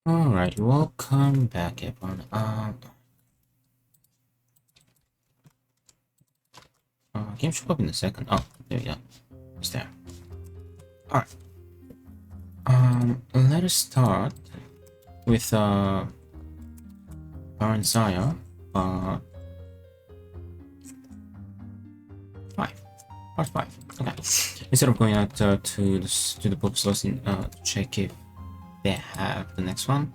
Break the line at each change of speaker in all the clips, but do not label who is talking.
Alright, welcome back everyone. Game should up in a second. Oh, there we go. It's there. Alright. Let us start with Baron Sire, 5. Part 5. Okay. Instead of going out to the bookstores to check if they have the next one.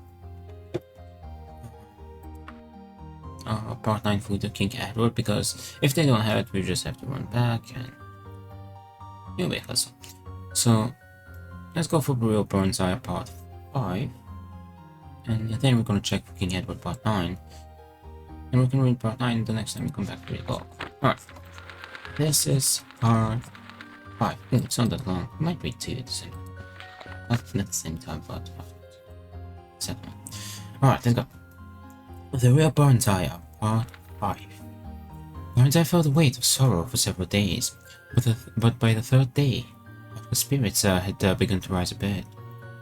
Part 9 for the King Edward, because if they don't have it, we just have to run back and it'll be a hustle. So let's go for Real Burns Eye Part 5, and then we're gonna check for King Edward Part 9, and we can read Part 9 the next time we come back to it. Alright, this is Part 5. It's not that long. We might read 2 at the same time. Not at the same time, but second one. Alright, let's go. The Real Burns Eye, Part 5. Burns Eye felt the weight of sorrow for several days, but by the third day, her spirits had begun to rise a bit.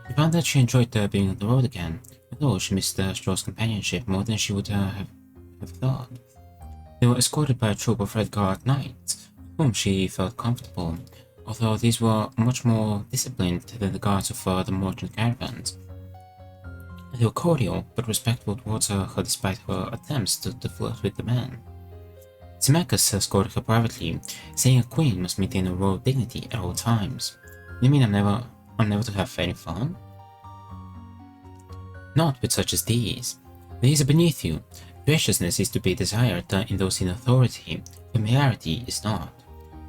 She found that she enjoyed being on the road again, although she missed Straw's companionship more than she would have thought. They were escorted by a troop of Red Guard knights, with whom she felt comfortable, although these were much more disciplined than the guards of the merchant caravans. They were cordial but respectful towards her despite her attempts to flirt with the men. Symmachus escorted her privately, saying a queen must maintain a royal dignity at all times. You mean I'm never to have any fun? Not with such as these. These are beneath you. Graciousness is to be desired in those in authority. Familiarity is not.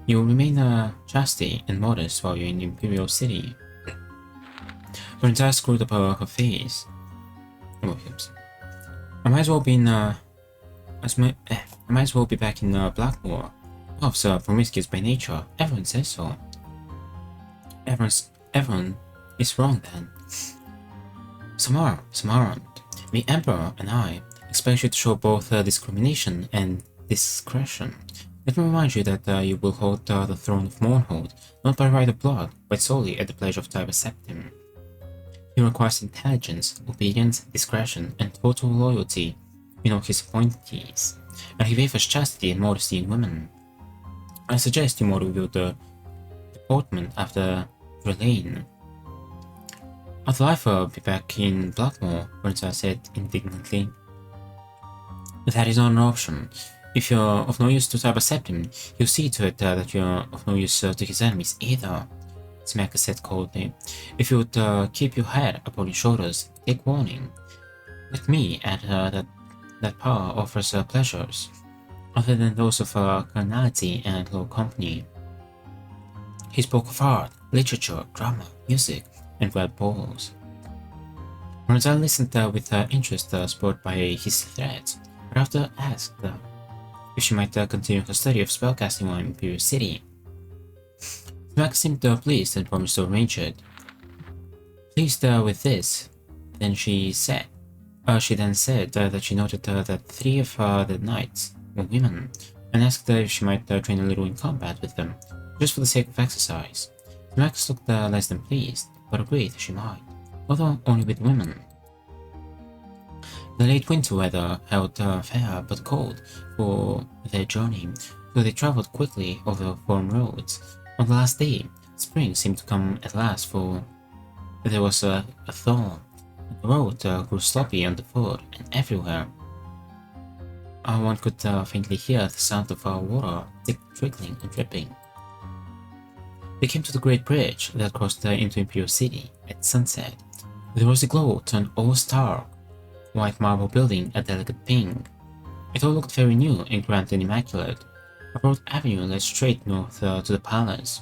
You will remain chastity and modest while you're in the imperial city. Burns Eye screwed up her face. I might as well be in I might as well be back in Blackmoor. Love's promiscuous by nature. Everyone says so. Everyone is wrong then. Samaran, the Emperor and I expect you to show both discrimination and discretion. Let me remind you that you will hold the throne of Mournhold, not by right of blood, but solely at the pledge of Tiber Septim. He requires intelligence, obedience, discretion, and total loyalty in all his appointees, and he favors chastity and modesty in women. I suggest you more review the deportment after Verlaine. I'd rather be back in Blackmoor, Burns Eye said indignantly. That is not an option. If you're of no use to Tiber Septim, he'll see to it that you're of no use to his enemies either, Symmachus said coldly. If you would keep your head upon your shoulders, take warning. Let me add that power offers pleasures, other than those of carnality and low company. He spoke of art, literature, drama, music, and red balls. Burns Eye listened with interest spurred by his threats, but after asked if she might continue her study of spellcasting while in Imperial City. Symmachus seemed pleased and promised to arrange it. Pleased with this, then she said that she noted that 3 of the knights were women, and asked if she might train a little in combat with them, just for the sake of exercise. Symmachus looked less than pleased, but agreed she might, although only with women. The late winter weather held fair but cold for their journey, so they travelled quickly over foreign roads. On the last day, spring seemed to come at last, for there was a thaw. The road grew sloppy underfoot, and everywhere one could faintly hear the sound of water trickling and dripping. They came to the great bridge that crossed into Imperial City at sunset. The rosy glow turned all stark, white marble building a delicate pink. It all looked very new and grand and immaculate. A broad avenue led straight north to the palace.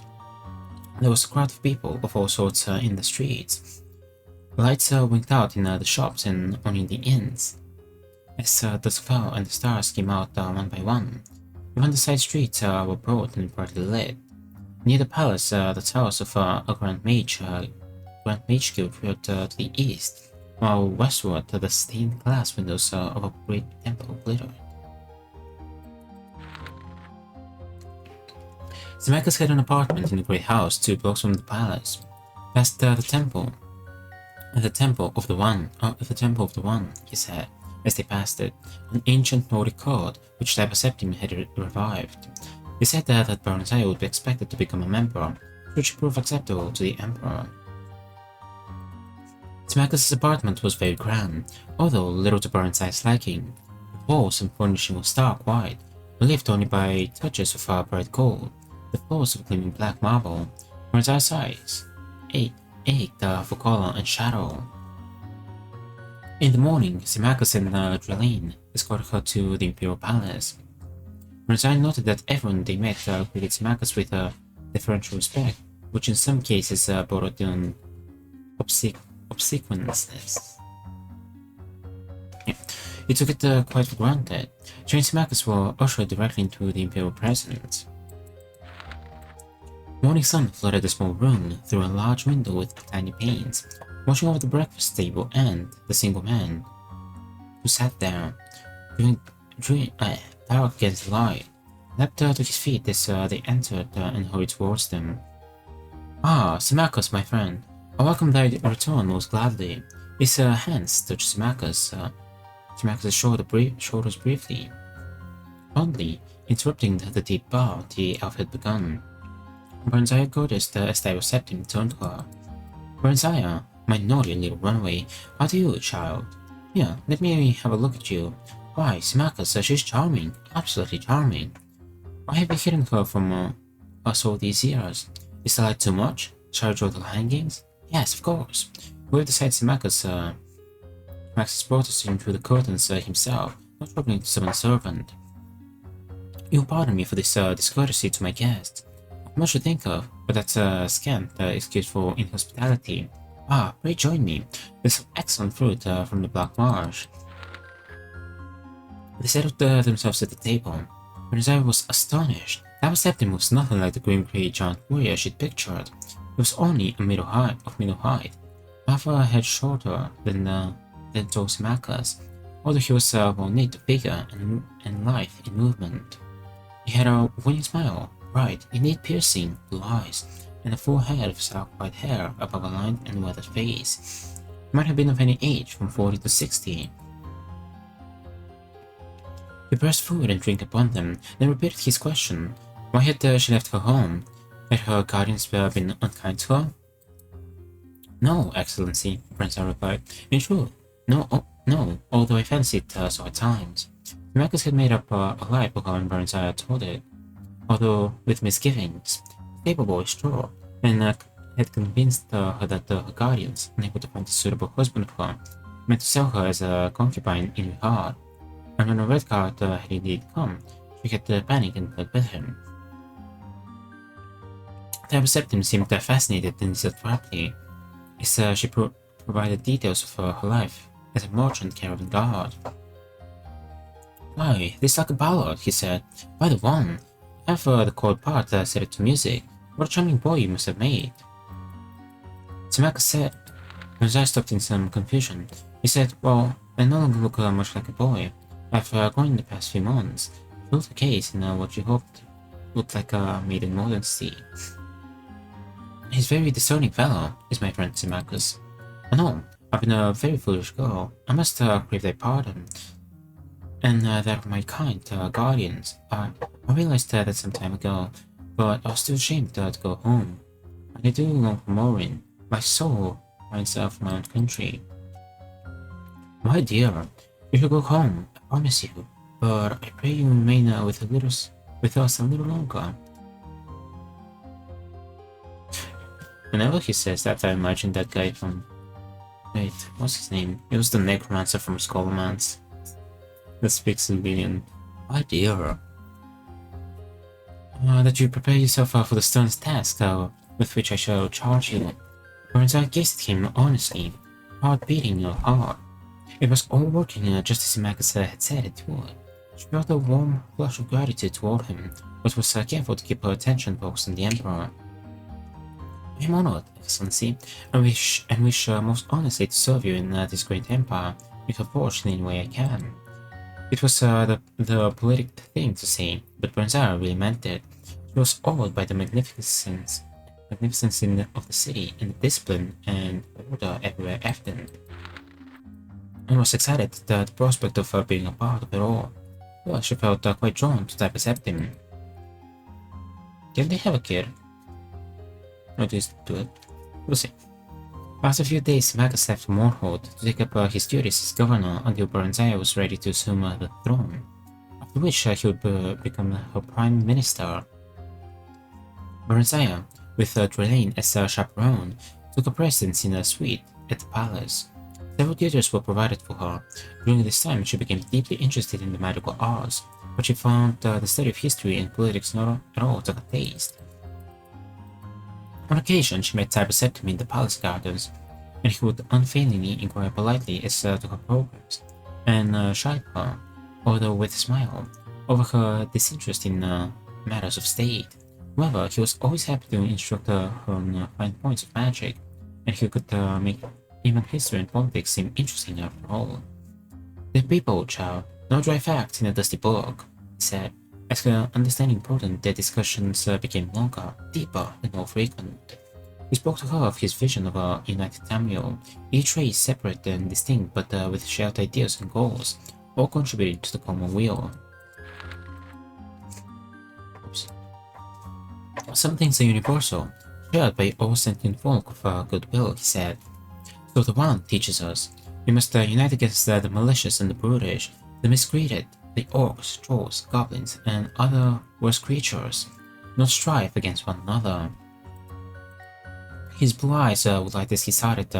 There was a crowd of people of all sorts in the streets. Lights winked out in the shops and on in the inns. As dusk fell and the stars came out one by one, even the side streets were broad and brightly lit. Near the palace, the towers of a Grand Mage Guild reared to the east, while westward the stained glass windows of a great temple glittered. Symmachus had an apartment in a great house 2 blocks from the palace. Past the temple, At the Temple of the One, he said, as they passed it, an ancient Nordic code which Septim had revived. He said that Baronzai would be expected to become a member, which proved acceptable to the Emperor. Symmachus' apartment was very grand, although little to Baronzai's liking. The walls and furnishing were stark white, relieved only by touches of bright gold, the floors of gleaming black marble. Baronzai's eyes ached for color and shadow. In the morning, Symmachus and Drelene escorted her to the Imperial Palace. Baronzai noted that everyone they met greeted Symmachus with deferential respect, which in some cases bordered on obsequiousness. Yeah. He took it quite for granted. She and Symmachus were ushered directly into the Imperial presence. Morning sun flooded the small room through a large window with tiny panes, washing over the breakfast table and the single man who sat there, dark against the light, leapt to his feet as they entered and hurried towards them. "Ah, Symmachus, my friend, I welcome thy return most gladly." His hands touched Symmachus' shoulders briefly, fondly interrupting the deep bow the elf had begun. Baronzai noticed as Septim turned to her. "Baronzai, my naughty little runaway, how do you, child? Here, let me have a look at you. Why, Symmachus, she's charming, absolutely charming. Why have you hidden her from us all these years? Is the light too much? Shall I draw the hangings? Yes, of course." Waved aside Symmachus, Max brought us in through the curtains himself, not troubling to summon a servant. "You'll pardon me for this discourtesy to my guest. Much to think of, but that's a scant excuse for inhospitality. Ah, pray join me. There's some excellent fruit from the Black Marsh." They settled themselves at the table. Baronzai was astonished. Septim was nothing like the grim grey giant warrior she'd pictured. He was only of middle height, half a head shorter than tall Symmachus, although he was well knit figure and lithe in movement. He had a winning smile, bright, indeed piercing, blue eyes, and a full head of silk white hair above a lined and weathered face. He might have been of any age, from 40 to 60. He pressed food and drink upon them, then repeated his question. Why had she left her home? Had her guardians been unkind to her? "No, Excellency," Baronzai replied. "In truth, no, although I fancied so at times." Symmachus had made up a lie for her when Baronzai had told it, although with misgivings. The stable boy Straw and had convinced her that her guardians, unable to find a suitable husband for her, meant to sell her as a concubine in regard. And when a red card had indeed come, she had panicked and fled with him. Septim seemed fascinated and said abruptly, as she provided details of her life as a merchant caravan guard. "Why, this is like a ballad," he said. "By the one, have the chord part set it to music. What a charming boy you must have made." Symmachus said. Baronzai stopped in some confusion. He said, "Well, I no longer look much like a boy. I've grown in the past few months. Built a case in what you hoped looked like a maiden modesty." "He's a very discerning fellow, is my friend Symmachus. I know, I've been a very foolish girl. I must crave thy pardon, and that of my kind guardians. I realized that some time ago, but I was too ashamed to go home. And I do long for Morin. My soul finds for my own country." "My dear, you should go home, I promise you, but I pray you remain with us a little longer." Whenever he says that, I imagine that guy from... Wait, what's his name? It was the necromancer from Scholomance that speaks Sylvanian. "My dear, that you prepare yourself for the stern task with which I shall charge you." Baronzai gazed at him honestly, heart beating hard. It was all working just as Symmachus had said it would. She felt a warm flush of gratitude toward him, but was careful to keep her attention focused on the Emperor. "I am honored, Excellency, and wish most honestly to serve you in this great empire, if forged in any way I can." It was the politic thing to say, but Baronzai really meant it. She was awed by the magnificence magnificence of the city, and the discipline and order everywhere evident. I was excited at the prospect of being a part of it all. Well, she felt quite drawn to Type Septim. Can they have a kid? Or just do it? We'll see. After a few days, Magus left Morholt to take up his duties as governor until Baranzaya was ready to assume the throne, after which he would become her prime minister. Baranzaya, with Drelaine as a chaperone, took up residence in a suite at the palace. Several tutors were provided for her. During this time, she became deeply interested in the magical arts, but she found the study of history and politics not at all to her taste. On occasion, she met Type Septim in the palace gardens, and he would unfailingly inquire politely as to her progress, and chide her, although with a smile, over her disinterest in matters of state. However, he was always happy to instruct her on fine points of magic, and he could make even history and politics seem interesting after all. "The people, child, no dry facts in a dusty book," he said. As her understanding broadened, their discussions became longer, deeper, and more frequent. He spoke to her of his vision of a united Tamriel, each race separate and distinct but with shared ideas and goals, all contributing to the common weal. "Some things are universal, shared by all sentient folk of goodwill," he said. "So the one teaches us, we must unite against the malicious and the brutish, the miscreated, the orcs, trolls, goblins, and other worse creatures, not strive against one another." His blue eyes would light as he started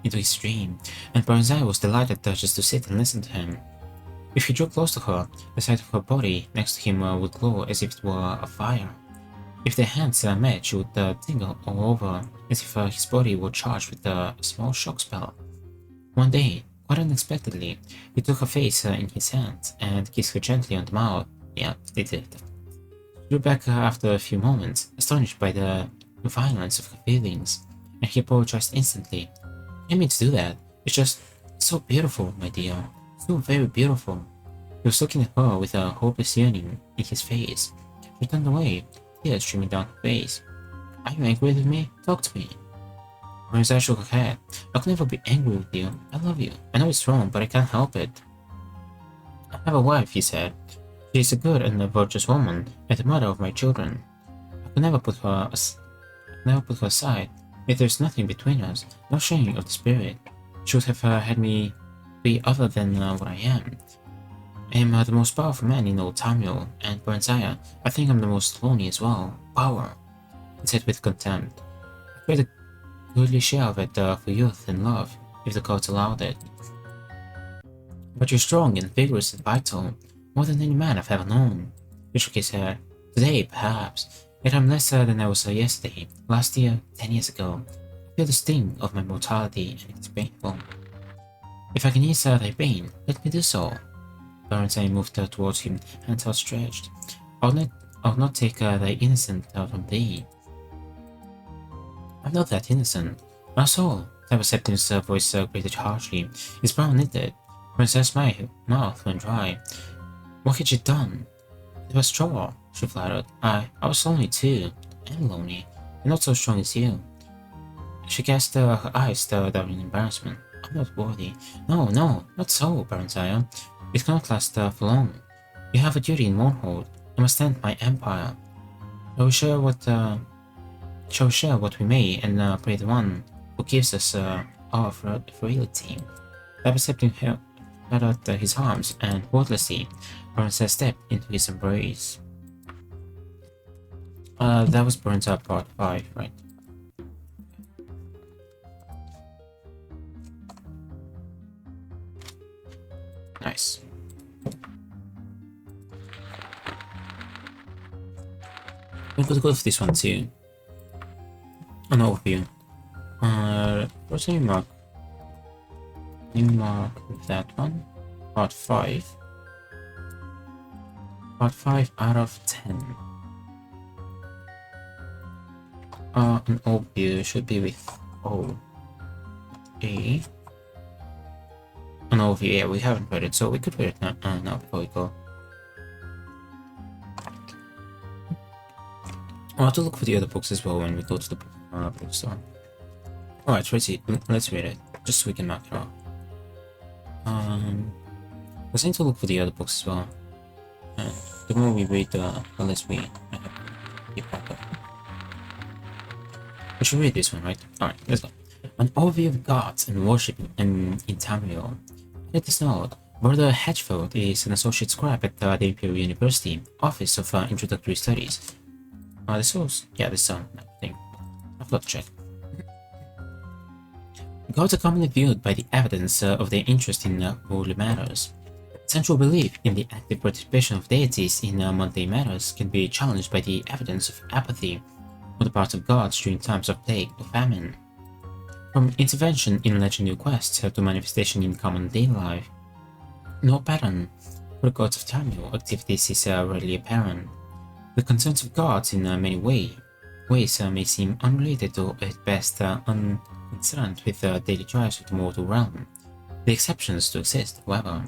into his dream, and Baranzai was delighted just to sit and listen to him. If he drew close to her, the sight of her body next to him would glow as if it were a fire. If their hands met, she would tingle all over, as if his body were charged with a small shock spell. One day, quite unexpectedly, he took her face in his hands and kissed her gently on the mouth. Yeah, they did. She drew back after a few moments, astonished by the violence of her feelings, and he apologized instantly. "I didn't mean to do that. It's just so beautiful, my dear. So very beautiful." He was looking at her with a hopeless yearning in his face. She turned away, tears streaming down her face. "Are you angry with me? Talk to me." Marisa shook her head. "I could never be angry with you. I love you. I know it's wrong, but I can't help it." "I have a wife," he said. "She is a good and a virtuous woman, and the mother of my children. I could never put her aside, yet there is nothing between us, no sharing of the spirit. She would have had me be other than what I am. I am the most powerful man in old Tamriel, and Baranzaya, I think I'm the most lonely as well. Power," he said with contempt. "I trade a goodly share of it for youth and love, if the gods allowed it. But you're strong and vigorous and vital, more than any man I've ever known." He shook his head. "Today, perhaps, yet I'm less than I was yesterday, last year, 10 years ago. I feel the sting of my mortality, and it's painful. If I can ease thy pain, let me do so." Baranzai moved towards him, hands outstretched. I'll not take thy innocent from thee." "I'm not that innocent. Not so." Type Septim's voice grated harshly. His brow knitted. Baranzai's mouth went dry. "What had you done?" "It was straw," she flattered. I was lonely too. I'm lonely, and not so strong as you." She cast her eyes down in embarrassment. "I'm not worthy." No, not so, Baranzaya. It cannot last for long. You have a duty in Mornhold. I must tend my empire. Shall we share what we may, and pray the one who gives us our frailty?" Accepting held out his arms, and wordlessly, Baranzaya stepped into his embrace. That was Baranzaya Part 5, right? Nice. I'm gonna go with this one too. An overview. What's the new mark? New mark that one. Part 5. Part 5 out of 10. An overview should be with O. A. An overview, yeah, we haven't read it, so we could read it now before we go. I'll have to look for the other books as well when we go to the bookstore. Alright, let's read it, just so we can mark it off. I was going to look for the other books as well. And the more we read, the less we keep back up. We should read this one, right? Alright, let's go. An overview of gods and worship in Tamriel. Let us know. Brother Hedgefield is an associate scribe at the Imperial University, Office of Introductory Studies. This was, yeah, this thing. I've got to check. Gods are commonly viewed by the evidence of their interest in worldly matters. Central belief in the active participation of deities in mundane matters can be challenged by the evidence of apathy on the part of gods during times of plague or famine. From intervention in legendary quests to manifestation in common daily life, no pattern for the gods of Tamriel activities is readily apparent. The concerns of gods in many ways may seem unrelated or at best unconcerned with the daily drives of the mortal realm. The exceptions do exist, however.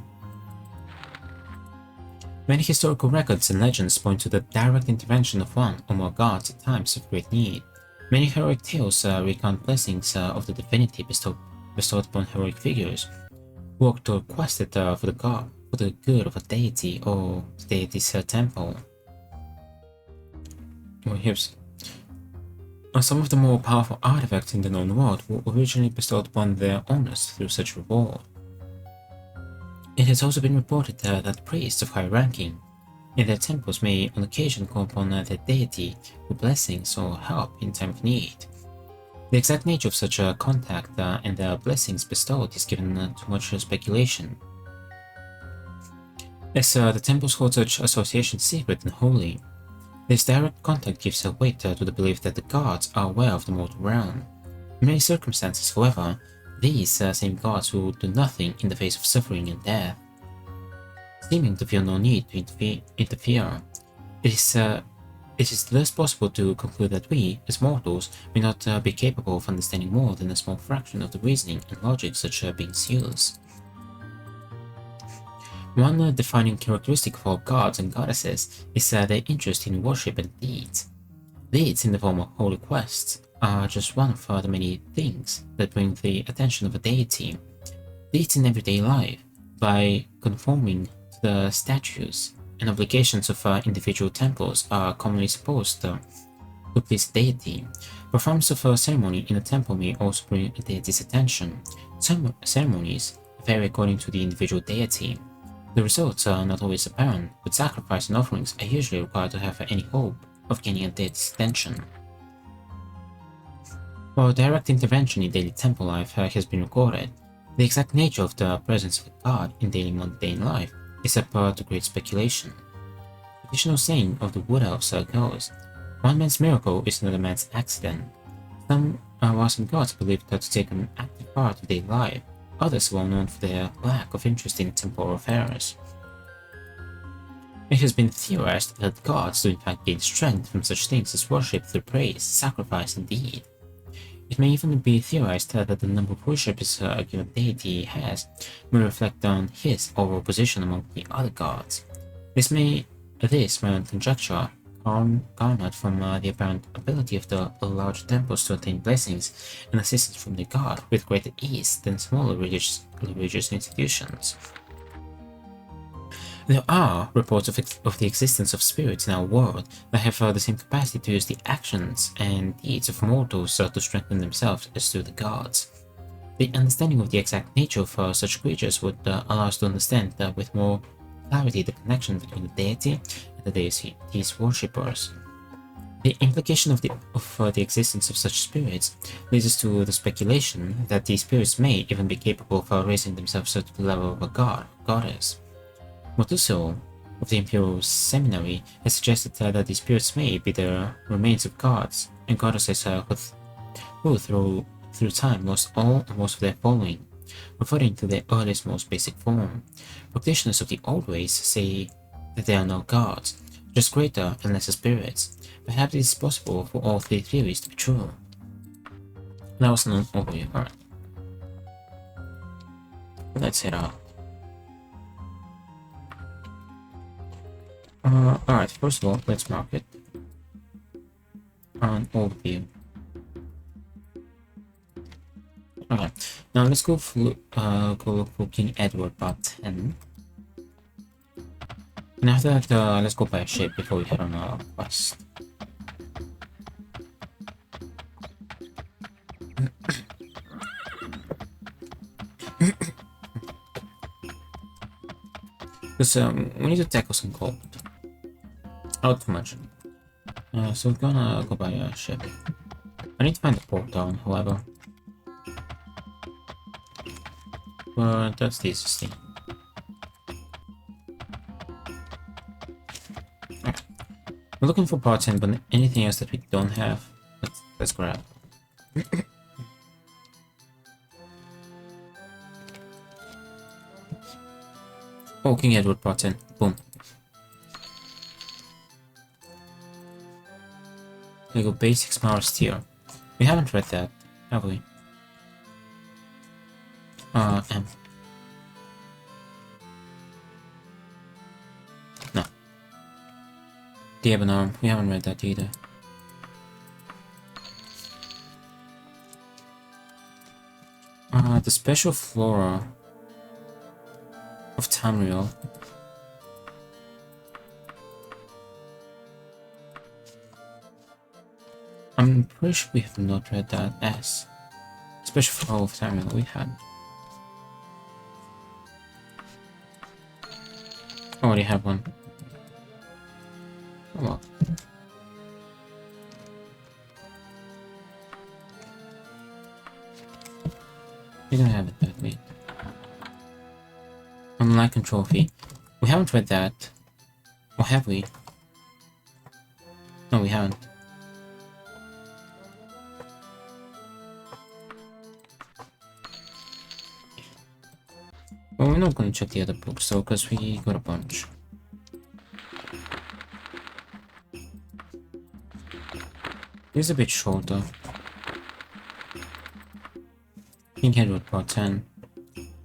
Many historical records and legends point to the direct intervention of one or more gods at times of great need. Many heroic tales recount blessings of the divinity bestowed upon heroic figures who worked or quested for the good of a deity or the deity's temple. Well, here's some of the more powerful artifacts in the known world were originally bestowed upon their owners through such reward. It has also been reported that priests of high ranking in their temples may on occasion call upon their deity for blessings or help in time of need. The exact nature of such a contact and the blessings bestowed is given too much speculation. As the temples hold such associations secret and holy, this direct contact gives weight to the belief that the gods are aware of the mortal realm. In many circumstances, however, these same gods will do nothing in the face of suffering and death, seeming to feel no need to interfere. It is thus possible to conclude that we, as mortals, may not be capable of understanding more than a small fraction of the reasoning and logic such beings use. One defining characteristic of all gods and goddesses is their interest in worship and deeds. Deeds in the form of holy quests are just one of the many things that bring the attention of a deity. Deeds in everyday life, by conforming to the statutes and obligations of individual temples, are commonly supposed to please a deity. Performance of a ceremony in a temple may also bring a deity's attention. Some ceremonies vary according to the individual deity. The results are not always apparent, but sacrifice and offerings are usually required to have any hope of gaining a deity's attention. While direct intervention in daily temple life has been recorded, the exact nature of the presence of a god in daily mundane life is up to great speculation. The traditional saying of the Wood Elves goes, "One man's miracle is another man's accident." While some gods believed to take an active part of daily life, others are well known for their lack of interest in temporal affairs. It has been theorized that gods do in fact gain strength from such things as worship through praise, sacrifice, and deed. It may even be theorized that the number of worshippers a given deity has may reflect on his overall position among the other gods. This my own conjecture, garnered from the apparent ability of the large temples to attain blessings and assistance from the god with greater ease than smaller religious institutions. There are reports of the existence of spirits in our world that have the same capacity to use the actions and deeds of mortals to strengthen themselves as do the gods. The understanding of the exact nature of such creatures would allow us to understand with more clarity the connection between the deity and the deity's worshippers. The implication of the existence of such spirits leads us to the speculation that these spirits may even be capable of raising themselves to the level of a god or goddess. Motuso of the Imperial Seminary has suggested that these spirits may be the remains of gods and goddesses who through time lost all or most of their following, referring to their earliest, most basic form. Practitioners of the old ways say that they are no gods, just greater and lesser spirits. Perhaps it is possible for all three theories to be true. That was an overview. Alright. Let's head out. Alright, first of all, let's mark it. an overview. Okay, now let's go look for King Edward Part 10. And after that, let's go buy a ship before we head on our quest. Because we need to tackle some gold. Not too much. So we're gonna go buy a ship. I need to find the port down, however. But that's the easiest thing. Okay. We're looking for part 10, but anything else that we don't have, let's grab. Oh, King Edward Part 10. Boom. We go Basics Mars tier. We haven't read that, have we? M. No. The Ebon Arm. We haven't read that either. The Special Flora of Tamriel. I'm pretty sure we have not read that as Special Flora of Tamriel. We had. I already have one. Oh well. You're gonna have it that way. Unlike Trophy. We haven't read that. Or have we? No, we haven't. Well, we're not gonna check the other books though, because we got a bunch. This is a bit shorter. King Edward Part 10.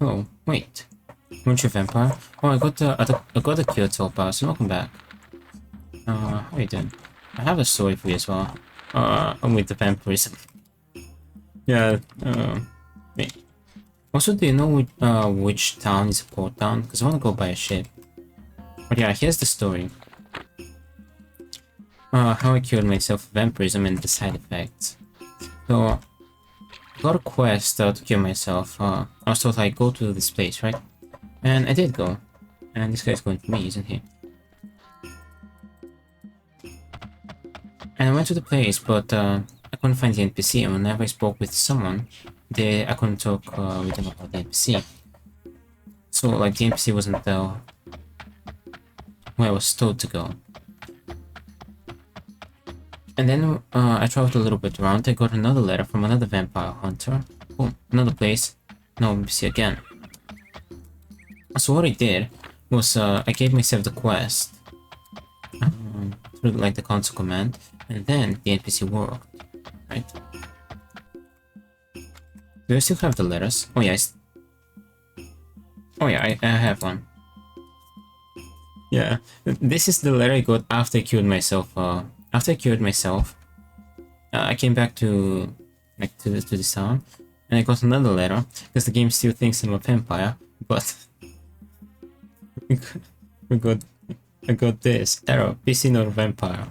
Oh, wait. Weren't you a vampire? Oh, I got the cure to help us. Welcome back. How are you doing? I have a story for you as well. I'm with the vampirism. Yeah, wait. Also, do you know which town is a port town? Because I want to go buy a ship. But yeah, here's the story. How I cured myself of vampirism and the side effects. So, I got a quest to cure myself. I was told like, go to this place, right? And I did go. And this guy's going for me, isn't he? And I went to the place, but I couldn't find the NPC, and whenever I spoke with someone, I couldn't talk with them about the NPC. So, like, the NPC wasn't where I was told to go. And then I traveled a little bit around. I got another letter from another vampire hunter. Boom, another place. No NPC again. So what I did was I gave myself the quest through like the console command, and then the NPC worked, right? Do I still have the letters? Oh yeah, I have one. Yeah, this is the letter I got after I cured myself. After I cured myself, I came back to this town, and I got another letter because the game still thinks I'm a vampire. But I got this error: PC not a vampire.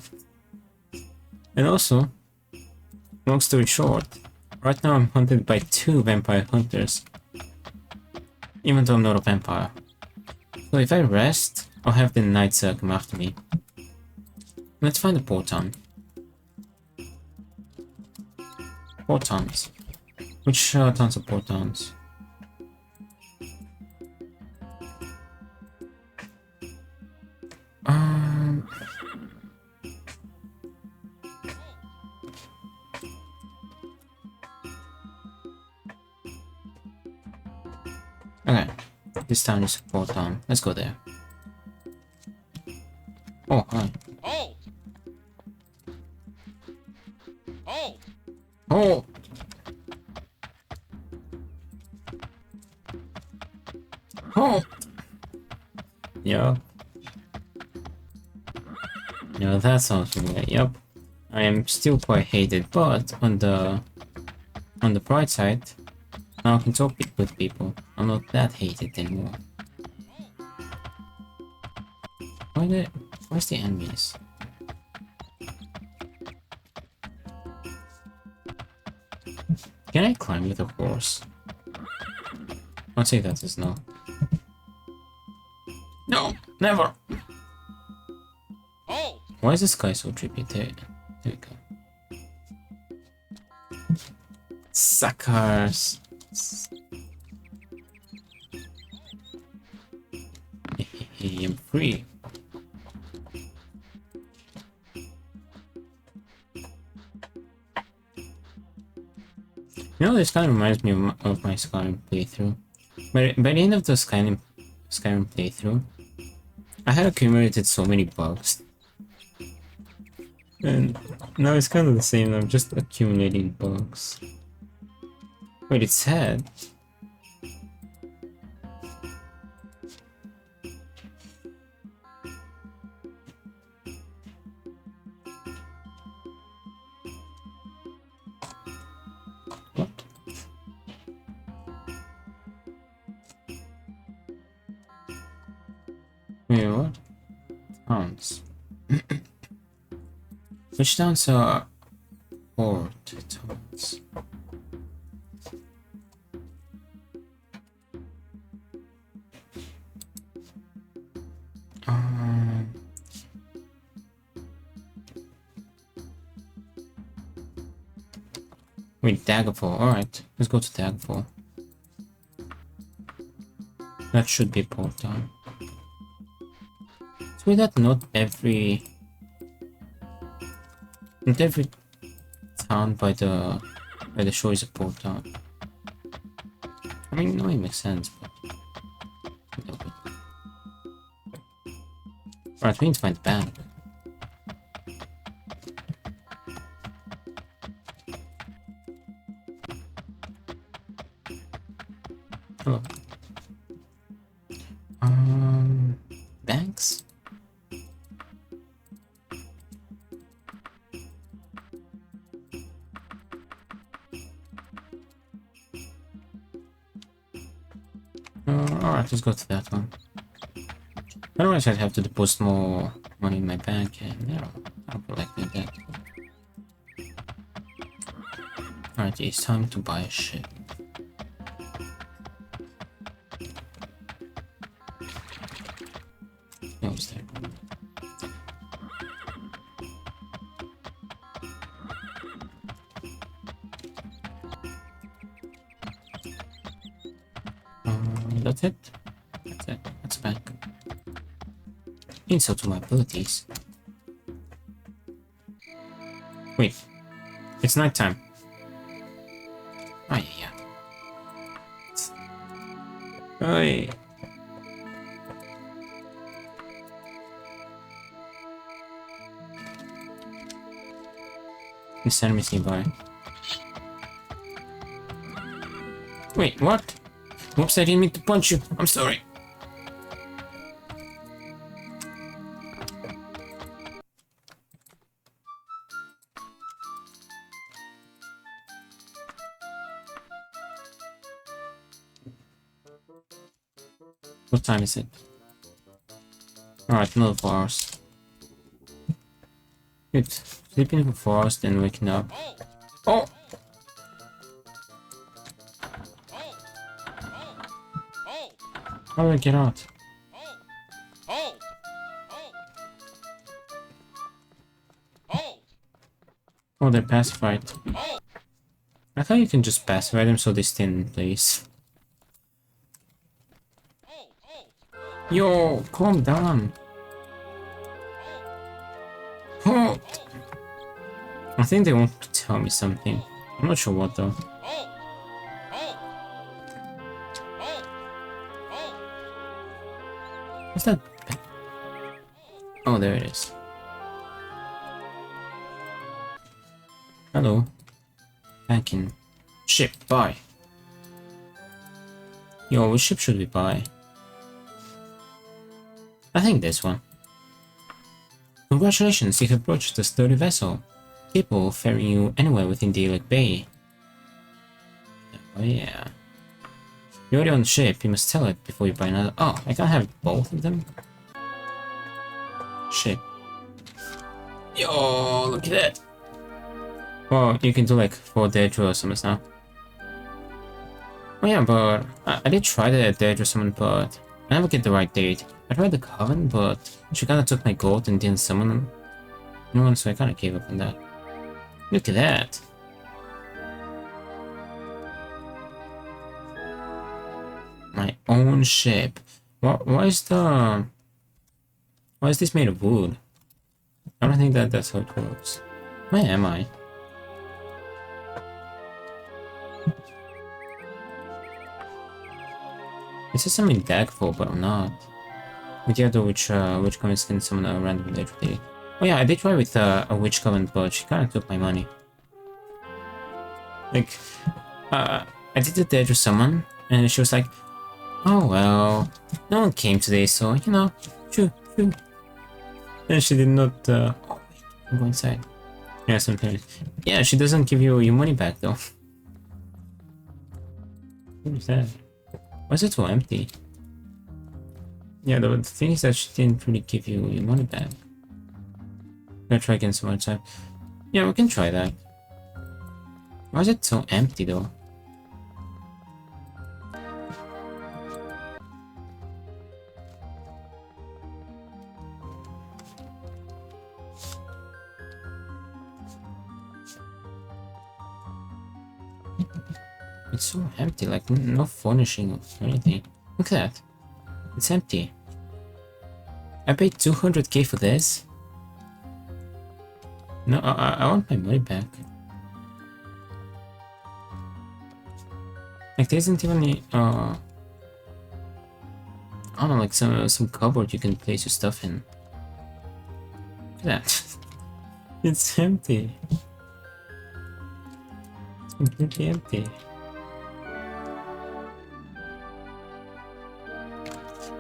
And also, long story short, right now I'm hunted by 2 vampire hunters, even though I'm not a vampire. So if I rest, I'll have the knights come after me. Let's find the port town. Port towns. Which towns are port towns? Okay, this town is a port town. Let's go there. Oh, hi.
Hold! Hold!
Oh! Oh! Yeah. Yeah, that sounds familiar. Yep. I am still quite hated, but on the bright side, now I can talk with people. I'm not that hated anymore. Where's the enemies? Can I climb with a horse? I'll say that is no. No, never. Why is this guy so trippy? There we go. Suckers. I'm free. You know, this kind of reminds me of my Skyrim playthrough. By the end of the Skyrim playthrough, I had accumulated so many bugs. And now it's kind of the same, I'm just accumulating bugs. Wait, it's sad. What? Wait, what? Towns. Which towns are port towns? Wait, Daggerfall. Alright, let's go to Daggerfall. That should be port town. It's weird that not every town by the shore is a port town. I mean, no, it makes sense, but alright, we need to find the bank. Hello. Banks? Alright, let's go to that one. Otherwise I'd have to deposit more money in my bank, and I don't feel like doing that. Alright, it's time to buy a ship. What was there? That's it. That's it. That's back. Insult to my abilities. Wait. It's nighttime. Oh yeah. Oi. This enemy's nearby. Wait, what? Whoops, I didn't mean to punch you. I'm sorry. What time is it? Alright, another 4 hours. Good. Sleeping for 4 hours, then waking up. Oh! How do I get out? Oh, they're pacified. I thought you can just pacify them so they stay in place. Yo, calm down. Oh. I think they want to tell me something. I'm not sure what though. What's that? Oh, there it is. Hello. Banking. Ship, buy. Yo, which ship should we buy? I think this one. Congratulations, you have purchased a sturdy vessel. capable of ferrying you anywhere within the Elec Bay. Oh yeah. You're already on the ship, you must tell it before you buy another. Oh, I can't have both of them? Shit. Yo, look at that! Well, you can do like 4 Dehds summons now. Oh yeah, but I did try the Dehds summon, but I never get the right date. I tried the Coven, but she kinda took my gold and didn't summon anyone, so I kinda gave up on that. Look at that! My own ship. Why is this made of wood? I don't think that's how it works. Where am I? It says I'm in Daggerfall, but I'm not. With the other which covenants can summon a random Dehds. Oh yeah, I did try with a witch covenant, but she kinda took my money. Like, I did the Dehds summon, and she was like, oh well, no one came today, so, you know, shoo. And she did not, oh wait, I'm going inside. Yeah, something. Yeah, she doesn't give you your money back, though. What is that? Why is it so empty? Yeah, the thing is that she didn't really give you your money back. Gonna try again some more time. Yeah, we can try that. Why is it so empty, though? It's so empty, like no furnishing or anything. Look at that. It's empty. I paid 200k for this? No, I want my money back. Like there isn't even any, I don't know, like some cupboard you can place your stuff in. Look at that. It's empty. It's completely empty.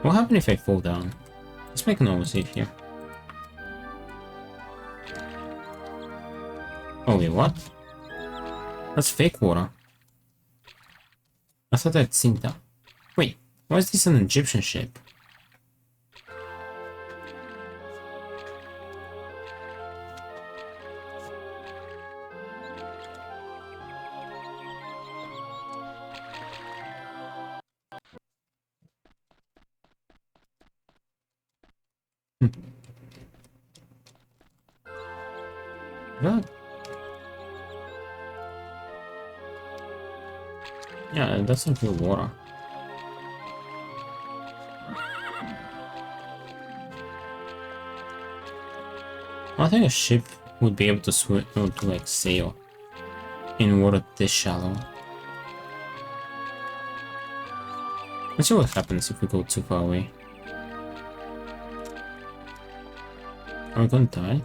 What happens if I fall down? Let's make a normal save here. Oh wait, what? That's fake water. I thought I'd seen that. Wait, why is this an Egyptian ship? What? Yeah, that's not real water. I think a ship would be able to swim or to like sail in water this shallow. Let's see what happens if we go too far away. Are we gonna die?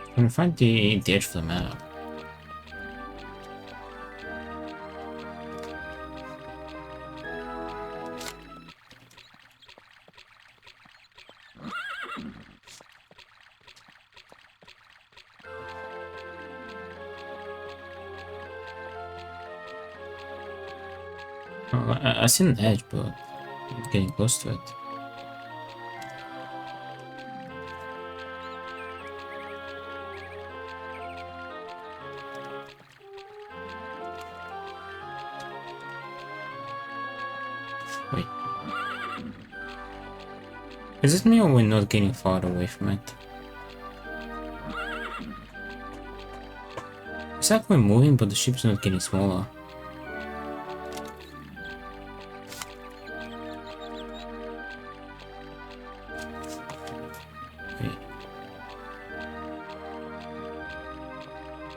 I'm gonna find the edge of the map. Oh, I see an edge, but I'm getting close to it. Wait. Is it me or we're not getting far away from it? It's like we're moving, but the ship's not getting smaller. Wait.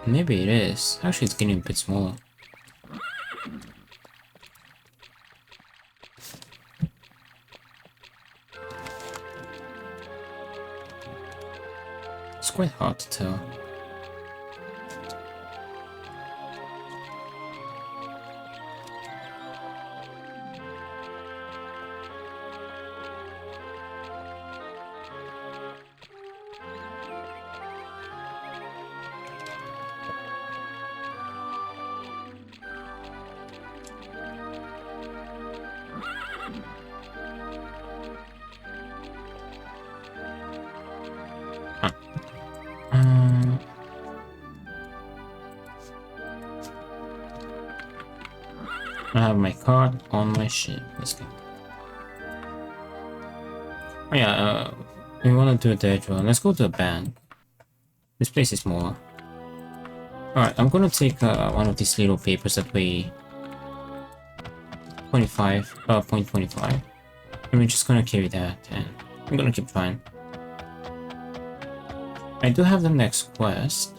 Maybe it is. Actually, it's getting a bit smaller. It's quite hard to tell. have my card on my ship. Let's go. Oh yeah, we wanna do a day draw. Let's go to a bank. This place is more. Alright, I'm gonna take one of these little papers that weigh 0.25, and we're just gonna carry that, and I'm gonna keep trying. I do have the next quest.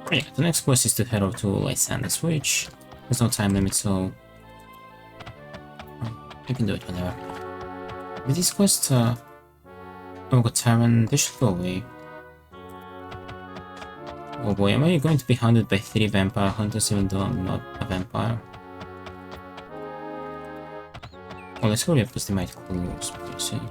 Oh yeah, the next quest is to head over to Lysander Switch. There's no time limit, so I can do it whenever. With these quests, oh god, Terran, they should go away. Oh boy, am I going to be hunted by 3 vampire hunters even though I'm not a vampire? Oh, let's hurry up because they might close pretty soon.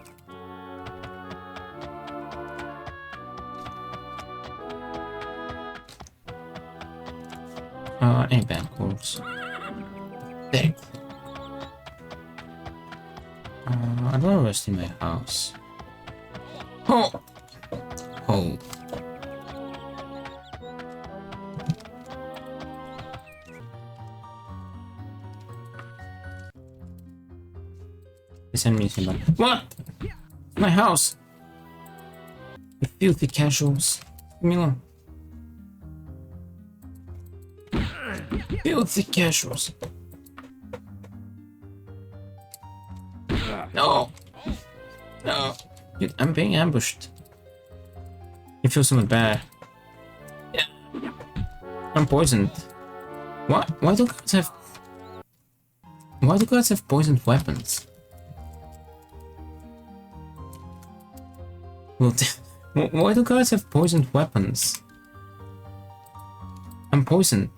Any bank calls. There. I'd rather rest in my house. Oh! Oh. This enemy is in my... What? My house! You filthy casuals. Leave me alone. Filthy casuals. No! No! Dude, I'm being ambushed. It feels something bad. Yeah. I'm poisoned. Why do guards have... Why do guards have poisoned weapons? Well, why do guards have poisoned weapons? I'm poisoned.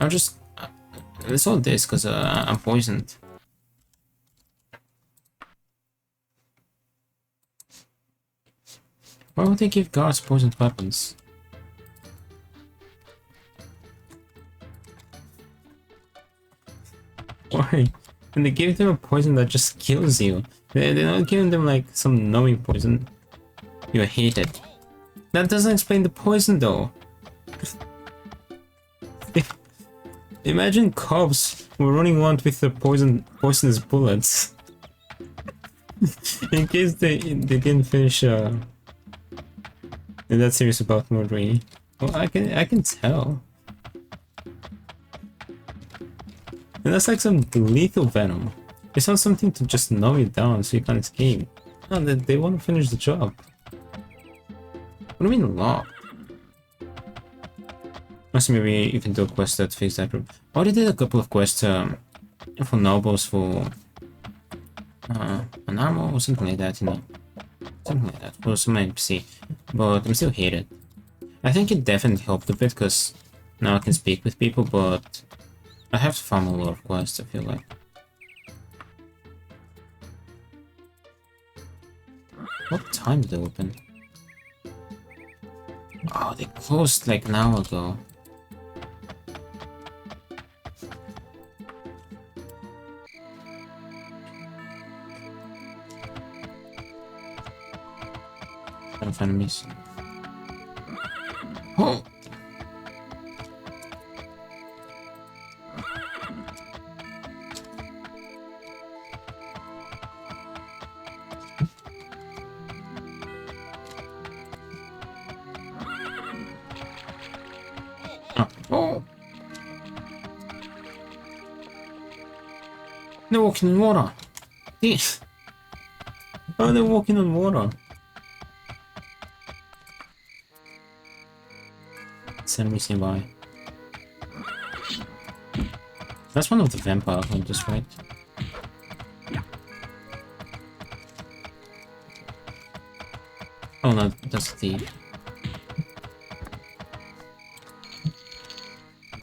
I'm just... It's all this because I'm poisoned. Why would they give guards poisoned weapons? Why? And they give them a poison that just kills you. They're not giving them like some numbing poison. You're hated. That doesn't explain the poison though. Imagine cops were running around with the poisonous bullets. In case they didn't finish that series about murdering. Well, I can tell. And that's like some lethal venom. It's not something to just numb you down so you can't escape. No, they want to finish the job. What do you mean locked? Must maybe you can do a quest that fix that room. I already did a couple of quests for nobles for an armor or something like that, you know. Something like that, for some NPC. But I'm still hated. I think it definitely helped a bit because now I can speak with people, but I have to farm a lot of quests, I feel like. What time did they open? Oh, they closed like an hour ago. Of enemies. Oh! Oh! They're walking in water. Yes. Oh, they're walking on water. Enemies nearby. That's one of the vampire hunters, right? Oh no, that's the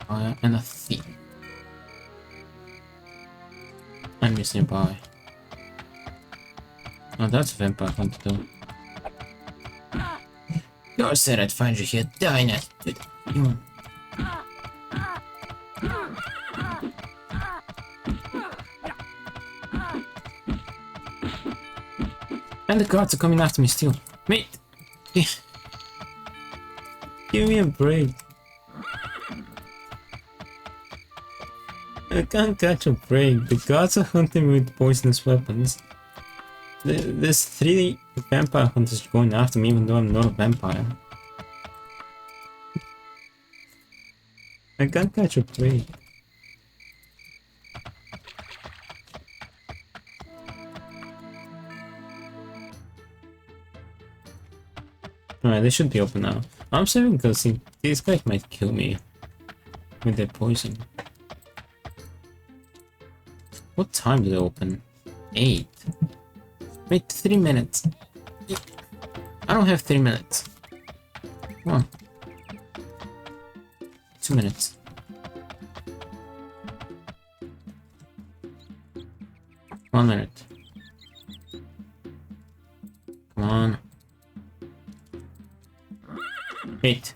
fire and a thief. Enemies nearby. Oh, that's a vampire hunter though. You said I'd find you here, dying at you. And the guards are coming after me still. Mate! Give me a break. I can't catch a break. The gods are hunting me with poisonous weapons. There's 3 vampire hunters going after me even though I'm not a vampire. I can't catch a break. Alright, they should be open now. I'm saving because these guys might kill me with their poison. What time do they open? 8. Wait, 3 minutes. I don't have 3 minutes. Come on. 2 minutes. One minute. Come on. Wait.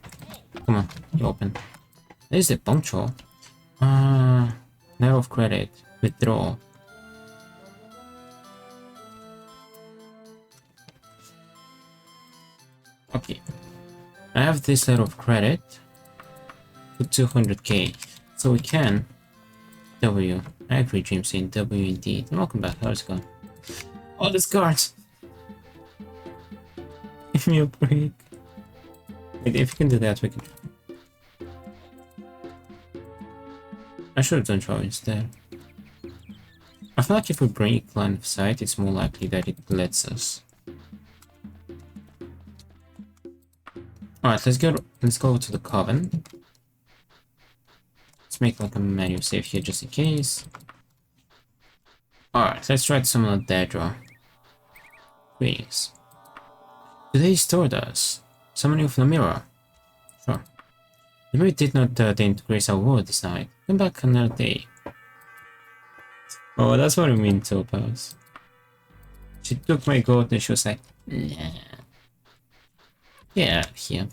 Come on, you open. There's the punctual. Letter of credit. Withdraw. Okay. I have this letter of credit. For 200k. So we can. W. I agree, Dream saying W indeed. Welcome back. Let's go. All these cards. Give me a break. Wait, if you can do that, we can. I should have done draw instead. I feel like if we break line of sight, it's more likely that it lets us. Alright, let's go to the coven. Let's make like a manual save here just in case. Alright, let's try to summon a dead draw. Please. Today stored us. Summoning of the mirror. Sure. The mirror did not deign to grace our world this night. Come back another day. Oh, that's what I mean, Topaz. She took my gold and she was like, nah. Get out of here.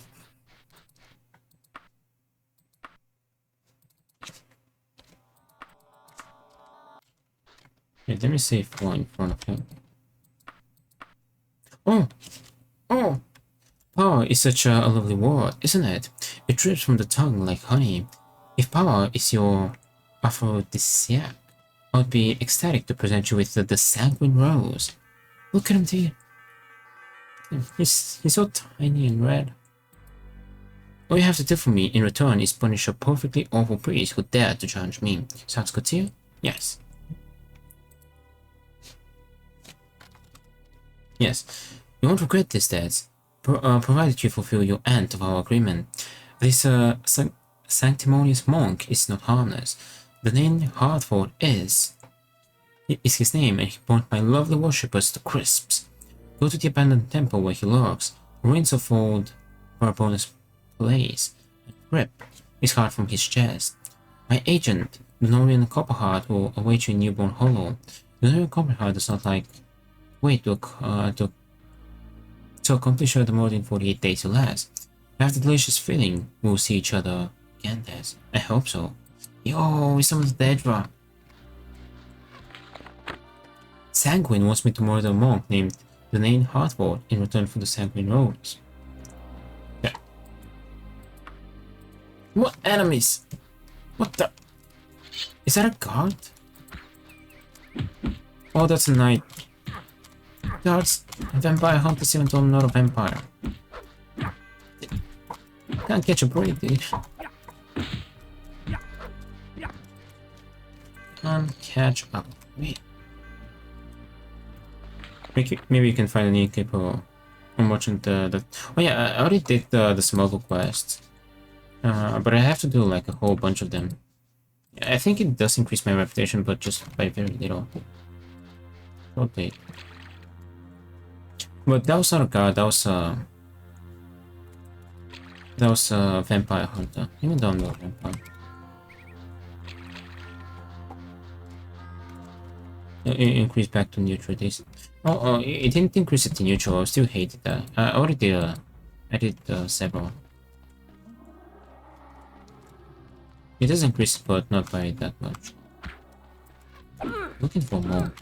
Wait, let me save one in front of him. Oh! Oh! Power is such a lovely word, isn't it? It drips from the tongue like honey. If power is your aphrodisiac, I would be ecstatic to present you with the sanguine rose. Look at him, dear. He's so tiny and red. All you have to do for me in return is punish a perfectly awful priest who dared to challenge me. Sounds good to you? Yes. Yes. You won't regret this, Dehds. Provided you fulfill your end of our agreement. This sanctimonious monk is not harmless. The name Hartford is his name, and he burnt my lovely worshippers to crisps. Go to the abandoned temple where he lurks, ruins of old Barbona's place, and rip his heart from his chest. My agent, the Norian Copperheart, will await you in Newborn Hollow. The Norian Copperheart does not wait to accomplish the more than 48 days to last. I have the delicious feeling we'll see each other again, Dehds. I hope so. Yo, we summoned the Dedra. Sanguine wants me to murder a monk named the name Hartford in return for the Sanguine Rose. Yeah. What enemies? What the? Is that a guard? Oh, that's a knight. Guards, a vampire hunters even though I'm not a vampire. Can't catch a break, dude. Can't catch up. Wait. Maybe you can find a new capo. I'm watching the. Oh yeah, I already did the smuggle quest. But I have to do like a whole bunch of them. I think it does increase my reputation, but just by very little. Okay. But that was not a guard, that was a vampire hunter. Even though I'm not a vampire. It increased back to neutral days. Oh, it didn't increase it to neutral, I still hated that. I already did, I did several. It does increase it, but not by that much. Looking for more.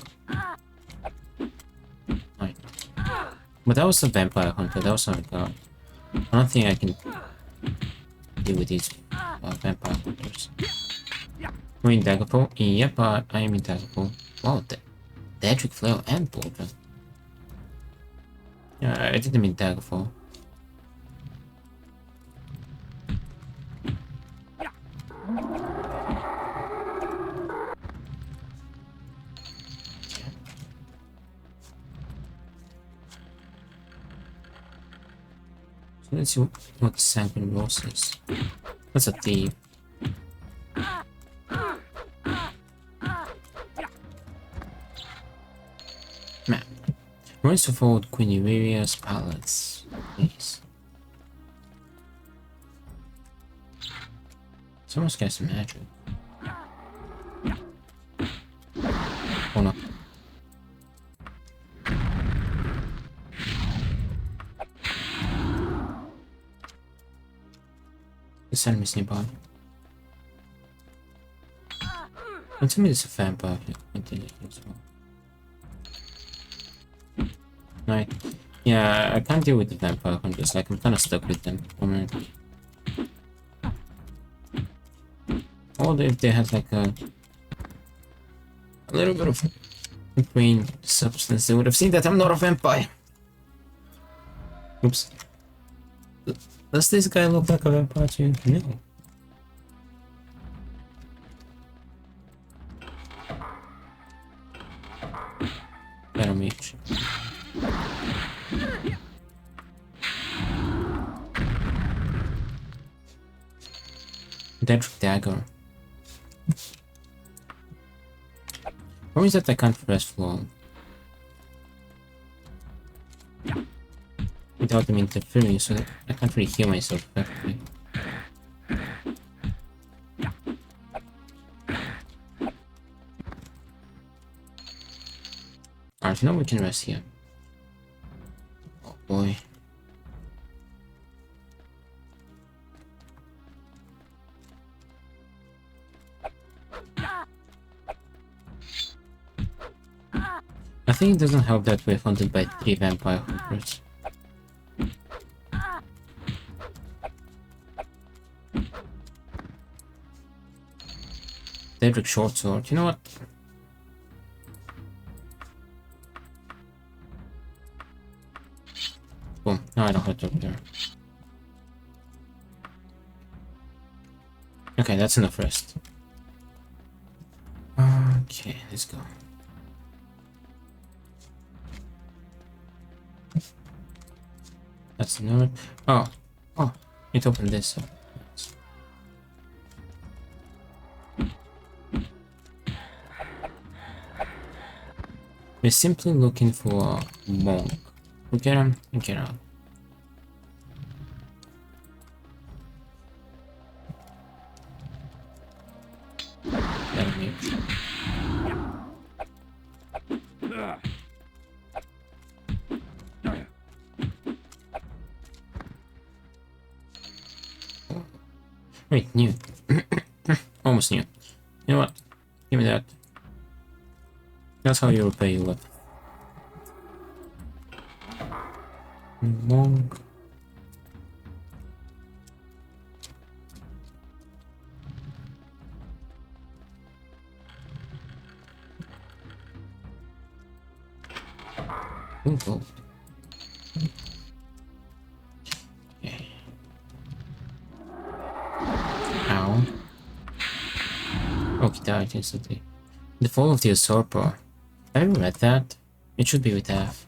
Right. But that was a vampire hunter, that was not a guard. I don't think I can deal with these vampire hunters. We're in Daggerfall? Yep, I am in Daggerfall. Wow, the electric flail and Bolter. Yeah, I didn't mean Daggerfall. So let's see what Sanguine Rose is. That's a thief. Map. Ruins of old Queen Iveria's palace. Please. Someone's got some magic. Oh no. This enemy's nearby. Don't tell me there's a vampire here as well. Right. Yeah, I can't deal with the vampire hunters, like I'm kinda stuck with them. Or if they had like a little bit of green substance, they would have seen that I'm not a vampire. Oops. Does this guy look like a vampire to you? No. Better mage. Dead dagger. Or is that I can't rest long? Without them interfering, so I can't really heal myself perfectly. Alright, now we can rest here. Oh boy. I think it doesn't help that we're hunted by 3 vampire hunters. Daedric short sword, you know what? Boom, now I don't have to up there. Okay, that's enough rest. Okay, let's go. That's the node. Oh, it opened this up. We're simply looking for a monk. We get him and get out. That'll be it. Wait, new. Almost new. You know what? Give me that. That's how you repay your weapon. Monk. Ooh, gold. Okay. Ow. Oh, he died instantly. The Fall of the Usurper. Have you read that? It should be with F.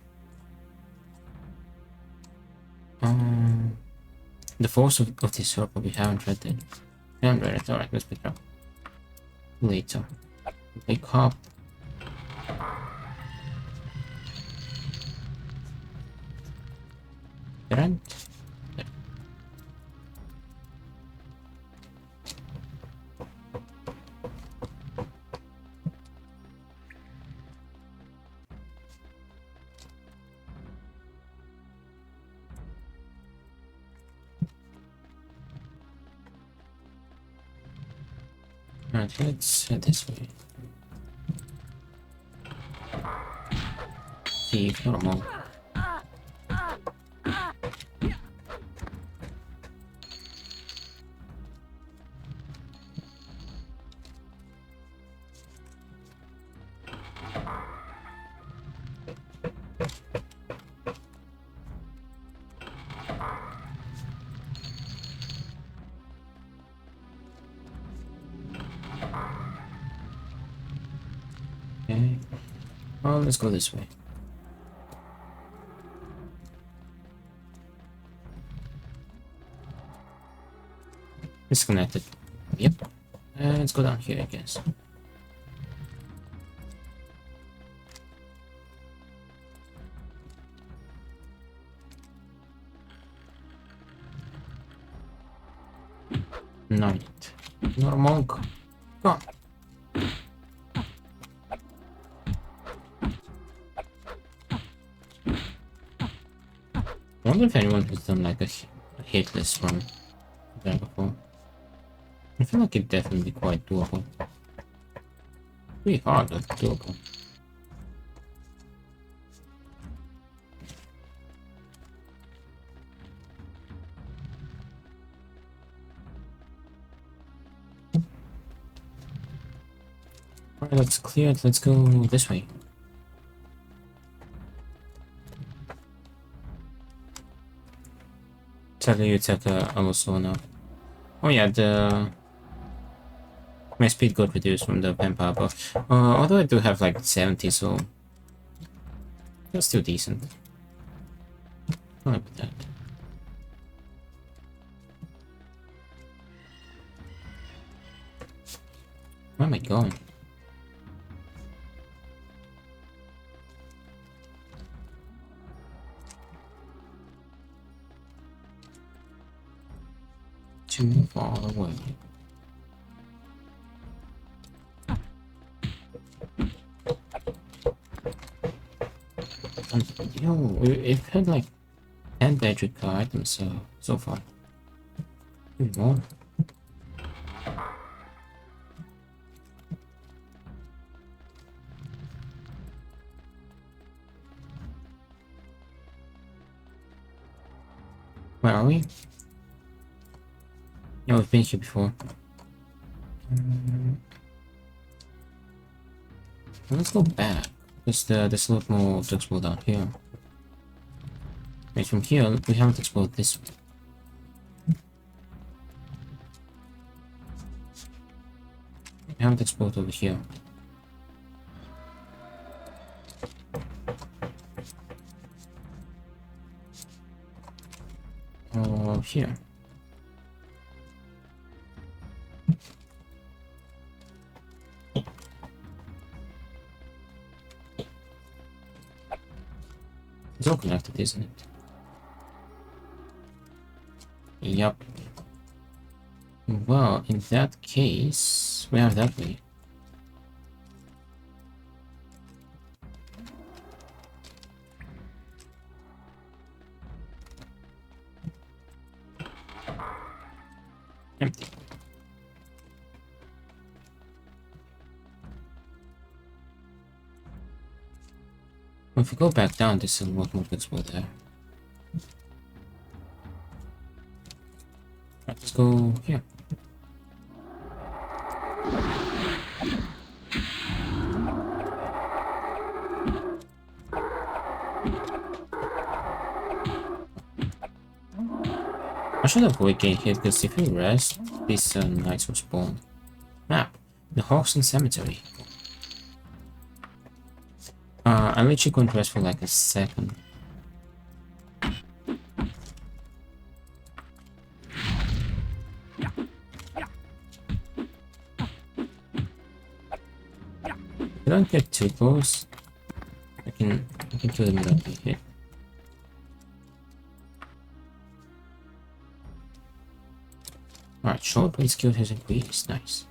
The Force of the Usurper, we haven't read it. We haven't read it, alright, let's pick it up. Later. Wake up. Grant. Alright, let's head this way. Thief, not a monk. Oh, let's go this way. Disconnected. Yep. Let's go down here, I guess. Knight. You're a monk. Come on. I wonder if anyone has done like a hit list from Daggerfall. I feel like it'd definitely be quite doable. Pretty hard, but doable. Alright, that's cleared. Let's go this way. Sadly, you took a also now. Oh yeah, my speed got reduced from the pen power buff. Although I do have like 70, so that's still decent. I like that. Where am I going? Too far away. Yo, we've had like 10 magic items so far. Even more. Where are we? Yeah, we've been here before. Let's go back. Because there's a lot more to explore down here. Wait, from here, we haven't explored this one. We haven't explored over here. Or here. It's all connected, isn't it? Yup. Well, in that case, we are that way. Empty. If we go back down, there's a lot more to explore there. Right, let's go here. I should avoid getting hit because if we rest, these knights will spawn. Map. The Hawkson Cemetery. I'm literally going to rest for like a second. If I don't get too close, I can kill them without being hit. Alright, short blade skill has increased. Nice.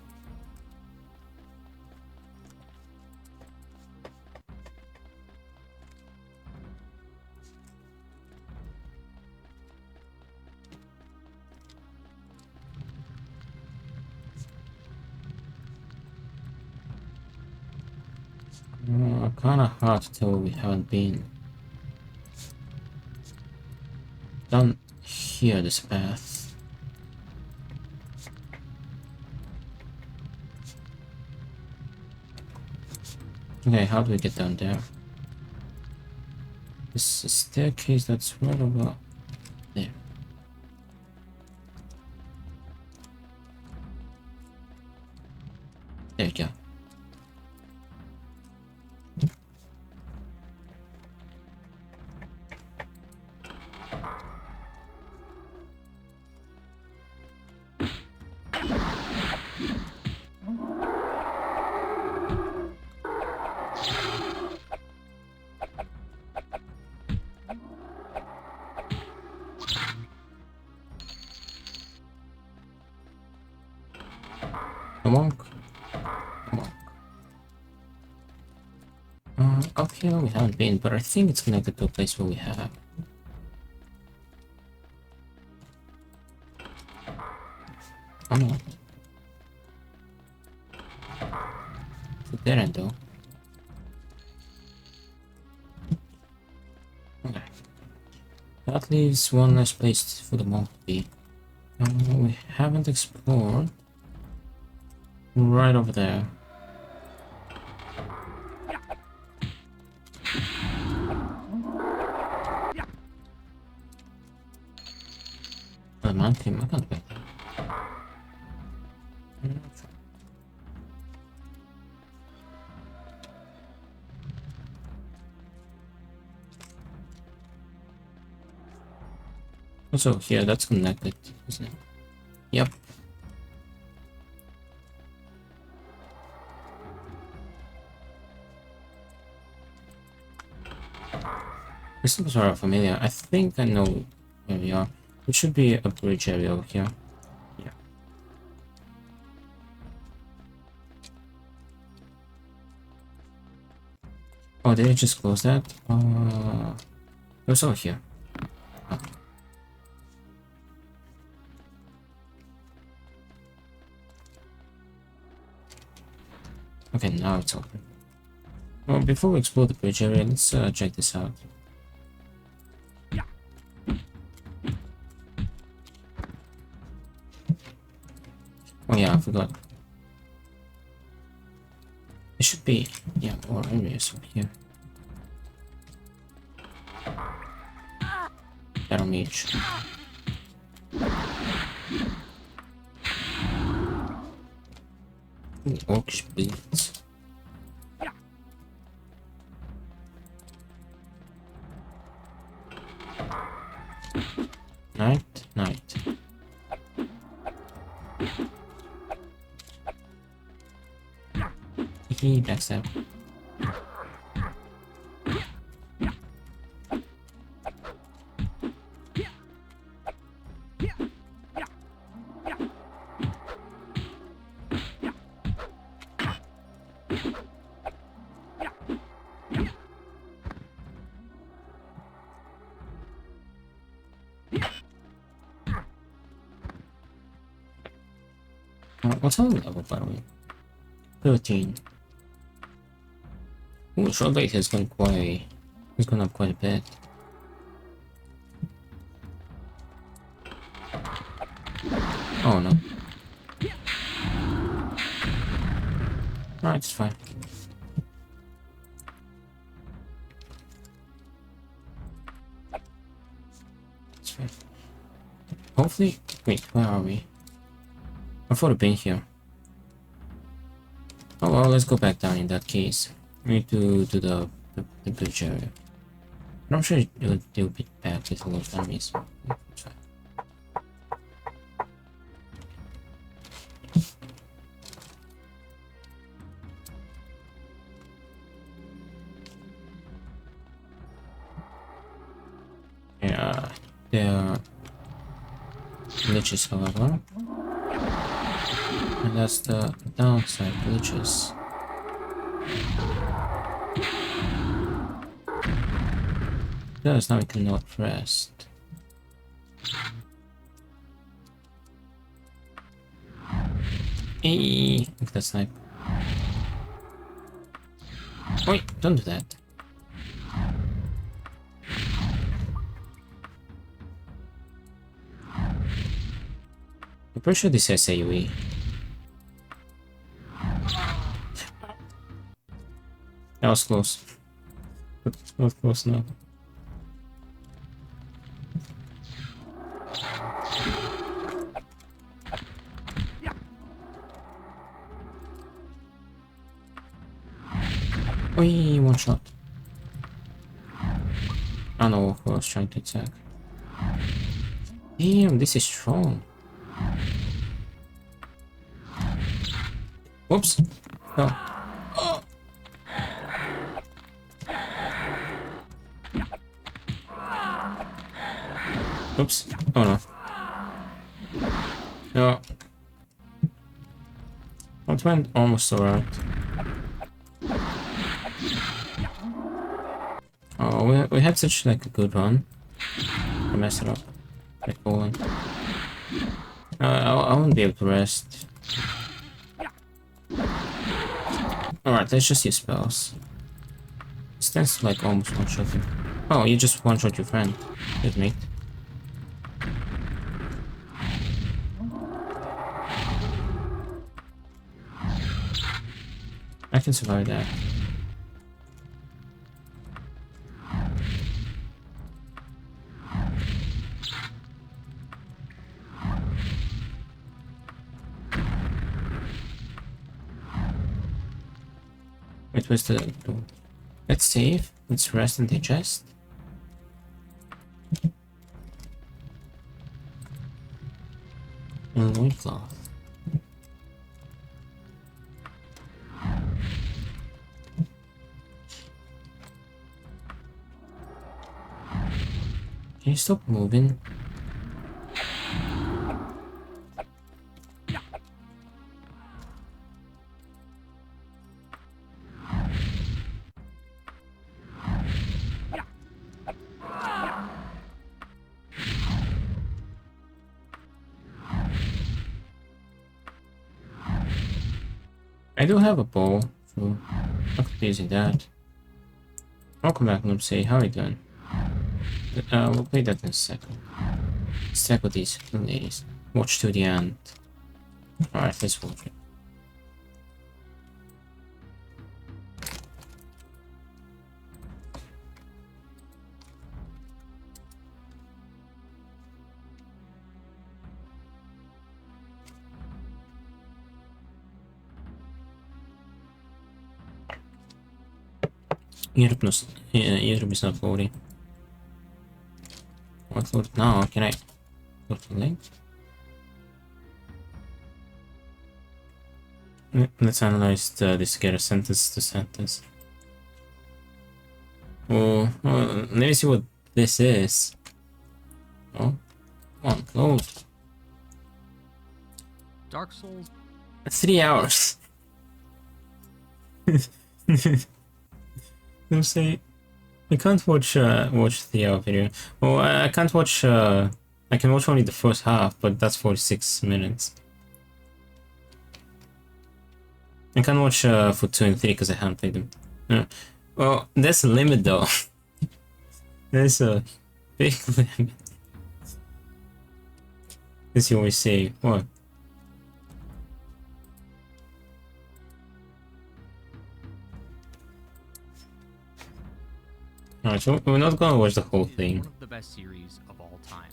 Kinda hard to tell where we haven't been. Down here, this path. Okay, how do we get down there? This is a staircase that's right over there. There you go. Up here we haven't been, but I think it's connected to a place where we have. Oh no. It's a dead end though. Okay. That leaves one less place for the monk to be. We haven't explored. Right over there. The monkey, I can't get there. Also here, that's connected, isn't it? Yep. This looks sort of familiar. I think I know where we are. It should be a bridge area over here. Yeah. Oh, did I just close that? It was over here. Oh. Okay, now it's open. Well, before we explore the bridge area, let's check this out. Oh yeah, I forgot. It should be, yeah, more areas over here. Battle mage. Ooh, orcish beads. Night, night. He backstab. What's our level, by the way? 13. Ooh, short blade has gone quite... He's gone up quite a bit. Oh no. Alright, it's fine. It's fine. Hopefully... Wait, where are we? I thought I'd been here. Oh well, let's go back down in that case. We need to do the bridge area. I'm sure it'll be back with a lot of enemies. It's fine. Yeah, there are glitches, however. And that's the downside, glitches. Yes, now we cannot rest. Hey, look at that snipe. Wait, don't do that. I'm pretty sure this says AoE. That was close. But not close now. Oi, one shot. I don't know who I was trying to attack. Damn, this is strong. Whoops. Oh. Oh. Oops. Oh no. No. That went almost alright. Oh, we had such like a good run. I messed it up. Like falling. I won't be able to rest. Alright, let's just use spells. That's like almost one-shot him. Oh, you just one-shot your friend. Good mate. I can survive that. Wait, where's the door? Let's save. Let's rest and digest. And loincloth. Can you stop moving? I do have a bow, so I could be using that. I'll come back and say, how are you doing? We'll play that in a second. Let's tackle these ladies. Watch to the end. Alright, let's watch it. Europe is not loading. What load now? Can I go to link? Let's analyze this together, sentence to sentence. Oh, let me see what this is. Oh, come on, load.
Dark Souls.
3 hours. Don't say I can't watch 3-hour video. Well, I can't watch. I can watch only the first half, but that's 46 minutes. I can't watch for 2 and 3 because I haven't played them. Well, there's a limit though. There's a big limit. As you always say, what? Alright, so we're not gonna watch the whole thing.
One of the best series of all time.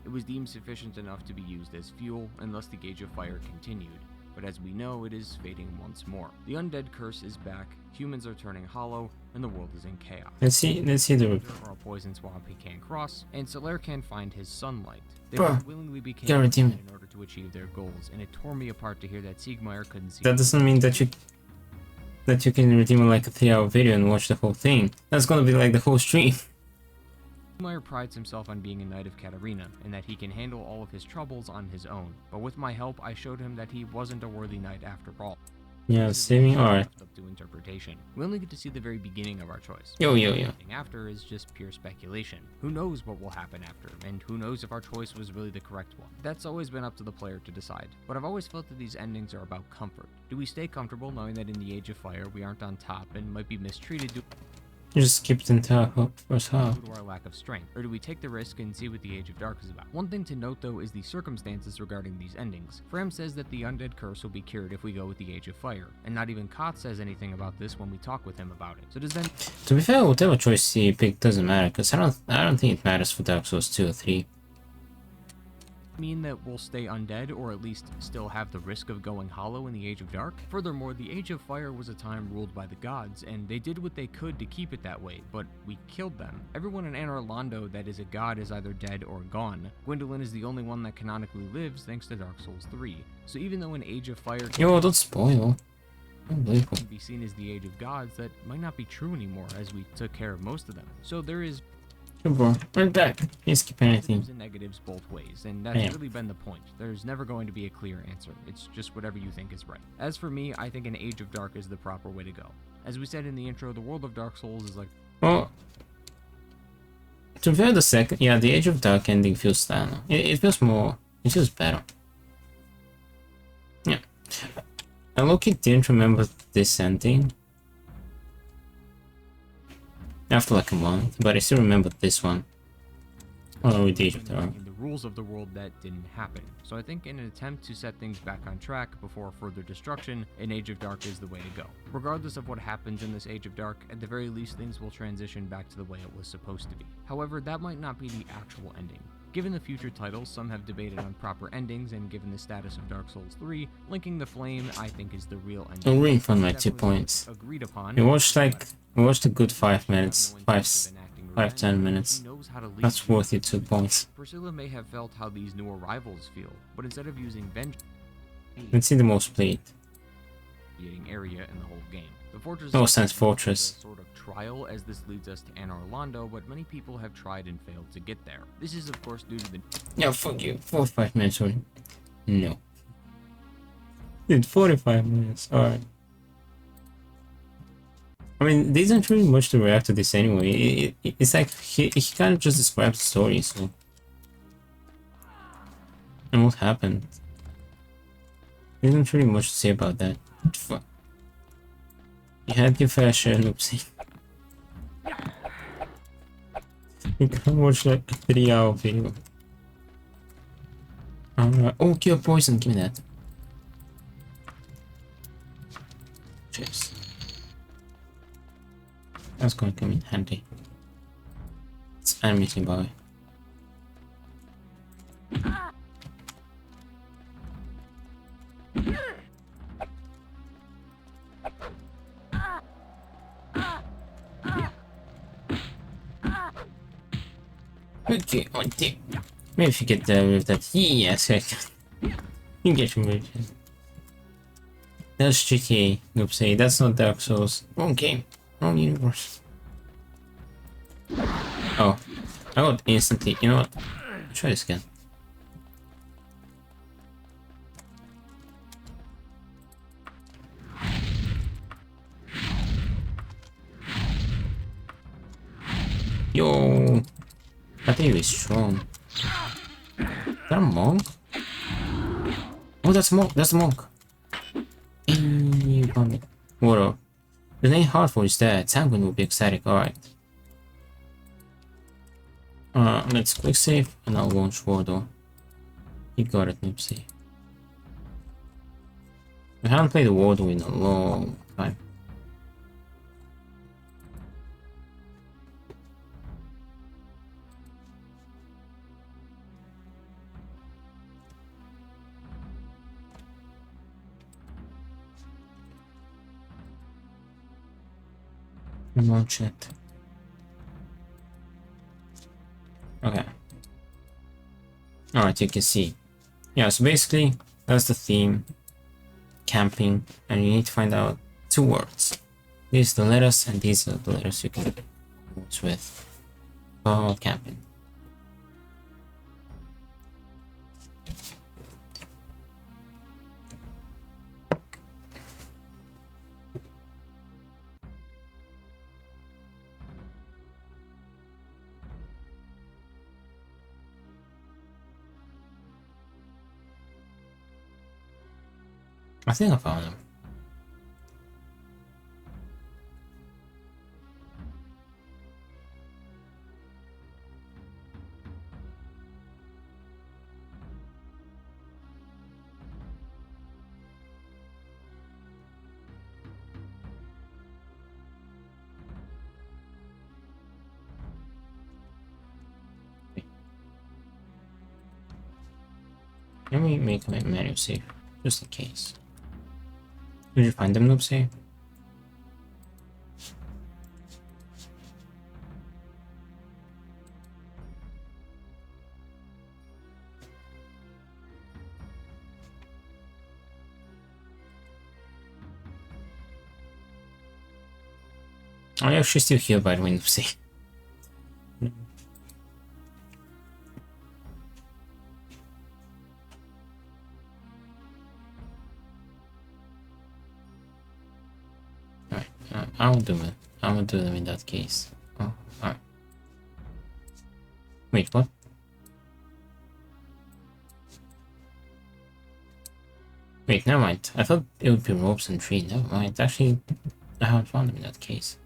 It was deemed sufficient enough to be used as fuel, and thus the Gauge of Fire continued. But as we know, it is fading once more. The undead curse is back, humans are turning hollow, and the world is in chaos.
Let's see the
There are a poison swamp he can't cross, and Solaire can't find his sunlight. They
Bruh,
willingly became
guarantee me.
in order to achieve their goals, and it tore me apart to hear that Siegmeyer couldn't see.
That doesn't mean that you can redeem like a 3-hour video and watch the whole thing. That's gonna be like the whole stream.
Siegmeyer prides himself on being a knight of Katarina, and that he can handle all of his troubles on his own. But with my help, I showed him that he wasn't a worthy knight after all.
Yeah, saving. Alright.
Up to interpretation. We only get to see the very beginning of our choice.
Yo.
Everything after is just pure speculation. Who knows what will happen after, and who knows if our choice was really the correct one. That's always been up to the player to decide. But I've always felt that these endings are about comfort. Do we stay comfortable knowing that in the Age of Fire we aren't on top and might be mistreated due
You just skipped the entire first half.
to our lack of strength? Or do we take the risk and see what the Age of Dark is about? One thing to note though is the circumstances regarding these endings. Fram says that the undead curse will be cured if we go with the Age of Fire, and not even Kot says anything about this when we talk with him about it. So does that
To be fair, whatever choice you pick doesn't matter, because I don't think it matters for Dark Souls 2 or 3.
mean that we'll stay undead, or at least still have the risk of going hollow in the Age of Dark? Furthermore, the Age of Fire was a time ruled by the gods, and they did what they could to keep it that way, but we killed them. Everyone in Anor Londo that is a god is either dead or gone. Gwendolyn is the only one that canonically lives thanks to Dark Souls 3. So even though an Age of Fire
Yo, don't spoil. Unbelievable.
can be seen as the Age of Gods, that might not be true anymore, as we took care of most of them. So there is
Yo, bro, right back. Can't skip anything.
positives and negatives both ways, and that's
Damn.
really been the point. There's never going to be a clear answer. It's just whatever you think is right. As for me, I think an Age of Dark is the proper way to go. As we said in the intro, the world of Dark Souls is like
Well, To compare the second, yeah, the Age of Dark ending feels, I don't know, it feels more, it feels better. Yeah. I low-key didn't remember this ending after like a month, but I still remember this one. Oh, with the Age of Dark.
In the rules of the world, that didn't happen. So I think in an attempt to set things back on track before further destruction, an Age of Dark is the way to go. Regardless of what happens in this Age of Dark, at the very least things will transition back to the way it was supposed to be. However, that might not be the actual ending. Given the future titles, some have debated on proper endings, and given the status of Dark Souls 3, linking the flame I think is the real ending.
I'll refund my 2 points.
Agreed upon.
We watched a good 5 minutes, 5-10 minutes. That's worth your 2 points.
Priscilla may have felt how these new arrivals feel, but instead of using vengeance,
Let's see the most played.
Area in the whole game. The fortress
No sense fortress.
Sort of trial as this leads us to Anor Londo, but many people have tried and failed to get there. This is of course due to the
Yeah, fuck you. 45 minutes only. No. Dude, 45 minutes. Alright. I mean, there isn't really much to react to this anyway. It's like he kind of just describes the story, so. And what happened? There isn't really much to say about that. Fuck. You had your fair share, oopsie. You can't watch like a 3-hour video. Alright. Oh, cure poison, give me that. Cheers. That's going to come in handy. It's enemies nearby. Okay, oh dear. Maybe if you get rid of that. Yes, I can. You get rid of it. That's GTA, oopsie. That's not Dark Souls. Wrong game. Wrong universe. Oh, I got instantly. You know what? Try this again. Yo, I think he's strong. Is that a monk? Oh, that's a monk. That's a monk. You got me. What up? The name Hardford is dead. Sanguine will be ecstatic. Alright. Let's click save and I'll launch Wardo. You got it, Nipsey. I haven't played the Wardo in a long time. Launch it. Okay. Alright, you can see. Yeah, so basically, that's the theme. Camping. And you need to find out 2 words. These are the letters, and these are the letters you can words with. Oh, camping. I think I found him. Let me make my menu save, just in case. Did you find them, Noopsy? Oh yeah, she's still here by the way, Noopsy. I will do it. I will do them in that case. Oh, alright. Wait, what? Wait, never mind. I thought it would be ropes and tree. Never mind. Actually, I haven't found them in that case.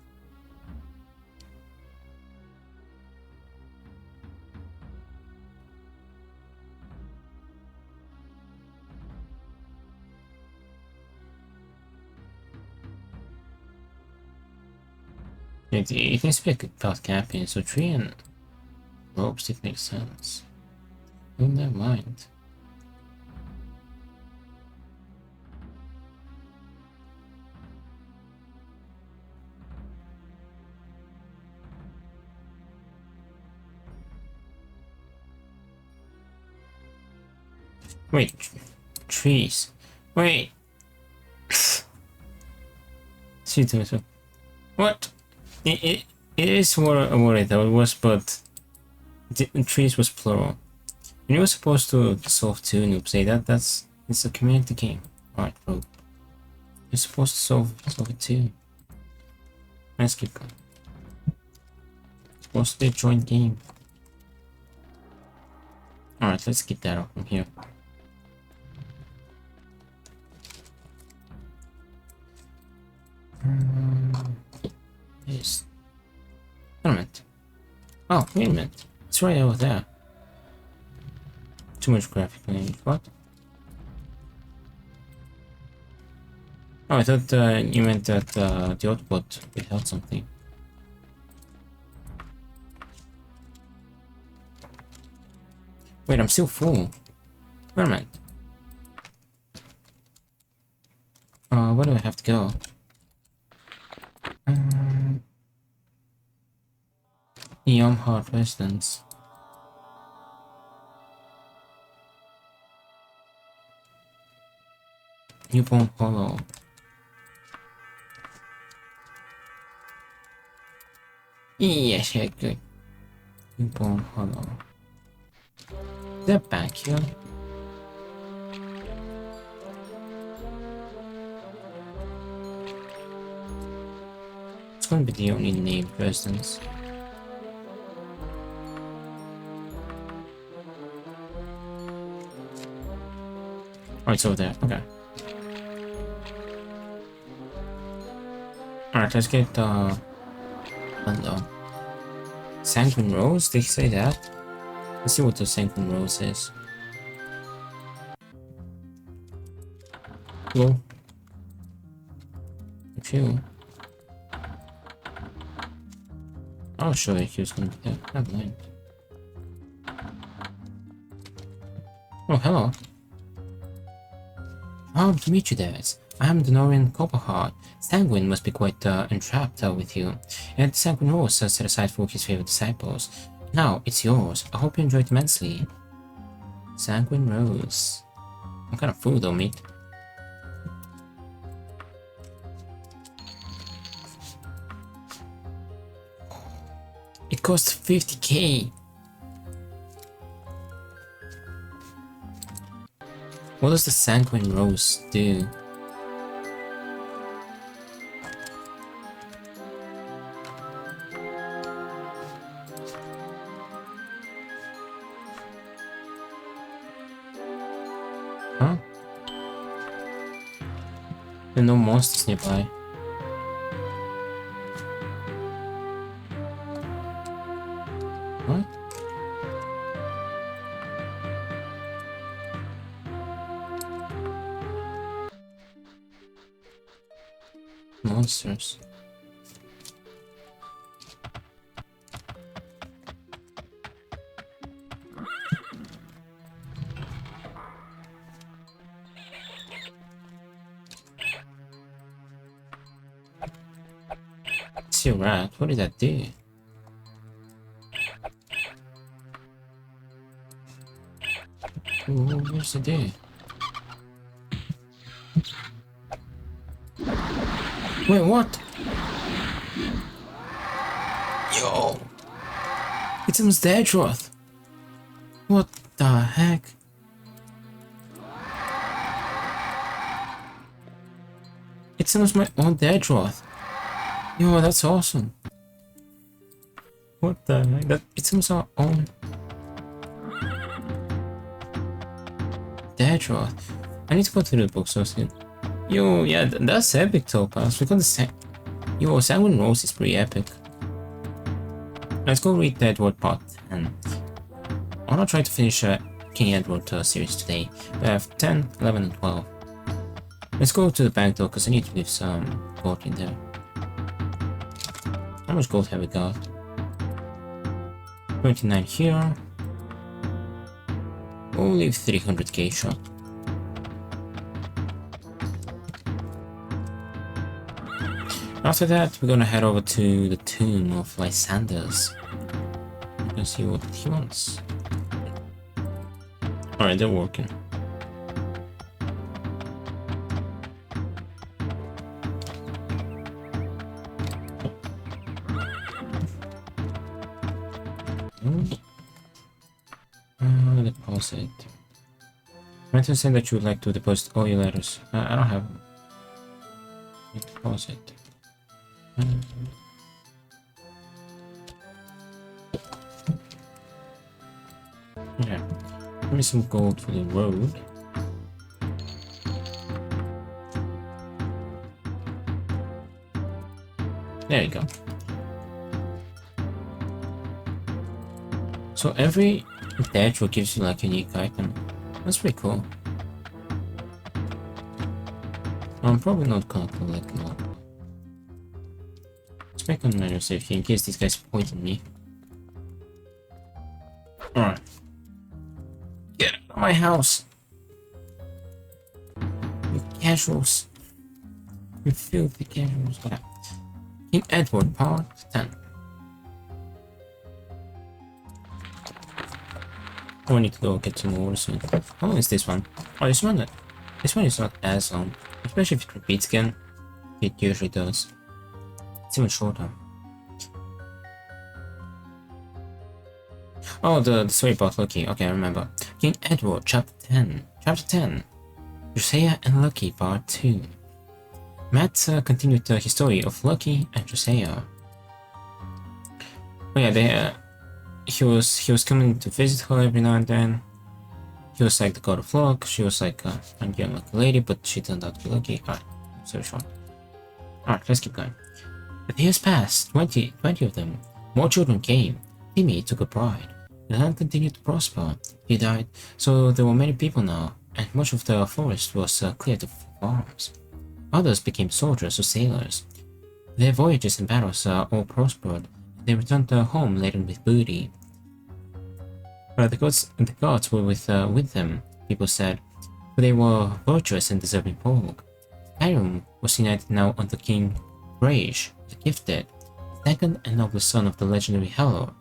It needs to be about camping, so tree and ropes, it makes sense. Oh, never mind. Wait, trees. Wait. See to myself. What? It is what I thought it was, but the trees was plural. And you were supposed to solve 2 noobs. Say it's a community game. Alright, bro. You're supposed to solve it too. Let's keep going. It's supposed to be a joint game. Alright, let's get that up from here. Yes. Wait a minute. Oh, wait a minute. It's right over there. Too much graphic language. What? Oh, I thought you meant that the output withheld something. Wait, I'm still full. Wait a minute. Where do I have to go? Yum Hard Residence. Newborn Hollow. Yes, yeah, good. Newborn Hollow. Is that back here? It's gonna be the only named residence. Oh, it's over there. Okay. Alright, let's get hello. Sanguine Rose? Did he say that? Let's see what the Sanguine Rose is. Hello? If you. I'll show you who's gonna be there. Never mind. Oh, hello. Oh, to meet you, Dehds. I am the Northern Copperheart. Sanguine must be quite entrapped with you. And Sanguine Rose set aside for his favorite disciples. Now, it's yours. I hope you enjoy it immensely. Sanguine Rose. What kind of food though, mate? It costs 50k. What does the Sanguine Rose do? Huh? There are no monsters nearby. What? Monsters. See a rat, what did that do? Ooh, what does it do? Wait, what? Yo! It's almost Dehds. What the heck? It's almost my own Dehds. Yo, that's awesome. What the heck? It's almost our own Dehds. I need to go through the book so soon. Yo, yeah, that's epic, Topaz. We got the Yo, Sanguine Rose is pretty epic. Let's go read the Edward part 10. I wanna try to finish King Edward series today. We have 10, 11, and 12. Let's go to the bank though, because I need to leave some gold in there. How much gold have we got? 29 here. We'll leave 300k shot. After that, we're gonna head over to the tomb of Lysanders. You can see what he wants. Alright, they're working. Deposit. Mention saying that you would like to deposit all your letters. I don't have deposit. Yeah, give me some gold for the road. There you go. So every Dehds gives you like a unique item. That's pretty cool. I'm probably not gonna collect more. Let's make another save here in case these guys point at me. Alright. Get out of my house! You casuals. You filthy casuals. Yeah. King Edward part 10. Oh, I need to go get some more soon. How long is this one? Oh, this one is not as long. Especially if it repeats again. It usually does. It's even shorter. Oh, the story about Loki. Okay, I remember. King Edward, Chapter 10. Chapter 10. Josiah and Loki, Part 2. Matt continued his story of Loki and Josiah. Oh yeah, he was coming to visit her every now and then. He was like the god of luck. She was like a young lucky lady, but she turned out to be lucky. Alright, so short. Alright, let's keep going. The years passed, 20 of them. More children came. Timmy took a bride. The land continued to prosper. He died, so there were many people now, and much of the forest was cleared of farms. Others became soldiers or sailors. Their voyages and battles all prospered. They returned home laden with booty. The gods were with them, people said, for they were virtuous and deserving folk. Skyrim was united now under King Rage, the Gifted, second and noblest son of the legendary Harold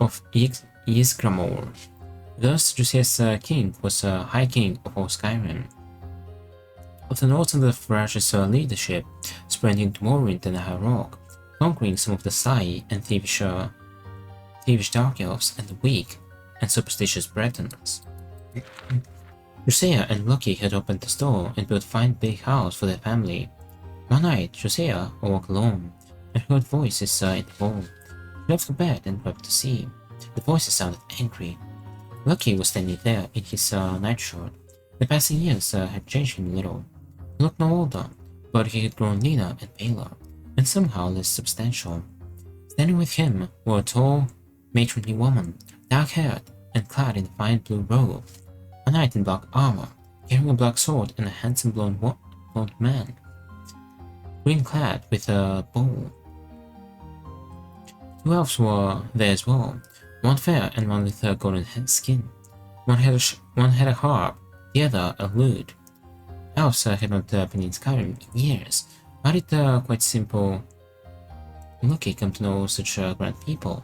of Ysgramor. Thus, Josiah's king was High King of all Skyrim. Of the North under Thrash's leadership, spreading to Morrowind and High Rock, conquering some of the sly and thievish Dark Elves and the weak and superstitious Bretons. Josiah and Loki had opened the store and built a fine big house for their family. One night, Josiah awoke alone and heard voices in the hall. He left the bed and wept to see. The voices sounded angry. Loki was standing there in his nightshirt. The passing years had changed him a little. He looked no older, but he had grown leaner and paler, and somehow less substantial. Standing with him were a tall, matronly woman, dark-haired and clad in a fine blue robe, a knight in black armor, carrying a black sword, and a handsome blonde man, green-clad with a bow. Two elves were there as well, one fair and one with a golden skin. One had a harp, the other a lute. Elves had not been in Skyrim in years, but it quite simple. Loki come to know such grand people.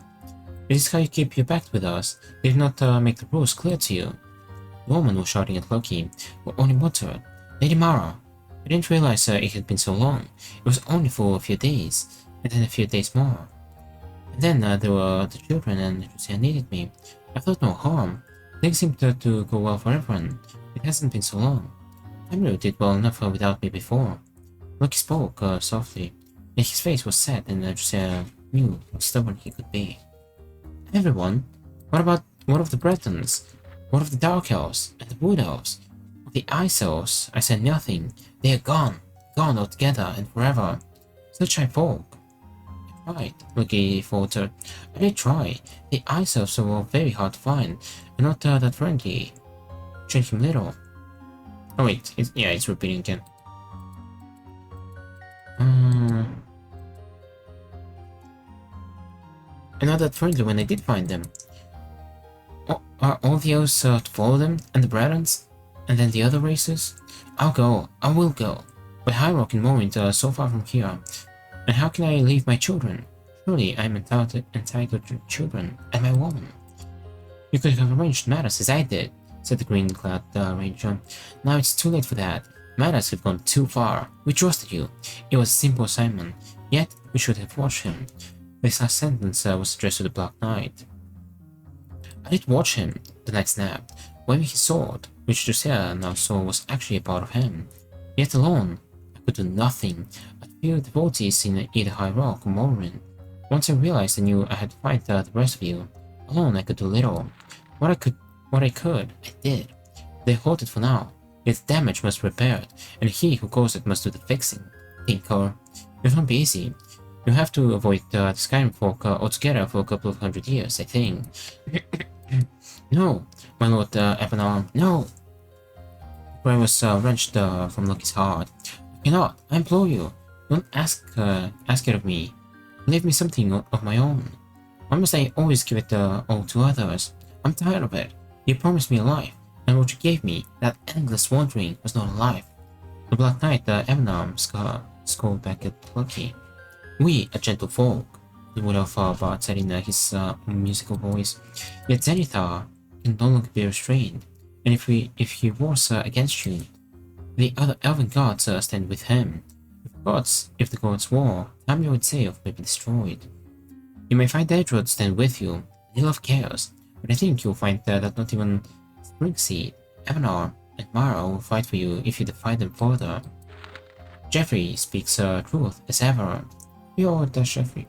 This is how you keep your pact with us. They did not make the rules clear to you. The woman was shouting at Loki, who only muttered, Lady Mara, I didn't realize it had been so long. It was only for a few days, and then a few days more. And then there were the children, and Josiah needed me. I thought no harm. Things seemed to go well for everyone. It hasn't been so long. Emily did well enough without me before. Loki spoke softly, and his face was set, and Josiah knew how stubborn he could be. Everyone? What of the Bretons? What of the Dark Elves and the Wood Elves? Of the Ice Elves, I said nothing. They are gone, gone altogether and forever. Such high folk. Right, Loki faltered. I did try. The Ice Elves were very hard to find, and not that friendly. Change him little. Oh wait, it's repeating again. And not that friendly when I did find them. Oh, are all the elves to follow them, and the Bradons? And then the other races? I'll go, I will go. But High Rock and Morrowind are so far from here. And how can I leave my children? Surely I am entitled to children, and my woman. You could have arranged matters as I did, said the green-clad ranger. Now it's too late for that. Matters have gone too far. We trusted you. It was a simple assignment, yet we should have watched him. This last sentence was addressed to the Black Knight. I did watch him, the knight snapped, waving his sword, which Drusilla now saw was actually a part of him. Yet alone, I could do nothing. I feared devotees in either High Rock or Morrowind. Once I realized I knew I had to fight the rest of you. Alone I could do little. What I could, I did. They halted for now. Yet the damage must be repaired, and he who caused it must do the fixing. Tinker, it won't be easy. You have to avoid the Skyrim folk altogether for a couple of 100 years, I think. No, my lord Ebenar, no! The cry was wrenched from Loki's heart. I cannot, I implore you. Don't ask it of me. Leave me something of my own. Why must I always give it all to others? I'm tired of it. You promised me a life, and what you gave me, that endless wandering, was not a life. The Black Knight, Ebenar, scolded back at Loki. We are gentle folk, the Wood Elf Bard said in his musical voice. Yet Zenithar can no longer be restrained, and if he wars against you, the other elven gods stand with him. If the gods war, Tamio itself may be destroyed. You may find Edward stand with you, they love chaos, but I think you'll find that not even Springseed, Ebenar, and Mara will fight for you if you defy them further. Jeffrey speaks truth as ever. Your Jeffrey.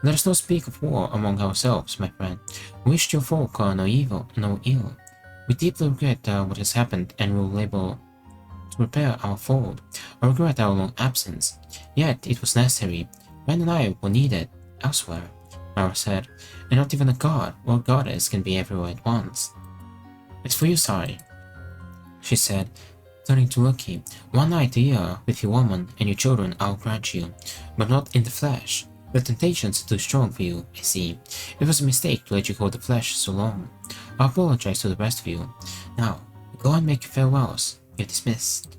Let us not speak of war among ourselves, my friend. We wish your folk no evil, no ill. We deeply regret what has happened and will labor to repair our fault. I regret our long absence. Yet it was necessary. Ben and I were needed elsewhere, Mara said, and not even a god or goddess can be everywhere at once. It's for you, Sari, she said, turning to Loki. 1 night a year with your woman and your children I'll grant you, but not in the flesh. The temptations are too strong for you, I see. It was a mistake to let you hold the flesh so long. I apologize to the rest of you. Now, go and make your farewells. You're dismissed.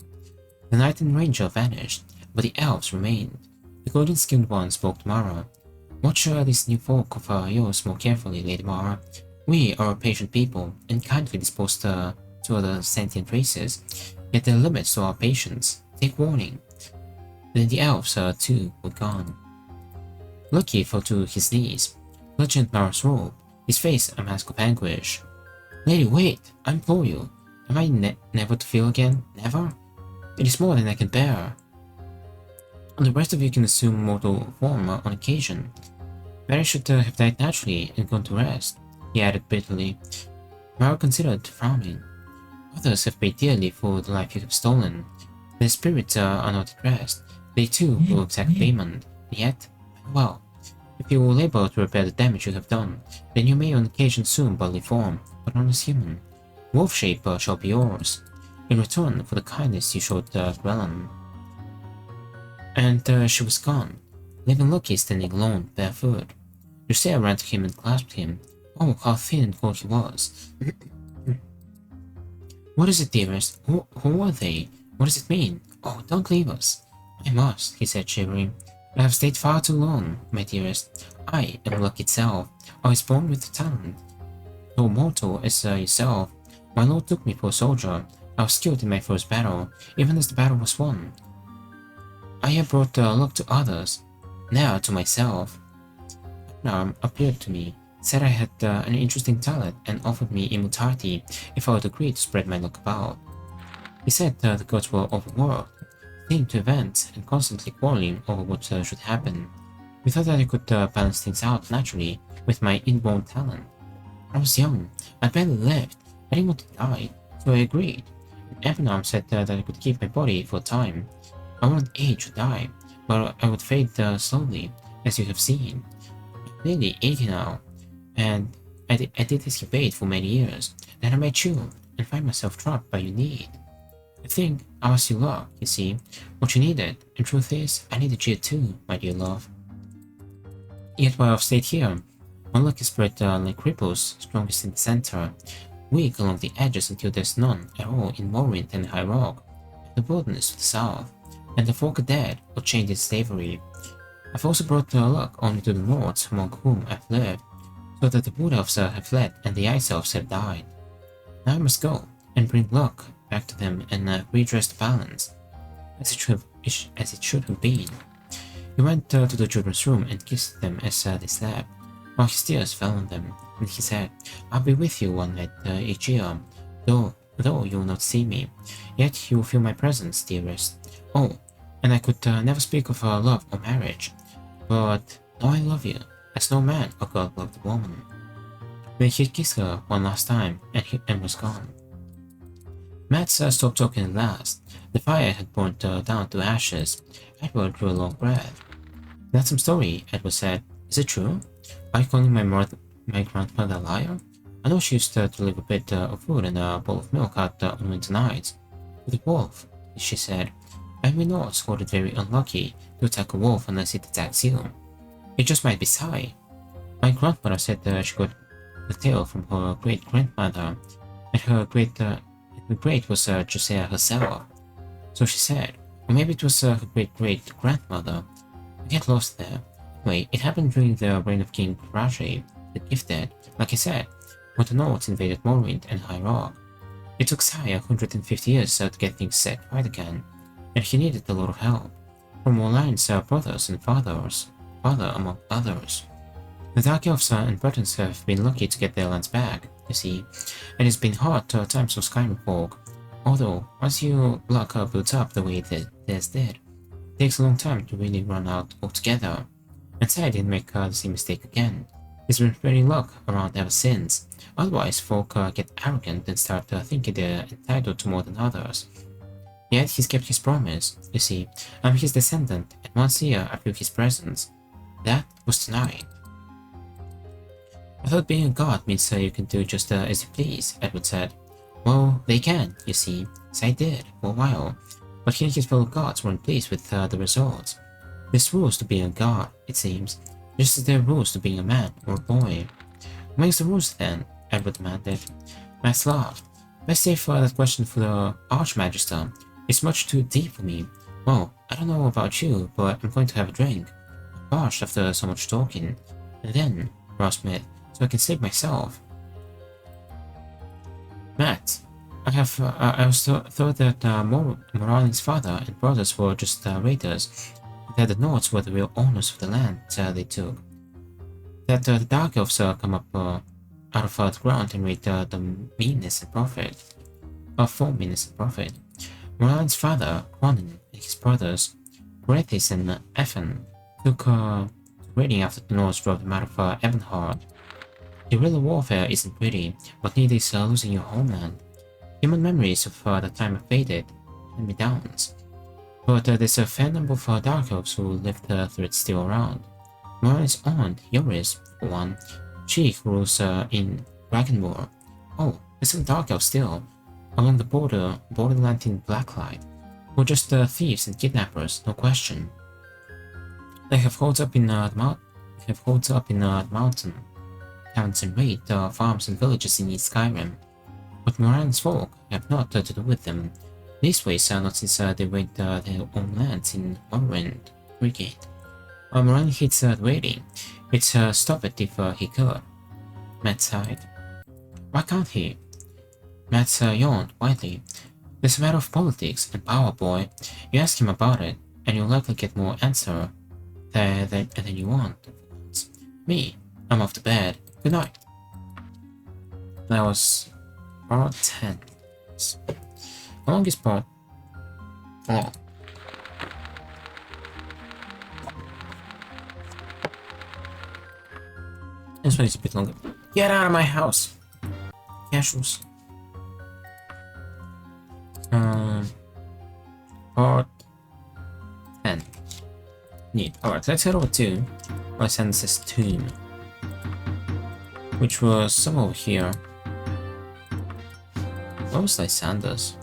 The knight and ranger vanished, but the elves remained. The golden-skinned one spoke to Mara. Watch these new folk of yours more carefully, Lady Mara. We are a patient people, and kindly disposed to other sentient races. Yet there are limits to our patience. Take warning. Then the elves, too, were gone. Loki fell to his knees, clutching Mara's robe, his face a mask of anguish. Lady, wait! I implore you. Am I never to feel again? Never? It is more than I can bear. And the rest of you can assume mortal form on occasion. Mary should have died naturally and gone to rest, he added bitterly. Mara considered, frowning. Others have paid dearly for the life you have stolen. Their spirits are not at rest. They too will exact payment. Yet, well, if you will labor to repair the damage you have done, then you may on occasion assume bodily form, but not as human. Wolf shape shall be yours, in return for the kindness you showed Gwellan. And she was gone, leaving Loki standing alone, barefoot. Drusilla ran to him and clasped him. Oh, how thin and cold he was. What is it, dearest? Who are they? What does it mean? Oh, don't leave us. I must, he said, shivering. I have stayed far too long, my dearest. I am luck itself. I was born with the talent. Though mortal as yourself, my lord took me for a soldier. I was skilled in my first battle, even as the battle was won. I have brought luck to others, now to myself. Now appeared to me, said I had an interesting talent, and offered me immortality if I would agree to spread my luck about. He said the gods were overworked, clinging to events, and constantly quarreling over what should happen. We thought that I could balance things out naturally with my inborn talent. I was young, I barely lived, I didn't want to die, so I agreed. Evanarm said that I could keep my body for a time. I wouldn't age or die, but I would fade slowly, as you have seen. I'm nearly 80 now, and I did escapade for many years. Then I met you, and find myself trapped by your need. I think I was your luck, you see, what you needed, and truth is, I needed you too, my dear love. Yet while I've stayed here, my luck is spread like ripples, strongest in the center, weak along the edges until there's none at all in Morrowind and High Rock. The wilderness to the south, and the folk are dead or chained in slavery. I've also brought luck only to the lords among whom I've lived, so that the wood elves have fled and the ice elves have died. Now I must go and bring luck back to them and redress the balance, as it should have been. He went to the children's room and kissed them as they slept, while his tears fell on them, and he said, "I'll be with you one night each year, though you will not see me, yet you will feel my presence, dearest. Oh, and I could never speak of love or marriage, but now I love you, as no man or god loved a woman." Then he kissed her one last time, and was gone. Matt stopped talking at last. The fire had burnt down to ashes. Edward drew a long breath. "That's some story," Edward said. "Is it true? Are you calling my grandmother a liar? I know she used to leave a bit of food and a bowl of milk out on winter nights. With a wolf," she said. "And we know it's considered very unlucky to attack a wolf unless it attacks you. It just might be Sai. My grandmother said she got the tale from her great-grandmother, and her great was Josiah herself. So she said, or maybe it was her great-great-grandmother. I get lost there. Anyway, it happened during the reign of King Raji, the Gifted, like I said, when the Nords invaded Morrowind and High Rock. It took Sai 150 years to get things set right again, and he needed a lot of help, from Orline's brothers and father among others. The Dark Elves and Bretons have been lucky to get their lands back, you see, and it's been hard times for Skyrim folk. Although, once your luck builds up the way that theirs did, it takes a long time to really run out altogether. And Sai didn't make the same mistake again. He's been spreading luck around ever since. Otherwise, folk get arrogant and start thinking they're entitled to more than others. Yet he's kept his promise. You see, I'm his descendant, and once a year I feel his presence. That was tonight. I thought being a god means you can do just as you please, Edward said. Well, they can, you see, as I did for a while, but he and his fellow gods weren't pleased with the results. There's rules to being a god, it seems, just as there are rules to being a man or a boy. What makes the rules then? Edward demanded. Max laughed. Let's save that question for the Archmagister. It's much too deep for me. Well, I don't know about you, but I'm going to have a drink. I'm parched after so much talking. And then, Ross Smith, so I can save myself. Matt, I thought that Morali's father and brothers were just raiders, that the Nords were the real owners of the land they took. That the Dark Elves come up out of the ground and raid the meanness and profit. For meanness and profit. Morali's father, Ronan, and his brothers, Grethis and Ethan, took raiding after the Nords drove them out of Ebenhard. Guerrilla warfare isn't pretty, but neither is losing your homeland. Human memories of that time have faded, hand-me-downs. But there's a fair number of Dark Elves who lived through it still around. Morali's aunt, Yoris, for one, she rules in Dragonmoor. Oh, there's some Dark Elves still, along the borderland in Blacklight, who are just thieves and kidnappers, no question. They have holds up in the mountain. Towns and raid farms and villages in East Skyrim, but Moran's folk have not to do with them. These ways not since they raid their own lands in Morrowind, Brigade. Moran hates the raiding. It's stop it if he could. Matt sighed. Why can't he? Matt yawned widely. It's a matter of politics and power, boy. You ask him about it, and you'll likely get more answer than you want. Me, I'm off to bed. Good night. That was part 10. How long is part? Oh. This one is a bit longer. Get out of my house! Casuals. Part 10. Neat. Alright, let's head over to Lysander's tomb, which was somewhere over here. Where was Lysander's?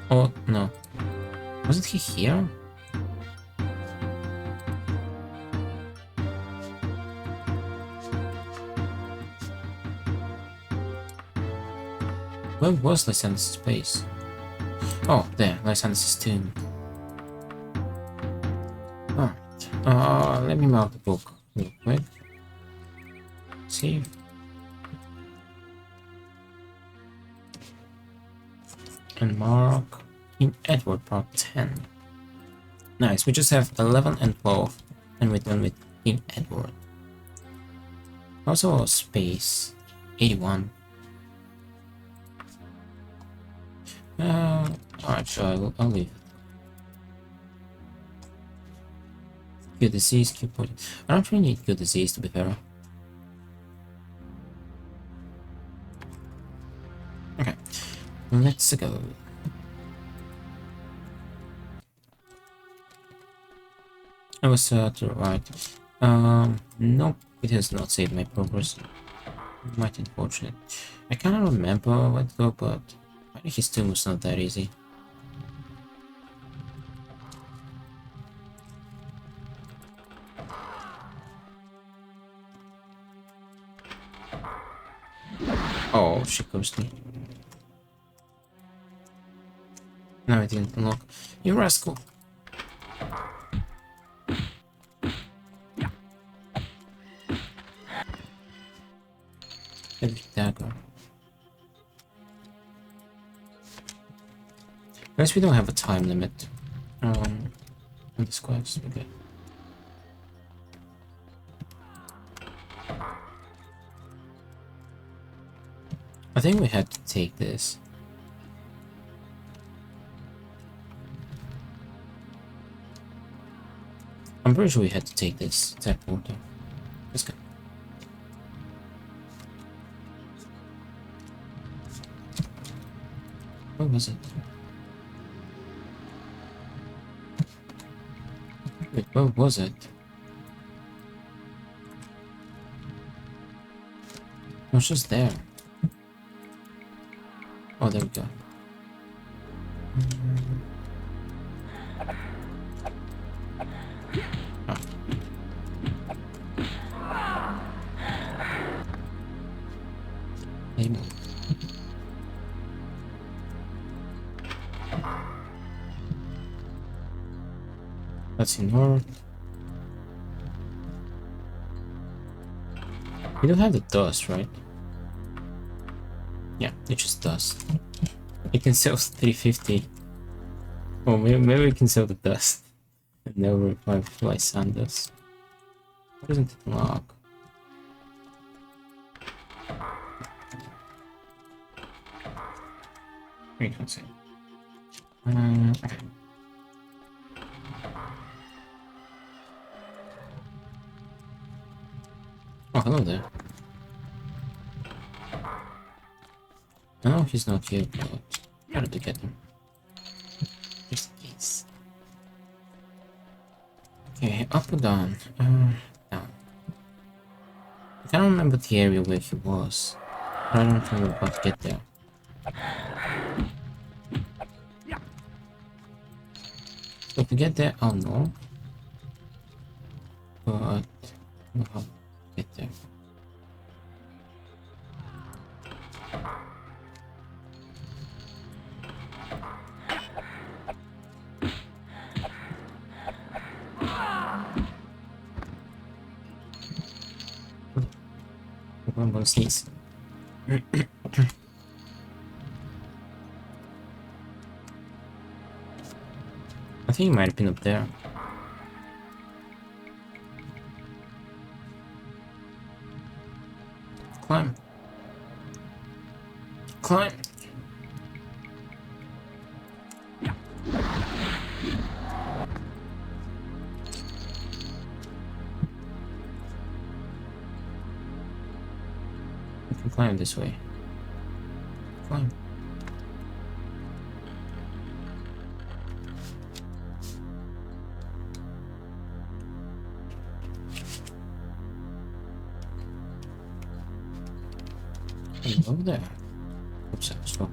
Oh, no. Wasn't he here? Where was Lysander's base? Oh, there, Lysander's tomb. Alright, let me mark the book real quick. See? And mark King Edward Part 10. Nice, we just have 11 and 12, and we're done with King Edward. Also, space 81. Alright, sure, I'll leave. Cure disease, cure poison. I don't really need cure disease to be fair. Okay, let's go. I was to the right. Nope, it has not saved my progress. Quite unfortunate. I can't remember where to go, but I think his tomb was not that easy. Oh, she goes me. No, I didn't unlock. You rascal! Heavy dagger. Guess we don't have a time limit on this quest. Okay. I think we had to take this. I'm pretty sure we had to take this teleporter. Let's go. Where was it? Wait, where was it? It was just there. Oh, there we go. Oh. Hey, that's in north. We don't have the dust, right? Yeah, it's just dust. We can sell 350. Oh, maybe we can sell the dust. And never revive Lysander's. Why doesn't it lock? Wait one second. Okay. Oh, hello there. No, he's not here, but I had to get him. Just in case. Okay, up or down? Down. I can't remember the area where he was. I don't remember how to get there. So if we get there, I'll know. But I don't know how to get there. I'm gonna sneeze. I think it might have been up there. Climb. Climb. Climb this way. Climb. Hello there. Oops, I was wrong.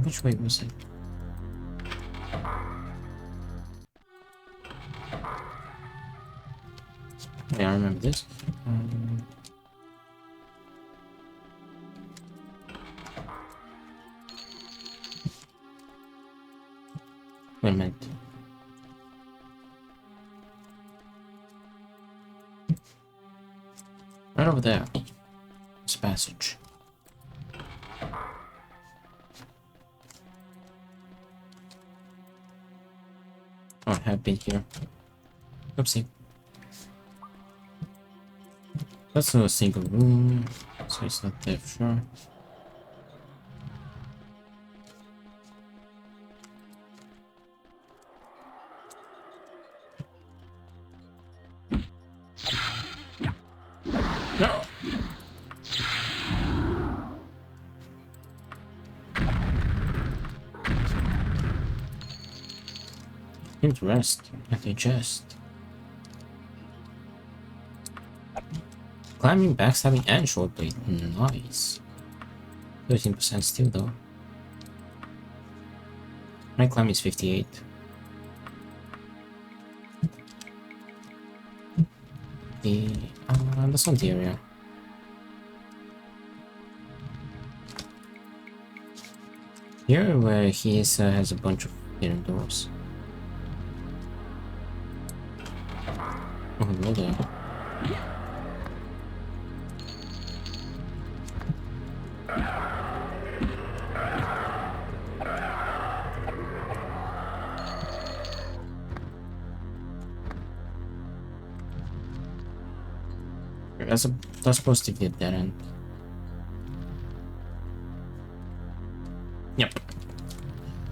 Which way was it? Yeah, I remember this. Wait a minute. Right over there. This passage. Oh, I have been here. Oopsie. That's not a single room, so it's not there for sure. No! Interesting. I digest. Climbing, backstabbing, and short blade. Nice. 13% still though. My climb is 58. That's not the area. Here where he is has a bunch of hidden doors. Oh, hello there. That's supposed to be a dead end. Yep.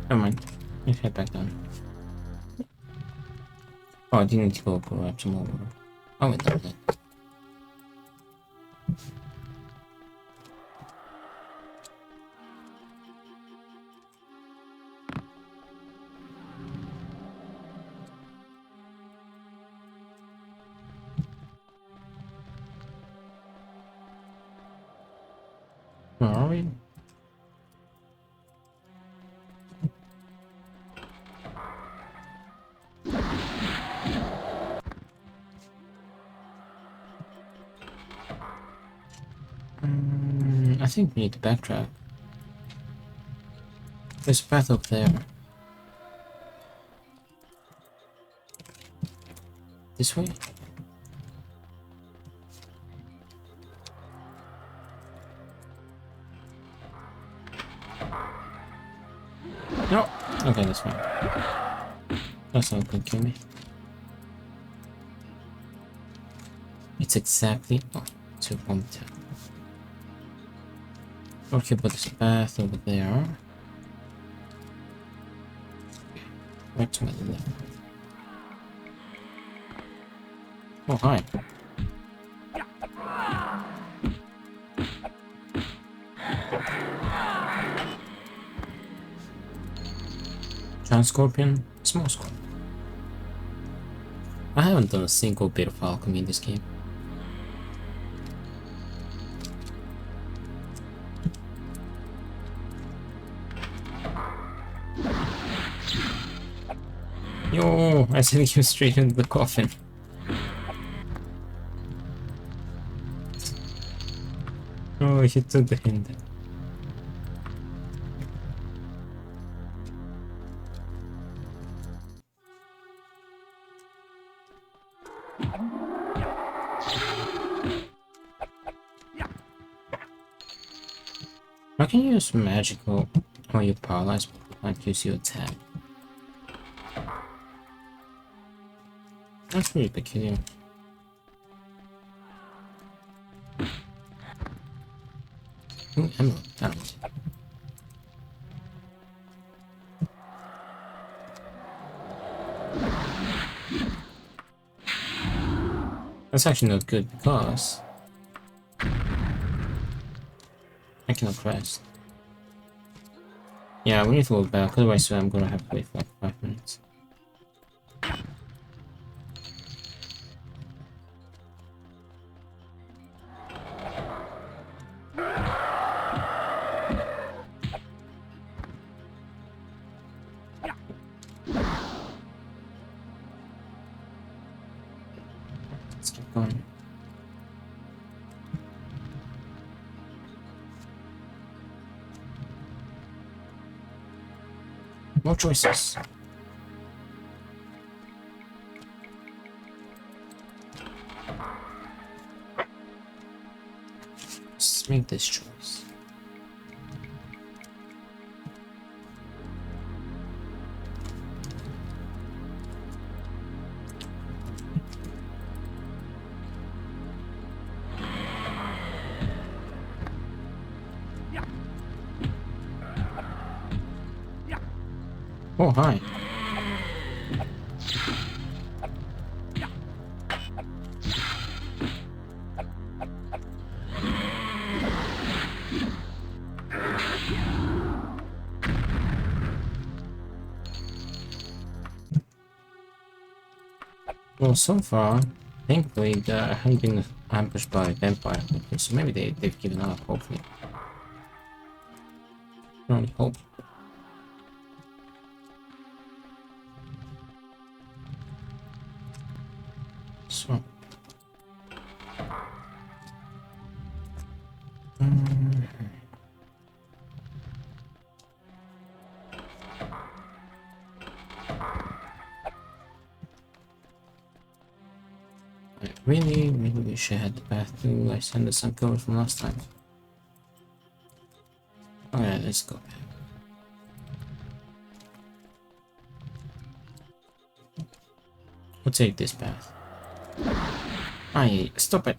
Never mind. Let's head back down. Oh, I didn't need to go grab some more water. I went down there. Where are we? I think we need to backtrack. There's a path up there. This way? No! Okay, that's fine. That's not gonna kill me. It's exactly... Oh, 2.10. Okay, but there's a path over there. Right to my left. Oh, hi. Giant scorpion, small scorpion. I haven't done a single bit of alchemy in this game. Yo, I sent you straight into the coffin. Oh, you took the hint. How can you use magical when you paralyze but you can't use your attack? That's really peculiar. Ooh, emerald. Emerald. That's actually not good because I cannot rest. Yeah, we need to look back, otherwise I'm gonna have to wait for like 5 minutes. Let's keep going. More choices. Let's make this choice. Oh, hi. Well, so far, thankfully, I haven't been ambushed by vampire hunters, so maybe they've given up, hopefully. I only hope. So. I really wish I had the path to ascend the sun cover from last time. Alright, let's go back. We'll take this path. Stop it!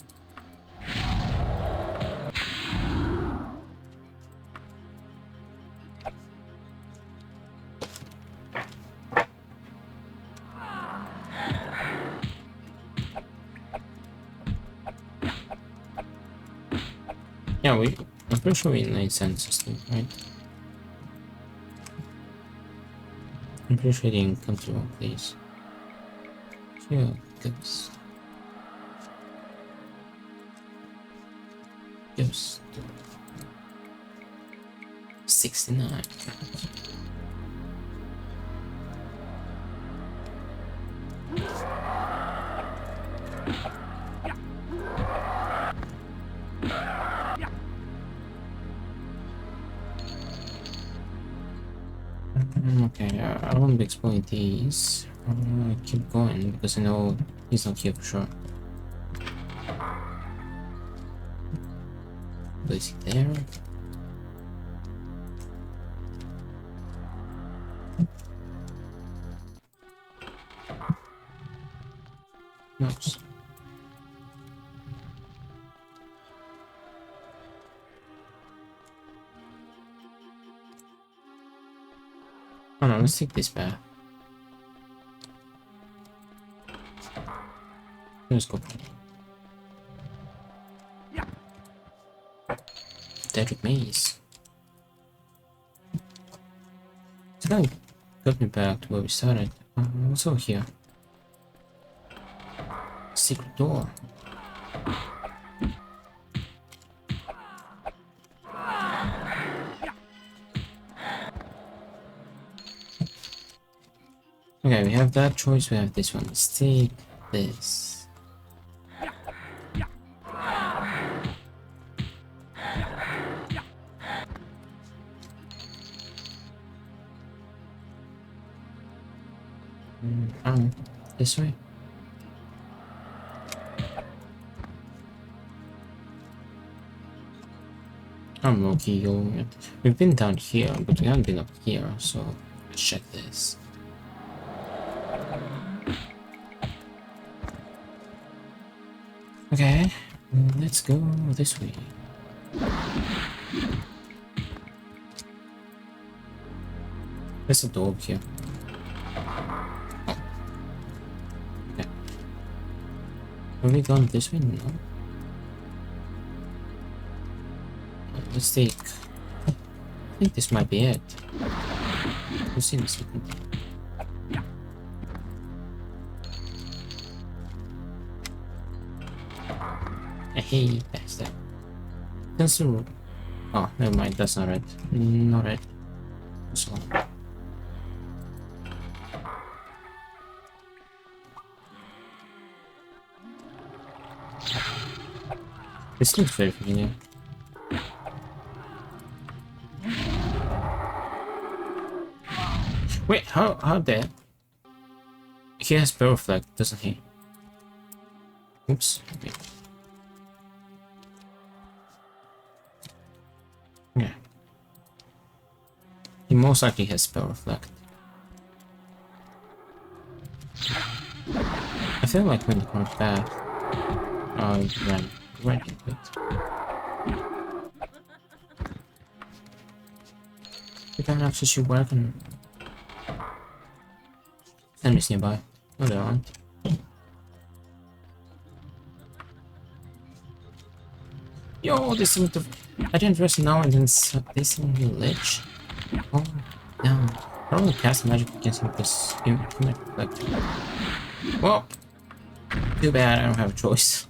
Yeah, I'm pretty sure we need sand system, right? I'm pretty sure they didn't come to one place. Yeah, ghost. Ghost. 69. Okay, I won't be exploring these. Keep going because I know he's not here for sure. Is he there? No. Oh no, let's take this path. Let's go. Desert maze. So that got me back to where we started. What's over here? Secret door. Okay, we have that choice, we have this one. Let's take this. This way. I'm low-key going it. We've been down here, but we haven't been up here, so let's check this. Okay, let's go this way. There's a door here. Okay. Have we gone this way? No. let's take... I think this might be it. We'll see in a second. Hey, that's that. That's the... Oh, never mind, that's not it. Not it. So... This looks very familiar. Wait, how dare? He has power flag, doesn't he? Oops. Wait. Yeah. He most likely has power flag. I feel like when the comes back, I ran right into it. You can access your weapon. Enemies nearby. No, there aren't. Yo, they seem to... I didn't rest now and then they seem to ledge. Oh, down. I don't cast magic against him because he might reflect. Well, too bad I don't have a choice.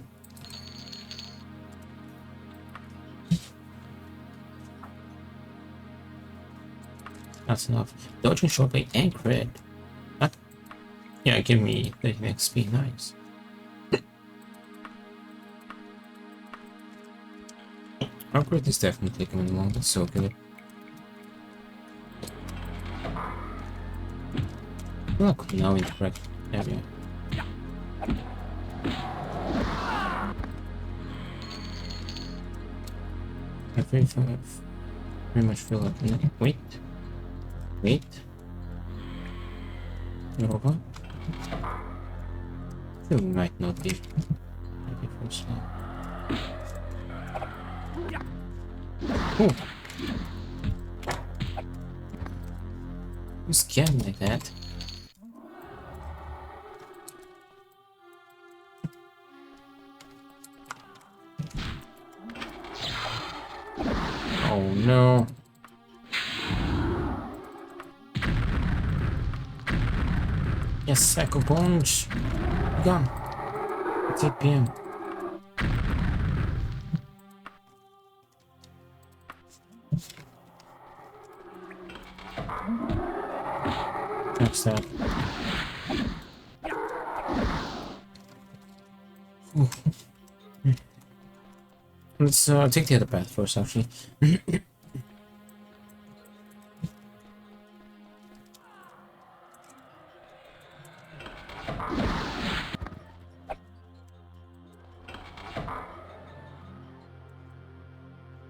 That's enough. Dodging shortly and crit. That, yeah, give me 30 XP, nice. Upgrade is definitely coming along, that's so good. Look, now in the correct area. I very much feel like... Wait. Wait. You're over? You might not be. Maybe for slow. Oh! You scared me like that. Oh no. Yes, Psycho Punch. Gone. It's 8 PM. That's that. Ooh. Let's take the other path first, actually.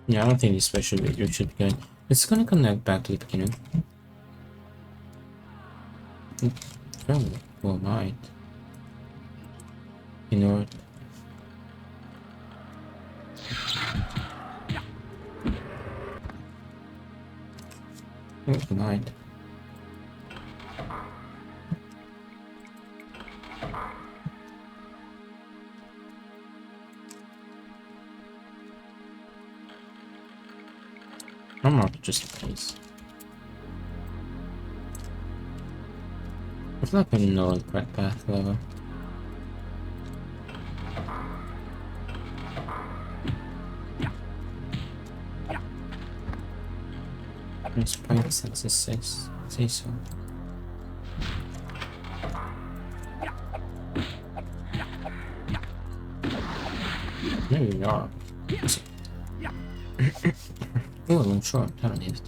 Yeah, I don't think this way should be good. It's gonna connect back to the beginning. Oh, well, might. You know what? Oh, might. I'm not just in case. I feel like I know the correct path, however. Nice point, senses says, say so. There you are. Oh, I'm sure. I don't need it.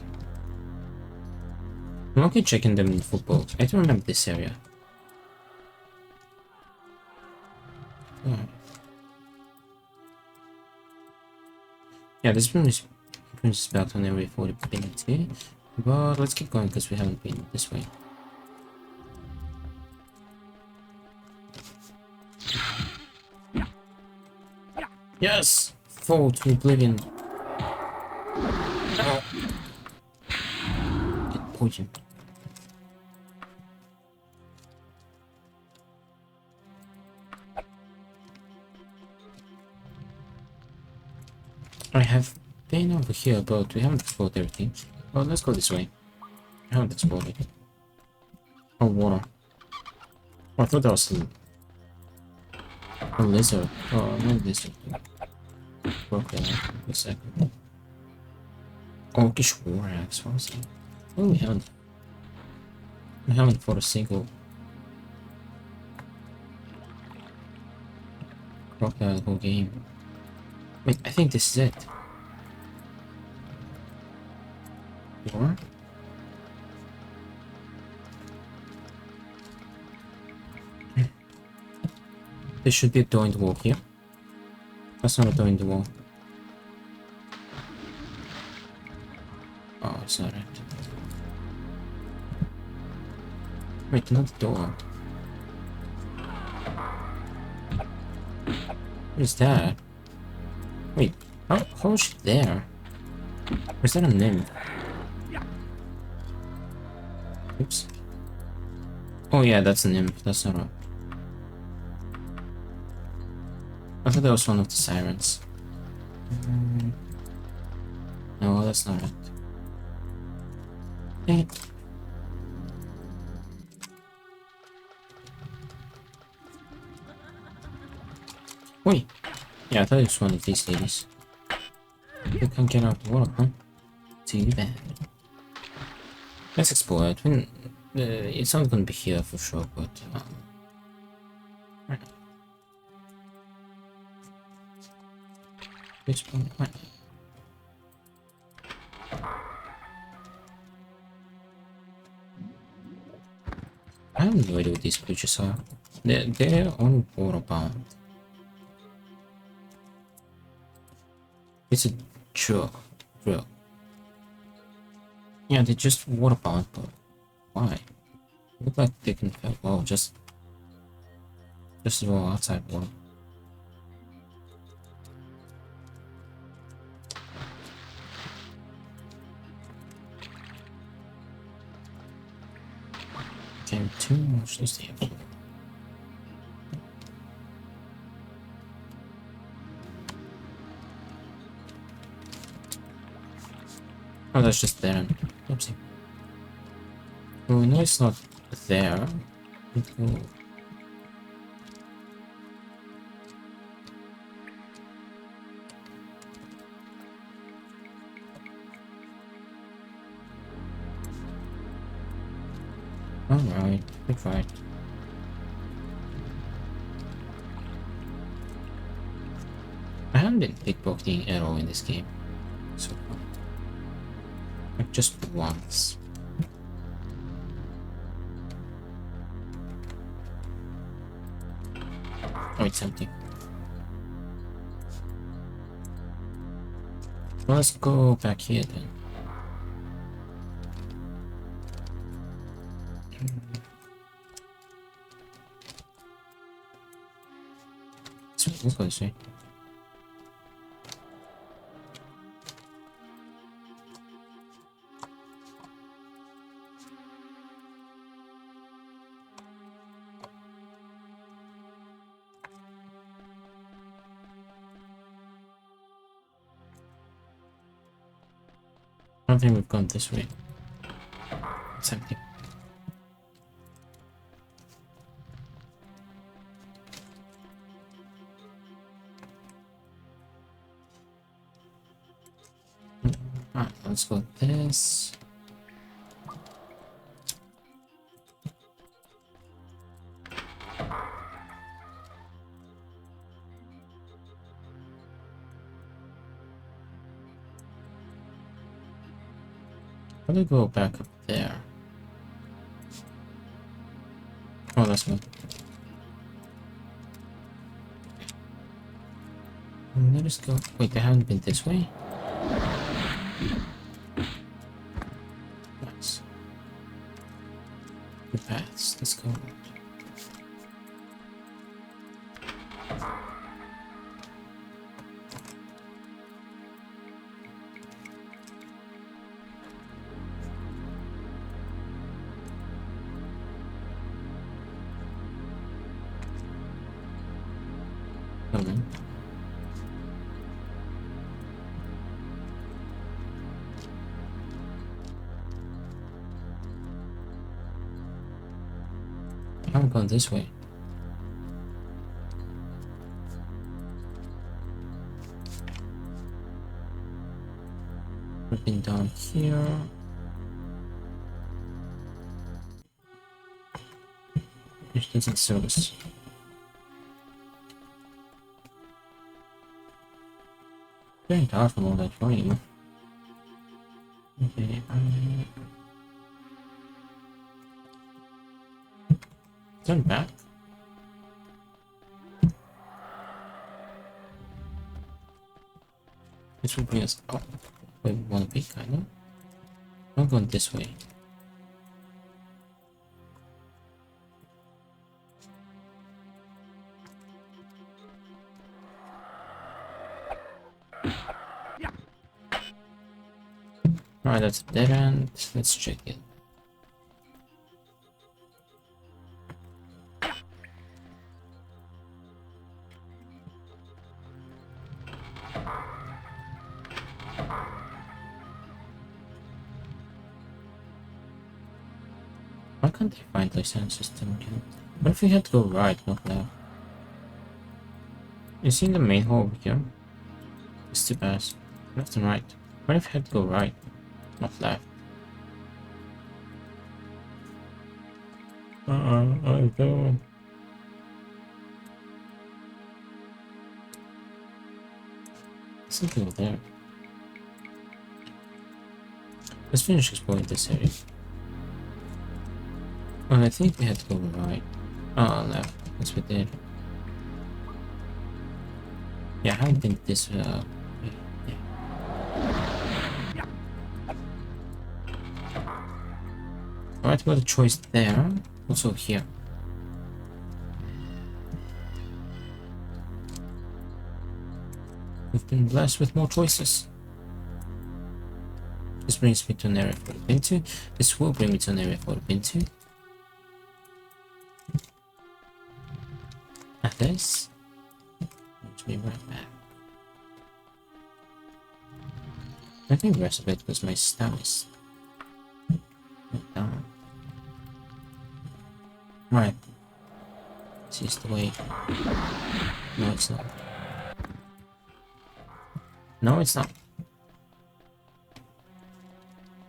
I'm okay checking them in football. I don't remember this area. Oh. Yeah, this brings us back on area 40 ability. But let's keep going because we haven't been this way. Yes! Fall to oblivion. Oh. Get poisoned. I have pain over here, but we haven't explored everything. Well, let's go this way. I haven't explored it. Oh, water. Oh, I thought that was a lizard. Oh, no lizard. Okay, a second. Orcish war axe, what was that? Oh, we haven't fought a single crocodile the whole game. Wait, I think this is it. Door? There should be a door in the wall here. That's not a door in the wall. Oh, it's not it. Wait, not the door. What is that? Wait, how is she there? Or is that a nymph? Oops. Oh yeah, that's a nymph. That's not a... I thought that was one of the sirens. No, that's not it. Dang it. Wait. Yeah, I thought it was one of these ladies. They can't get out of the water, huh? Too bad. Let's explore it. It's not gonna be here for sure, but... right now. Which one? Right. I have no idea what these creatures are. They're on water bound. It's a drill. Yeah, they're just water bound, but why? Look like they can well just go outside water. Okay, too much to stay up. Oh, that's just there. Oopsie. Well, we know it's not there. Alright, good fight. I haven't been pickpocketing at all in this game so far. Like just once. Oh, it's empty. Well, let's go back here then. Let's go this way. I don't think we've gone this way. It's empty. Alright, let's go this. How do I go back up there? Oh, that's good. Let us go. Wait, they haven't been this way? Nice. Good paths. Let's go. Come on. I'm going this way. We've been down here. It doesn't service. Very dark from all that running. Okay, turn back. This will bring us up where we want to be, kind of. I'm going this way. Alright, that's a dead end. Let's check it. Why can't they find the sound system again? What if we had to go right, not left? You see the main hall over here? It's two paths, left and right. What if we had to go right, not left? I don't. Something over there. Let's finish exploring this area. Well, I think we had to go right. Oh, left. That's what we did. Yeah, I don't think this. Yeah. Alright, we got a choice there. Also here. We've been blessed with more choices. This brings me to an area for the been to. This will bring me to an area for the been to. And this. Let's be right back. I think the rest of it was my status. Down. Right. This is the way. No, it's not. No, it's not.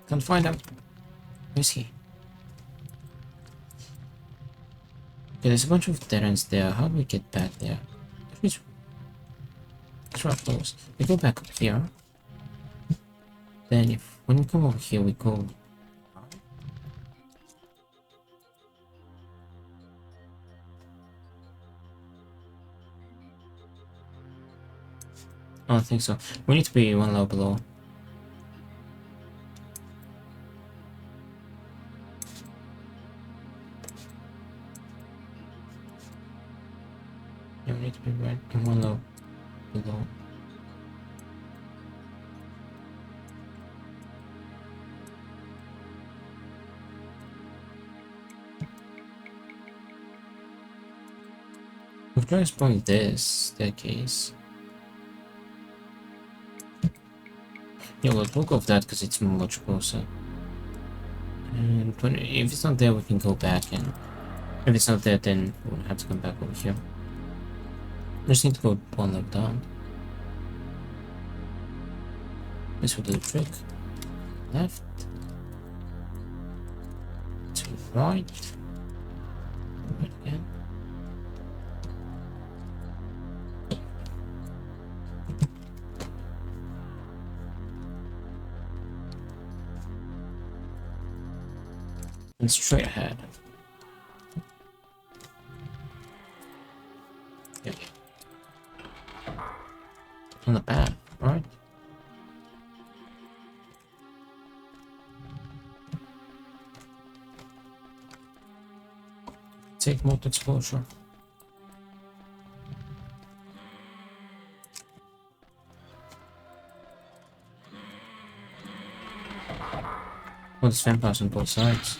Can't find him. Where is he? Okay, there's a bunch of dead ends there. How do we get back there? It's right close. We go back up here. Then if when we come over here we go. I don't think so. We need to be one level below. Yeah, we need to be right in one level below. We've tried exploring this staircase. Yeah, we'll go of that because it's much closer. And if it's not there, we can go back, and if it's not there, then we'll have to come back over here. I just need to go one level down. This will do the trick. Left. To right. Right again. And straight ahead. Yep. On the path, right? Take more exposure. Oh, there's vampires on both sides.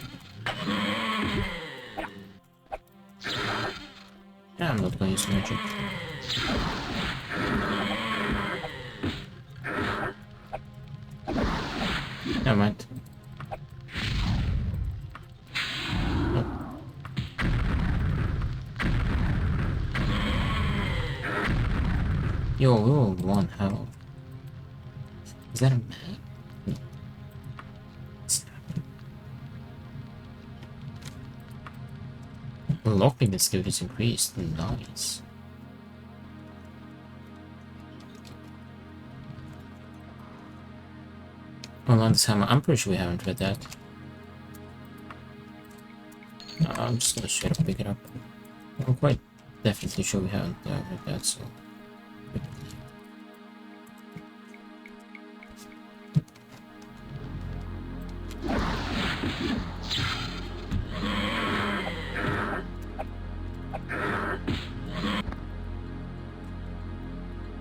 Yeah, I'm not going to use magic. Never mind. Yo, we all one health. Is that a map? No. It's not. Lockpicking skill is increased. Nice. Well, on this hammer, I'm pretty sure we haven't read that. I'm just gonna straight up pick it up. I'm quite definitely sure we haven't read that, so.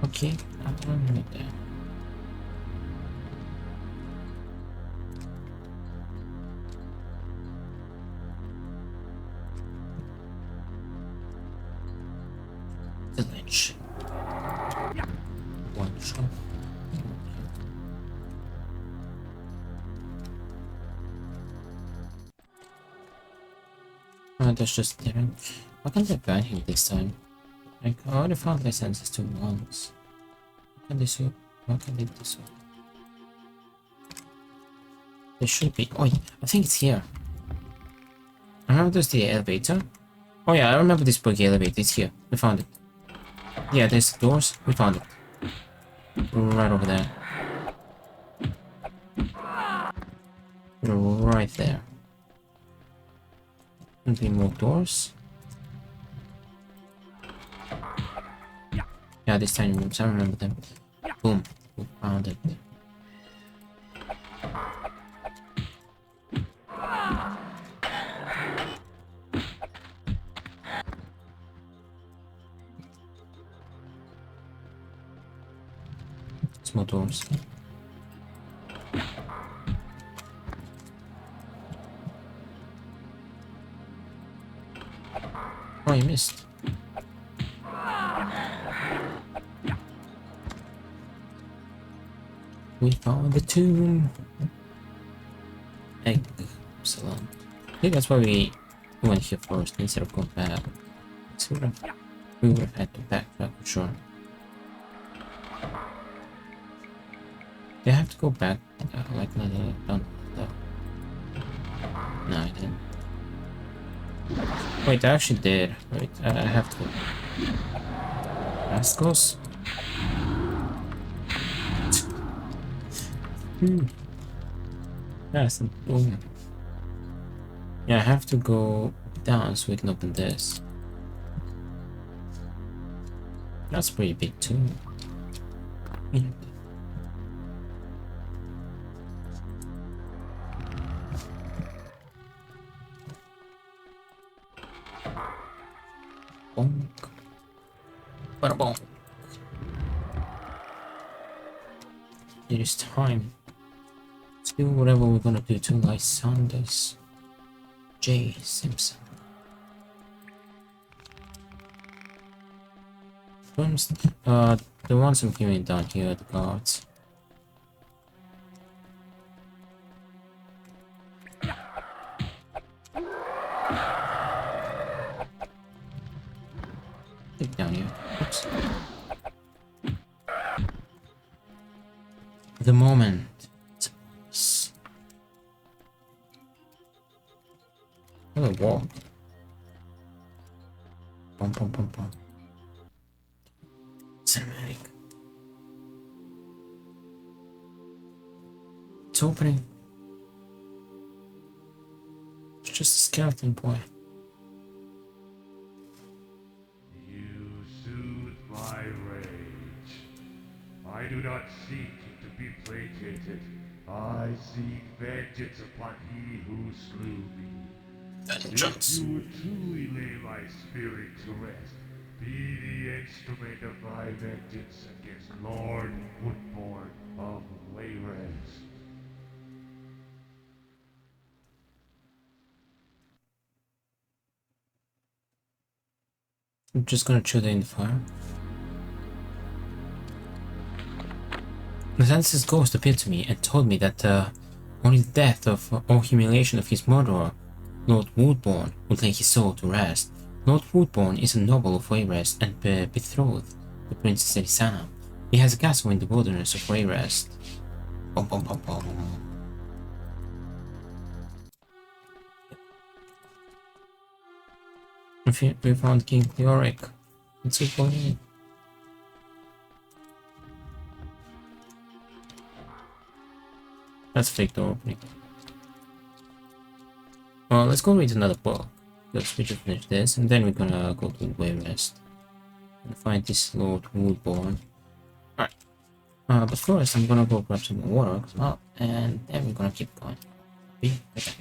Okay, I don't need that. The ledge. One shot. Oh, that's just different. Why can't I ban him this time? Like, I already found licenses to once. Why can't they do? Why can't they do so? There should be. Oh, yeah, I think it's here. I remember there's the elevator. Oh yeah, I remember this buggy elevator. It's here. We found it. Yeah, there's the doors. We found it. Right over there. Right there. And be more doors. Yeah, these tiny rooms. I remember them. Boom. We found it. Small doors. Oh, you missed. We found the tomb. Excellent. I think that's why we went here first instead of going back. So we would have had to backtrack for sure. Do I have to go back? Like another done. No, I didn't. Wait, I actually did. Wait, I have to. Rascals? That's boom. Yeah, I have to go down so we can open this. That's pretty big too. Yeah. Bonk. Bada bonk. It is time to do whatever we're gonna do to Lysander's J. Simpson. First, the ones I'm hearing down here are the guards. Dig down here. Oops. The moment. Hello, walk. Pom pom pom pom. Cinematic. It's opening. It's just a skeleton boy.
You soothe my rage. I do not seek to be placated. I seek vengeance upon he who slew me. If you would truly lay my spirit to rest, be the instrument of my vengeance against Lord Woodborn of Wayreds.
I'm just gonna shoot it in the fire. Nathaniel's ghost appeared to me and told me that only the death of or humiliation of his murderer, Lord Woodborn, would lay his soul to rest. Lord Woodborn is a noble of Wayrest and betrothed the Princess Elisana. He has a castle in the wilderness of Wayrest. Pom pom pom pom. We found King Theoric. Let's keep going in. Let's fake the opening. Well, let's go read another book. Let's we just finish this, and then we're gonna go to Wayrest and find this Lord Woodborn. Alright. But first, I'm gonna go grab some more water, and then we're gonna keep going. Be right back.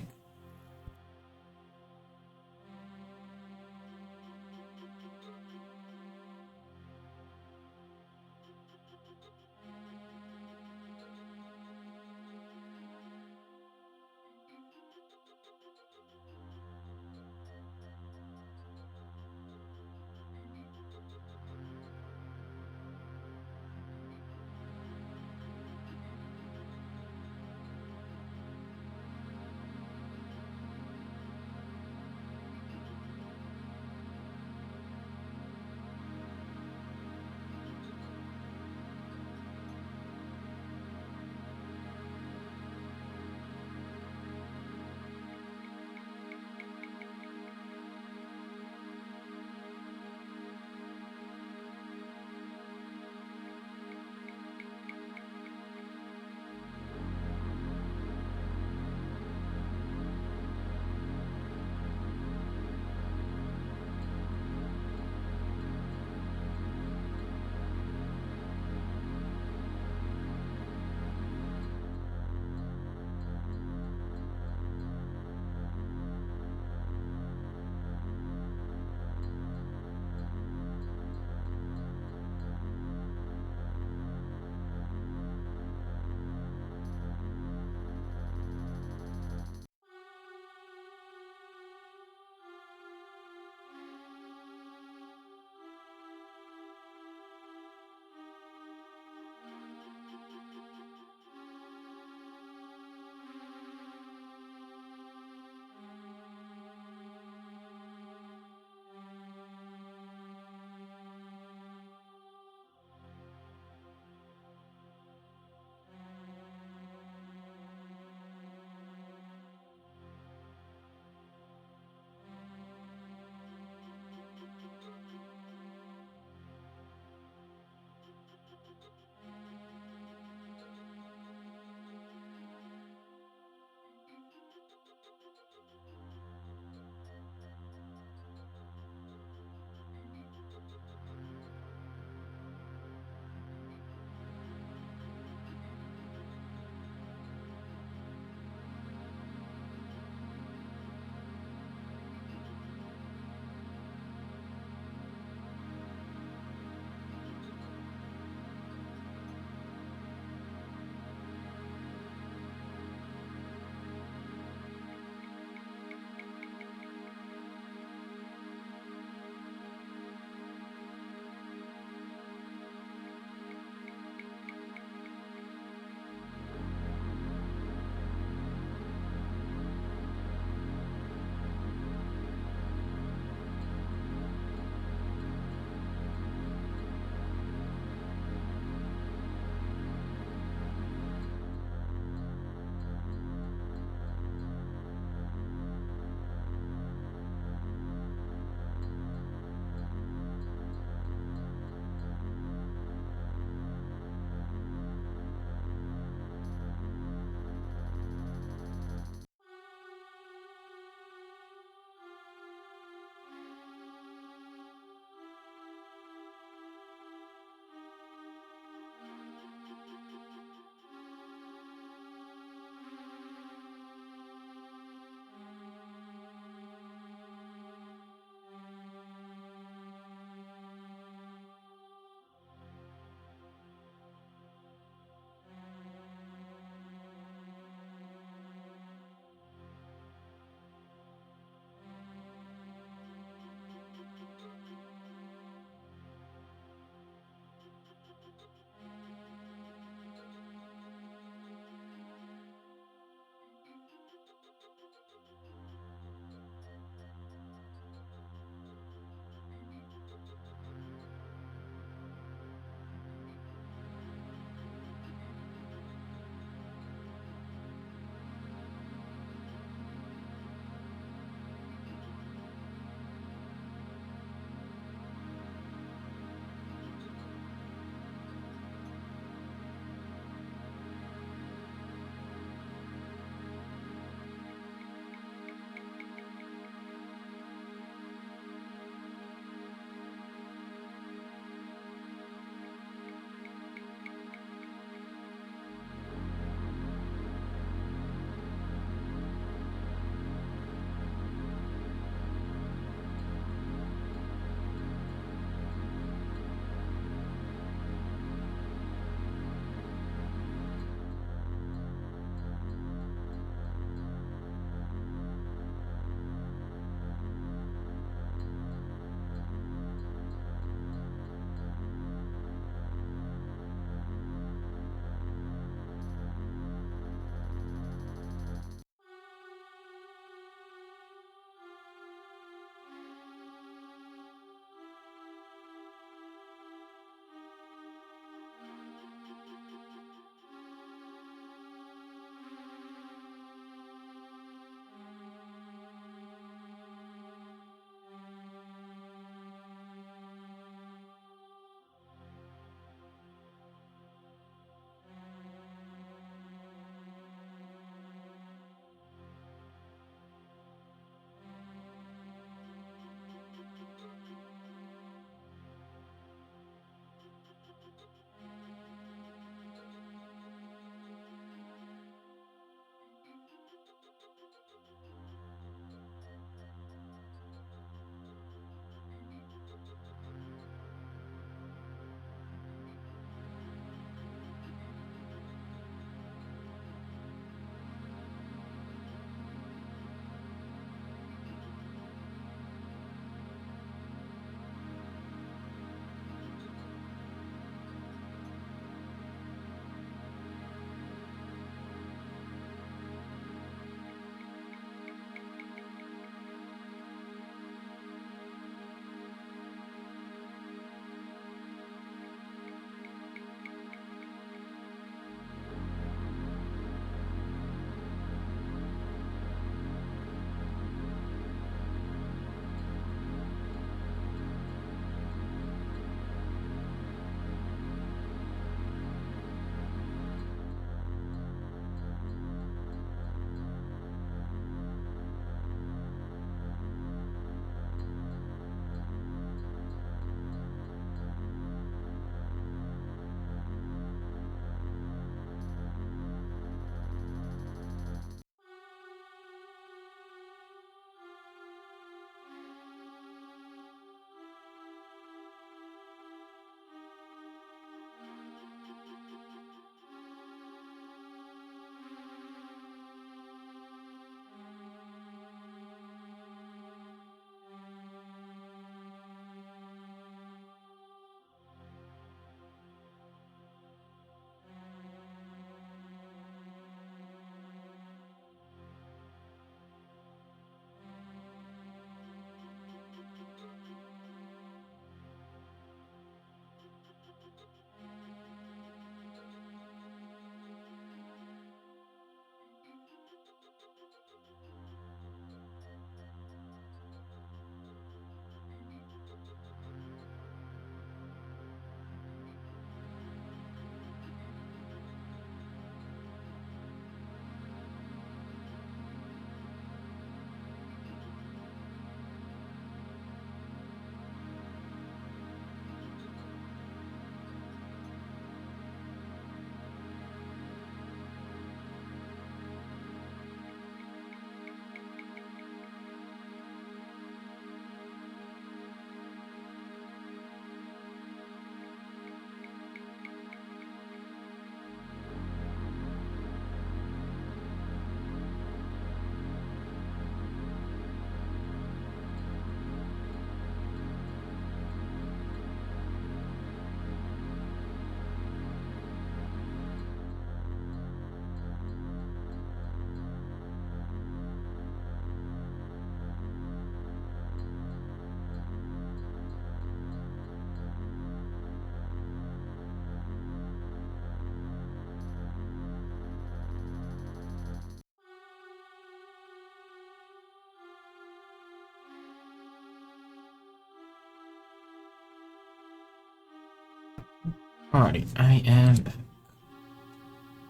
Alrighty, I am back.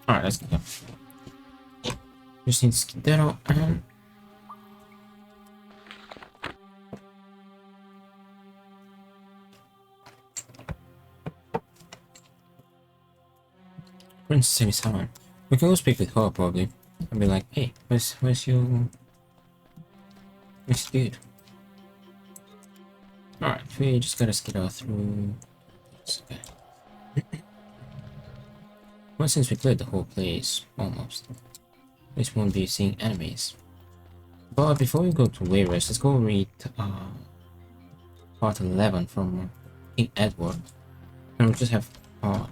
Alright, let's go. Just need Skedaddle and... Princess Semi-Salon. We can go speak with her, probably. I'll be like, hey, where's your... Where's your dude? Alright, we just gotta Skedaddle through... Okay. Well, since we cleared the whole place, almost. This won't be seeing enemies. But before we go to Wayrest, let's go read part 11 from King Edward. And we just have part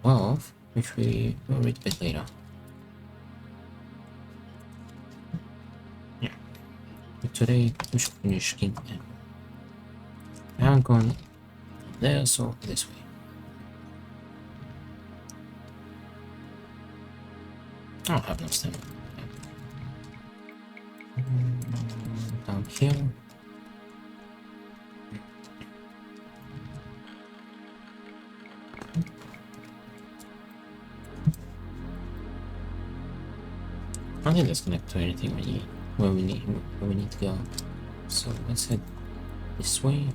12, which we will read a bit later. Yeah. But today we should finish King Edward. I haven't gone there, so this way. I don't have no stamina. Down here. I think let's connect to anything we need where we need to go. So let's head this way.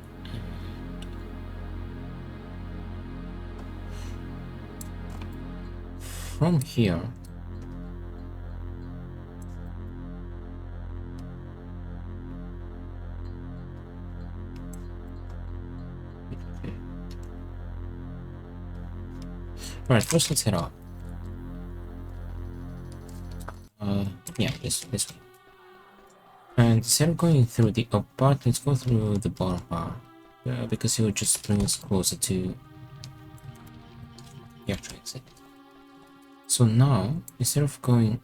From here. Right, first let's head up. Yeah, this way. And instead of going through the up part, let's go through the bottom part. Because it will just bring us closer to the actual exit. So now, instead of going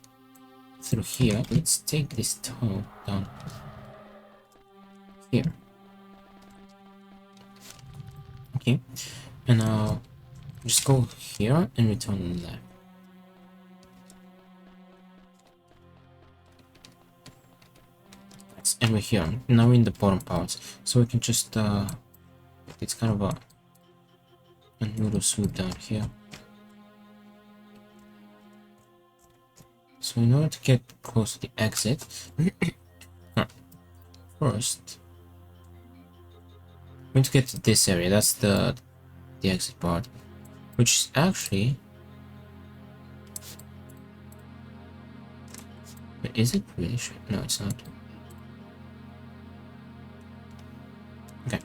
through here, let's take this tunnel down here. Okay, and now just go here and return left. And we're here. Now we're in the bottom parts. So we can just it's kind of a noodle soup down here. So in order to get close to the exit, first we need to get to this area. That's the exit part, which is actually... Wait, is it really straight? No, it's not. Okay,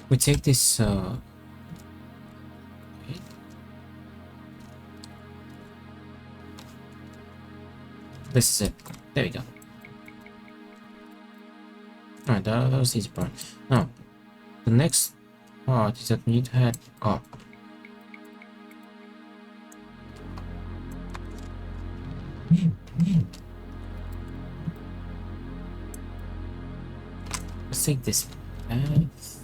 we take this wait. This is it. There we go. Alright, that was the easy part. Now, the next part is that we need to head up. Let's take this path.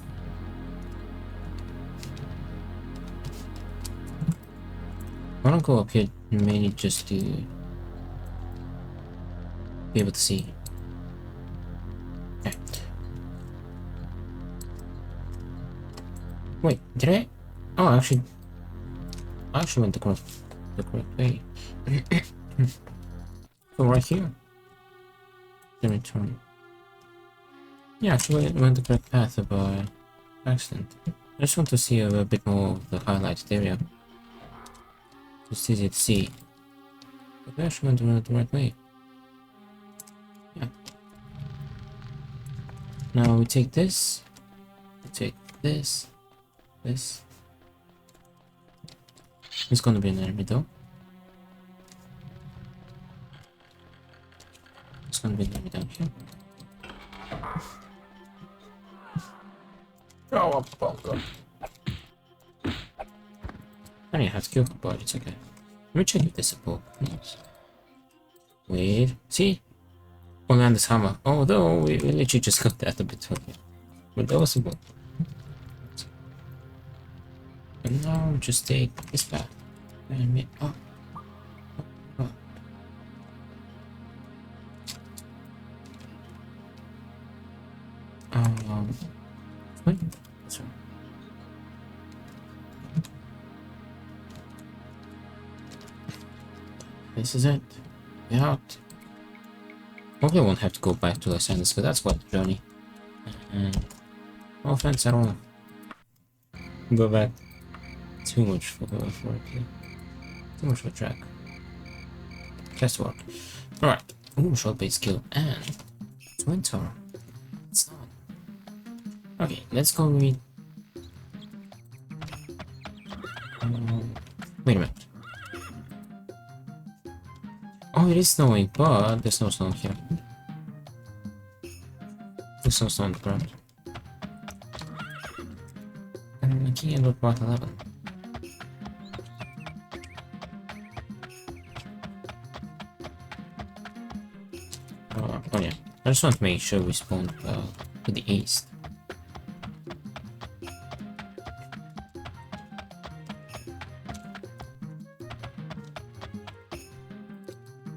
I wanna go up here mainly just to be able to see. Okay. Wait, did I? Oh, I actually went the correct way. So right here. Then return. Yeah, actually went the correct path by accident. I just want to see a bit more of the highlighted area. It's easy to see. But we actually went the right way. Yeah. Now we take this. We take this. This. It's gonna be an enemy though. It's gonna be an enemy down here. Oh, up, bunker. I didn't have to kill, but it's okay. Let me check if there's a book. Nice. Wait. See? Only on this hammer. Although we literally just got that a bit earlier. But that was a book. And now just take this path. And me up. Up. Wait. That's right. this is it. We're out. Hopefully I won't have to go back to Los Angeles, because that's quite a journey. And no offense at all. Go back. Too much for it here. Too much for track. Test work. Alright. Ooh, short base skill and it's winter. It's not. Okay, let's go read. Wait a minute. Oh, it is snowing, but there's no snow here. There's no snow on the ground. And King Edward Part 11. Oh yeah, I just want to make sure we spawn to the east.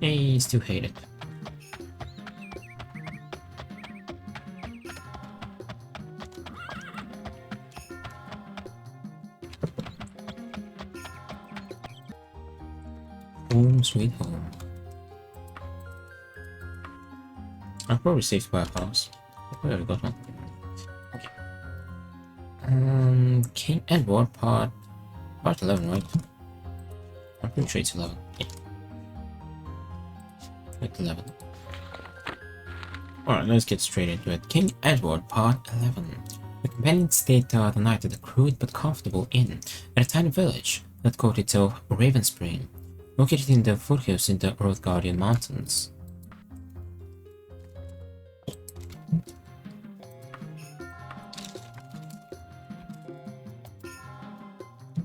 I still hate it. Home sweet home. I'll probably saved by a house. I probably already got one. Okay. King Edward part 11, right? I'm pretty sure it's 11. Yeah. Like 11. Alright, let's get straight into it. King Edward Part 11. The companions stayed the night at a crude but comfortable inn at a tiny village that called itself Raven Spring, located in the foothills in the Earth Guardian Mountains.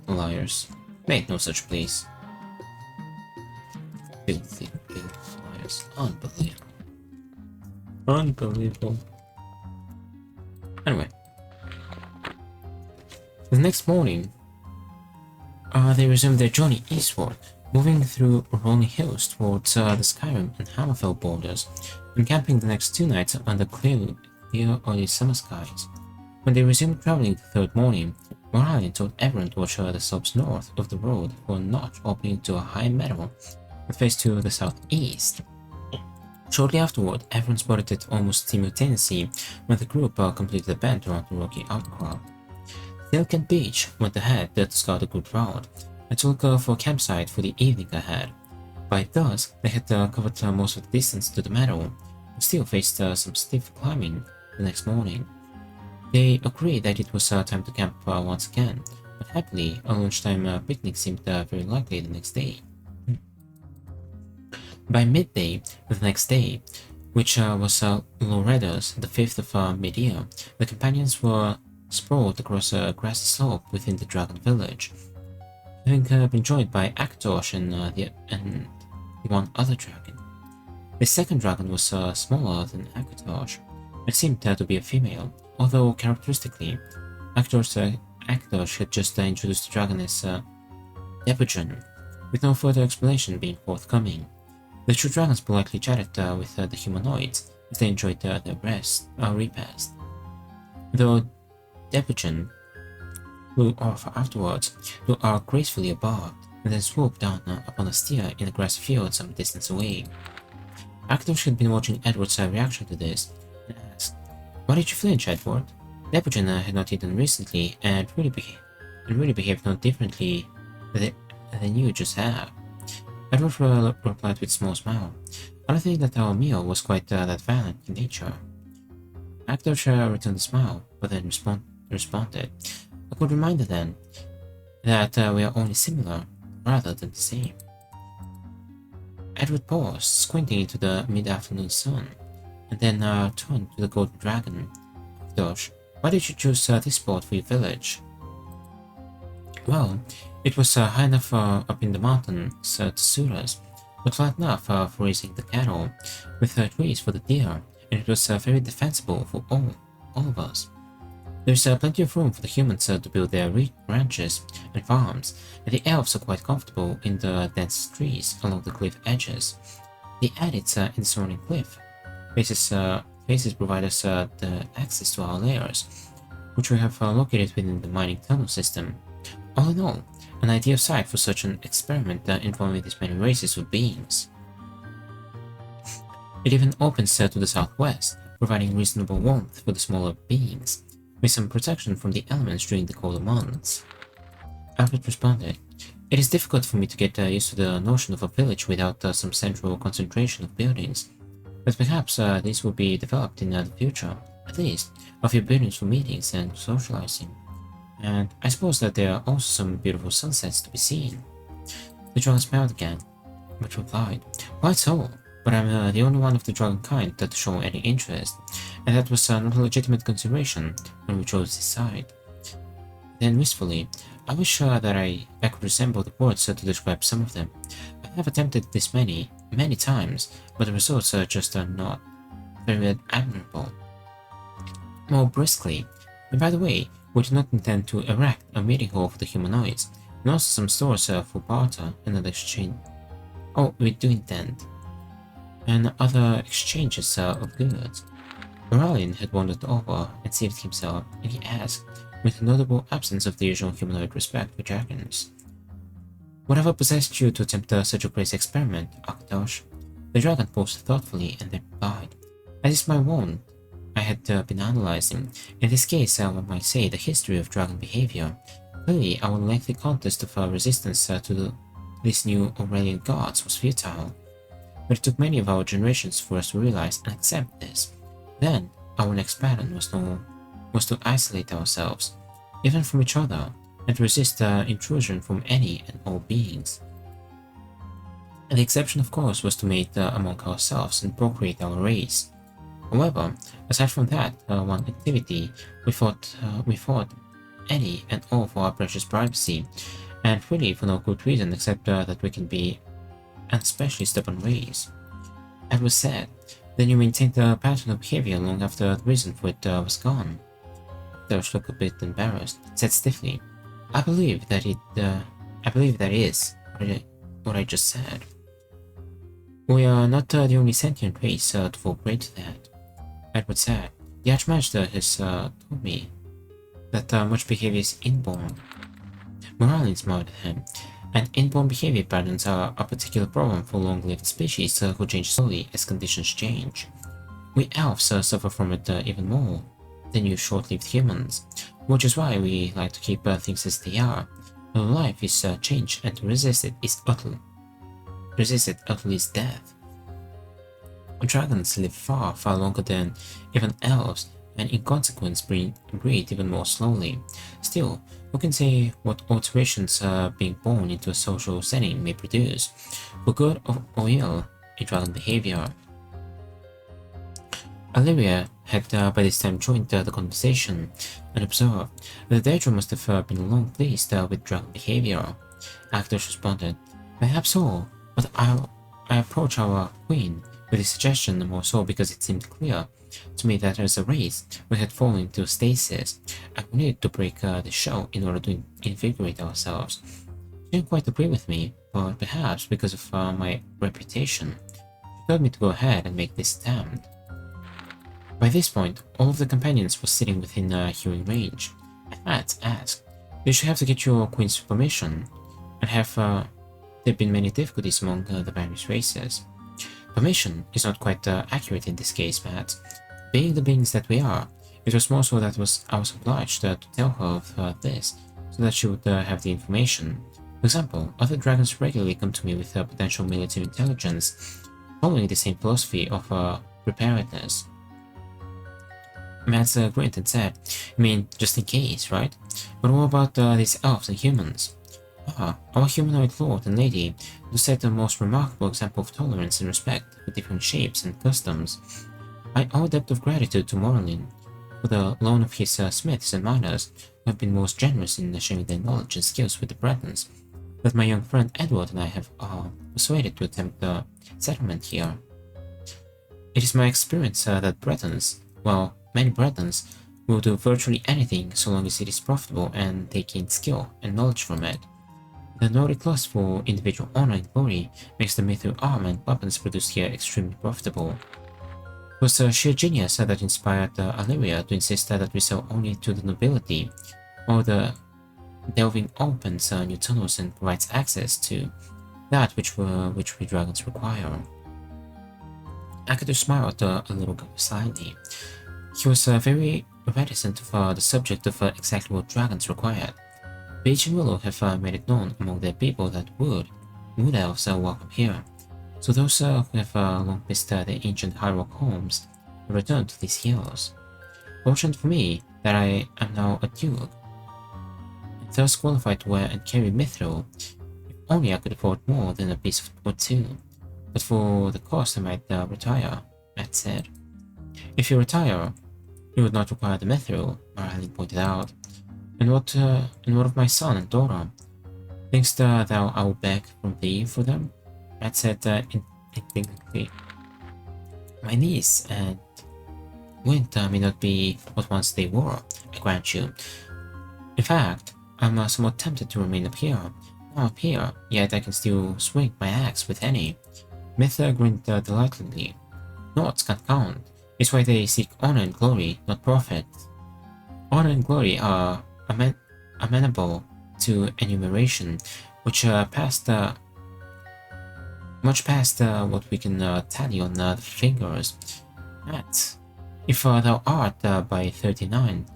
Liars. Made no such place. Filthy, filthy liars. Unbelievable. Unbelievable. Anyway. The next morning, they resumed their journey eastward, moving through rolling hills towards the Skyrim and Hammerfell borders, and camping the next 2 nights under clear early summer skies. When they resumed traveling the third morning, Moralian told everyone to watch the slopes north of the road for a notch opening to a high meadow that faced to the southeast. Shortly afterward, everyone spotted it almost simultaneously when the group completed the bend around the rocky outcrop. Silken Beach went ahead to scout a good route and to look for a campsite for the evening ahead. By dusk, they had covered most of the distance to the meadow, but still faced some stiff climbing the next morning. They agreed that it was time to camp once again, but happily, a lunchtime picnic seemed very likely the next day. By midday the next day, which was Loreda's, the 5th of mid-year, the companions were sprawled across a grassy slope within the dragon village, having been joined by Akatosh and the one other dragon. The second dragon was smaller than Akatosh. It seemed to be a female, although characteristically, Akatosh had just introduced the dragon as Dehds, with no further explanation being forthcoming. The two dragons politely chatted with the humanoids as they enjoyed their repast. Though Dehds flew off afterwards to arc gracefully above and then swooped down upon a steer in a grassy field some distance away. Akatosh had been watching Edward's reaction to this and asked, "Why did you flinch, Edward?" Dehds had not eaten recently and really behaved no differently than you just have. Edward replied with a small smile. "I don't think that our meal was quite that violent in nature." Akatosh returned the smile, but then responded, "A good reminder then, that we are only similar, rather than the same." Edward paused, squinting into the mid-afternoon sun, and then turned to the golden dragon. "Akatosh, why did you choose this spot for your village?" "Well, it was high enough up in the mountains to suit us, but flat enough for raising the cattle, with trees for the deer, and it was very defensible for all of us. There's plenty of room for the humans to build their ranches and farms, and the elves are quite comfortable in the dense trees along the cliff edges. The adits in the surrounding cliff faces provide us the access to our lairs, which we have located within the mining tunnel system. All in all, an ideal site for such an experiment involving these many races of beings. It even opens to the southwest, providing reasonable warmth for the smaller beings, with some protection from the elements during the colder months. Albert responded, "It is difficult for me to get used to the notion of a village without some central concentration of buildings, but perhaps these will be developed in the future. At least, a few buildings for meetings and socializing. And I suppose that there are also some beautiful sunsets to be seen." The dragon smiled again, but replied, "Quite so, but I'm the only one of the dragon kind that show any interest, and that was not a legitimate consideration when we chose this side." Then wistfully, "I wish that I could resemble the words to describe some of them. I have attempted this many times, but the results are just not very admirable." More briskly, "And by the way, we do not intend to erect a meeting hall for the humanoids, and also some stores for barter and other exchange. Oh, we do intend. And other exchanges of goods." Moralian had wandered over and seated himself, and he asked, with a notable absence of the usual humanoid respect for dragons, "Whatever possessed you to attempt such a crazy experiment, Akatosh?" The dragon paused thoughtfully and then replied, "As is my wont, I had been analyzing, in this case one might say, the history of dragon behavior. Clearly, our lengthy contest of resistance to these new Aurelian gods was futile, but it took many of our generations for us to realize and accept this. Then, our next pattern was to isolate ourselves, even from each other, and to resist intrusion from any and all beings. And the exception, of course, was to mate among ourselves and procreate our race. However, aside from that one activity, we fought any and all for our precious privacy, and really for no good reason except that we can be an especially stubborn race." It was said, "Then you maintained the pattern of behavior long after the reason for it was gone." Those looked a bit embarrassed, said stiffly, I believe that is what I just said. We are not the only sentient race to fall prey to that." Edward said, "The Archmaster has told me that much behavior is inborn." Moralian smiled at him, "And inborn behavior patterns are a particular problem for long-lived species who change slowly as conditions change. We elves suffer from it even more than you short-lived humans, which is why we like to keep things as they are. Our life is change, and to resist it utterly is death. Dragons live far, far longer than even elves, and in consequence breed even more slowly. Still, who can say what alterations being born into a social setting may produce, for good or ill, in dragon behavior?" Alivia had by this time joined the conversation and observed that the Dehds must have been long pleased with dragon behavior. Actors responded, "Perhaps so, but I approach our queen with this suggestion more so because it seemed clear to me that as a race we had fallen into stasis, and we needed to break the show in order to invigorate ourselves. She didn't quite agree with me, but perhaps because of my reputation, she told me to go ahead and make this attempt." By this point, all of the companions were sitting within hearing range, and Matt asked, "Did she have to get your queen's permission? And have there been many difficulties among the various races?" "Permission is not quite accurate in this case, Matt. Being the beings that we are, it was more so that I was obliged to tell her of this, so that she would have the information. For example, other dragons regularly come to me with potential military intelligence, following the same philosophy of preparedness." Matt grinned and said, "I mean, just in case, right? But what about these elves and humans?" Our humanoid lord and lady who set the most remarkable example of tolerance and respect for different shapes and customs. I owe a debt of gratitude to Morlin for the loan of his smiths and miners who have been most generous in sharing their knowledge and skills with the Bretons, that my young friend Edward and I have persuaded to attempt the settlement here. It is my experience that Bretons, well, many Bretons, will do virtually anything so long as it is profitable and they gain skill and knowledge from it. The Nordic lust for individual honor and glory makes the mithril armor and weapons produced here extremely profitable. It was sheer genius that inspired Alivia to insist that we sell only to the nobility, or the Delving opens new tunnels and provides access to that which we dragons require. Akito smiled a little slyly. He was very reticent of the subject of exactly what dragons required. Beach and Willow have made it known among their people that wood elves welcome here. So those who have long missed their ancient high rock homes have returned to these hills. Fortunate for me that I am now a duke, and thus qualified to wear and carry mithril. If only I could afford more than a piece of wood too. But for the cost I might retire, Matt said. If you retire, you would not require the mithril, Marlene pointed out. And what of my son and daughter? Thinkst thou I will beg from thee for them? Matt said indignantly. My niece and Wind may not be what once they were, I grant you. In fact, I'm somewhat tempted to remain up here. Now up here, yet I can still swing my axe with any. Mytha grinned delightedly. Noughts can't count. It's why they seek honor and glory, not profit. Honor and glory are amenable to enumeration, which much past what we can tally on the fingers. Matt, if thou art by 39,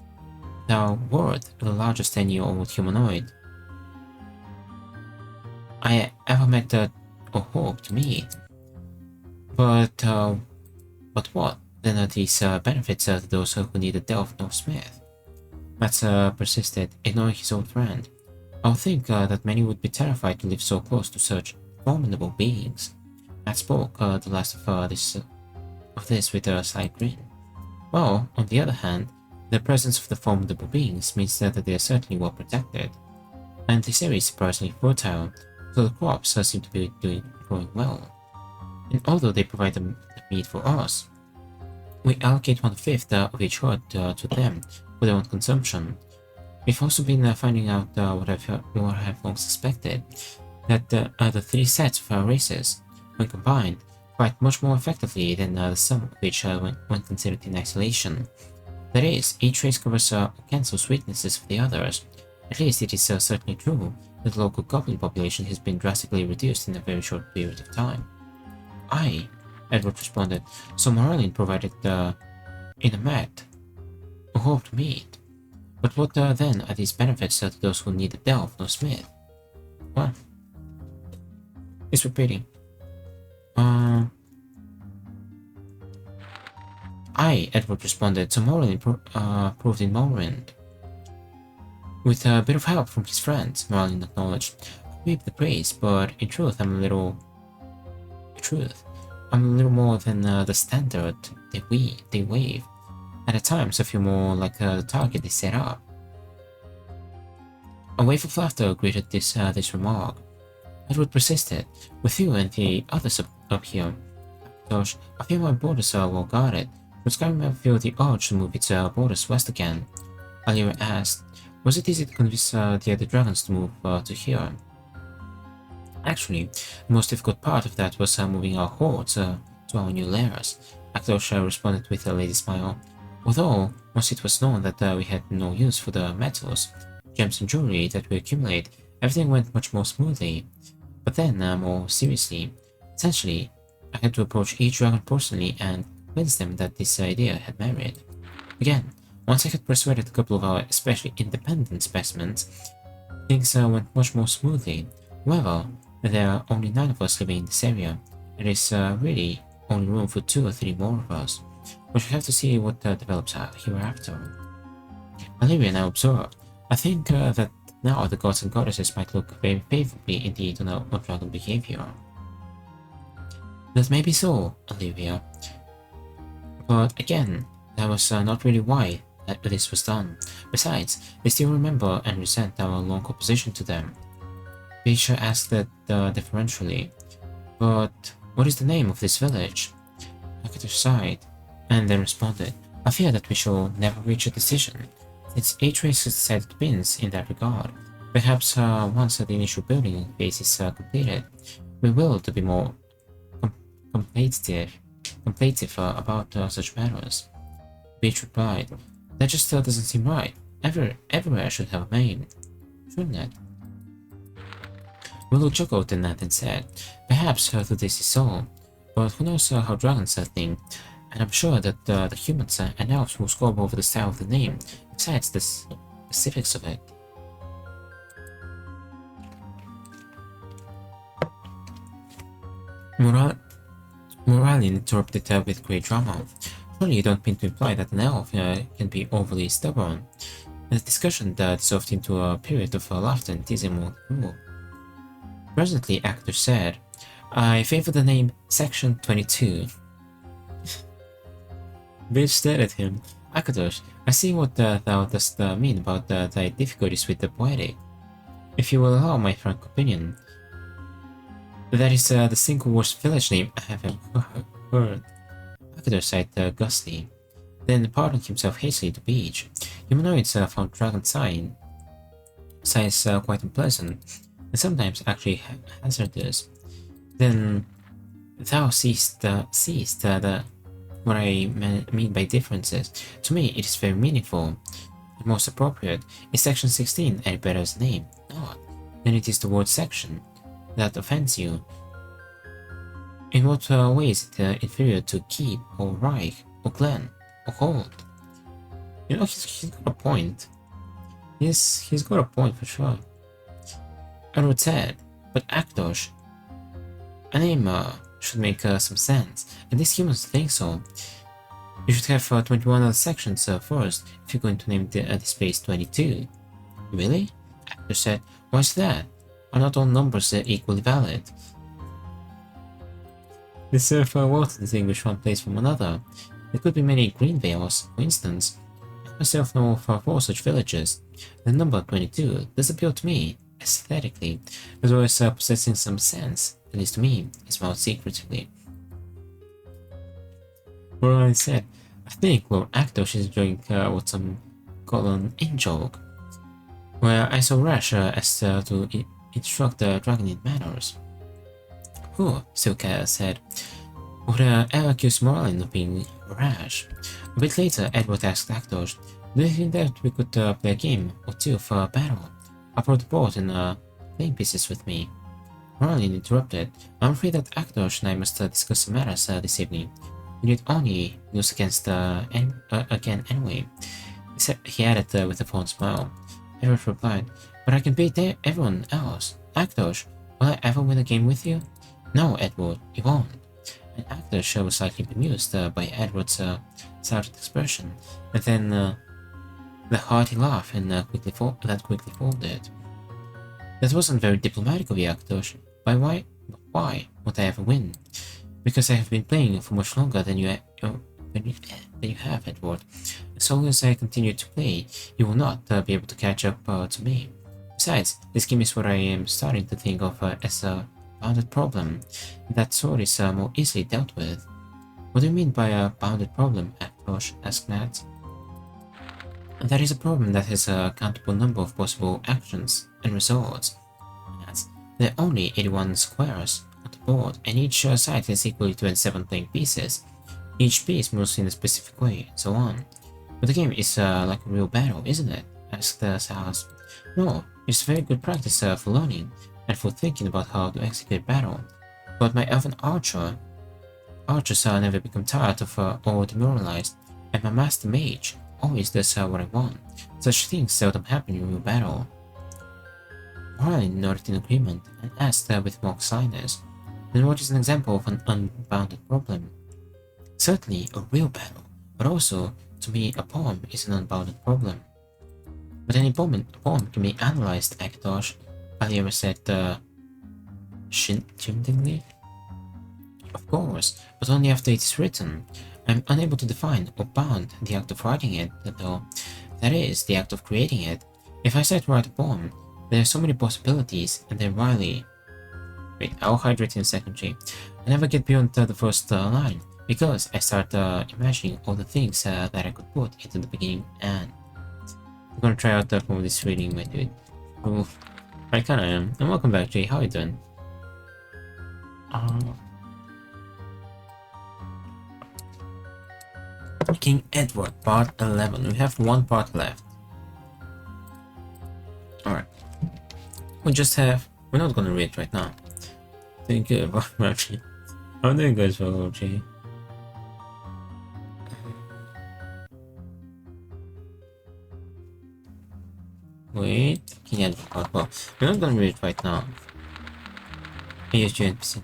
thou wert the largest 10-year-old humanoid I ever met or hoped to meet. But what? Then are these benefits to those who need a delf nor smith? Matt persisted, ignoring his old friend. I would think that many would be terrified to live so close to such formidable beings. Matt spoke the last of this with a slight grin. Well, on the other hand, the presence of the formidable beings means that they are certainly well protected, and this area is surprisingly fertile, so the crops seem to be growing well. And although they provide the meat for us, we allocate 1/5 of each herd to them for their own consumption. We've also been finding out what I have long suspected, that the three sets of our races, when combined, fight much more effectively than the sum of which when considered in isolation. That is, each race covers or cancels weaknesses of the others. At least it is certainly true that the local goblin population has been drastically reduced in a very short period of time. Aye, Edward responded, so Marlene provided in a mat who hoped to meet. But what then are these benefits to those who need a delf nor smith? Well, it's repeating. Aye, Edward responded, so Marlene proved in Morrowind. With a bit of help from his friends, Marlene acknowledged. I reap the praise, but in truth, I'm a little more than the standard they wave, and at times I feel more like the target they set up. A wave of laughter greeted this remark. Edward persisted. With you and the others up here, Josh, I feel my borders are well guarded, but Skyrim might feel the urge to move its borders west again. Alira asked, was it easy to convince the other dragons to move to here? Actually, the most difficult part of that was moving our hordes to our new lairs, Aktosh responded with a lazy smile. Although, once it was known that we had no use for the metals, gems and jewelry that we accumulate, everything went much more smoothly. But then, more seriously, essentially, I had to approach each dragon personally and convince them that this idea had merit. Again, once I had persuaded a couple of our especially independent specimens, things went much more smoothly. However, there are only 9 of us living in this area, and there's really only room for 2 or 3 more of us. We shall have to see what develops hereafter. Olivia now observed. I think that now the gods and goddesses might look very favorably indeed on our dragon behavior. That may be so, Olivia. But again, that was not really why this was done. Besides, they still remember and resent our long opposition to them. Beecher asked that deferentially. But what is the name of this village? Akito sighed, and then responded, I fear that we shall never reach a decision. Since each race has set pins in that regard. Perhaps once the initial building phase is completed, we will to be more contemplative about such matters. Beach replied, that just doesn't seem right. Everywhere should have a name. shouldn't it? Willow chuckled and then said, "Perhaps this is so, but who knows how dragons think, and I'm sure that the humans and elves will squabble over the style of the name, besides the specifics of it." Moralian interrupted with great drama. "Surely you don't mean to imply that an elf can be overly stubborn?" And the discussion dissolved into a period of laughter and teasing among the group. Presently, Actor said, "I favor the name Section 22. Bitch stared at him. "Akadosh, I see what thou dost mean about thy difficulties with the poetic. If you will allow my frank opinion, that is the single worst village name I have ever heard." Akadosh sighed gustily, then pardoned himself hastily to beach. Humanoids found dragon signs quite unpleasant, and sometimes actually hazardous. Then thou seest what I mean by differences. To me, it is very meaningful. The most appropriate is Section 16 and better as a name. Not. Then it is the word section that offends you. In what way is it inferior to keep, or Reich, or Glen, or Hold? You know, he's got a point. He's got a point for sure. Edward said, "But Akdosh, a name should make some sense, and these humans think so. You should have 21 other sections first if you're going to name this place 22. "Really?" Akdosh said. "Why is that? Are not all numbers equally valid?" They serve well to distinguish one place from another. There could be many green vales, for instance. I myself know of 4 such villages. The number 22 does appeal to me, aesthetically, as well as possessing some sense, at least to me, as well secretively. Well, I said, "I think Lord Akdosh is enjoying what some call an in-joke, where I so rash as to instruct the dragon in manners." "Who?" Silka said, "would ever accuse Morlin of being rash?" A bit later, Edward asked Akdosh, "Do you think that we could play a game or two for a battle? I brought the board and playing pieces with me." Morlin interrupted, "I'm afraid that Akdosh and I must discuss some matters this evening. You need only lose against again anyway." He added with a fond smile. Edward replied, "But I can beat everyone else. Akdosh, will I ever win a game with you?" "No, Edward, you won't." And Akdosh was slightly bemused by Edward's startled expression, and then the hearty laugh and quickly folded. "That wasn't very diplomatic of you, Akdosh. Why would I ever win? Because I have been playing for much longer than you have, Edward. As long as I continue to play, you will not be able to catch up to me. Besides, this game is what I am starting to think of as a bounded problem. That sort is more easily dealt with." "What do you mean by a bounded problem?" Akdosh asked Matt. "That is a problem that has a countable number of possible actions and results. There are only 81 squares on the board, and each side has equally 27 playing pieces. Each piece moves in a specific way, and so on. But the game is like a real battle, isn't it?" asked Sahas. "No, it's very good practice for learning, and for thinking about how to execute battle. But my elven archers never become tired of or demoralized, and my master mage always does what I want. Such things seldom happen in real battle." Morlin nodded in agreement and asked with mock slyness, "Then what is an example of an unbounded problem?" "Certainly a real battle, but also, to me, a poem is an unbounded problem." "But any poem can be analyzed, Akdosh," Aliera said shindingly. "Of course, but only after it is written. I'm unable to define or bound the act of writing it, though. That is, the act of creating it. If I start to write a poem, there are so many possibilities, and then Riley... Wait, I'll hydrate in a second, G. I never get beyond the first line, because I start imagining all the things that I could put into the beginning and... I'm gonna try out some of this reading, my dude. Oof. I kinda am. And welcome back, Jay. How you doing? King Edward, part 11. We have one part left. Alright. We just have. We're not gonna read right now. Doing good, Roger. I'm doing good as well, Roger. Wait, can you add well? We're not gonna read right now. Here's your NPC.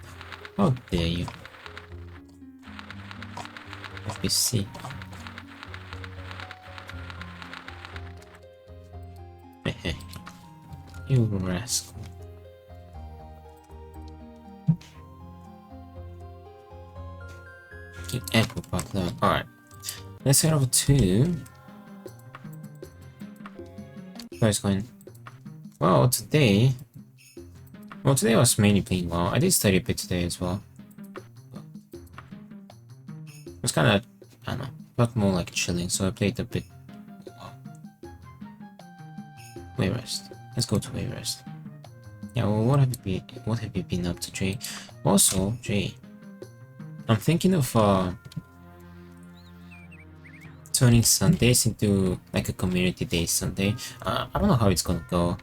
How dare you? NPC. Hehe. You rascal. Get echo butler. Alright. Let's head over to. Where's going? Well, today. Well, today I was mainly playing WoW. I did study a bit today as well. It was kind of, I don't know, felt more like chilling, so I played a bit. WoW. Wayrest. Let's go to Wayrest. Yeah, well, what have you been up to, Jay? Also, Jay, I'm thinking of turning Sundays into like a community day Sunday. I don't know how it's gonna go.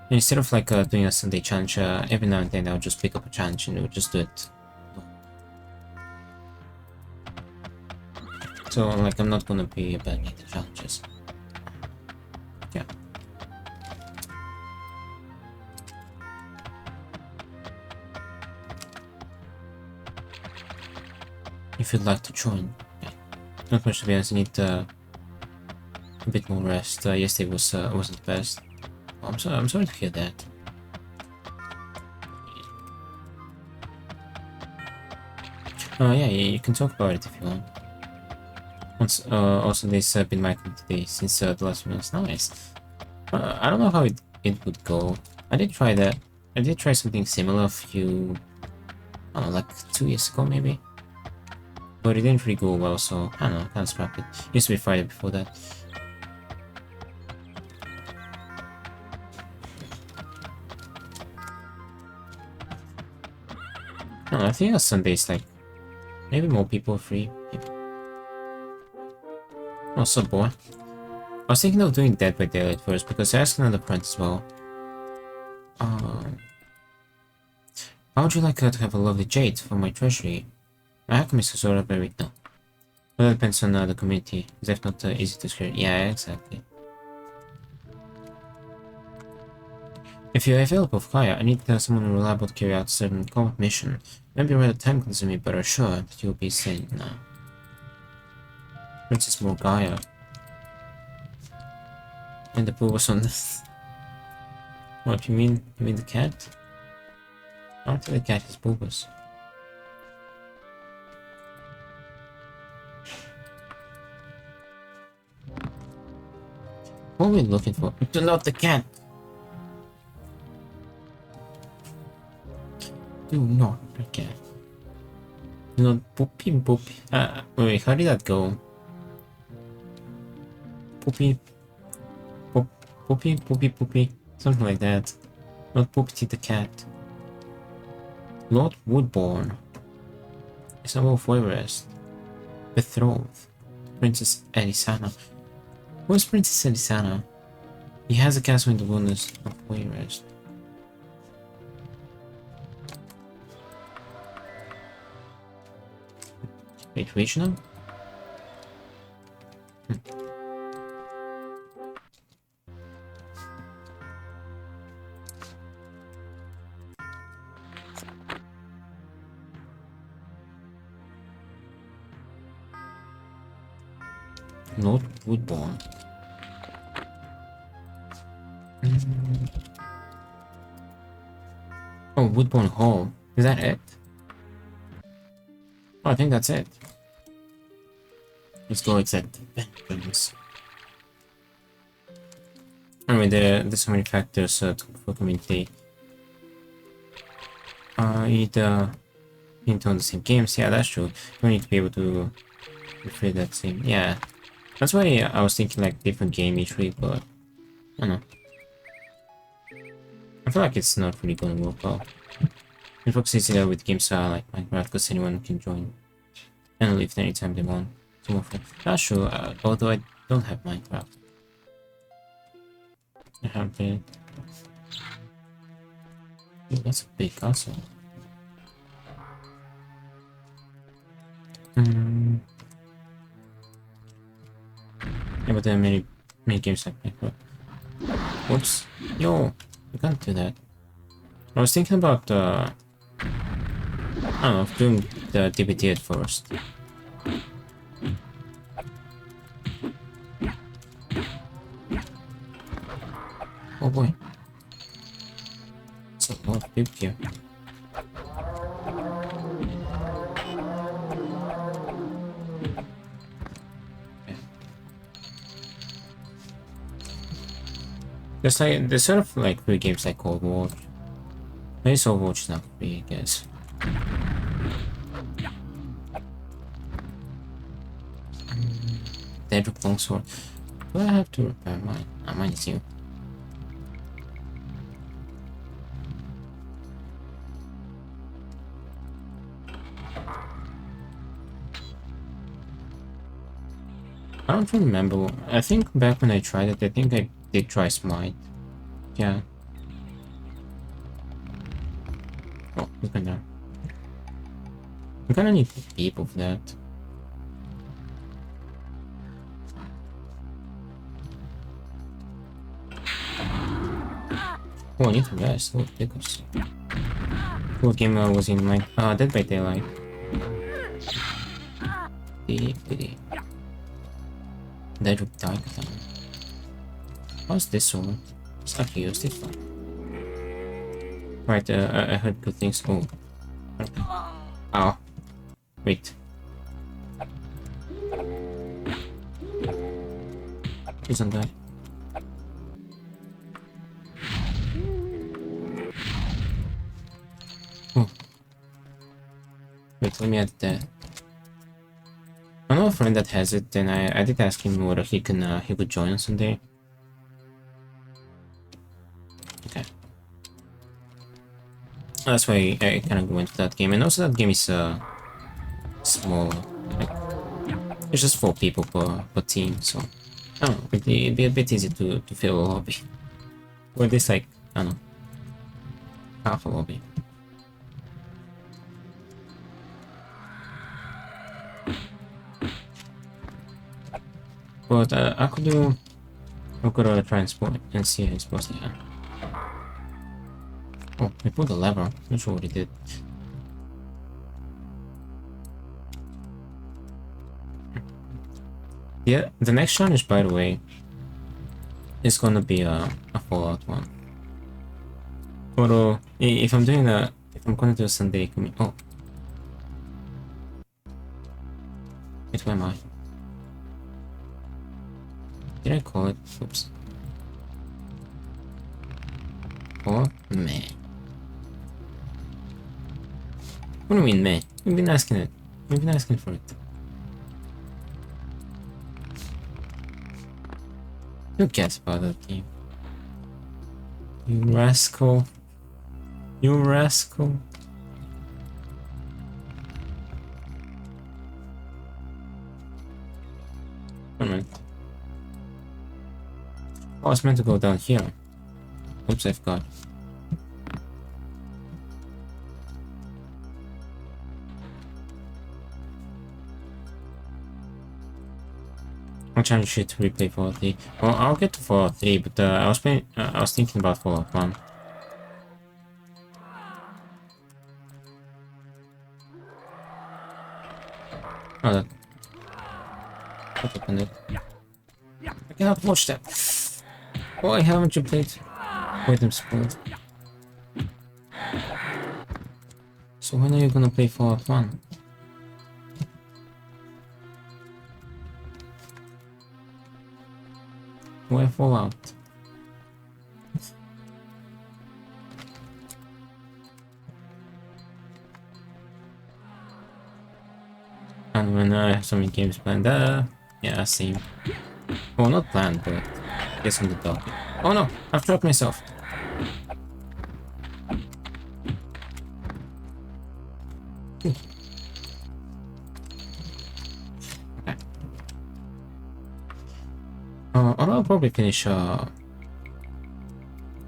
Instead of like doing a Sunday challenge, every now and then I'll just pick up a challenge and we'll just do it. So like I'm not gonna be abandoning the challenges. Yeah. If you'd like to join, yeah. Not much to be honest. I need a bit more rest. Yesterday wasn't the best. Oh, I'm sorry to hear that. Yeah, you can talk about it if you want. Also, this been my today since the last one was nice. I don't know how it would go. I did try that. I did try something similar a few, I don't know, like 2 years ago maybe. But it didn't really go well, so I don't know, kind of scrapped it. Used to be Friday before that. I don't know, I think on Sundays, like, maybe more people are free. Maybe. Also, boy. I was thinking of doing Dead by Daylight first because I asked another friend as well. How would you like to have a lovely jade for my treasury? My alchemist is sort of buried now. Well, that depends on the community. Is that not easy to scare? Yeah, exactly. If you're available for hire, I need someone reliable to carry out certain combat mission. Maybe rather time consuming, but sure that you'll be sane now. Princess Morgaya. And the pool was on this. What, you mean the cat? I don't think the cat is bulbous. What are we looking for? Do not the cat! Do not the cat. Do not poopy poopy. Wait, how did that go? Poopy. Poopy, poopy, poopy. Something like that. Not Poopy the cat. Lord Woodbourne. Isabel of Wayrest. Betrothed. Princess Elisana. Who is Princess Elisana? He has a castle in the wilderness of Wayrest. Wait, regional? Lord Woodbourne. Oh, Woodbourne Hall. Is that it? Oh, I think that's it. Let's go accept vengeance. Anyway, there's so many factors for community. Either into on the same games. Yeah, that's true. You need to be able to refer that same. Yeah, that's why I was thinking like different game each week, but I don't know. I feel like it's not really gonna work well. It works easier with games like Minecraft because anyone can join and leave anytime they want. That's true, although I don't have Minecraft. I haven't played it. Ooh, that's a big castle. Hmm. Yeah, but there are many games like that. Whoops. Yo, you can't do that. I was thinking about, I don't know, doing the DBT at first. Oh boy. It's a lot of people here. Yeah. There's sort of like free games like Overwatch. Maybe Overwatch is not free, I guess. Dead Longsword. Do I have to repair mine? Mine is new. I don't remember. I think back when I tried it, I think I did try Smite. Yeah. Oh, look at that. I'm gonna need people for that. Oh, I need to rest. Oh, because full game was in my Dead by Daylight. Pity. Dead with Daggerfall. How's this sword? It's not used, it's fine. Right, I heard good things. Oh. Ow. Wait. Please don't die. Oh. Wait, let me add that. I know a friend that has it, and I did ask him whether he could join us someday. Okay. That's why I kind of went to that game, and also that game is small. Like, it's just 4 people per team, so I don't know. It'd be a bit easy to fill a lobby. Or at least like, I don't know, half a lobby. But I could try and spot it and see how it's supposed to happen. Oh, I pulled the lever. Not sure what it did. Yeah, the next challenge, by the way, is gonna be a Fallout one. Although, if I'm gonna do a Sunday commute. Oh, wait, where am I? Did I call it? Oops. Oh, meh. What do you mean, meh? You've been asking it. You've been asking for it. Who cares about that game? You rascal. You rascal. One minute. Oh, I was meant to go down here. Oops, I forgot. I'm trying to shoot to replay Fallout 3. Well, I'll get to Fallout 3, but I was thinking about Fallout 1. Oh, that. What opened it? I cannot watch that. Why haven't you played? Wait, I'm spoiled. So when are you gonna play Fallout 1? Why Fallout? And when I have so many games planned, yeah, same. Well, not planned, but I guess on the docket. Oh no, I've dropped myself. Okay. I'll probably finish, oh,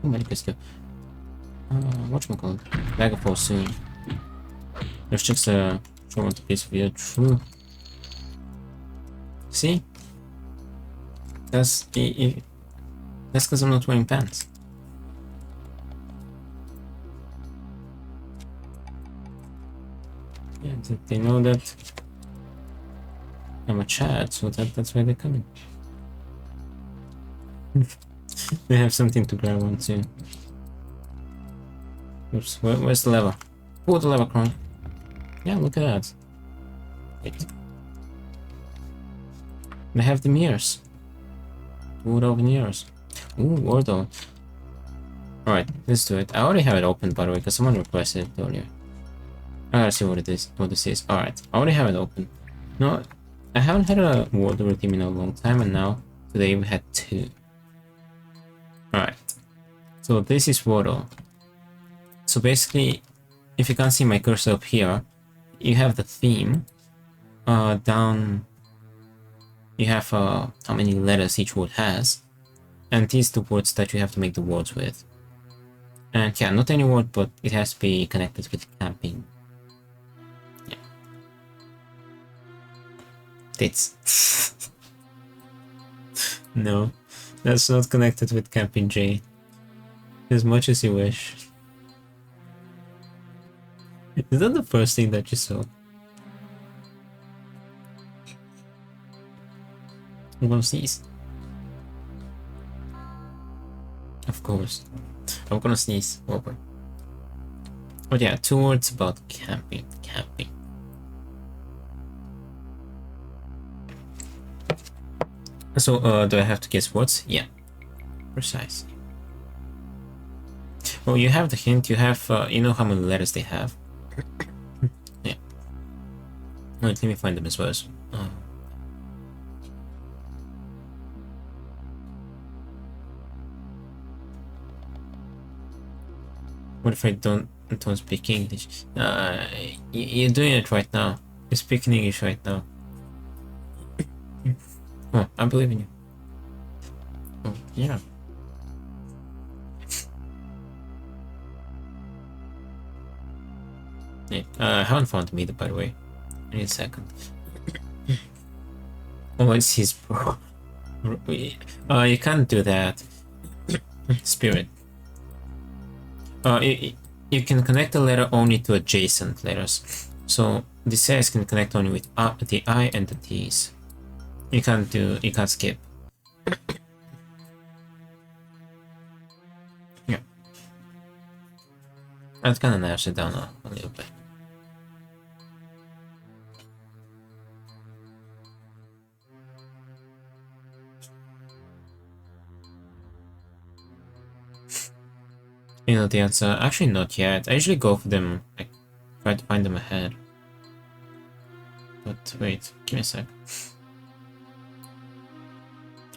let's go. Whatchamacallit? Daggerfall soon. There's just a short piece of video. True. See? That's because I'm not wearing pants. Yeah, they know that I'm a Chad, so that's why they're coming. They have something to grab onto. Oops, where's the lever? Pull the lever, Cron. Yeah, look at that. Wait. They have the mirrors. Wood over mirrors. Ooh, Wardo. Alright, let's do it. I already have it open, by the way, because someone requested it earlier. I gotta see what it is. What this is. Alright, I already have it open. No, I haven't had a Wardo team in a long time, and now today we had 2. Alright. So this is Wardo. So basically, if you can't see my cursor up here, you have the theme. Down you have how many letters each word has, and these are the words that you have to make the words with. And yeah, not any word, but it has to be connected with camping. Yeah. Tits. No, that's not connected with camping, Jay. As much as you wish. Is that the first thing that you saw? I'm gonna sneeze. Of course. I'm gonna sneeze. Over. But yeah, 2 words about camping. Camping. So, do I have to guess words? Yeah. Precise. Well, you have the hint. You have, you know how many letters they have. Yeah. Wait, let me find them as well. What if I don't speak English? You're doing it right now. You're speaking English right now. Oh, I believe in you. Oh, yeah. Yeah, I haven't found him either, by the way. I need a second. Oh, it's his bro. You can't do that. Spirit. You can connect the letter only to adjacent letters. So the says can connect only with the I and the T's. You can't skip. Yeah. That kind of narrows it down a little bit. You know the answer? Actually, not yet. I usually go for them, like, try to find them ahead. But wait, give me a sec.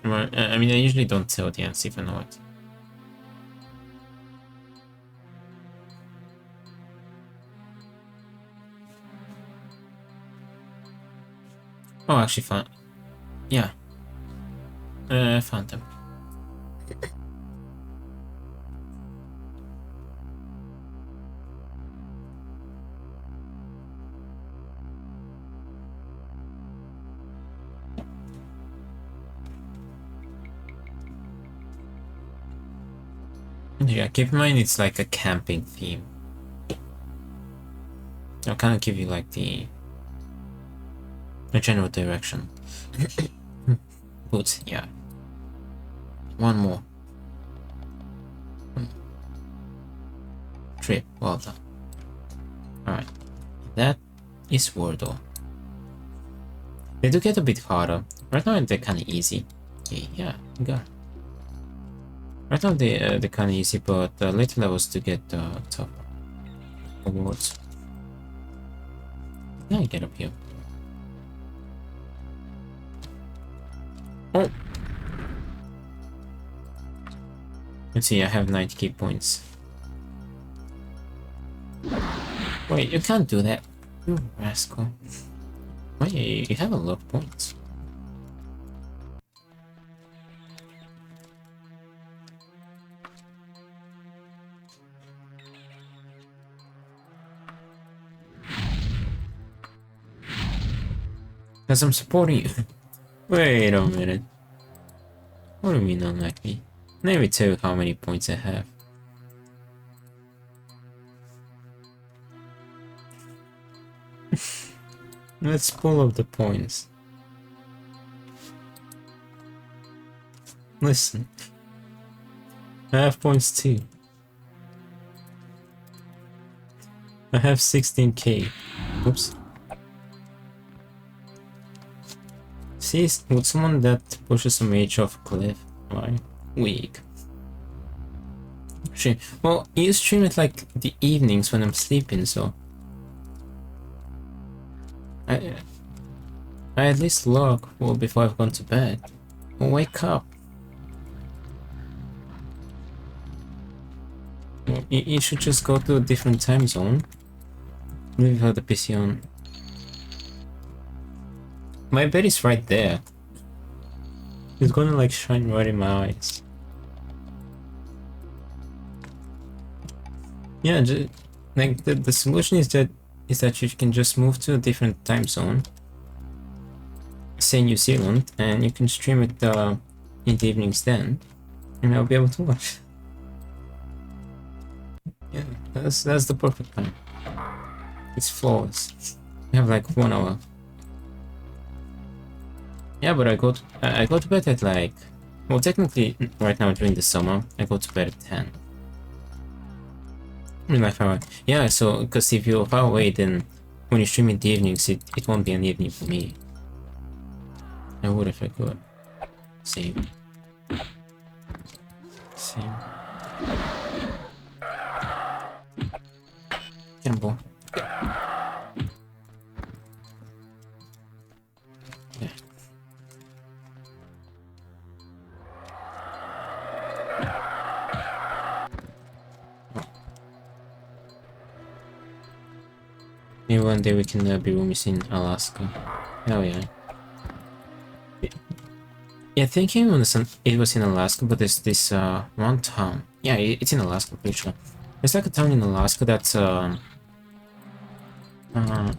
I mean, I usually don't tell the answer if I know it. Oh, actually, found. Yeah. I found them. Yeah, keep in mind it's like a camping theme. I'll kind of give you like a general direction. Boots, yeah. One more. Trip, well done. Alright. That is Wordle. They do get a bit harder. Right now they're kinda easy. Yeah, you got it. Right now they're kinda easy, but later levels do get tougher. Awards. Now you get up here. Oh! Let's see, I have 90 key points. Wait, you can't do that. You rascal. Wait, you have a lot of points. Because I'm supporting you. Wait a minute. What do you mean unlike me? Let me tell you how many points I have. Let's pull up the points. Listen. I have points too. I have 16k. Oops. See, with someone that pushes a mage off a cliff, why? Weak. Actually, well, you stream it like the evenings when I'm sleeping, so I at least log well before I've gone to bed. Well, wake up. Well, you should just go to a different time zone. Leave the PC on. My bed is right there. It's gonna like shine right in my eyes. Yeah, like the solution is that you can just move to a different time zone, say New Zealand, and you can stream it in the evenings then, and I'll be able to watch. Yeah, that's the perfect time. It's flawless. You have like 1 hour. Yeah, but I go to bed at like, well, technically right now during the summer I go to bed at 10. I mean, like far away. Yeah, so because if you're far away, then when you stream in the evenings, it won't be an evening for me. I would if I could. Same. Same. Cannonball. Yeah. Maybe one day we can be roomies in Alaska. Hell yeah. Yeah, thinking it was in Alaska, but there's this one town. Yeah, it's in Alaska, pretty sure. There's like a town in Alaska that's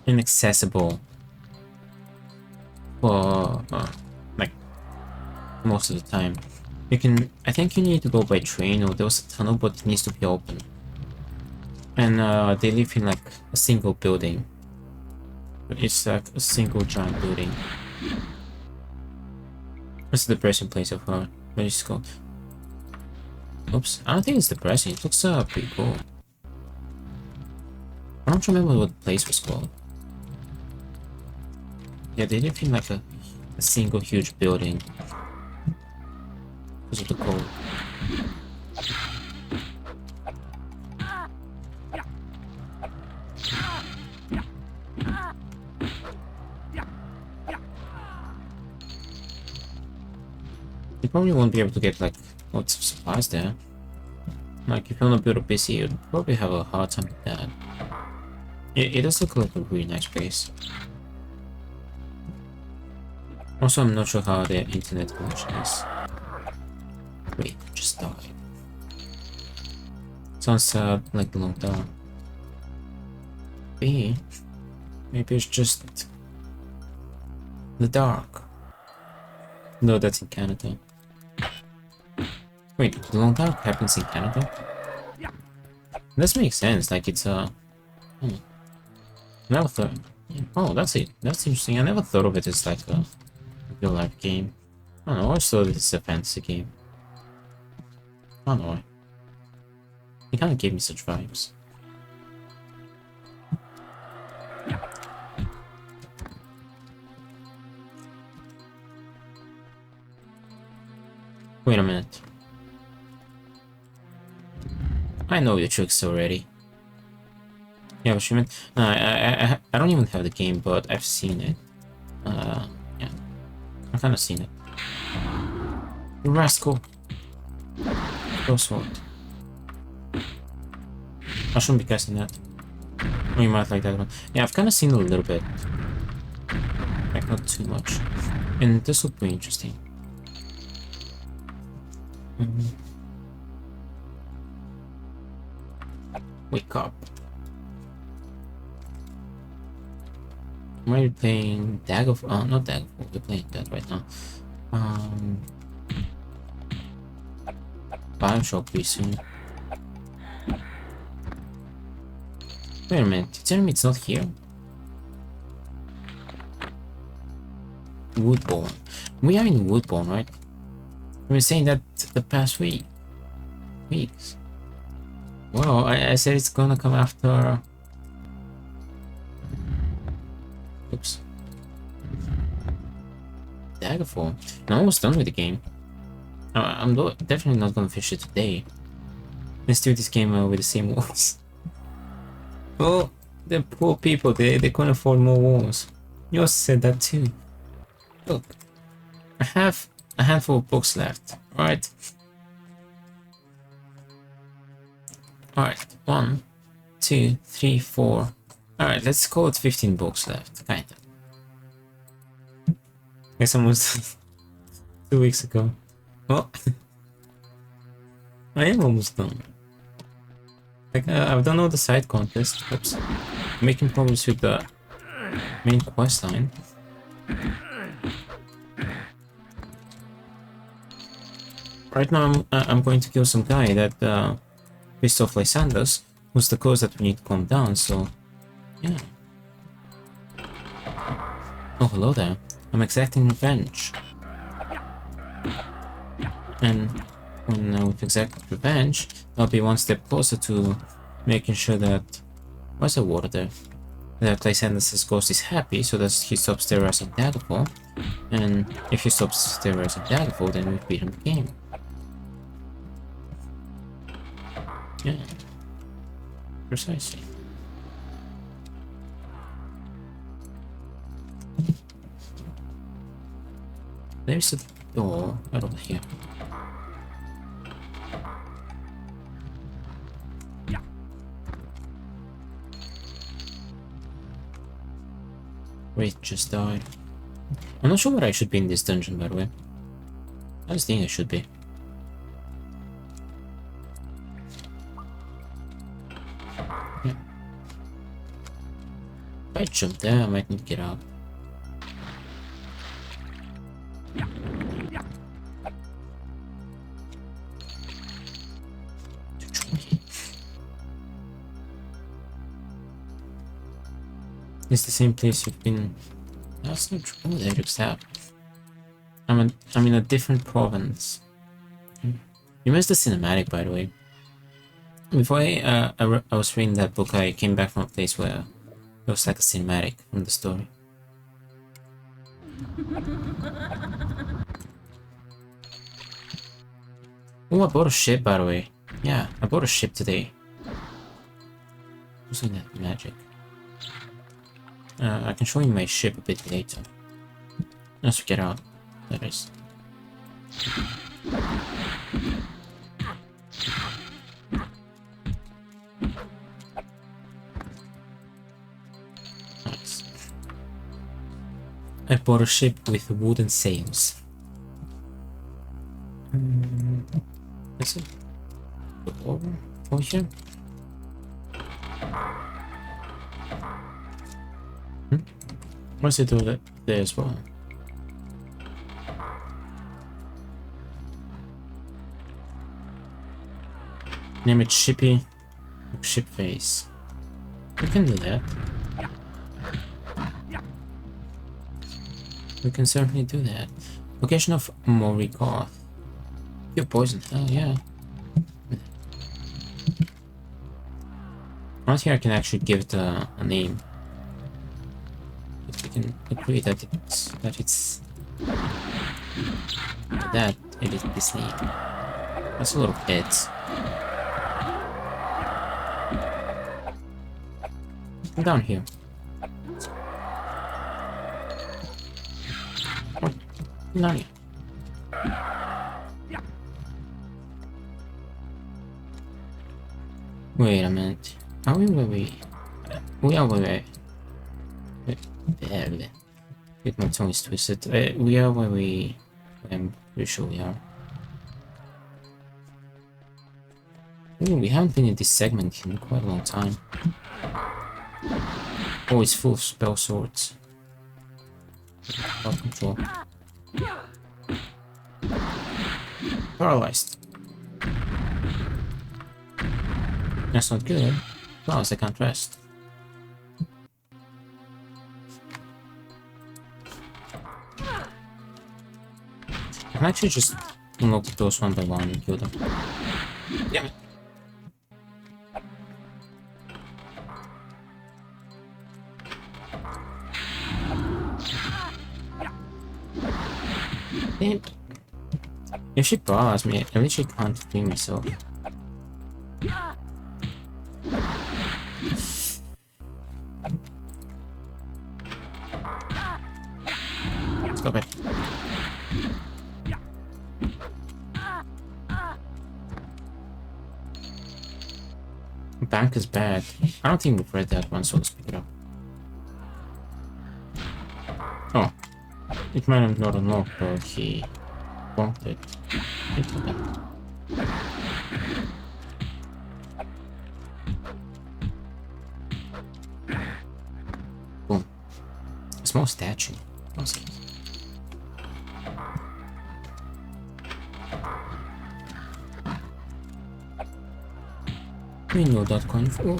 inaccessible for like most of the time. I think you need to go by train, or there was a tunnel, but it needs to be open. And they live in like a single building. It's like a single giant building. It's a depressing place of her. What is it called? Oops, I don't think it's depressing. It looks pretty cool. I don't remember what the place was called. Yeah, they live in like a single huge building because of the cold. You probably won't be able to get like lots of supplies there. Like if you want to build a PC, you'd probably have a hard time with that. It does look like a really nice place. Also, I'm not sure how the internet connection is. Wait, just died. Sounds like belong down. B? Maybe it's just the dark. No, that's in Canada. Wait, the long dark happens in Canada? This makes sense, like it's never thought. Oh, that's it. That's interesting. I never thought of it as like a real life game. I don't know, I always thought it's a fantasy game. I don't know. It kinda gave me such vibes. Wait a minute. I know your tricks already. Yeah, what you meant? No, I don't even have the game, but I've seen it. Yeah. I've kinda seen it. You rascal! Go sword. I shouldn't be casting that. Oh, you might like that one. Yeah, I've kinda seen it a little bit. Like, not too much. And this will be interesting. Wake up. We're playing Daggerfall. Not Daggerfall. We're playing that right now. Bioshock pretty soon. Wait a minute. You tell me it's not here? Woodbourne. We are in Woodbourne, right? We were saying that the past weeks. Well, I said it's gonna come after. Oops. Daggerfall. I'm almost done with the game. I'm definitely not gonna finish it today. Let's do this game with the same walls. Well, the poor people, they couldn't afford more walls. You also said that too. Look, I have a handful of books left, right? Alright, 1, 2, 3, 4. Alright, let's call it 15 books left, kinda. Guess almost 2 weeks ago. Well, I am almost done. Like, I've done all the side contests. Oops. Making progress with the main quest line. Right now, I'm going to kill some guy that pissed off Lysanders, who's the cause that we need to calm down, so yeah. Oh, hello there. I'm exacting revenge. And when we've exacted revenge, I'll be one step closer to making sure that... Where's the water there? That Lysanders' ghost is happy, so that he stops terrorizing Daggerfall. And if he stops terrorizing Daggerfall, then we beat him the game. Yeah. Precisely. There's a door right over here. Wait, just died. I'm not sure where I should be in this dungeon, by the way. I just think I should be. Yeah. If I jump there, I might need to get out. It's the same place you've been. That's not true. There you have. I'm in a different province. You missed the cinematic, by the way. Before I was reading that book, I came back from a place where it was like a cinematic from the story. Oh, I bought a ship, by the way. Yeah, I bought a ship today. Using that magic. I can show you my ship a bit later. Let's get out. That is. Nice. I bought a ship with wooden sails. Is it? Over here? What's it do there as well? Name it Shippy Ship Face. We can do that. We can certainly do that. Location of Morrigoth. You're poisoned, hell yeah. Right here I can actually give it a name. We can agree that it's that it is this name. That's a lot of heads. Come down here. Oh, down here. Wait a minute. Are we where we are where Get my tongue is twisted. We are where I'm pretty sure we are. Ooh, we haven't been in this segment in quite a long time. Oh, it's full of spell swords. Out of control. Paralyzed. That's not good. Plus, I can't rest. I can actually just unlock those one by one and kill them. Damn it. Damn it. If she bars me, I literally can't free myself. Stop it. Bank is bad. I don't think we've read that one, so let's pick it up. Oh. It might have not unlocked, but he bonked it. Boom. A small statue. Awesome. We know that coin for.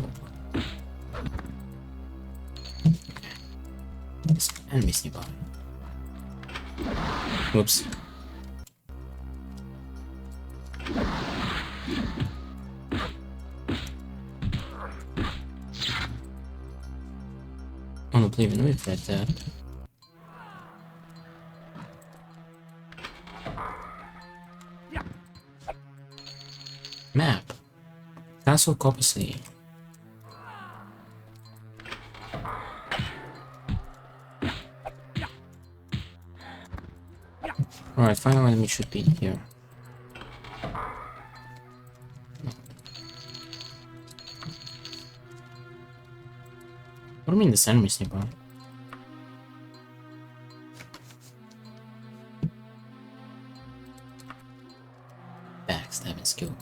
There's enemies nearby. Whoops. I don't believe in we've read that. Map. Castle Coppersley. Alright, final enemy should be here. What do you mean this enemy's nearby? Backstabbing skill.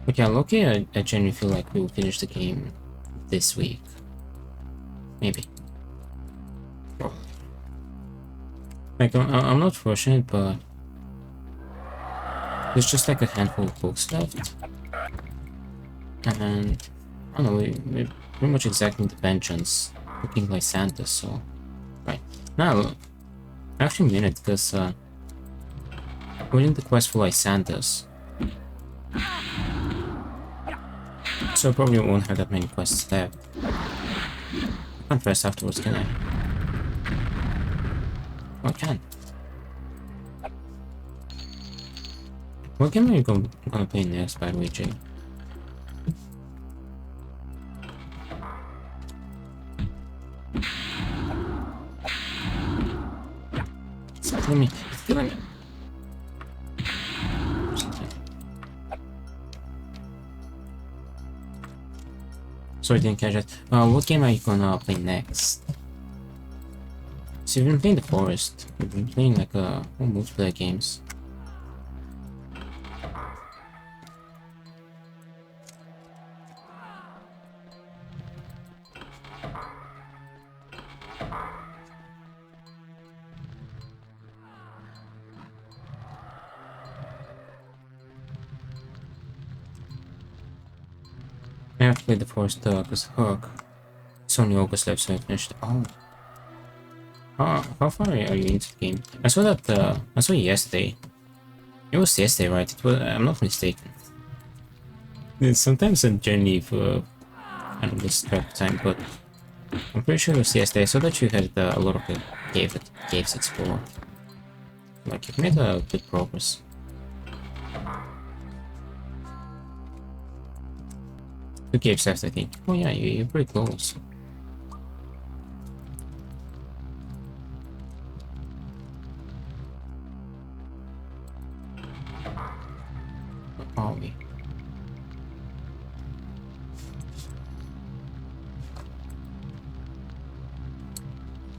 Okay, Loki, I genuinely feel like we will finish the game this week. Maybe. Probably. Like, I'm not rushing it, but there's just like a handful of books left. And I don't know, we're pretty much exacting the vengeance, looking like Santa, so. Right. Now, I actually mean it because we're in the quest for Lysander's. So I probably won't have that many quests left. I can't rest afterwards, can I? Oh, I can. What game are you gonna play next, by the way, Jay? It's killing me. It's killing me. Sorry, didn't catch that. What game are you gonna play next? So you've been playing The Forest. You've been playing like multiplayer games. I have to play The Forest because Hook. It's only August left, so I finished. Oh. How far are you into the game? I saw that, I saw it yesterday. It was yesterday, right? It was, I'm not mistaken. Sometimes I'm generally for, I don't lose track of time, but I'm pretty sure it was yesterday. I saw that you had a lot of caves explored. Like, you've made good progress. Two caves left, I think. Oh yeah, you're pretty close. Where are we?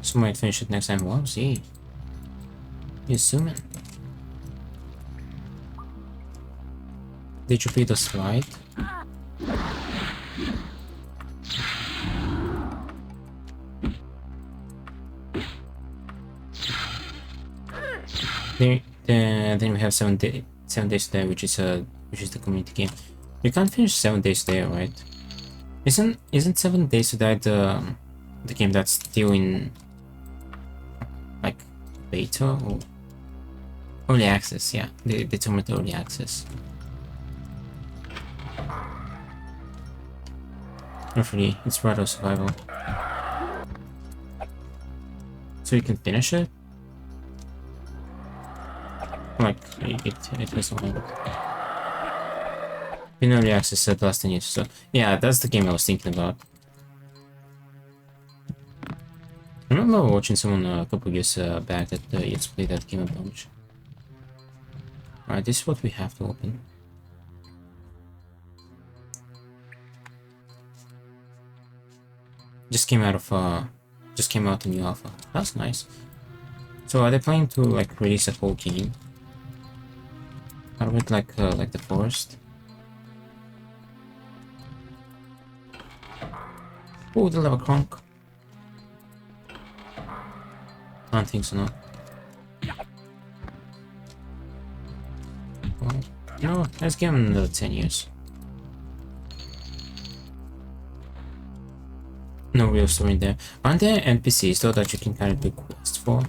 So might finish it next time. Wow, see. You're zooming. Did you beat the slide? Then we have 7 days there, which is the community game. You can't finish 7 days there, right? Isn't 7 days to die the game that's still in like beta or early access? Yeah, they told me early access. Hopefully, it's rather survival. So you can finish it. Like it was on. In early access at last 10 years. So yeah, that's the game I was thinking about. I remember watching someone a couple years back that used to play that game a bunch. Alright, this is what we have to open. Just came out a new alpha. That's nice. So are they planning to like release a whole game out of it, like the forest? Oh, they'll have a Kronk. I don't think so, no. Well, no, let's give them another 10 years. No real story in there. Aren't there NPCs though that you can kind of do quests for?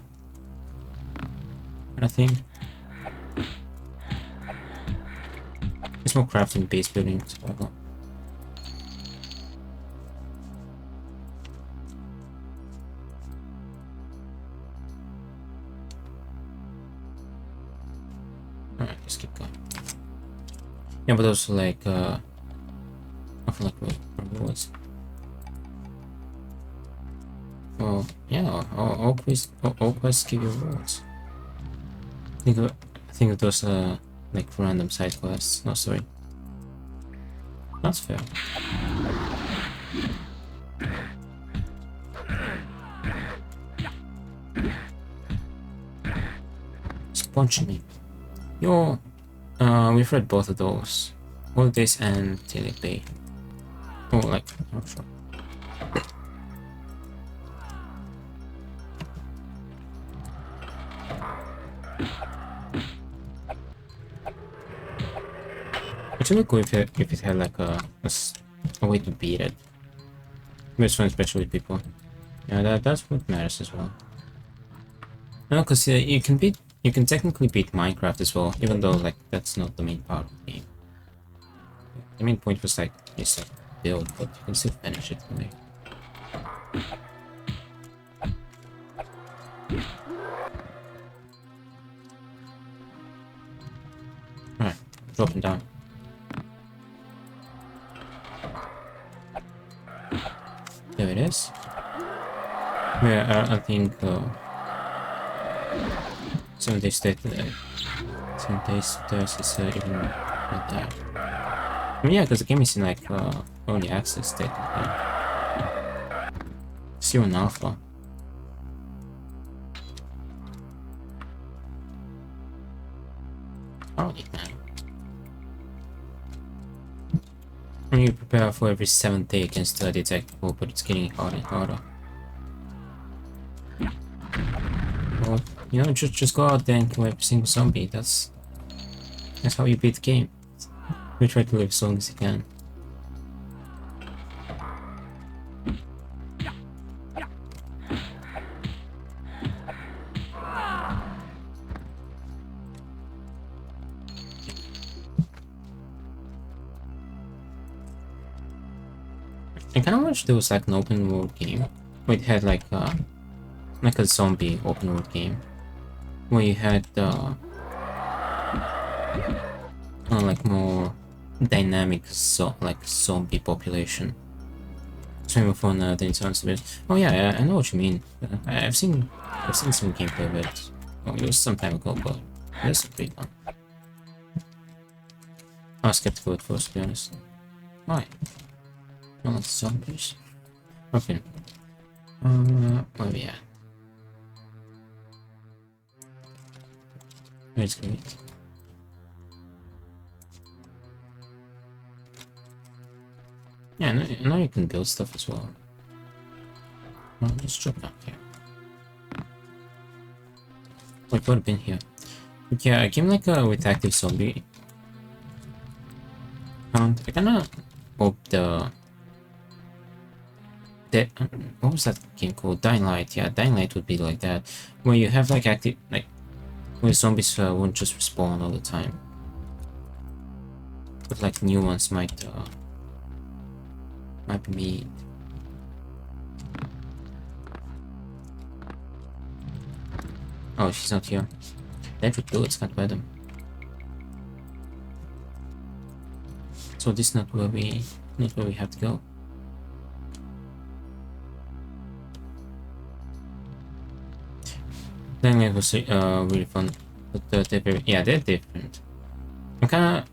I think. It's more crafting, base building, survival. Alright, let's keep going. Yeah, but also like I feel like rewards. Well, yeah, all quests give you rewards. I think of those like random side quests. No, sorry. That's fair. It's punching me. Yo, we've read both of those. Holidays and Daily Bay. Oh, like, I'm not sure. It's really cool if it had like a way to beat it. It's fun, especially with people. Yeah, that's what matters as well. No, because you can technically beat Minecraft as well, even though like that's not the main part of the game. The main point was like it's like build, but you can still finish it for me. Alright, dropping down. There it is. Yeah, I think 7 days state 7 days there's is even right there. I mean, yeah, because the game is in like early access state. Still in alpha. Holy man. When you prepare for every 7th day against the detectable, but it's getting harder and harder. Well, you know, just go out there and kill every single zombie. That's how you beat the game. You try to live as long as you can. I kind of wish there was like an open world game where it had like a zombie open world game where you had like more dynamic like zombie population. Stream of on the sounds a bit. Oh yeah, I know what you mean. I've seen some gameplay of it. Oh, it was some time ago, but it's pretty fun. I was skeptical at first, to be honest. Why? I want zombies. Okay. Where are we at? Where's great? Yeah, now you can build stuff as well. Well, let's drop down here. Wait, would have been here. But yeah, a game like with active zombie. I kinda hope that what was that game called? Dying Light. Yeah, Dying Light would be like that, where you have like active like where zombies won't just respawn all the time, but like new ones might be made. Oh, she's not here. Every bullets can't buy them. So this is not where we have to go. Then it was really fun, but they're different. I'm trying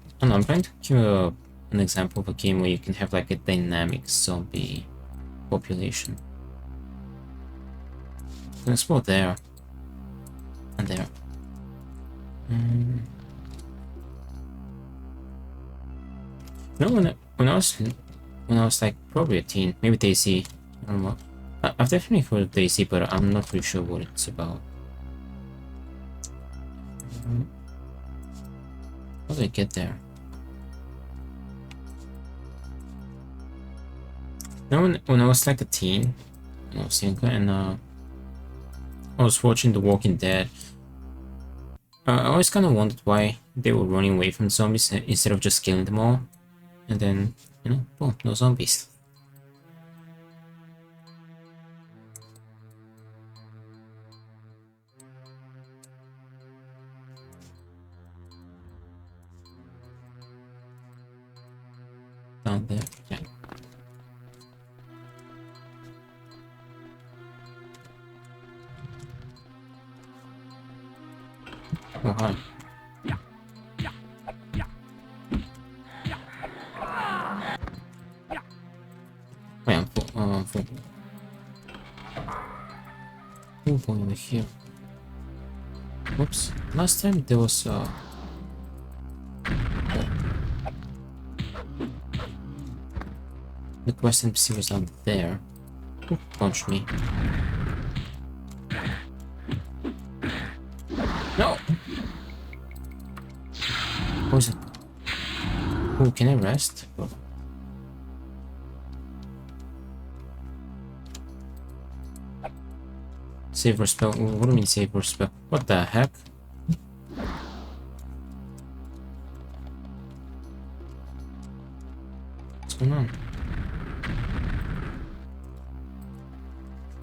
to give an example of a game where you can have like a dynamic zombie population. You can explore there and there. No, when I was like probably a teen, maybe Daisy. I don't know. I've definitely heard of Daisy, but I'm not really sure what it's about. How did I get there? No, when I was like a teen, when I was younger, and I was watching The Walking Dead. I always kind of wondered why they were running away from zombies instead of just killing them all, and then boom, no zombies. Down there, yeah. Oh, hi. Wait, I'm full. I'm full. Oh, going over here. Whoops. Last time there was the quest NPC was down there. Who punched me? No! What is it? Oh, can I rest? Oh. Save or spell? What do you mean save or spell? What the heck? What's going on?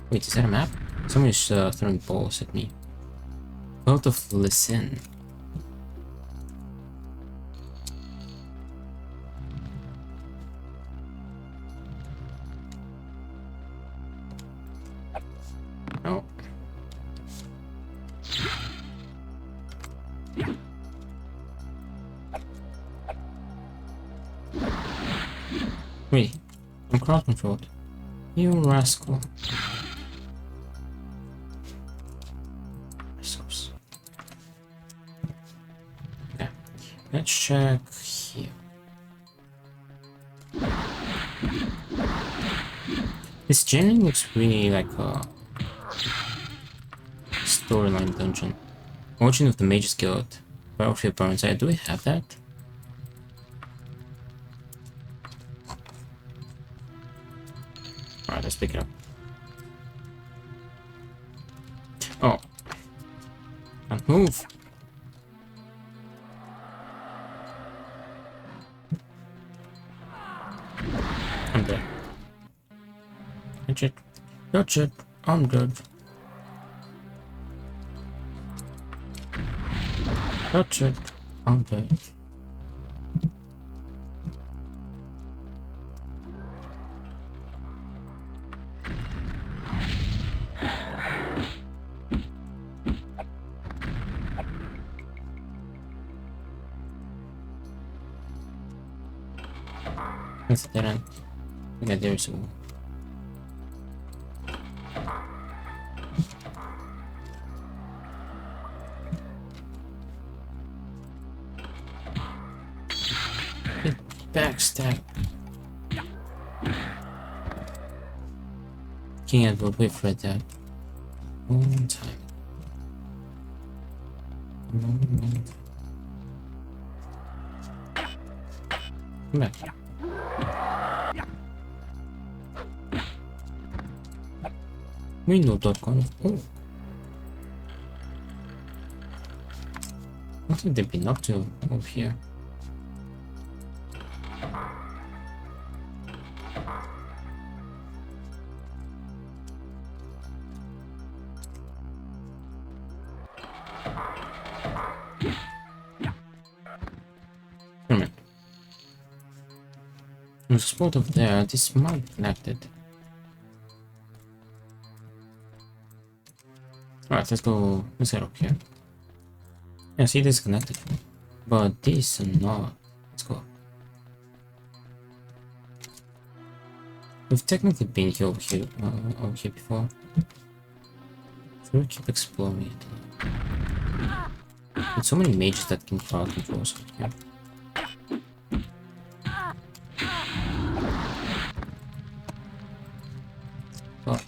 Wait, is that a map? Somebody's throwing balls at me. Out of listen. Oh. Wait, I'm crowd controlled. You rascal. Okay, let's check here. This generally looks really like a storyline dungeon. Origin of the Mage's Guild. Battlefield Burnside. Do we have that? Alright, let's pick it up. Oh. Can't move. I'm dead. That's it. That's it. I'm dead. That's it. I'm dead. That's a dead end. Okay, there's a... Backstab. King Edward will for that long time. Long time. Come back. We know that kind of. Oh. What have they been up to over here? Alright. There's a spot over there. This might be connected. Alright, let's go. Let's head up here. Yeah, see, this is connected. But this is not. Let's go. We've technically been here over here before. Should we keep exploring it? There's so many mages that can crowd controls here. Oh.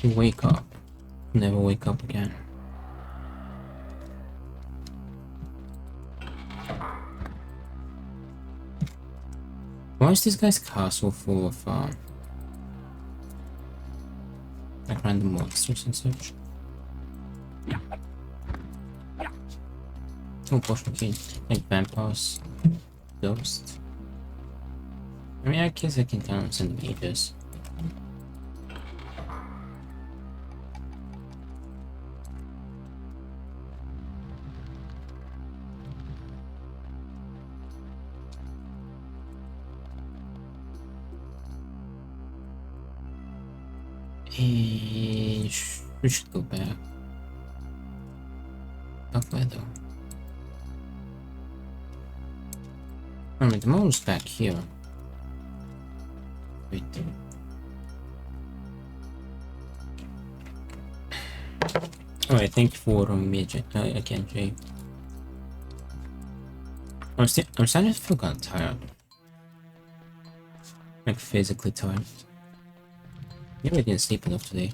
You wake up. Never wake up again. Why is this guy's castle full of like random monsters and such? Oh, potion key, like vampires, ghosts. I mean, I guess I can count on some mages. We should go back. Back where though? Alright, the mole's back here. Wait. Alright, thank you for me again, Jay. I'm starting to feel kind of tired. Like physically tired. Maybe I didn't sleep enough today.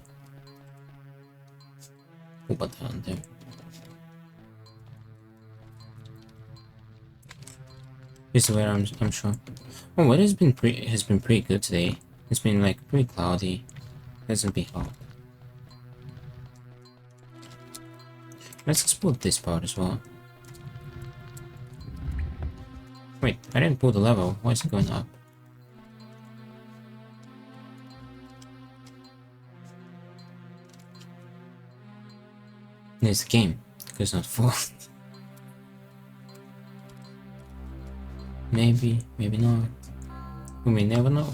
Oh, but down there. This is where I'm sure. Oh, weather has been pretty good today. It's been like pretty cloudy. Hasn't been hot. Let's explore this part as well. Wait, I didn't pull the level. Why is it going up? This game goes not full. Maybe, maybe not. We may never know.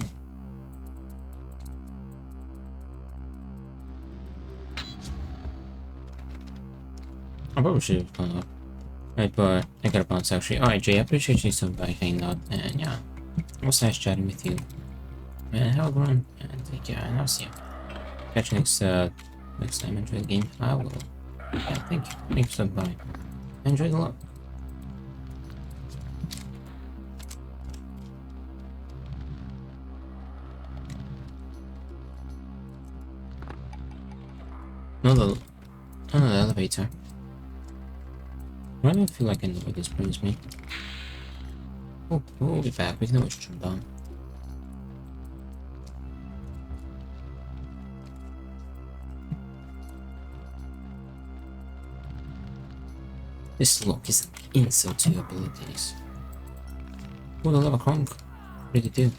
I probably should have gone up. Right, but I got a bounce actually. Alright, Jay, I appreciate you so by hanging out. And yeah, it was nice chatting with you. And have a good one. And take care, and I'll see you. Catch you next time. Enjoy the game. I will. Yeah, thank you. Thanks for stopping by. Enjoy the luck. Another elevator. Why do I feel like I know where this brings me? Oh, we'll be back. We can always jump down. This lock is an insult to your abilities. Oh, the lava cronk. What did it do?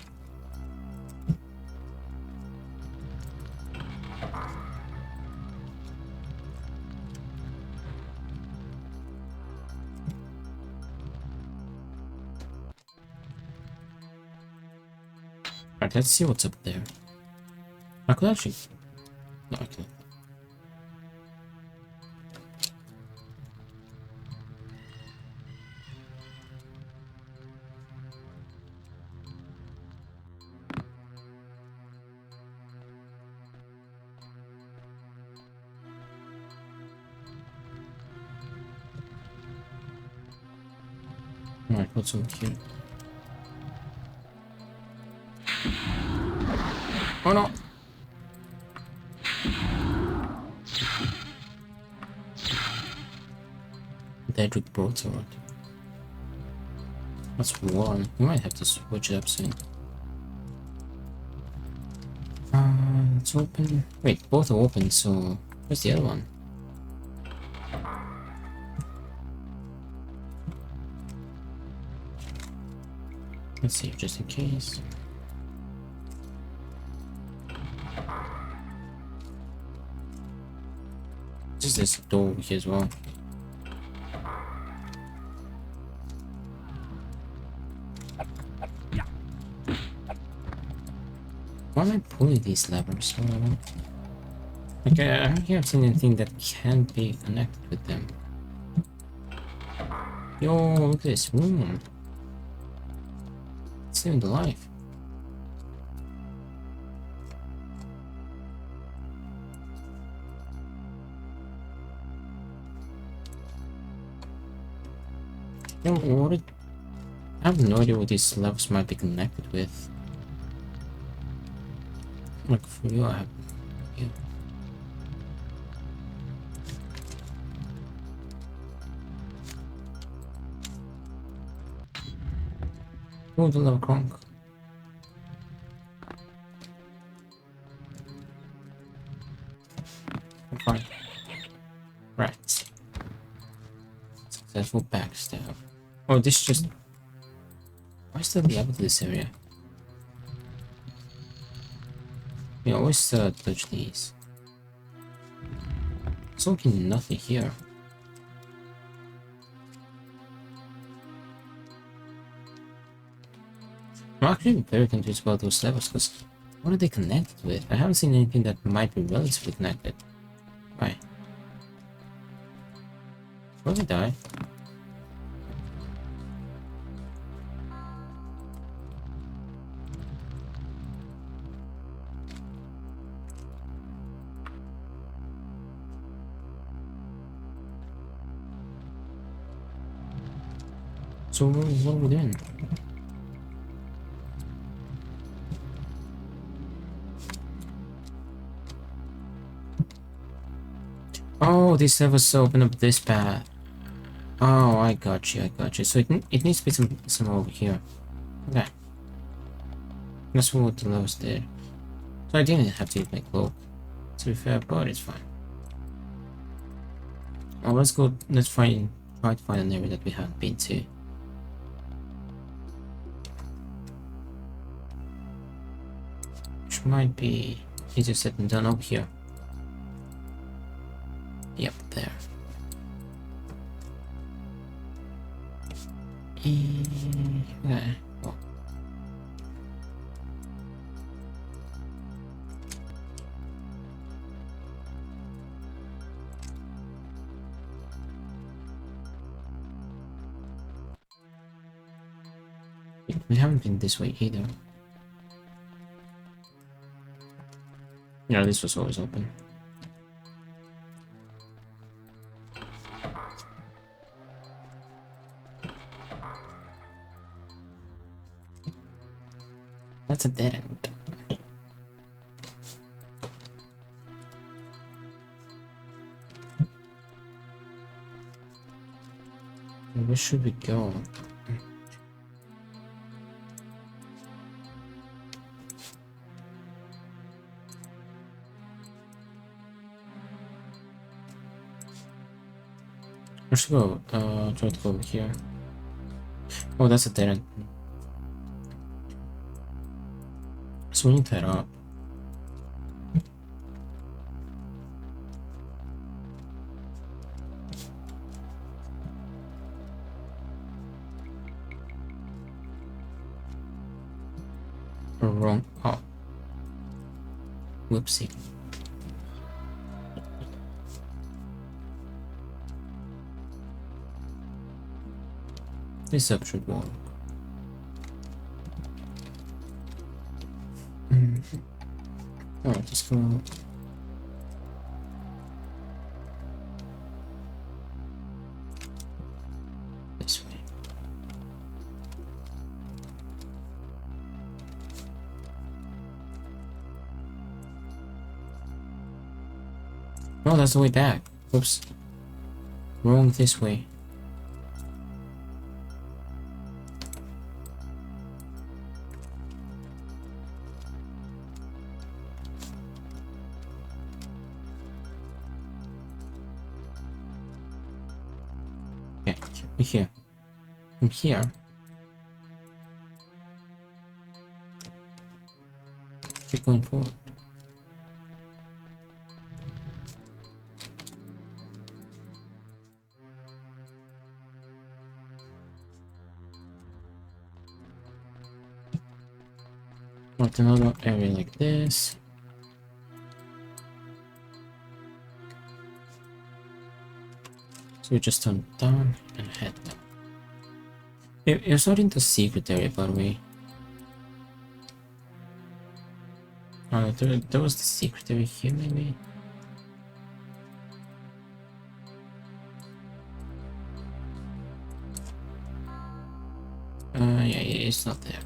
Alright, let's see what's up there. I could actually... No, I can't. Alright, what's over here? Oh no! Dedrick Broadsword. That's one. We might have to switch it up soon. It's open. Wait, both are open, so where's the other one? Let's see, just in case. Just this door over here as well. Why am I pulling these levers? Like, I don't think I've seen anything that can be connected with them. Yo, look at this room. It's saving life. Yo, I have no idea what these levers might be connected with. Like for you, I have. Yeah. Oh, the lever conk. I'm fine. Right. Successful backstab. Oh, this just. Why still the apple to this area? We always touch these. There's okay, nothing here. I'm actually very confused about those levels because what are they connected with? I haven't seen anything that might be relatively connected. Why? Where did I die? So what are we doing? Oh, these levels open up this path. Oh, I got you, I got you. So it needs to be some over here. Okay. That's what the levels did. So I didn't have to use my cloak. To be fair, but it's fine. Oh, let's go. Let's try to find an area that we haven't been to. Which might be easier said than done over here. Yep, there. Okay. Well. We haven't been this way either. Yeah, this was always open. That's a dead end. Where should we go? Let's go, try to go over here. Oh, that's a dead end. So we need to head up. Wrong. Oh. Whoopsie. This up should work. Alright, just go. This way. No, that's the way back. Oops. Wrong this way. Okay, we're here. From here. Keep going forward. Not another area like this. So we just turn down and head down. It's not in the secret area, by the way. Oh, there was the secret area here, maybe? Yeah, it's not there.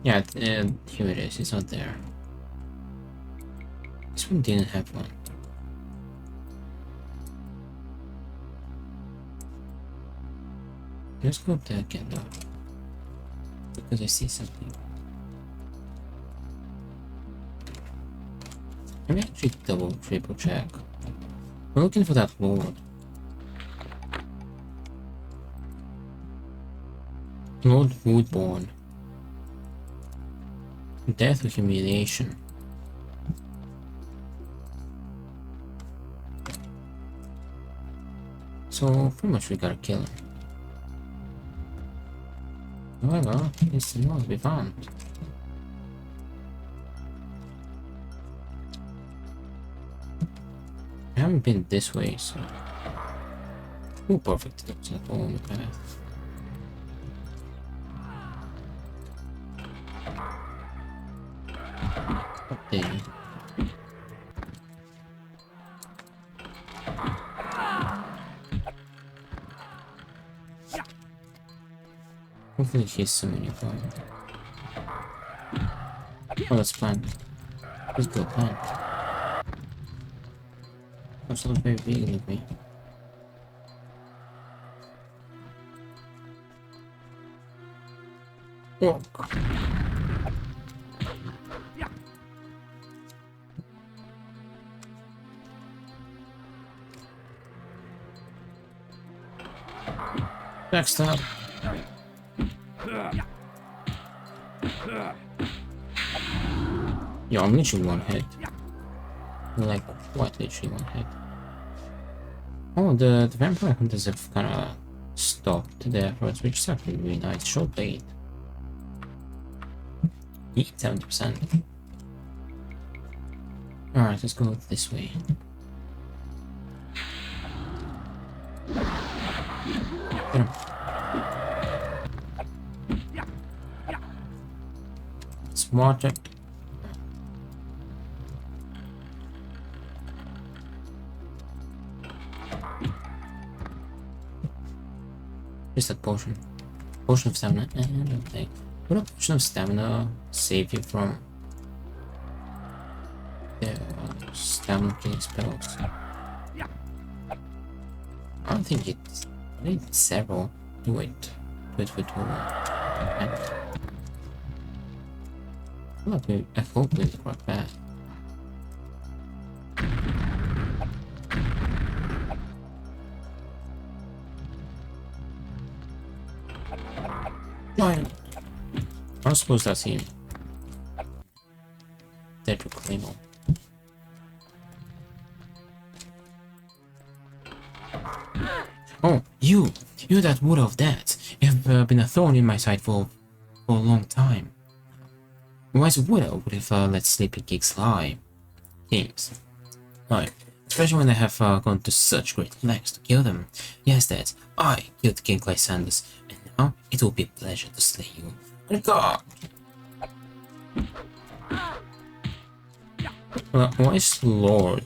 Yeah, here it is, it's not there. This one didn't have one. Let's go up there again though. Because I see something. Let me actually double, triple check. We're looking for that lord. Lord Woodborn. Death or humiliation. So pretty much we gotta kill him. However, he's not to be found. I haven't been this way, so. Oh, perfect. That's not all on the path. Up there. Hopefully he's someone you find. Oh, that's plant. Let's go plant. That's not very big of me. Oh. Next up. Yo, I'm literally one hit. Like, what? Literally one hit. Oh, the vampire hunters have kinda stopped their efforts, which is actually really nice. Show played. 70%. Alright, let's go this way. Get him. Smarter. Just that potion. Potion of stamina and okay. Would a potion of stamina save you from the stamina killing spells? I don't think it's. I need several. Wait. I hope it's quite bad. I suppose that's him. Dead Reclaimer. Oh, you that wood of Dehds. You've been a thorn in my side for a long time. Wise widow would have let sleepy gigs lie. Kings. Right. Especially when they have gone to such great lengths to kill them. Yes, Dad, I killed King Lysandus, and now it will be a pleasure to slay you. And God! Why is Lord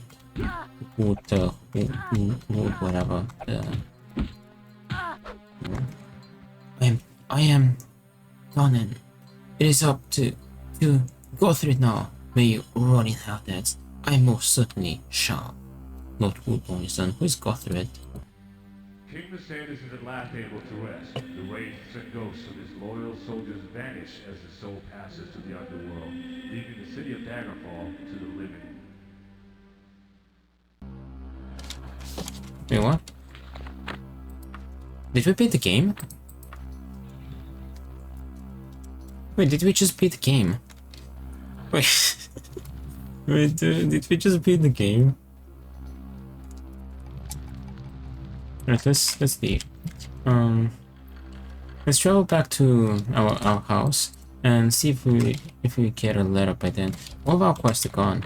would whatever? I am gone in. It is up to go through it now. May you rot in hell, Dehds. I most certainly shall. Lord Woodbourne, son, who is got through it?
King Missandei is at last able to rest. The wraiths and ghosts of his loyal soldiers vanish as the soul passes to the underworld, leaving the city of Daggerfall to the living.
Wait, what? Did we beat the game? Wait, did we just beat the game? Wait, wait, did we just beat the game? Right, let's leave. Let's travel back to our house and see if we get a letter by then. All of our quests are gone.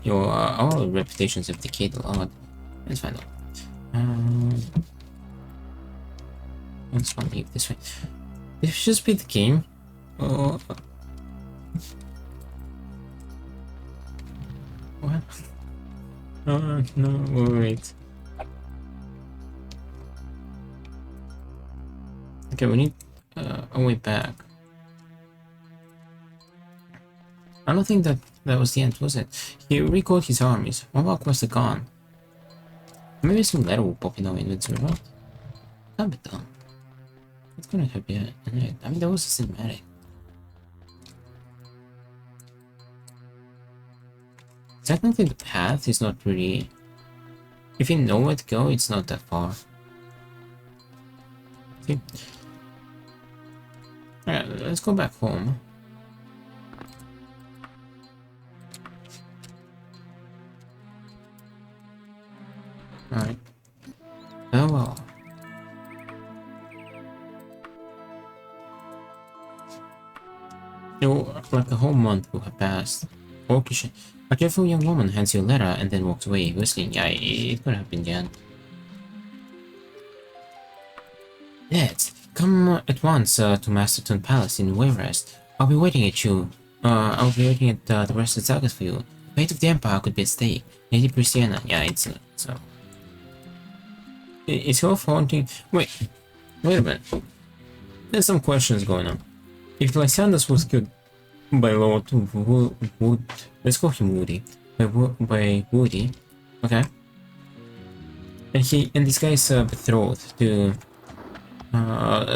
Our reputations have decayed a lot. Let's find out. Let's find leave this way. Did we just beat the game? Oh. What? No, wait. Okay, we need a way back. I don't think that was the end, was it? He recalled his armies. All of our quests are gone. Maybe some letter will pop in our inventory, right? Can't be done. It's gonna have been a night. I mean, that was a cinematic. Technically, the path is not really... If you know where to go, it's not that far. See? Alright, let's go back home. Alright. Oh well. Like a whole month will have passed. Orcish. A careful young woman hands you a letter and then walks away, whistling. Yeah, it could have been the end. Dehds, come at once to Masterton Palace in Wayrest. I'll be waiting at you. I'll be waiting at the rest of Zagas for you. The fate of the Empire could be at stake. Lady Prisciana. Yeah, it's so. It's her haunting. Wait a minute. There's some questions going on. If Lysander was killed by Lord Wood, let's call him Woody. By Woody, okay. And this guy is betrothed to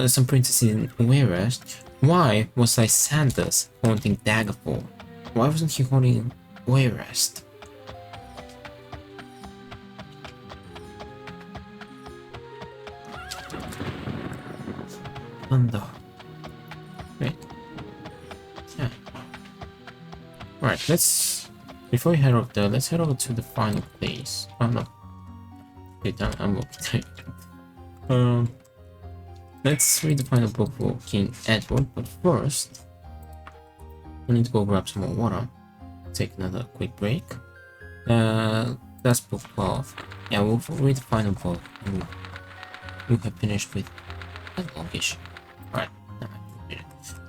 some princess in Wayrest. Why was Lysander haunting Daggerfall? Why wasn't he haunting Wayrest? Thunder. Wait. Yeah. Alright, before we head over there, let's head over to the final place. Oh no. Wait, I'm okay. Let's read the final book for King Edward, but first, we need to go grab some more water. Take another quick break. That's book 12. Yeah, we'll read the final book and we'll have finished with that longish. Alright,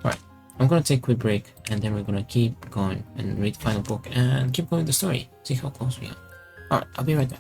alright, I'm gonna take a quick break and then we're gonna keep going and read the final book and keep going the story. See how close we are. Alright, I'll be right back.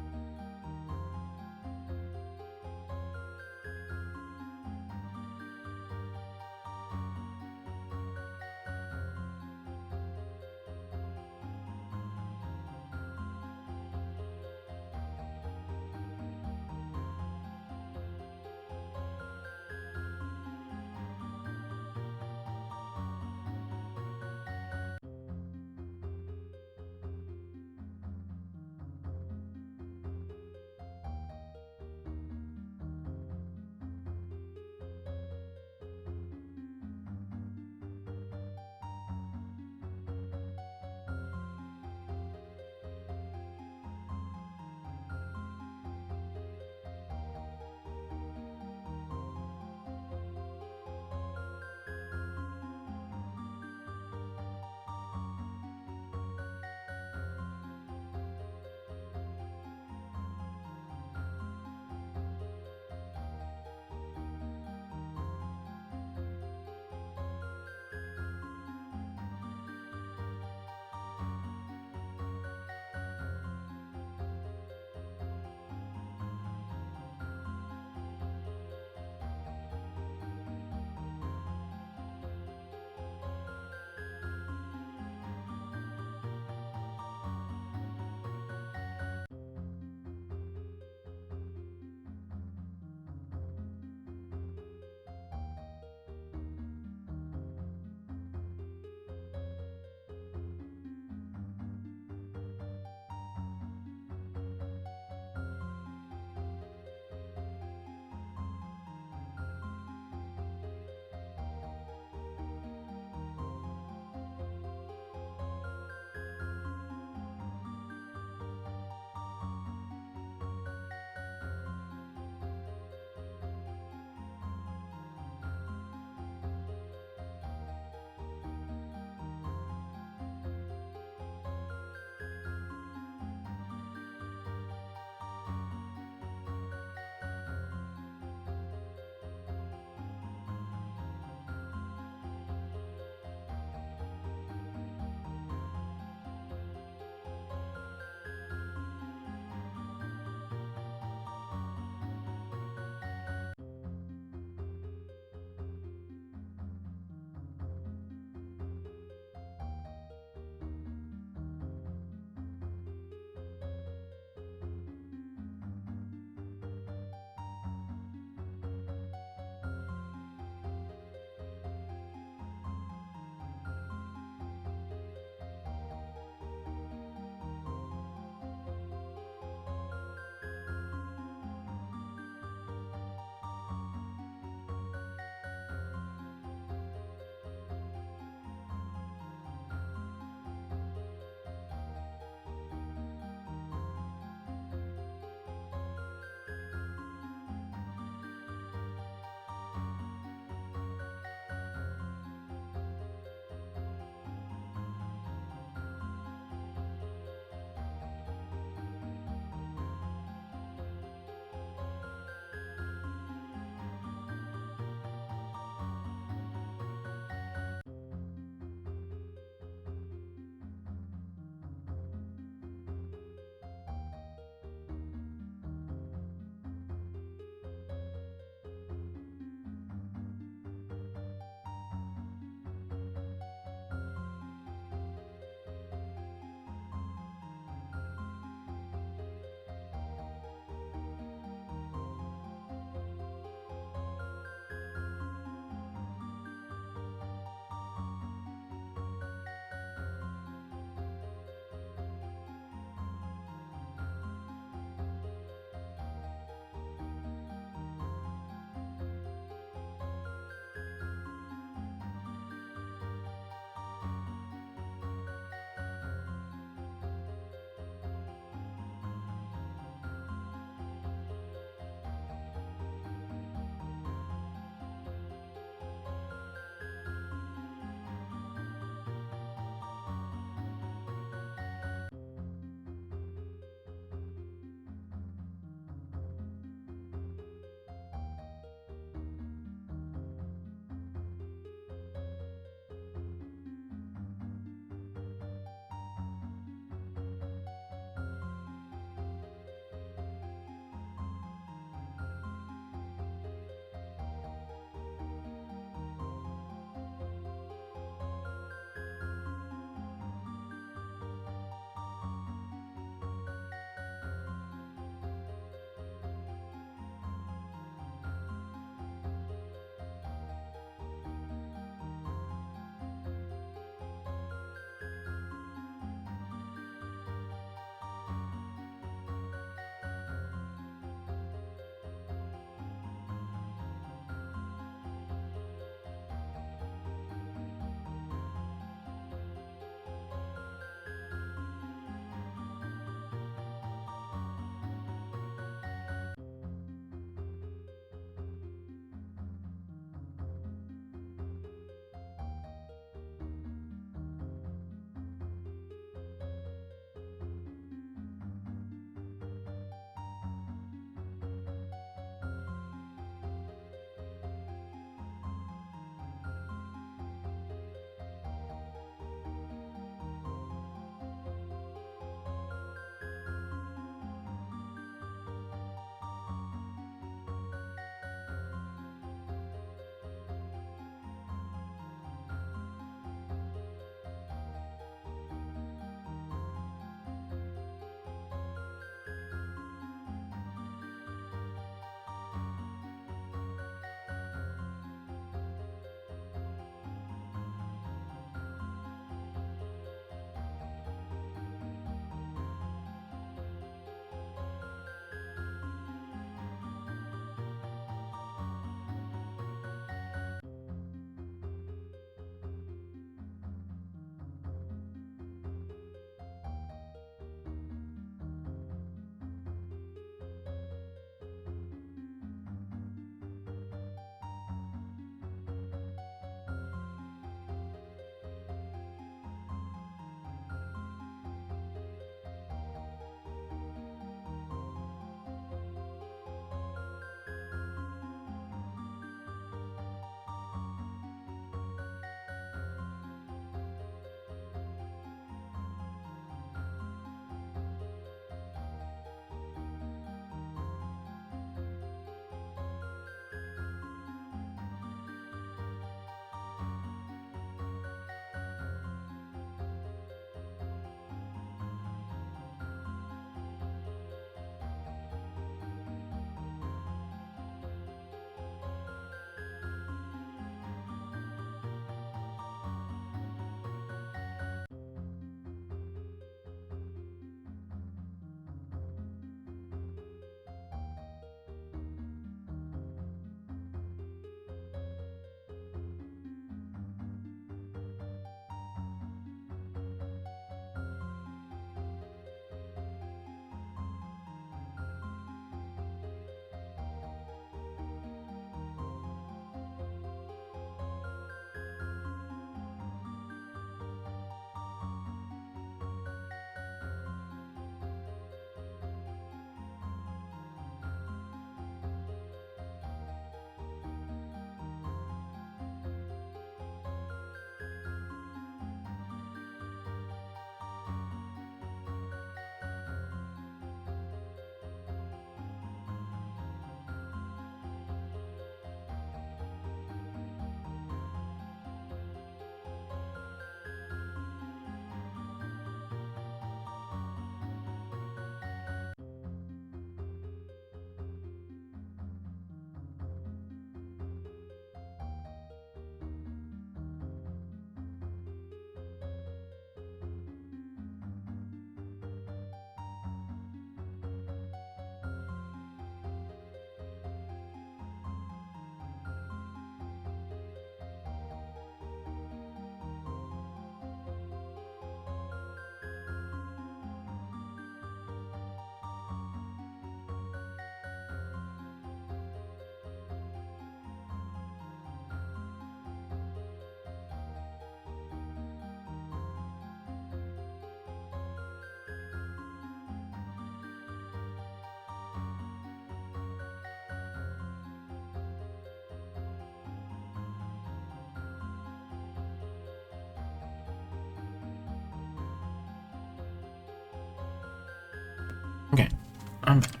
I'm back.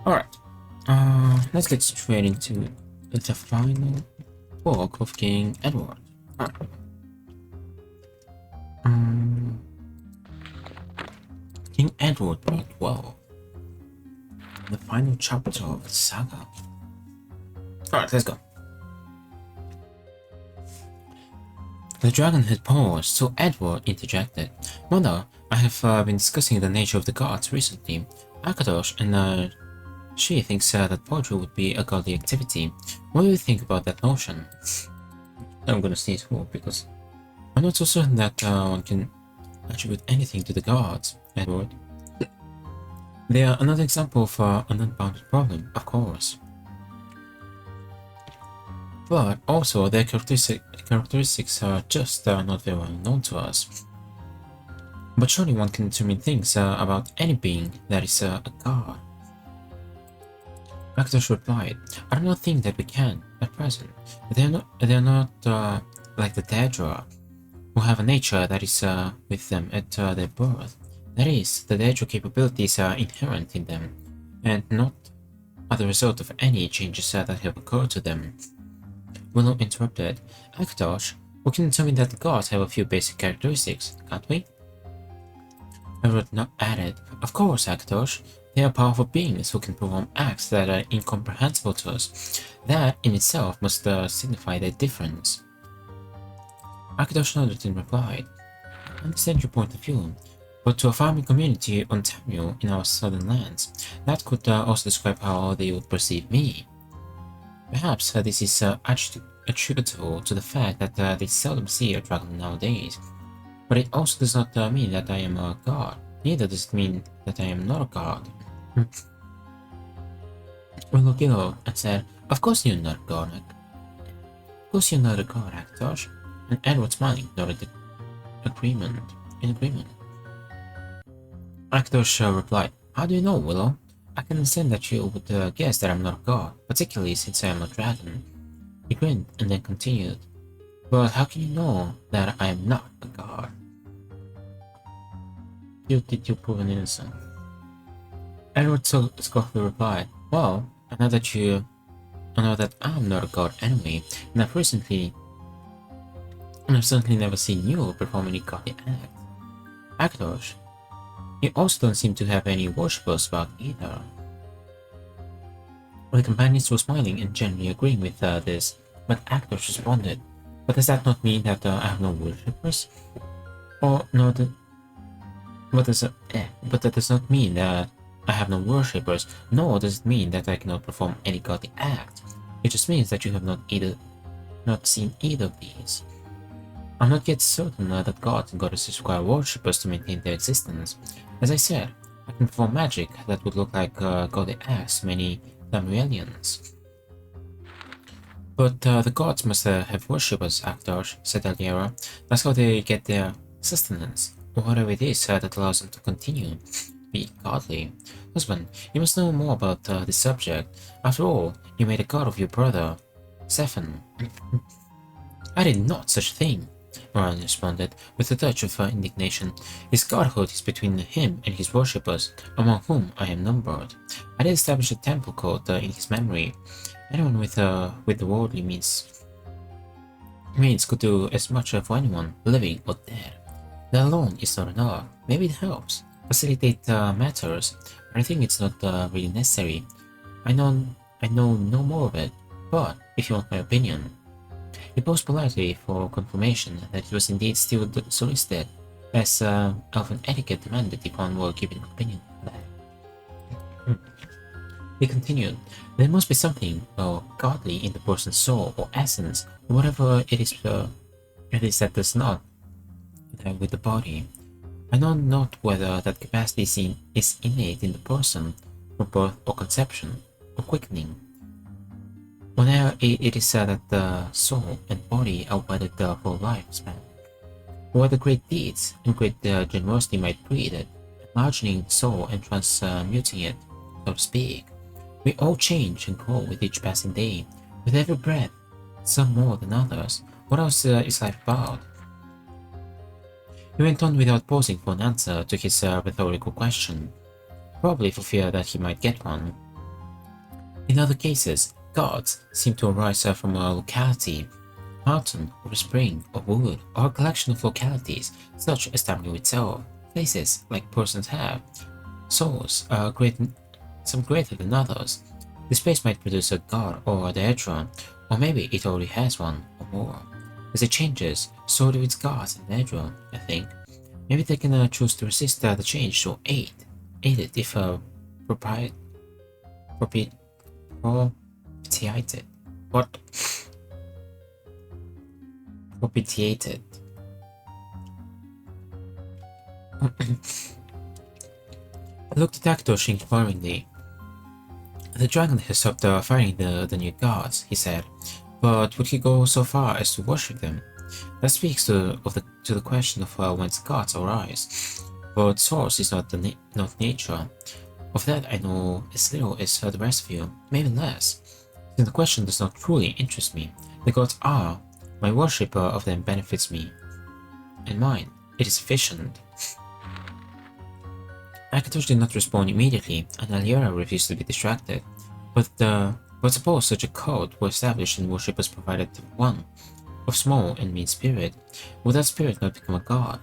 Alright. Let's get straight into the final book of King Edward. Alright. King Edward Part 12. The final chapter of the saga. Alright, let's go. The dragon had paused, so Edward interjected. Mother, I have been discussing the nature of the gods recently. Akadosh and she thinks that poetry would be a godly activity. What do you think about that notion? I'm gonna sneeze more because I'm not so certain that one can attribute anything to the gods, Edward. They are another example of an unbounded problem, of course. But also their characteristics are just not very well known to us. But surely one can determine things about any being that is a god. Rakdos replied, I do not think that we can, at present. They are not like the Dehds, who have a nature that is with them at their birth. That is, the Dehds capabilities are inherent in them, and not are the result of any changes that have occurred to them. Willow interrupted, Akatosh, we can determine that the gods have a few basic characteristics, can't we? Edward added, of course, Akatosh. They are powerful beings who can perform acts that are incomprehensible to us. That, in itself, must signify their difference. Akatosh nodded and replied, I understand your point of view, but to a farming community on Tamriel in our southern lands, that could also describe how they would perceive me. Perhaps this is attributable to the fact that they seldom see a dragon nowadays, but it also does not mean that I am a god. Neither does it mean that I am not a god. Willow giggled and said, Of course you're not a god. Of course you're not a god, Akatosh. And Edward, smiling, nodded in agreement. Akatosh replied, How do you know, Willow? I can understand that you would guess that I'm not a god, particularly since I am a dragon. He grinned and then continued, But how can you know that I am not a god? Did you prove innocent? Edward scoffingly replied, Well, I know that I'm not a god anyway, and I've certainly never seen you perform any godly act. Akatosh, you also don't seem to have any worshippers about either. The companions were smiling and generally agreeing with this, but Akatosh responded, But does that not mean that I have no worshippers? But that does not mean that I have no worshippers, nor does it mean that I cannot perform any godly act. It just means that you have not seen either of these. I'm not yet certain that gods and goddesses require worshippers to maintain their existence. As I said, I can perform magic that would look like godly acts to many Tamrielians. But the gods must have worshippers, Akatosh, said Algera. That's how they get their sustenance, or whatever it is that allows them to continue to be godly. Husband, you must know more about this subject. After all, you made a god of your brother, Sephan. I did not such a thing, Moran responded, with a touch of indignation. His godhood is between him and his worshippers, among whom I am numbered. I did establish a temple cult in his memory. Anyone with the worldly means could do as much for anyone, living or dead. That alone is not enough. Maybe it helps facilitate matters, but I think it's not really necessary. I know no more of it, but if you want my opinion, he posed politely for confirmation that it was indeed still solicited, as elven etiquette demanded if one were given an opinion on that. He continued, there must be something godly in the person's soul or essence, or whatever it is that does not with the body. I know not whether that capacity is innate in the person, from birth or conception, or quickening. Whenever it is said that the soul and body are wedded for a lifespan, or the great deeds and great generosity might breed it, enlarging the soul and transmuting it, so to speak. We all change and grow with each passing day, with every breath, some more than others. What else is life about? He went on without pausing for an answer to his rhetorical question. probably for fear that he might get one. In other cases, gods seem to arise from a locality, a mountain, or a spring, or wood, or a collection of localities, such as W itself, places like persons have, souls, some greater than others. This place might produce a god or a Daedra, or maybe it already has one, or more. As it changes, so do its gods and Daedra, I think. Maybe they can choose to resist the change or aid it if propitiated. What? Propitiated. I looked at Akatosh inquiringly. The dragon has stopped fighting the new gods, he said, but would he go so far as to worship them? That speaks to the question of whence gods arise. But source is not nature. Of that I know as little as the rest of you, maybe less. Since the question does not truly interest me, the gods are. My worship of them benefits me. And mine. It is sufficient. Akatosh did not respond immediately, and Aliera refused to be distracted. But suppose such a code were established and worship was provided to one, of small and mean spirit, would that spirit not become a god?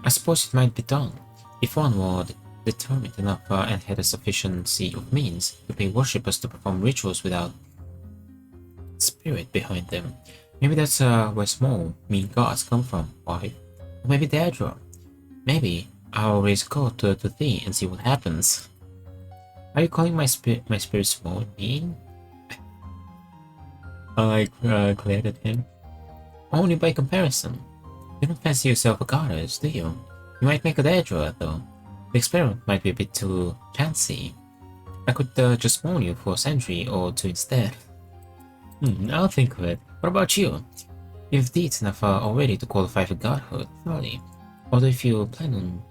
I suppose it might be done, if one were determined enough and had a sufficiency of means to pay worshippers to perform rituals without spirit behind them. Maybe that's where small, mean gods come from, right? Or maybe Daedra. Maybe I'll raise a code to thee and see what happens. Are you calling my spirit small and mean? I glared at him. Only by comparison. You don't fancy yourself a goddess, do you? You might make a Daedra, though. The experiment might be a bit too fancy. I could just mourn you for a century or two instead. I'll think of it. What about you? You have deeds enough already to qualify for godhood, surely. Although if you plan on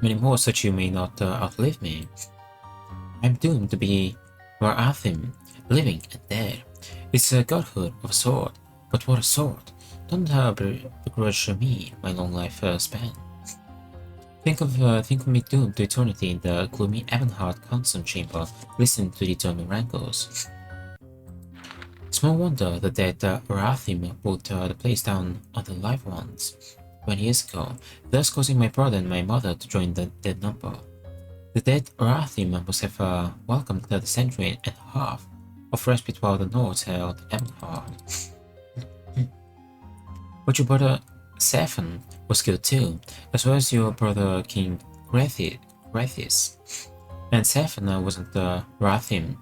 many more such you may not outlive me. I'm doomed to be Marathim, living and dead. It's a godhood of a sword, but what a sword! Don't begrudge me my long life span. Think of me doomed to eternity in the gloomy Ebonheart Council Chamber, listening to the eternal wrangles. Small wonder the dead Marathim put the place down on the live ones 20 years ago, thus causing my brother and my mother to join the dead number. The dead Arathim must have welcomed the century and a half of respite while the Nords held Ebonheart. But your brother Sephan was killed too, as well as your brother King Grethis. And Sephan wasn't the Arathim,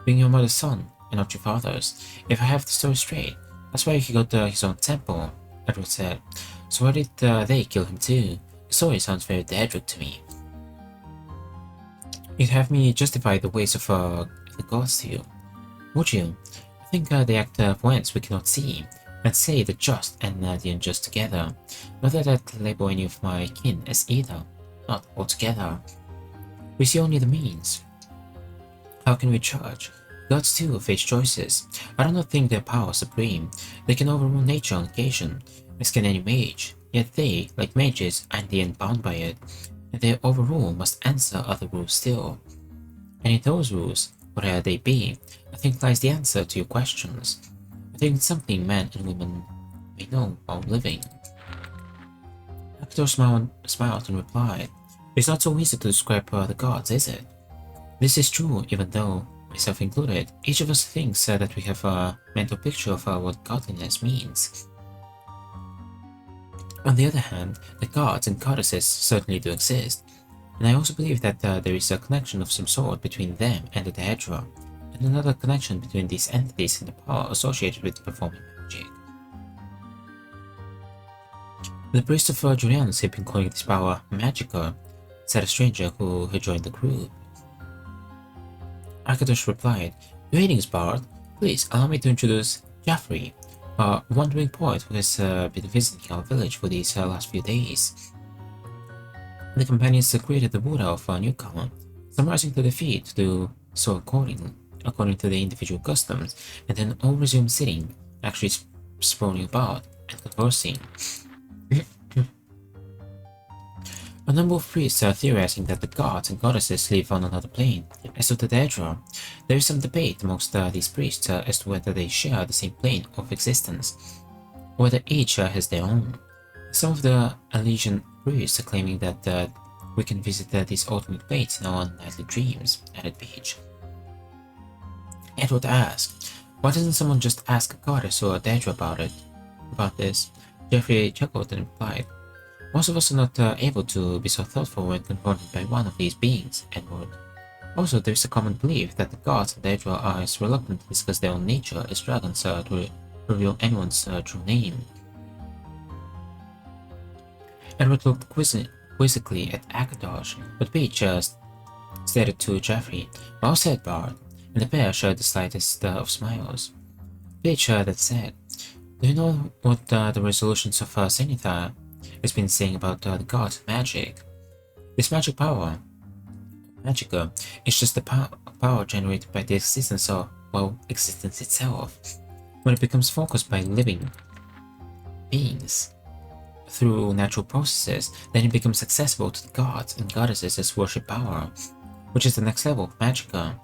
being your mother's son and not your father's. If I have the story straight, that's why he got his own temple, Edward said. So why did they kill him too? The story sounds very Daedric to me. You'd have me justify the ways of the gods to you, would you? I think they act whence we cannot see, and say the just and the unjust together. Not that I'd label any of my kin as either, not altogether. We see only the means. How can we judge? Gods too face choices. I do not think their power supreme. They can overrule nature on occasion, as can any mage, yet they, like mages, are in the end bound by it, and their overrule must answer other rules still. And in those rules, whatever they be, I think lies the answer to your questions. I think it's something men and women may know while living. Hector smiled and replied, "It's not so easy to describe the gods, is it? This is true, even though, myself included, each of us thinks that we have a mental picture of what godliness means. On the other hand, the gods and goddesses certainly do exist, and I also believe that there is a connection of some sort between them and the Daedra, and another connection between these entities and the power associated with performing magic. The priest of Julianus had been calling this power Magica," said a stranger who had joined the group. Akatosh replied, "Greetings, Bard. Please allow me to introduce Jaffrey, a wandering poet who has been visiting our village for these last few days." The companions greeted the Buddha of a newcomer, some rising to their feet to do so according to their individual customs, and then all resumed sitting, actually sprawling about and conversing. A number of priests are theorizing that the gods and goddesses live on another plane. As to the Daedra, there is some debate amongst these priests as to whether they share the same plane of existence, or whether each has their own. Some of the Elysian priests are claiming that we can visit these alternate planes in our nightly dreams, added Peach. Edward asked, why doesn't someone just ask a goddess or a Daedra about this? Jeffrey chuckled and replied, most of us are not able to be so thoughtful when confronted by one of these beings, Edward. Also, there is a common belief that the gods and Daedra are as reluctant to discuss their own nature as dragons are to reveal anyone's true name. Edward looked quizzically at Akadosh, but Peach stared to Jeffrey. Well said, Bard, and the pair shared the slightest of smiles. Peach that said, do you know what the resolutions of Zenithar has been saying about the gods and magic? This magica, is just the power generated by the existence of, well, existence itself. When it becomes focused by living beings through natural processes, then it becomes accessible to the gods and goddesses as worship power, which is the next level of magica.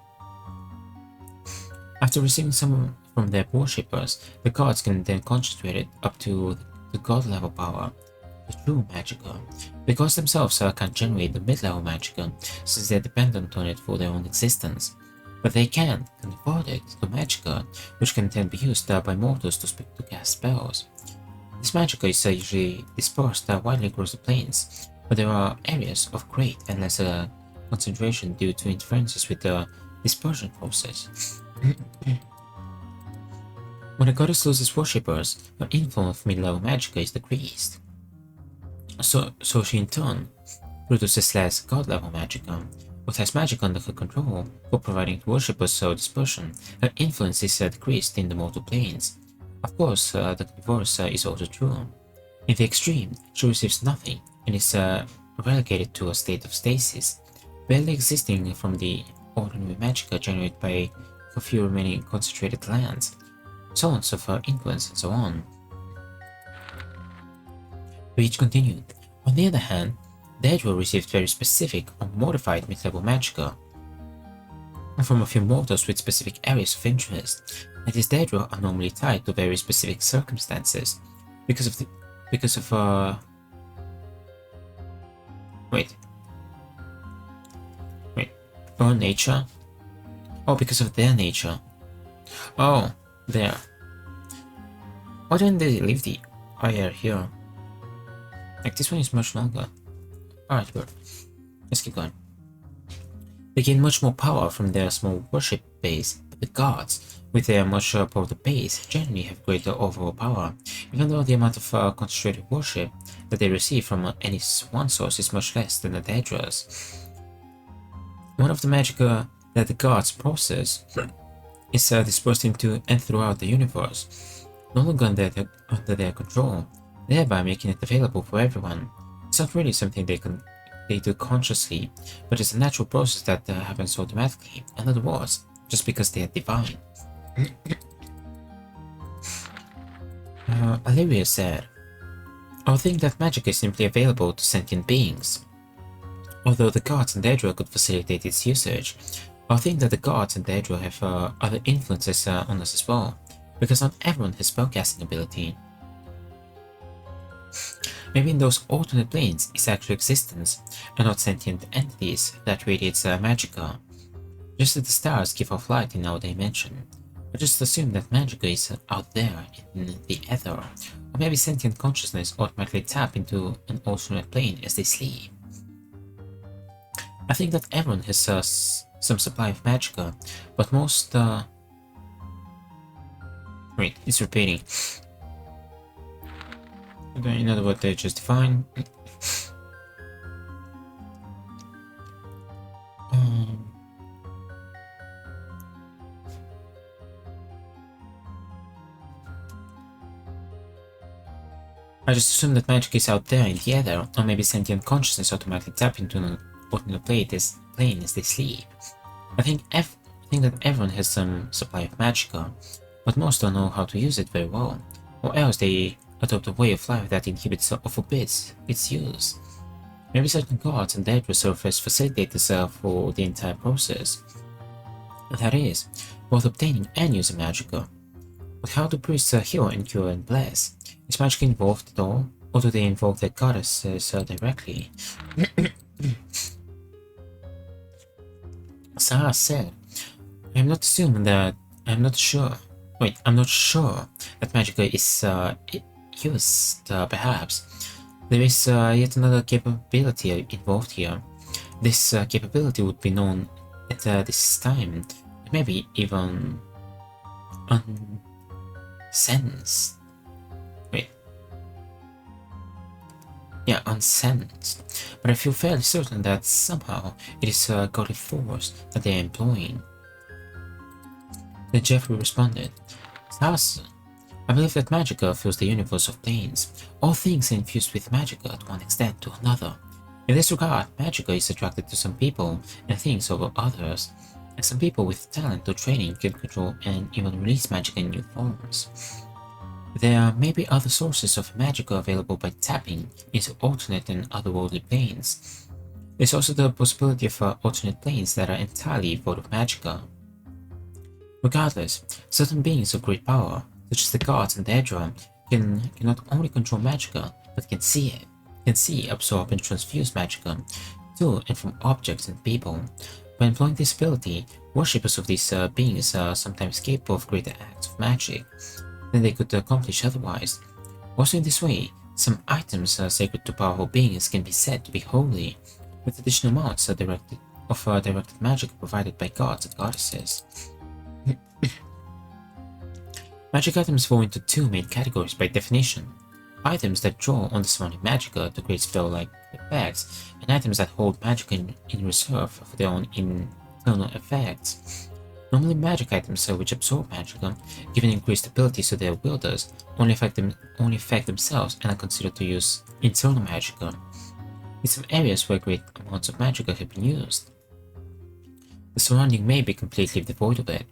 After receiving some from their worshippers, the gods can then concentrate it up to the god level power, the true magica. The gods themselves can't generate the mid-level magica, since they're dependent on it for their own existence. But they can convert it to magica, which can then be used by mortals to cast spells. This magica is usually dispersed widely across the planes, but there are areas of great and lesser concentration due to interferences with the dispersion process. When a goddess loses worshippers, her influence of mid-level magica is decreased. So she in turn produces less god-level magica. With less magic under her control, for providing to worshippers dispersion, her influence is decreased in the mortal planes. Of course, the converse is also true. In the extreme, she receives nothing and is relegated to a state of stasis, barely existing from the ordinary magica generated by a few remaining concentrated lands, zones of influence, and so on. Reach continued. On the other hand, Daedra received very specific or modified mid-level magica from a few mortals with specific areas of interest, and these Daedra are normally tied to very specific circumstances because of her nature? Oh, because of their nature. Oh, there. Why didn't they leave the IR here? Like, this one is much longer. Alright, good. Let's keep going. They gain much more power from their small worship base, but the gods, with their much broader base, generally have greater overall power, even though the amount of concentrated worship that they receive from any one source is much less than the Daedra's. One of the magica that the gods possess is dispersed into and throughout the universe, no longer under their control, thereby making it available for everyone. It's not really something they do consciously, but it's a natural process that happens automatically. In other words, just because they are divine. Illyria said, I would think that magic is simply available to sentient beings. Although the gods and Daedra could facilitate its usage, I think that the gods and Daedra have other influences on us as well, because not everyone has spellcasting ability. Maybe in those alternate planes is actual existence, and not sentient entities that radiates magica. Just as the stars give off light in our dimension, I just assume that magica is out there in the ether, or maybe sentient consciousness automatically tap into an alternate plane as they sleep. I think that everyone has some supply of magica, but most wait, it's repeating. In other words, they're just fine. I just assume that magic is out there in the ether, or maybe sentient consciousness automatically tap into an alternate plane as they sleep. I think that everyone has some supply of magica, but most don't know how to use it very well, or else they adopt a way of life that inhibits or forbids its use. Maybe certain gods and dead serve as facilitators for the entire process. That is, both obtaining and using magica. But how do priests heal and cure and bless? Is magic involved at all, or do they involve their goddesses directly? Sarah said, I'm not assuming that I'm not sure that magica is used, perhaps. There is yet another capability involved here. This capability would be known at this time, maybe even unsensed. Unsensed. But I feel fairly certain that somehow it is a godly force that they are employing. Then Jeffrey responded, Thus, I believe that magica fills the universe of planes. All things are infused with magica at one extent to another. In this regard, magica is attracted to some people and things over others, and some people with talent or training can control and even release magic in new forms. There may be other sources of magica available by tapping into alternate and otherworldly planes. There's also the possibility of alternate planes that are entirely void of magica. Regardless, certain beings of great power, such as the gods and the Edra, can not only control magica, but can see it, absorb, and transfuse magica to and from objects and people. By employing this ability, worshippers of these beings are sometimes capable of greater acts of magic than they could accomplish otherwise. Also in this way, some items sacred to powerful beings can be said to be holy, with additional amounts of directed magic provided by gods and goddesses. Magic items fall into two main categories by definition: items that draw on the surrounding magica to create spell-like effects, and items that hold magic in reserve for their own internal effects. Normally, magic items which absorb magica, given increased abilities to their wielders, only affect themselves and are considered to use internal magica. In some areas where great amounts of magica have been used, the surrounding may be completely devoid of it.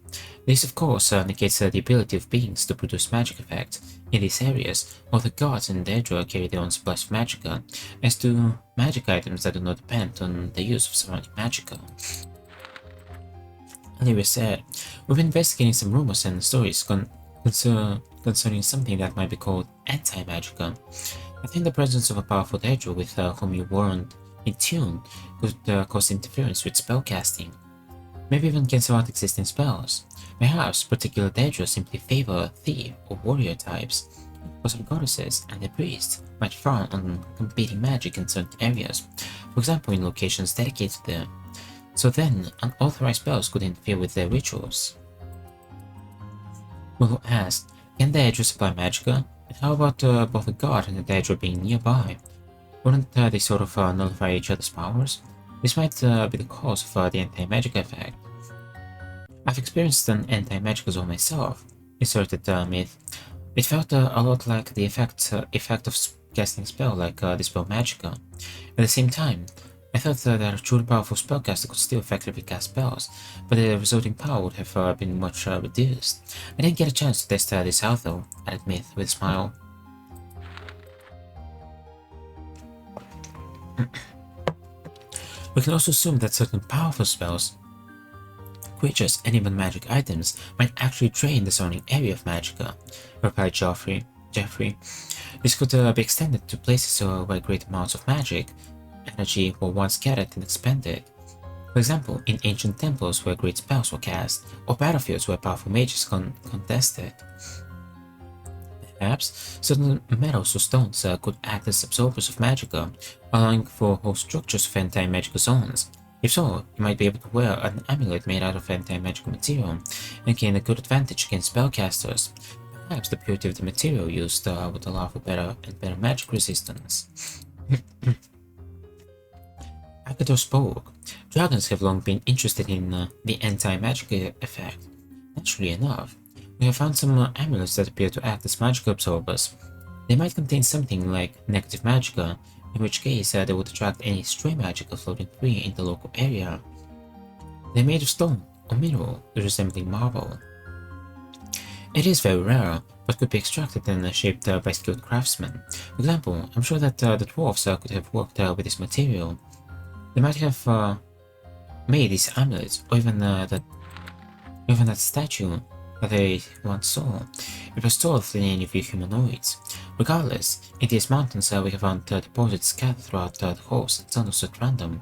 This, of course, negates the ability of beings to produce magic effects in these areas, while the gods and the Edra carry their own supplies of magica, as do magic items that do not depend on the use of surrounding magica. Olivia said, we've been investigating some rumors and stories concerning something that might be called anti-magica. I think the presence of a powerful Edra with whom you weren't in tune could cause interference with spellcasting. Maybe even cancel out existing spells. Perhaps particular Dehds simply favor thief or warrior types, while some goddesses and the priests might frown on competing magic in certain areas, for example in locations dedicated to them. So then, unauthorized spells could interfere with their rituals. Willow asked, can the Dehds supply magica? And how about both the god and the Dehds being nearby? Wouldn't they sort of nullify each other's powers? This might be the cause of the anti-magic effect. I've experienced an anti-magic zone myself, asserted Myth. It felt a lot like the effect of casting a spell like Dispel Magica. At the same time, I thought that a truly powerful spellcaster could still effectively cast spells, but the resulting power would have been much reduced. I didn't get a chance to test this out though, added Myth with a smile. We can also assume that certain powerful spells, creatures, and even magic items might actually drain the surrounding area of magica, replied Jeffrey. This could be extended to places where great amounts of magic energy were once gathered and expended. For example, in ancient temples where great spells were cast, or battlefields where powerful mages contested. Perhaps certain metals or stones could act as absorbers of magica, allowing for whole structures of anti-magical zones. If so, you might be able to wear an amulet made out of anti-magical material and gain a good advantage against spellcasters. Perhaps the purity of the material used would allow for better magic resistance. Akador spoke. Dragons have long been interested in the anti-magic effect. Naturally enough, we have found some amulets that appear to act as magic absorbers. They might contain something like negative magica, in which case they would attract any stray magica floating free in the local area. They're made of stone or mineral resembling marble. It is very rare, but could be extracted and shaped by skilled craftsmen. For example, I'm sure that the dwarves could have worked with this material. They might have made these amulets, or even that statue that I once saw. It was stored within any of the humanoids. Regardless, in these mountains we have found deposits scattered throughout the coast, and some are at random,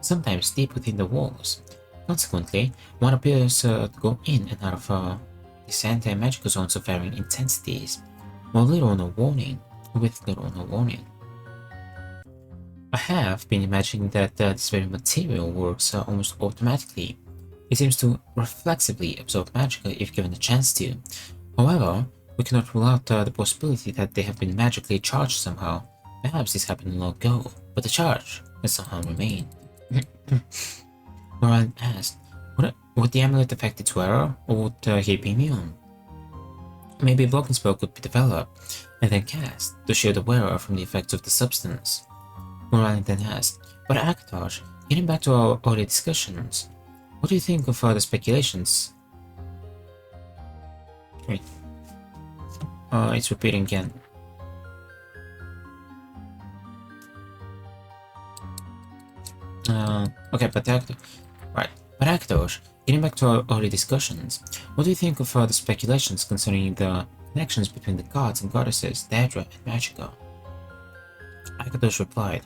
sometimes deep within the walls. Consequently, one appears to go in and out of these anti-magical zones of varying intensities, with little or no warning. I have been imagining that this very material works almost automatically. It seems to reflexively absorb magic if given a chance to. However, we cannot rule out the possibility that they have been magically charged somehow. Perhaps this happened long ago, but the charge has somehow remained. Moran asked, would the amulet affect its wearer, or would he be immune? Maybe a blocking spell could be developed, and then cast, to shield the wearer from the effects of the substance. Moran then asked, but Akatosh, getting back to our earlier discussions, what do you think of the speculations? Wait. It's repeating again. Okay, but Akatosh, getting back to our earlier discussions, what do you think of the speculations concerning the connections between the gods and goddesses, Daedra and Magica? Akatosh replied,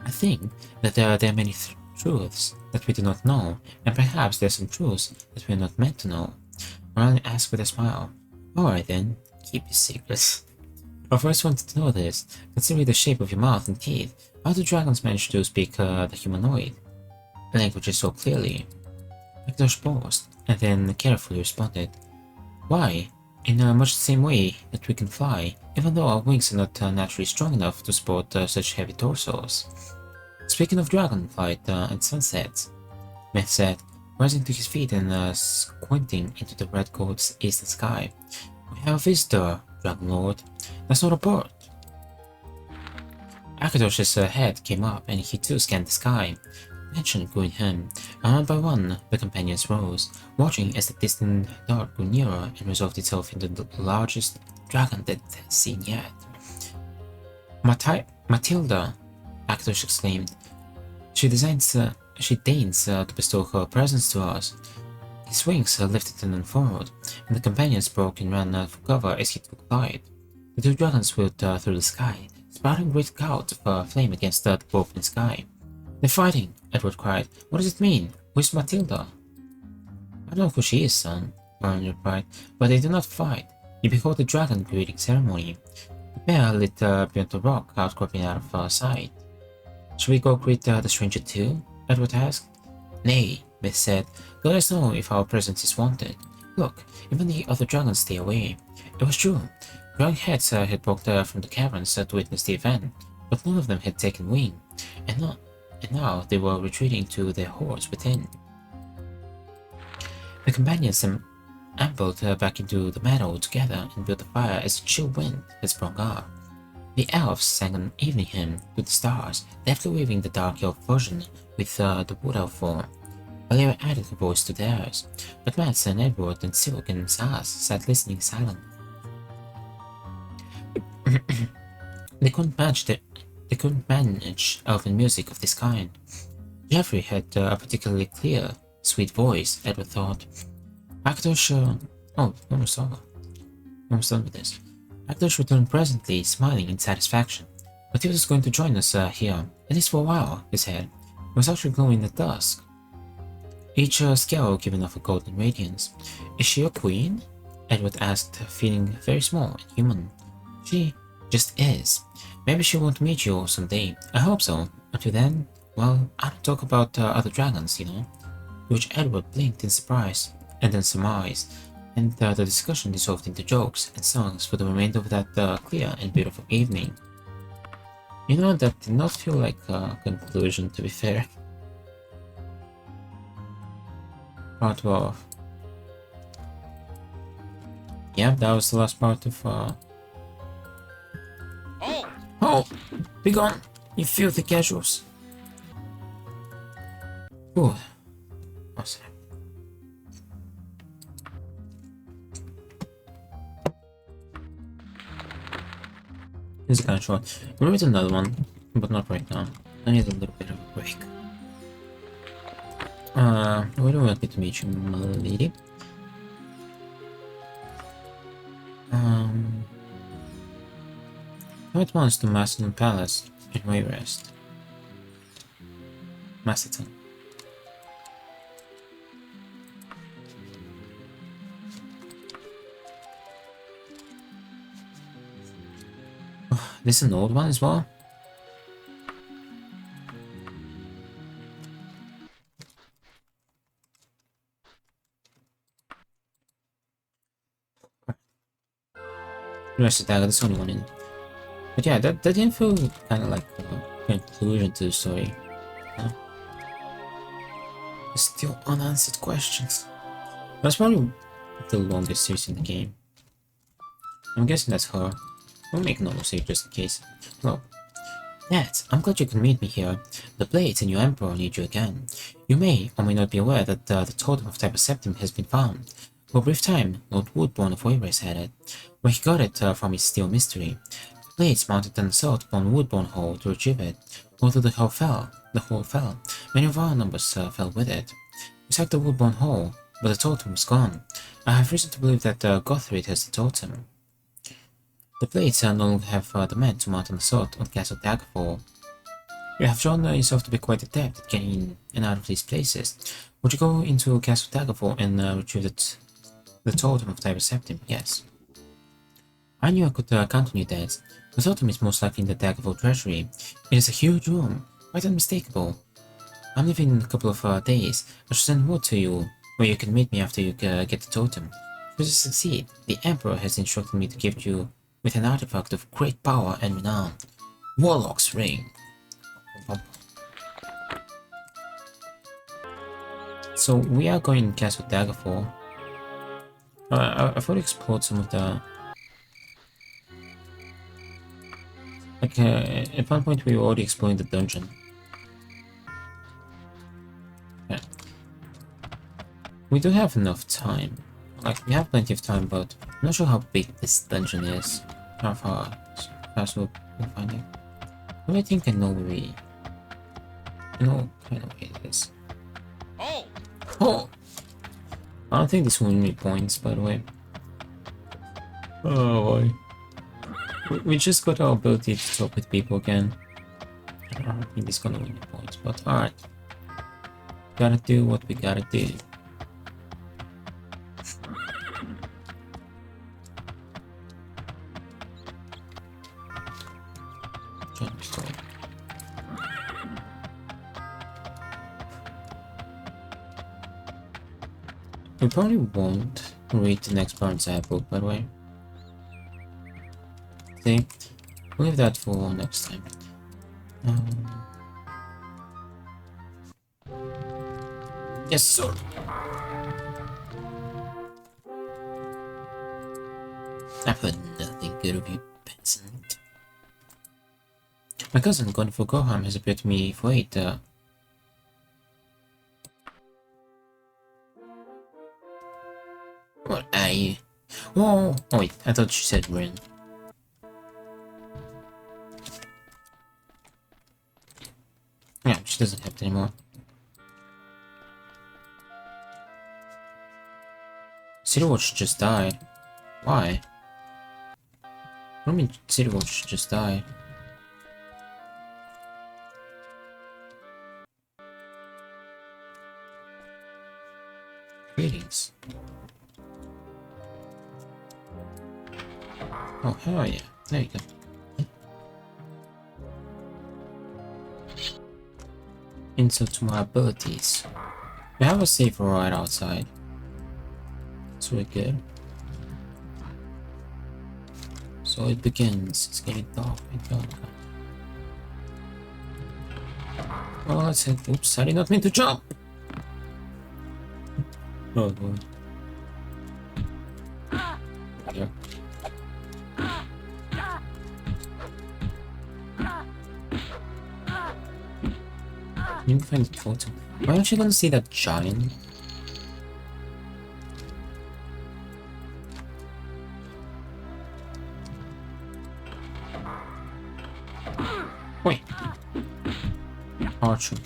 I think that there are many truths that we do not know, and perhaps there are some truths that we are not meant to know. Moran asked with a smile, alright then, keep your secrets. I first wanted to know this, considering the shape of your mouth and teeth. How do dragons manage to speak the humanoid languages so clearly? Akatosh paused, and then carefully responded, why? In much the same way that we can fly, even though our wings are not naturally strong enough to support such heavy torsos. Speaking of dragonflight and sunsets, Myth said, rising to his feet and squinting into the red cold's eastern sky. We have a visitor, Dragon Lord. That's not a bird. Akatosh's head came up and he too scanned the sky. Tension grew in him, and one by one the companions rose, watching as the distant dart grew nearer and resolved itself into the largest dragon they'd seen yet. Matilda! Akatosh exclaimed. She deigns to bestow her presence to us. His wings lifted and unfurled, and the companions broke and ran for cover as he took flight. The two dragons wheeled through the sky, spouting great clouds of flame against the open sky. They're fighting, Edward cried. What does it mean? Where's Matilda? I don't know who she is, son, Moran replied, but they do not fight. You behold the dragon greeting ceremony. The pair lit beyond the rock outcropping out of sight. Should we go greet the stranger too? Edward asked. Nay, Myth said. Let us know if our presence is wanted. Look, even the other dragons stay away. It was true. Dragon heads had walked from the caverns to witness the event, but none of them had taken wing, and now they were retreating to their hordes within. The companions ambled back into the meadow together and built a fire as a chill wind had sprung up. The elves sang an evening hymn to the stars, deftly weaving the dark elf version with the wood elf form. Valeria added her voice to theirs, but Mads and Edward and Silk and Saz sat listening silent. They couldn't manage elven music of this kind. Jeffrey had a particularly clear, sweet voice, Edward thought. Akatosh, almost done with this. Akatosh returned presently, smiling in satisfaction. But he was going to join us here, at least for a while, he said. It was actually glowing in the dusk. Each scale giving off a golden radiance. Is she a queen? Edward asked, feeling very small and human. She just is. Maybe she won't meet you someday. I hope so. Until then, well, I don't talk about other dragons, you know. To which Edward blinked in surprise, and then surmised, and the discussion dissolved into jokes and songs for the remainder of that clear and beautiful evening. You know, that did not feel like a conclusion, to be fair. Part 12. Yep, that was the last part of Oh! Be gone, you filthy casuals! Ooh. Awesome. This is kind of short. We'll read another one, but not right now. I need a little bit of a break. Where do you want me to meet you, my lady? I went once to Macedon Palace in Wayrest. Macedon. This is an old one as well? Rest of Dagger, there's only one in. But yeah, that didn't feel kind of like the conclusion to the story. No? There's still unanswered questions. That's probably the longest series in the game. I'm guessing that's her. We'll make another save just in case. Well, Dehds, I'm glad you could meet me here. The Blades and your Emperor need you again. You may or may not be aware that the totem of Type Septim has been found. For a brief time, Lord Woodborn of Wayrest had it, where he got it from his steel mystery. The Blades mounted an assault upon Woodborn Hall to retrieve it. Although the hall fell, many of our numbers fell with it. We sacked the Woodborn Hall, but the totem was gone. I have reason to believe that Gothrid has the totem. The Blades no longer have the men to mount an assault on Castle Daggerfall. You have shown yourself to be quite adept at getting in and out of these places. Would you go into Castle Daggerfall and retrieve the totem of Type Septim? Yes. I knew I could count on you, Dehds. The totem is most likely in the Daggerfall treasury. It is a huge room, quite unmistakable. I'm leaving in a couple of days. I shall send word to you where you can meet me after you get the totem. Should you succeed, the Emperor has instructed me to gift you with an artifact of great power and renown. Warlock's Ring. So we are going to Castle Daggerfall. I've already explored some of the... Like, at one point we were already exploring the dungeon. Yeah. We do have enough time. Like, we have plenty of time, but I'm not sure how big this dungeon is. How fast we'll find it. But I think I know where we... I know kind of where it is. Oh! I don't think this will win me points, by the way. Oh boy. We just got our ability to talk with people again. I don't think this is gonna win me points, but alright. Gotta do what we gotta do. We probably won't read the next Burnside book, by the way. See, we'll leave that for next time. Yes, sir. I've heard nothing good of you, peasant. My cousin, Gonfo Goham, has appeared to me for aid. What are you? Whoa! Oh wait, I thought she said Rin. Yeah, she doesn't have it anymore. City Watch just died. Why? What do you mean City Watch just died? Greetings. Oh, hell yeah. There you go. Insult to my abilities. We have a safe right outside. It's really good. So it begins. It's getting dark and darker. Oh, let's hit. Oops, I did not mean to jump! Oh boy. Yeah. You can find the totem. Why aren't you gonna see that giant? Wait. Archer.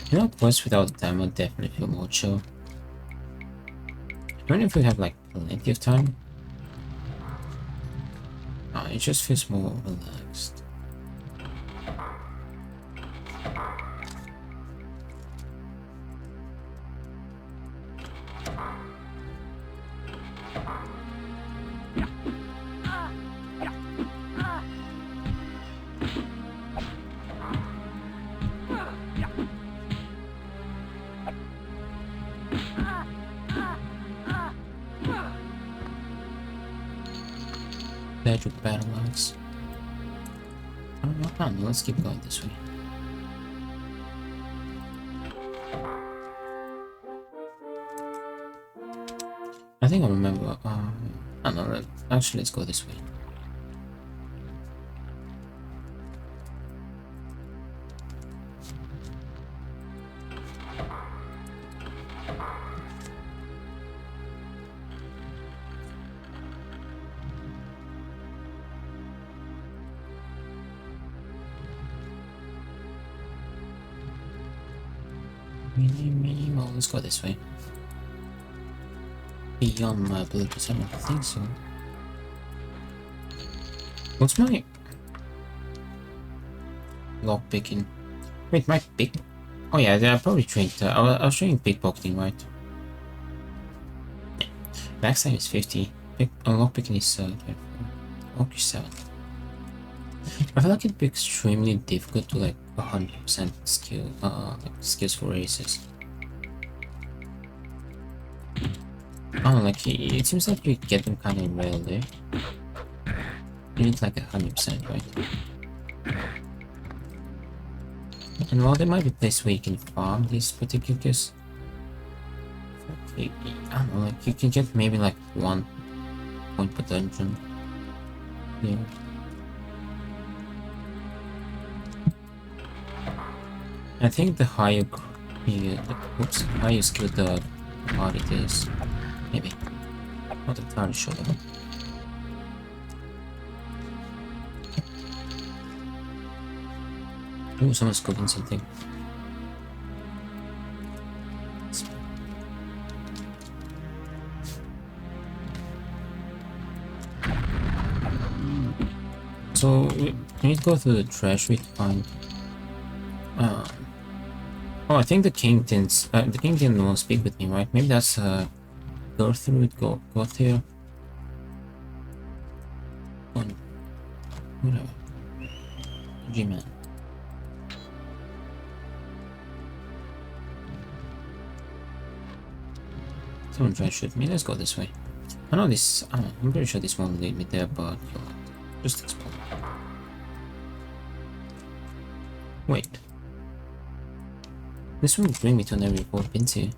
You know, quests without time would definitely feel more chill. I don't know if we have like plenty of time. It just feels more relaxed. Badge with battle axe. I don't know, let's keep going this way. I think I remember, I don't know, actually let's go this way. Well, let's go this way. Beyond my ability to I don't think so. What's my lock picking? Wait, my pick? Oh yeah, I probably trained. I was training pickpocketing, right? Yeah. Max time is 50. Lock picking is 24. Lock is 7. I feel like it'd be extremely difficult to like 100% skill, like skills for races. Oh, like it seems like you get them kind of rarely. You need like 100%, right? And while there might be places where you can farm these particulars, I don't know, like you can get maybe like 1 point per dungeon. Yeah. I think the higher higher skill the harder it is. Maybe. Not entirely sure though. Ooh, someone's cooking something. So we need to go through the trash we find. Oh, I think the king didn't want to speak with me, right? Maybe that's go through it, go here. Whatever. G-man. Someone try to shoot me. Let's go this way. I know this. I'm pretty sure this won't lead me there, but just explore. Wait. This will bring me to an area we've all been to.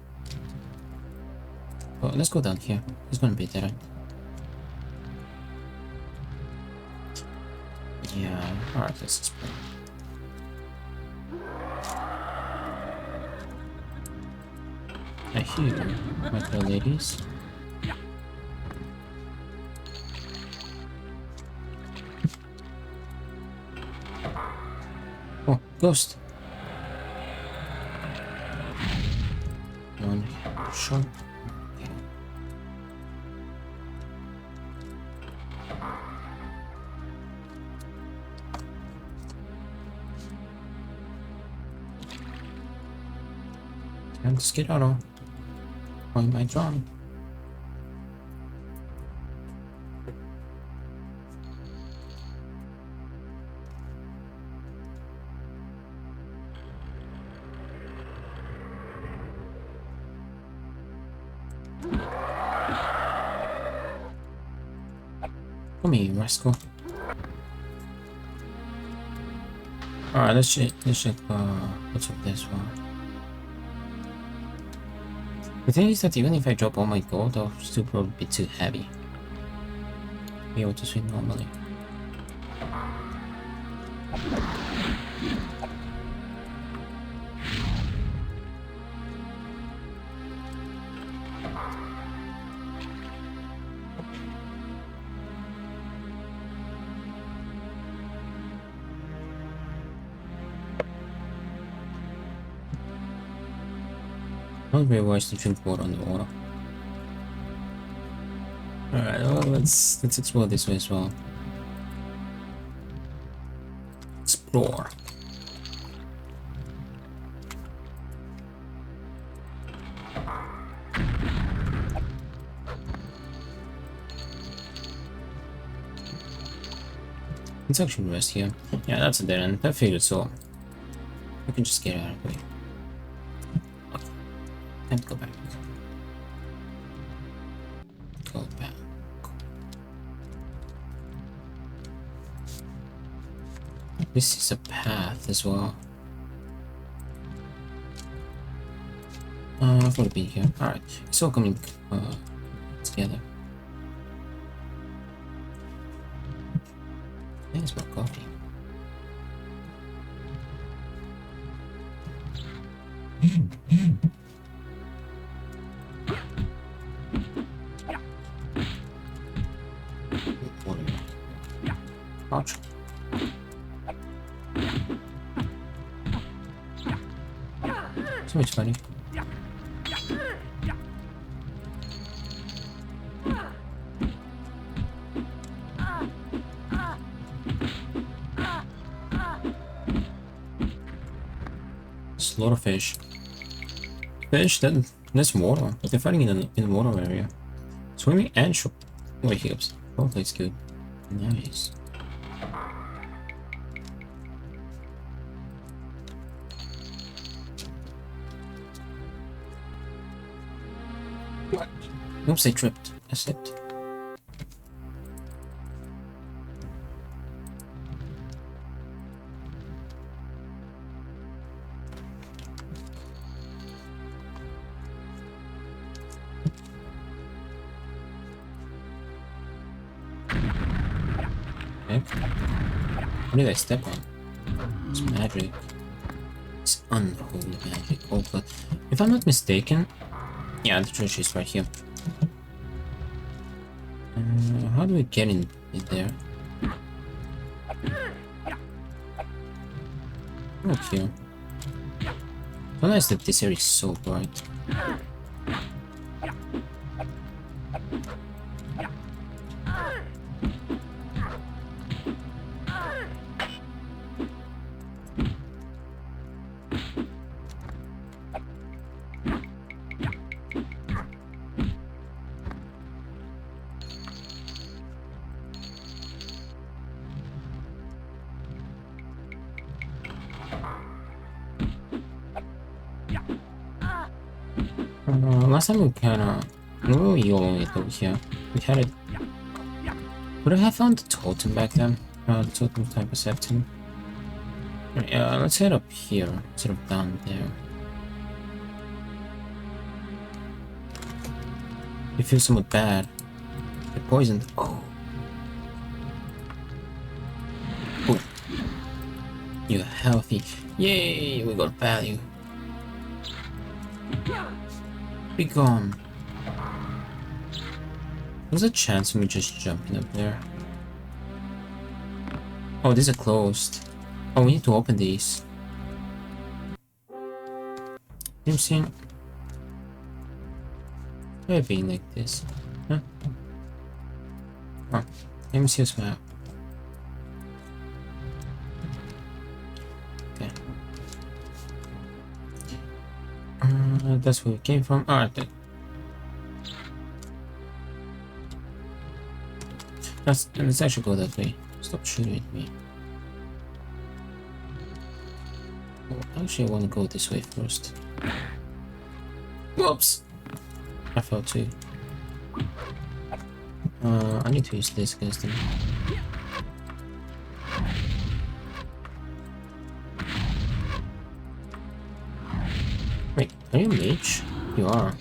But let's go down here. It's gonna be there. Yeah. Alright, let's explore. I hear you, my fair ladies. Oh, ghost. One shot. Okay. Time to skedaddle. Or you might drown. Come here, rascal. Alright, let's check what's up this one. The thing is that even if I drop all my gold, I'll still probably be too heavy. Be able to swim normally. Not very wise to drink water underwater. Alright, well, let's explore this way as well. Explore. Let's actually rest here. Yeah, that's a dead end. I figured so. We can just get out of the way. Okay. Time to go back. Go back. This is a path as well. I've got to be here. Alright, it's all coming together. Thanks more coffee. Ouch. So much funny. There's a lot of fish. Fish, that's water. They're fighting in the water area. Swimming and shore. Wait, hips. Both looks good. Nice. What? Oops, I tripped. I slipped. Okay. What did I step on? It's magic. It's unholy magic. Oh, but if I'm not mistaken, yeah, the treasure is right here. How do we get in there? Okay. So nice that this area is so bright. Last time we kinda... we were YOLOing it over here. We had it... Would I have found the totem back then? The totem type of septum? Yeah, let's head up here instead of down there. It feels somewhat bad. They're poisoned. Oh. Oh. You're healthy. Yay, we got value. Be gone. There's a chance of me just jumping up there. Oh, these are closed. Oh, we need to open these. I'm seeing. Why being like this? Huh? Oh, let me see a smile. Okay. That's where we came from. Alright then. Let's actually go that way. Stop shooting at me. Oh, actually, I want to go this way first. Whoops! I fell too. I need to use this against them. Wait, are you a mage? You are.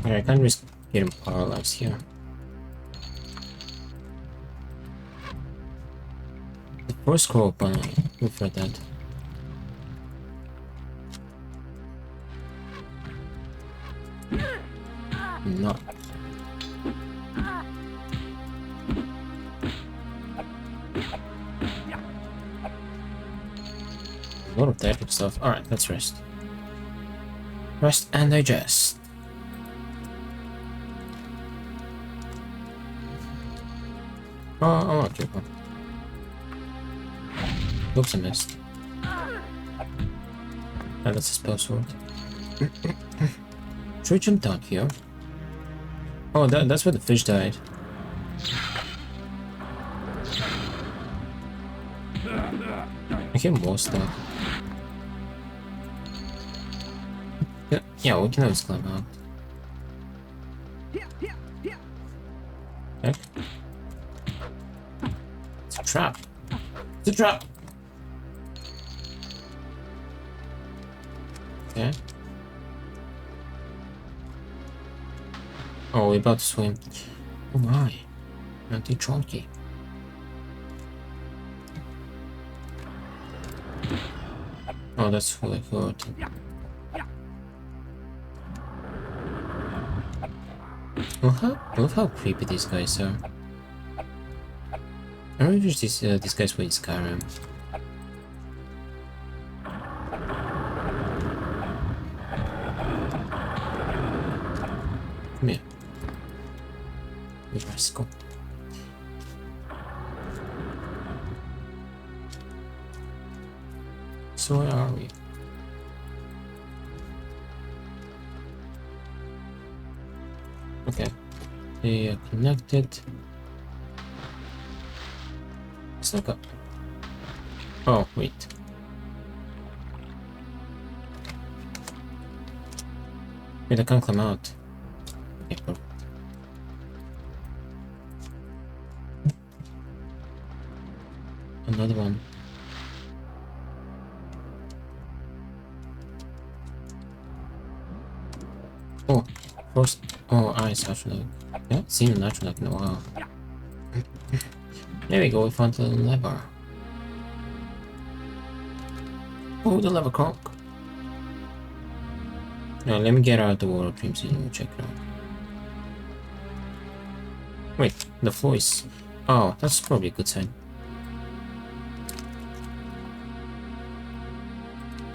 I can't risk getting paralyzed here. The first scroll upon I prefer that. Not. A lot of that stuff. Alright, let's rest. Rest and digest. Oh, I want to keep one. Oops, I missed. And that's a spell sword. Should we jump down here? Oh, that's where the fish died. I hear more stuff. Yeah, we can always climb out. Okay. It's a trap. It's a trap! Okay. Oh, we're about to swim. Oh my. Not too chunky. Oh, that's really good. Look how creepy these guys are. I remember these guys were in Skyrim. Come here. Let's go. So where are we? Okay. They are connected. Let's look up. Oh, wait. Wait, I can't climb out. Okay, perfect. Another one. Oh, first. Oh, ice actually. I haven't seen an actually in a while. There we go, we found the lever. Oh, the lever crock. Now let me get out the water dreams and we'll check it out. Wait, the floor is... Oh, that's probably a good sign.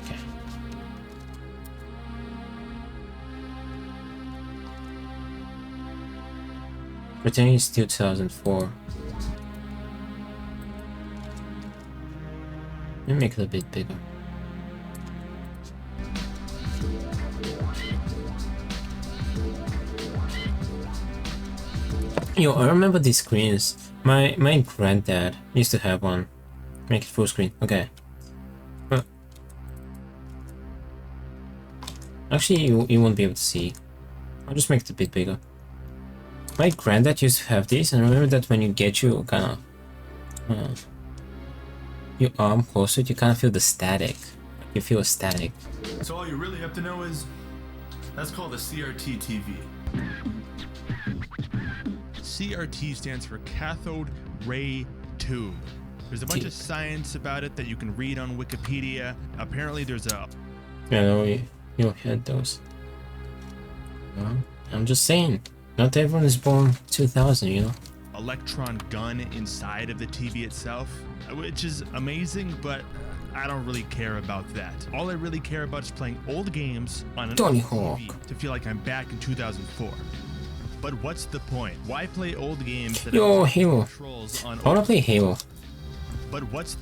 Okay. Returning is 2004. Let me make it a bit bigger. Yo, I remember these screens. My granddad used to have one. Make it full screen. Okay. Actually, you won't be able to see. I'll just make it a bit bigger. My granddad used to have these, and I remember that when you get your kind of your arm closer, you kind of feel the static. You feel a static.
So all you really have to know is that's called a CRT TV. CRT stands for cathode ray tube. There's a bunch of science about it that you can read on Wikipedia. Apparently there's a...
Yeah, no, you had those. Well, I'm just saying, not everyone is born 2000, you know?
electron gun inside of the TV itself, which is amazing, but I don't really care about that. All I really care about is playing old games on an old TV to feel like I'm back in 2004. But what's the point? Why play old games that have
Halo.
controls on
I wanna play Halo.
But what's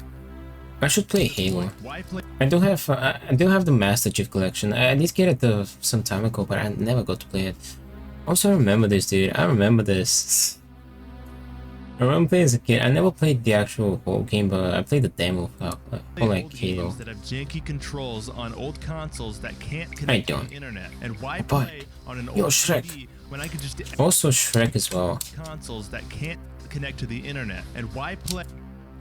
I should play Halo.
Why play?
I do have the Master Chief Collection. I did get it some time ago, but I never got to play it. Also, I remember this, dude. I remember this. I remember playing as a kid. I never played the actual whole game, but I played the demo for like Halo.
That have janky controls on old consoles that can't connect to the internet. And why play on an old TV when I could just
also Shrek as well.
Consoles that can't connect to the internet. And why play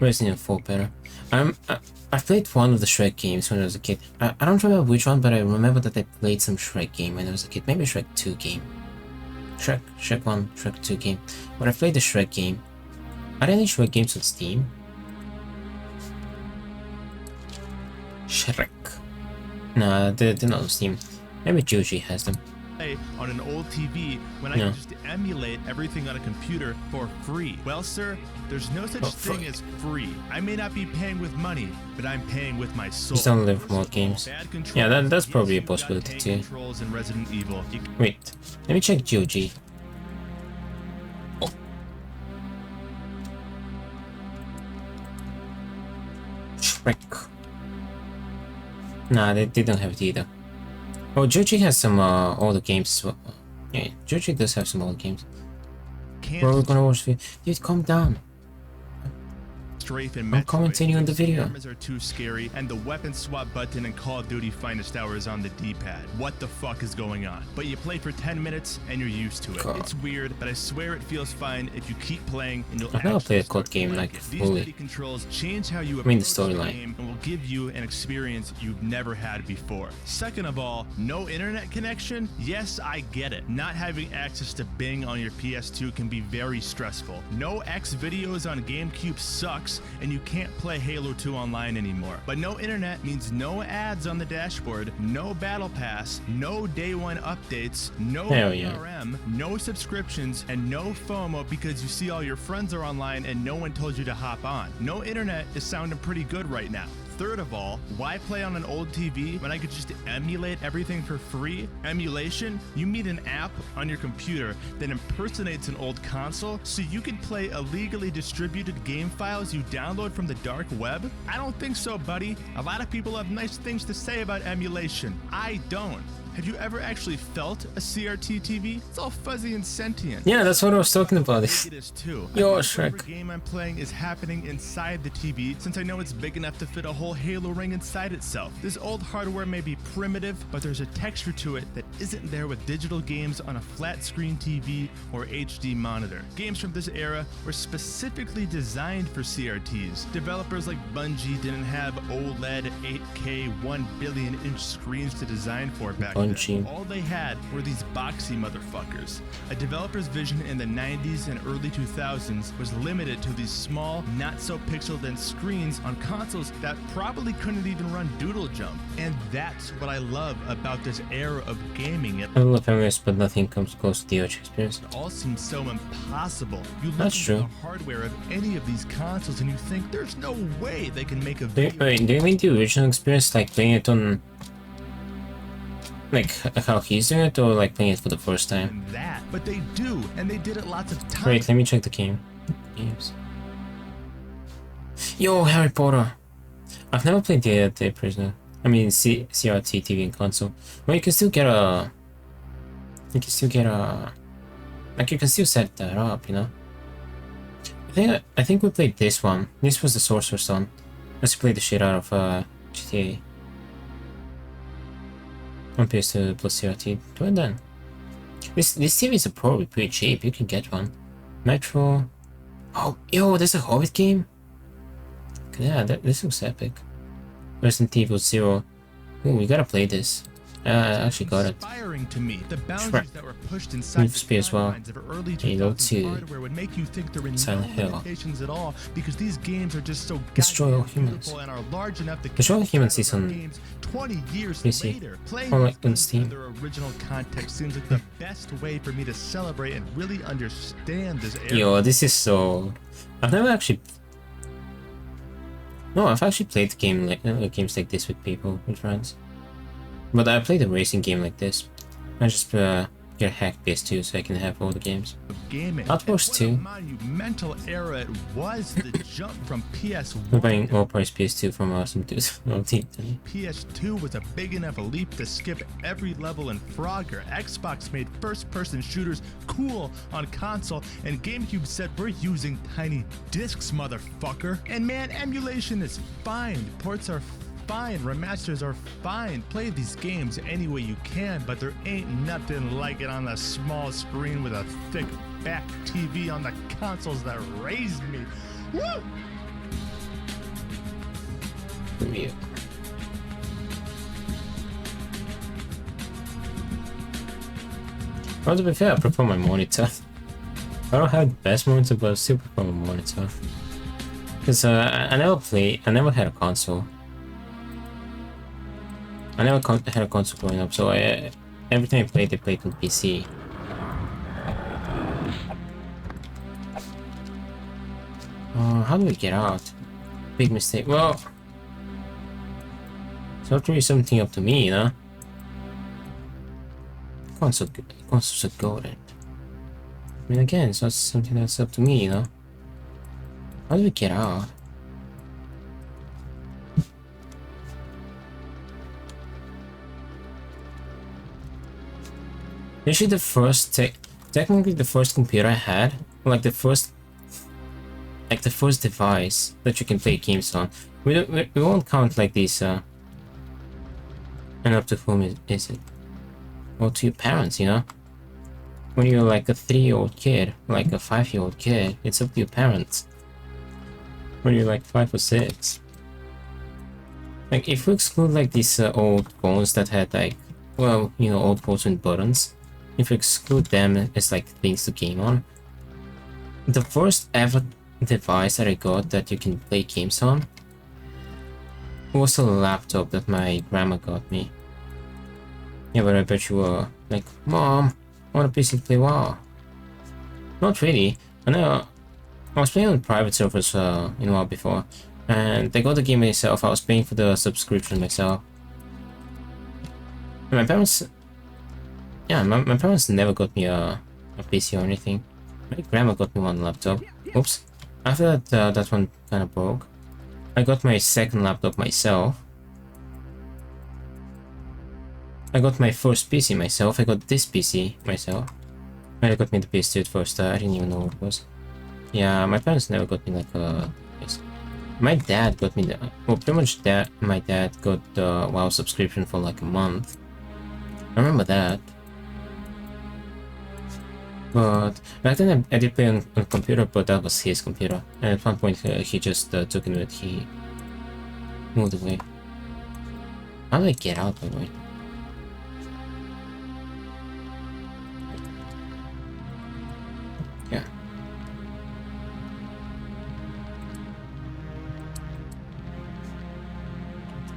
Resident Evil 4 better. I played one of the Shrek games when I was a kid. I don't remember which one, but I remember that I played some Shrek game when I was a kid. Maybe Shrek 2 game. Shrek 1, Shrek 2 game. But I played the Shrek game. Are there any Shrek games on Steam? Shrek. Nah, they're not on Steam. Maybe Joji has them.
play on an old TV when I
Yeah.
can just emulate everything on a computer for free? Well, sir, there's no such thing as free. I may not be paying with money, but I'm paying with my soul.
Just download
First
more
of all,
games.
bad controls.
Yeah, that's
Yes,
probably a
you've got
possibility
tank
too.
Controls in Resident Evil. You
Wait, let me check GOG. Oh. Shrek. Nah, they don't have it either. Oh, GOG has some older games as well. Yeah, GOG does have some older games.
can't
Well, we're gonna watch the dude, calm down.
strafe and
I'm
Metroid.
commentating on the video.
Cameras are too scary, and the weapon swap button in Call of Duty Finest Hour is on the D-pad. What the fuck is going on? But you play for 10 minutes and you're used to it.
God.
It's weird, but I swear it feels fine if you keep playing and you'll
I've never
actually
played a
start
COD game
to
like
it. These
fully.
midi controls change how you
I mean, the
approach the
storyline.
game and will give you an experience you've never had before. Second of all, no internet connection? Yes, I get it. Not having access to Bing on your PS2 can be very stressful. No X videos on GameCube sucks, and you can't play Halo 2 online anymore. But no internet means no ads on the dashboard, no battle pass, no day one updates, no
Hell yeah.
DRM, no subscriptions, and no FOMO because you see all your friends are online and no one told you to hop on. No internet is sounding pretty good right now. Third of all, why play on an old TV when I could just emulate everything for free? Emulation? You meet an app on your computer that impersonates an old console so you can play illegally distributed game files you download from the dark web? I don't think so, buddy. A lot of people have nice things to say about emulation. I don't. Have you ever actually felt a CRT TV? It's all fuzzy and sentient.
Yeah, that's what I was talking about.
It is too.
Yo,
I think whatever
Shrek.
game I'm playing is happening inside the TV, since I know it's big enough to fit a whole Halo ring inside itself. This old hardware may be primitive, but there's a texture to it that isn't there with digital games on a flat screen TV or HD monitor. Games from this era were specifically designed for CRTs. Developers like Bungie didn't have OLED 8K 1 billion inch screens to design for back then.
Bungie.
All they had were these boxy motherfuckers. A developer's vision in the 90s and early 2000s was limited to these small, not so pixel-dense screens on consoles that probably couldn't even run Doodle Jump. And that's what I love about this era of gaming. It
I love memories, but nothing comes close to the OG experience.
all seems so impossible. You look
That's
into
true.
the hardware of any of these consoles and you think there's no way they can make a
Do you,
video.
wait, do you mean the original experience, like playing it on, like how he's doing it, or like playing it for the first time?
And that, but they do, and they did it lots of times.
Wait, let me check the game. Games. Yo, Harry Potter. I've never played the Prisoner. I mean, CRT TV and console. Well, you can still get a. You can still get a. Like you can still set that up, you know. I think we played this one. This was the Sorcerer's Stone. Let's play the shit out of GTA. On PS2 plus CRT. Do it then. This TVs are probably pretty cheap. You can get one. Metro. Oh, yo, there's a Hobbit game. Yeah, this looks epic. Resident Evil 0. Ooh, we gotta play this. I actually got it.
Inspiring to me. The boundaries
Shrek.
that were pushed inside
Need
the
for Speed as well.
timelines of early
Halo
2000s
2.
hardware would make you think there were
Silent
no
Hill.
limitations at all because these games are just so
Destroy
goddamn
All Humans.
beautiful and are large enough to
Destroy All
count
Humans
titles
is
on
on
games 20 years
PC.
later. Playing
Or
these
like on
games
Steam.
in their original context seems like the best way for me to celebrate and really understand this era.
Yo, this is so. I've never actually. No, I've actually played games like this with people, with friends. But I played a racing game like this. I just get a hacked PS2 so I can have all the games.
Of gaming.
Outpost
And what a
2.
monumental era it was, the jump from PS1
I'm buying
to
all price PS2 from some dude.
PS2 was a big enough leap to skip every level in Frogger. Xbox made first-person shooters cool on console, and GameCube said we're using tiny discs, motherfucker. And man, emulation is fine. Ports are fine. Remasters are fine. Play these games any way you can, but there ain't nothing like it on the small screen with a thick back TV on the consoles that raised me. Woo!
Yeah. Well, to be fair, I prefer my monitor. I don't have the best monitor, but I still prefer my monitor. Because I never had a console. I never had a console growing up, so every time I played on PC. How do we get out? Big mistake. Well, it's not really something up to me, you know? Consoles are golden. I mean, again, it's not something that's up to me, you know? How do we get out? Actually, technically the first computer I had, like the first device that you can play games on. We won't count like these, and up to whom is it? Well, to your parents, you know? When you're like a 3-year-old kid, like a 5-year-old kid, it's up to your parents. When you're like 5 or 6. Like, if we exclude like these old phones that had like, well, you know, old phones with buttons, if we exclude them as like things to game on, the first ever device that I got that you can play games on was a laptop that my grandma got me. Yeah, but I bet you were like, Mom, I want a PC to play WoW. Not really. I know I was playing on private servers in WoW before, and I got the game myself. I was paying for the subscription myself. And my parents, yeah, my parents never got me a PC or anything. My grandma got me one laptop. Oops. After that, that one kind of broke. I got my second laptop myself. I got my first PC myself. I got this PC myself. And I got me the PS2 at first. I didn't even know what it was. Yeah, my parents never got me like a PS. My dad got me the, well, pretty much my dad got the WoW subscription for like a month. I remember that. But back then I did play on a computer, but that was his computer. And at one point he just took it, he moved away. How do I get out, by the way? Yeah.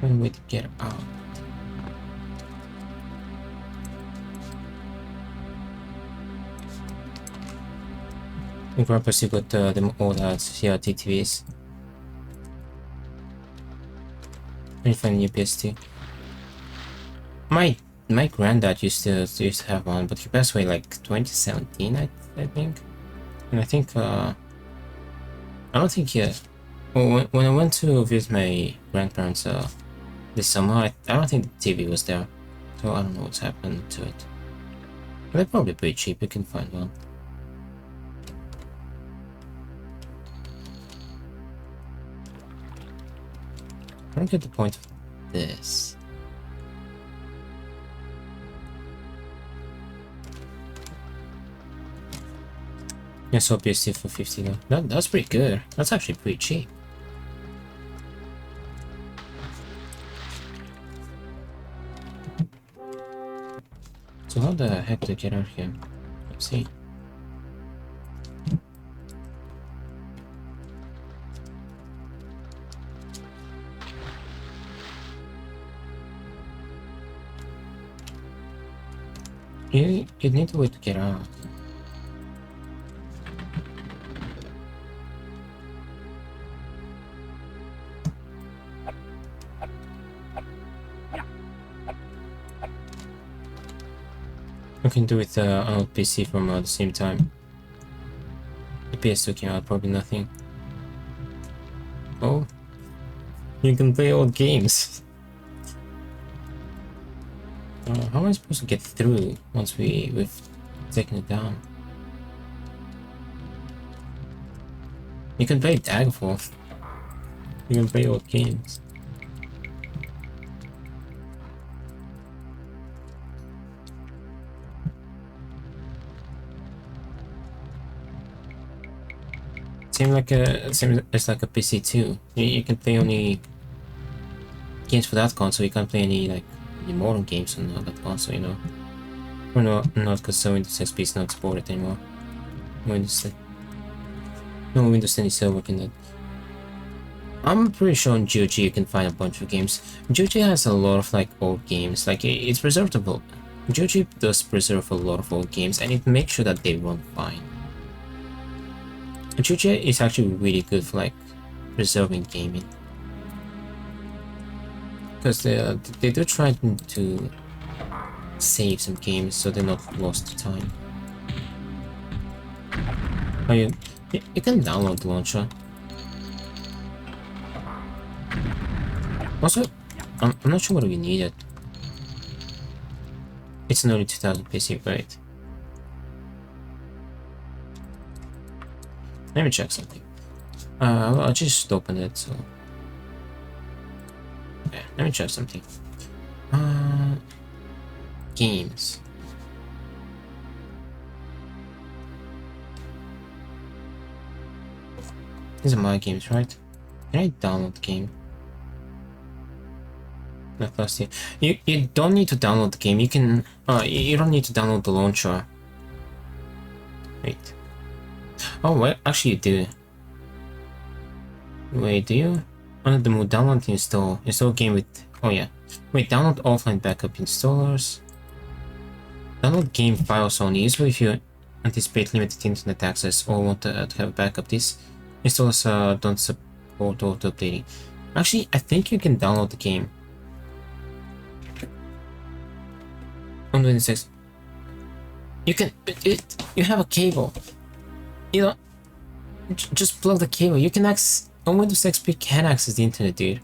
One way to get out. In purpose, you got them all ads here, TTVs. And you find a new PS2. My granddad used to have one, but he passed away like 2017, I think. And I think I don't think well, when I went to visit my grandparents this summer, I don't think the TV was there, so I don't know what's happened to it. But they're probably pretty cheap. You can find one. I don't get the point of this. Yeah, so PS2 for 50 though. That's pretty good. That's actually pretty cheap. So how the heck do I get out here? Let's see. You need a way to get out. I can do it on PC from the same time. The PS2 came out, probably nothing. Oh, you can play old games. How am I supposed to get through once we've taken it down? You can play Daggerfall. You can play old games. Same as like a PC too. You can play only games for that console. You can't play any like modern games on that console, you know. Or not because so Windows XP is not supported anymore. No Windows 10 is still working that. I'm pretty sure on GOG you can find a bunch of games. GOG has a lot of like old games. Like it's preserved GOG does preserve a lot of old games and it makes sure that they run fine. And GOG is actually really good for like preserving gaming. Because they do try to save some games so they're not lost to time. Oh, you can download the launcher. Also, I'm not sure whether we need it. It's an early 2000 PC, right? Let me check something. I'll just open it, so... Yeah, let me check something. Games. These are my games, right? Can I download the game? Not last year. You don't need to download the game. You can you don't need to download the launcher. Wait. Oh wait, actually you do. Wait, do you? Under the mode download and install game with. Oh yeah. Wait, download offline backup installers. Download game files only. Usually if you anticipate limited internet access or want to have backup, these installers don't support auto updating. Actually, I think you can download the game on Windows 6. You can. You have a cable. You know, just plug the cable. You can access on Windows XP. Can access the internet, dude.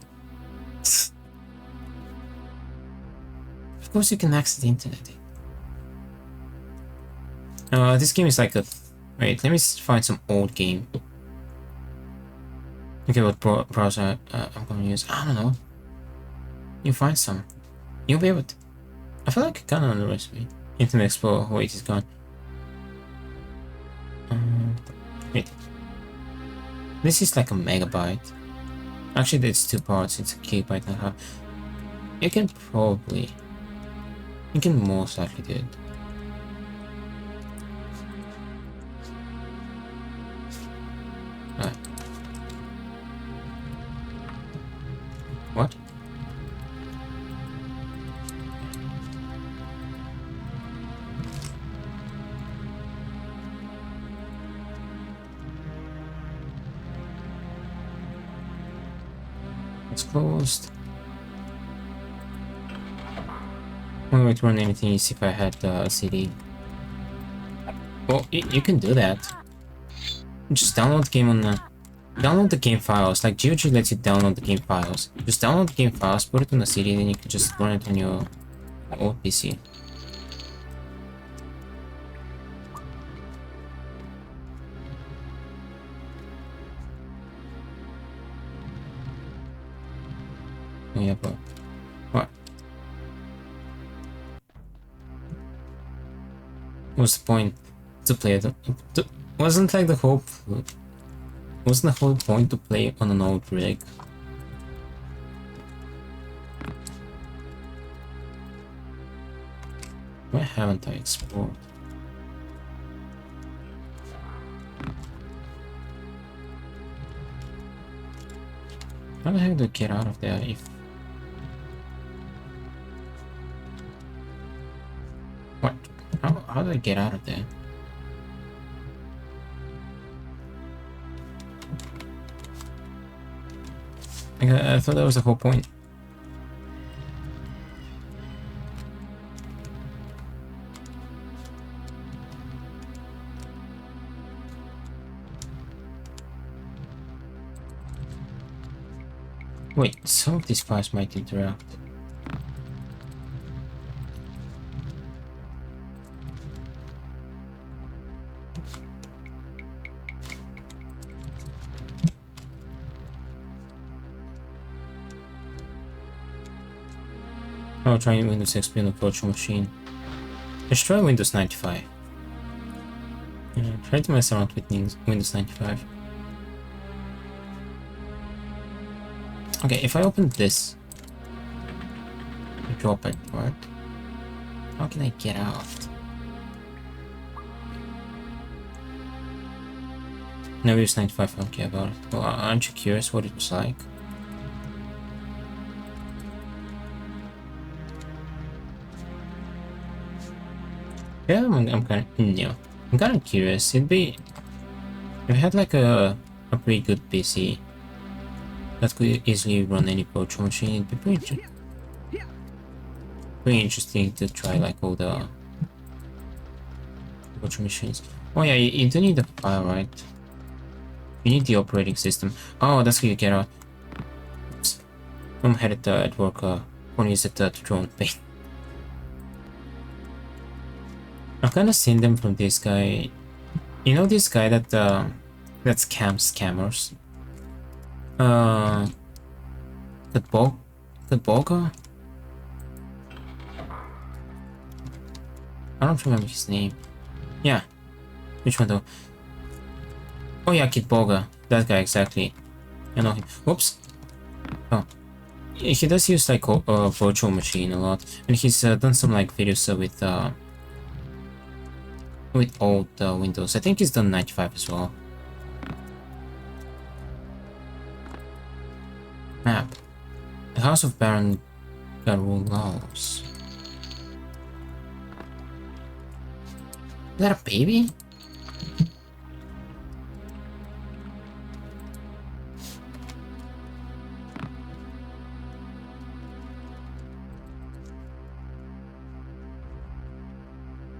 Of course, you can access the internet. Dude. This game is like a. Wait, let me find some old game. Okay, what browser I'm gonna use? I don't know. You find some. You'll be able to. I feel like I kind of underestimate. Internet Explorer. Wait, it's gone. Wait. This is like a megabyte. Actually, it's 2 parts. It's a gigabyte and a half. You can probably. You can most likely do it. Alright. What? It's closed. I won't run anything easy if I had a CD. Well, you can do that. Just download the game on the... Download the game files. Like GOG lets you download the game files. Just download the game files, put it on the CD, then you can just run it on your old PC. Oh yeah, but what? What's the point to play it? Wasn't like the hope. Wasn't the whole point to play on an old rig? Why haven't I explored? How the heck do I get out of there if... What? How do I get out of there? I thought that was the whole point. Wait, some of these files might interact. I'll try Windows XP on a virtual machine. Let's try Windows 95. Yeah, try to mess around with Windows 95. Okay, if I open this, drop it, what? How can I get out? No, Windows 95, I don't care about it. Well, aren't you curious what it was like? Yeah, I'm kind of new. I'm kind of curious. It'd be if I had like a pretty good PC that could easily run any virtual machine. It'd be pretty interesting to try like all the virtual machines. Oh yeah, you do need the file, right? You need the operating system. Oh, that's how you get out. Oops. I'm headed at work. When use it to drone paint. I've kind of seen them from this guy. You know this guy that that scams scammers. The Boga. I don't remember his name. Yeah, which one though? Oh yeah, Kid Boga. That guy exactly. I know him. Whoops. Oh. He does use like a virtual machine a lot, and he's done some like videos with old Windows. I think he's done 95 as well. Map. The House of Baron Garulaus. Is that a baby?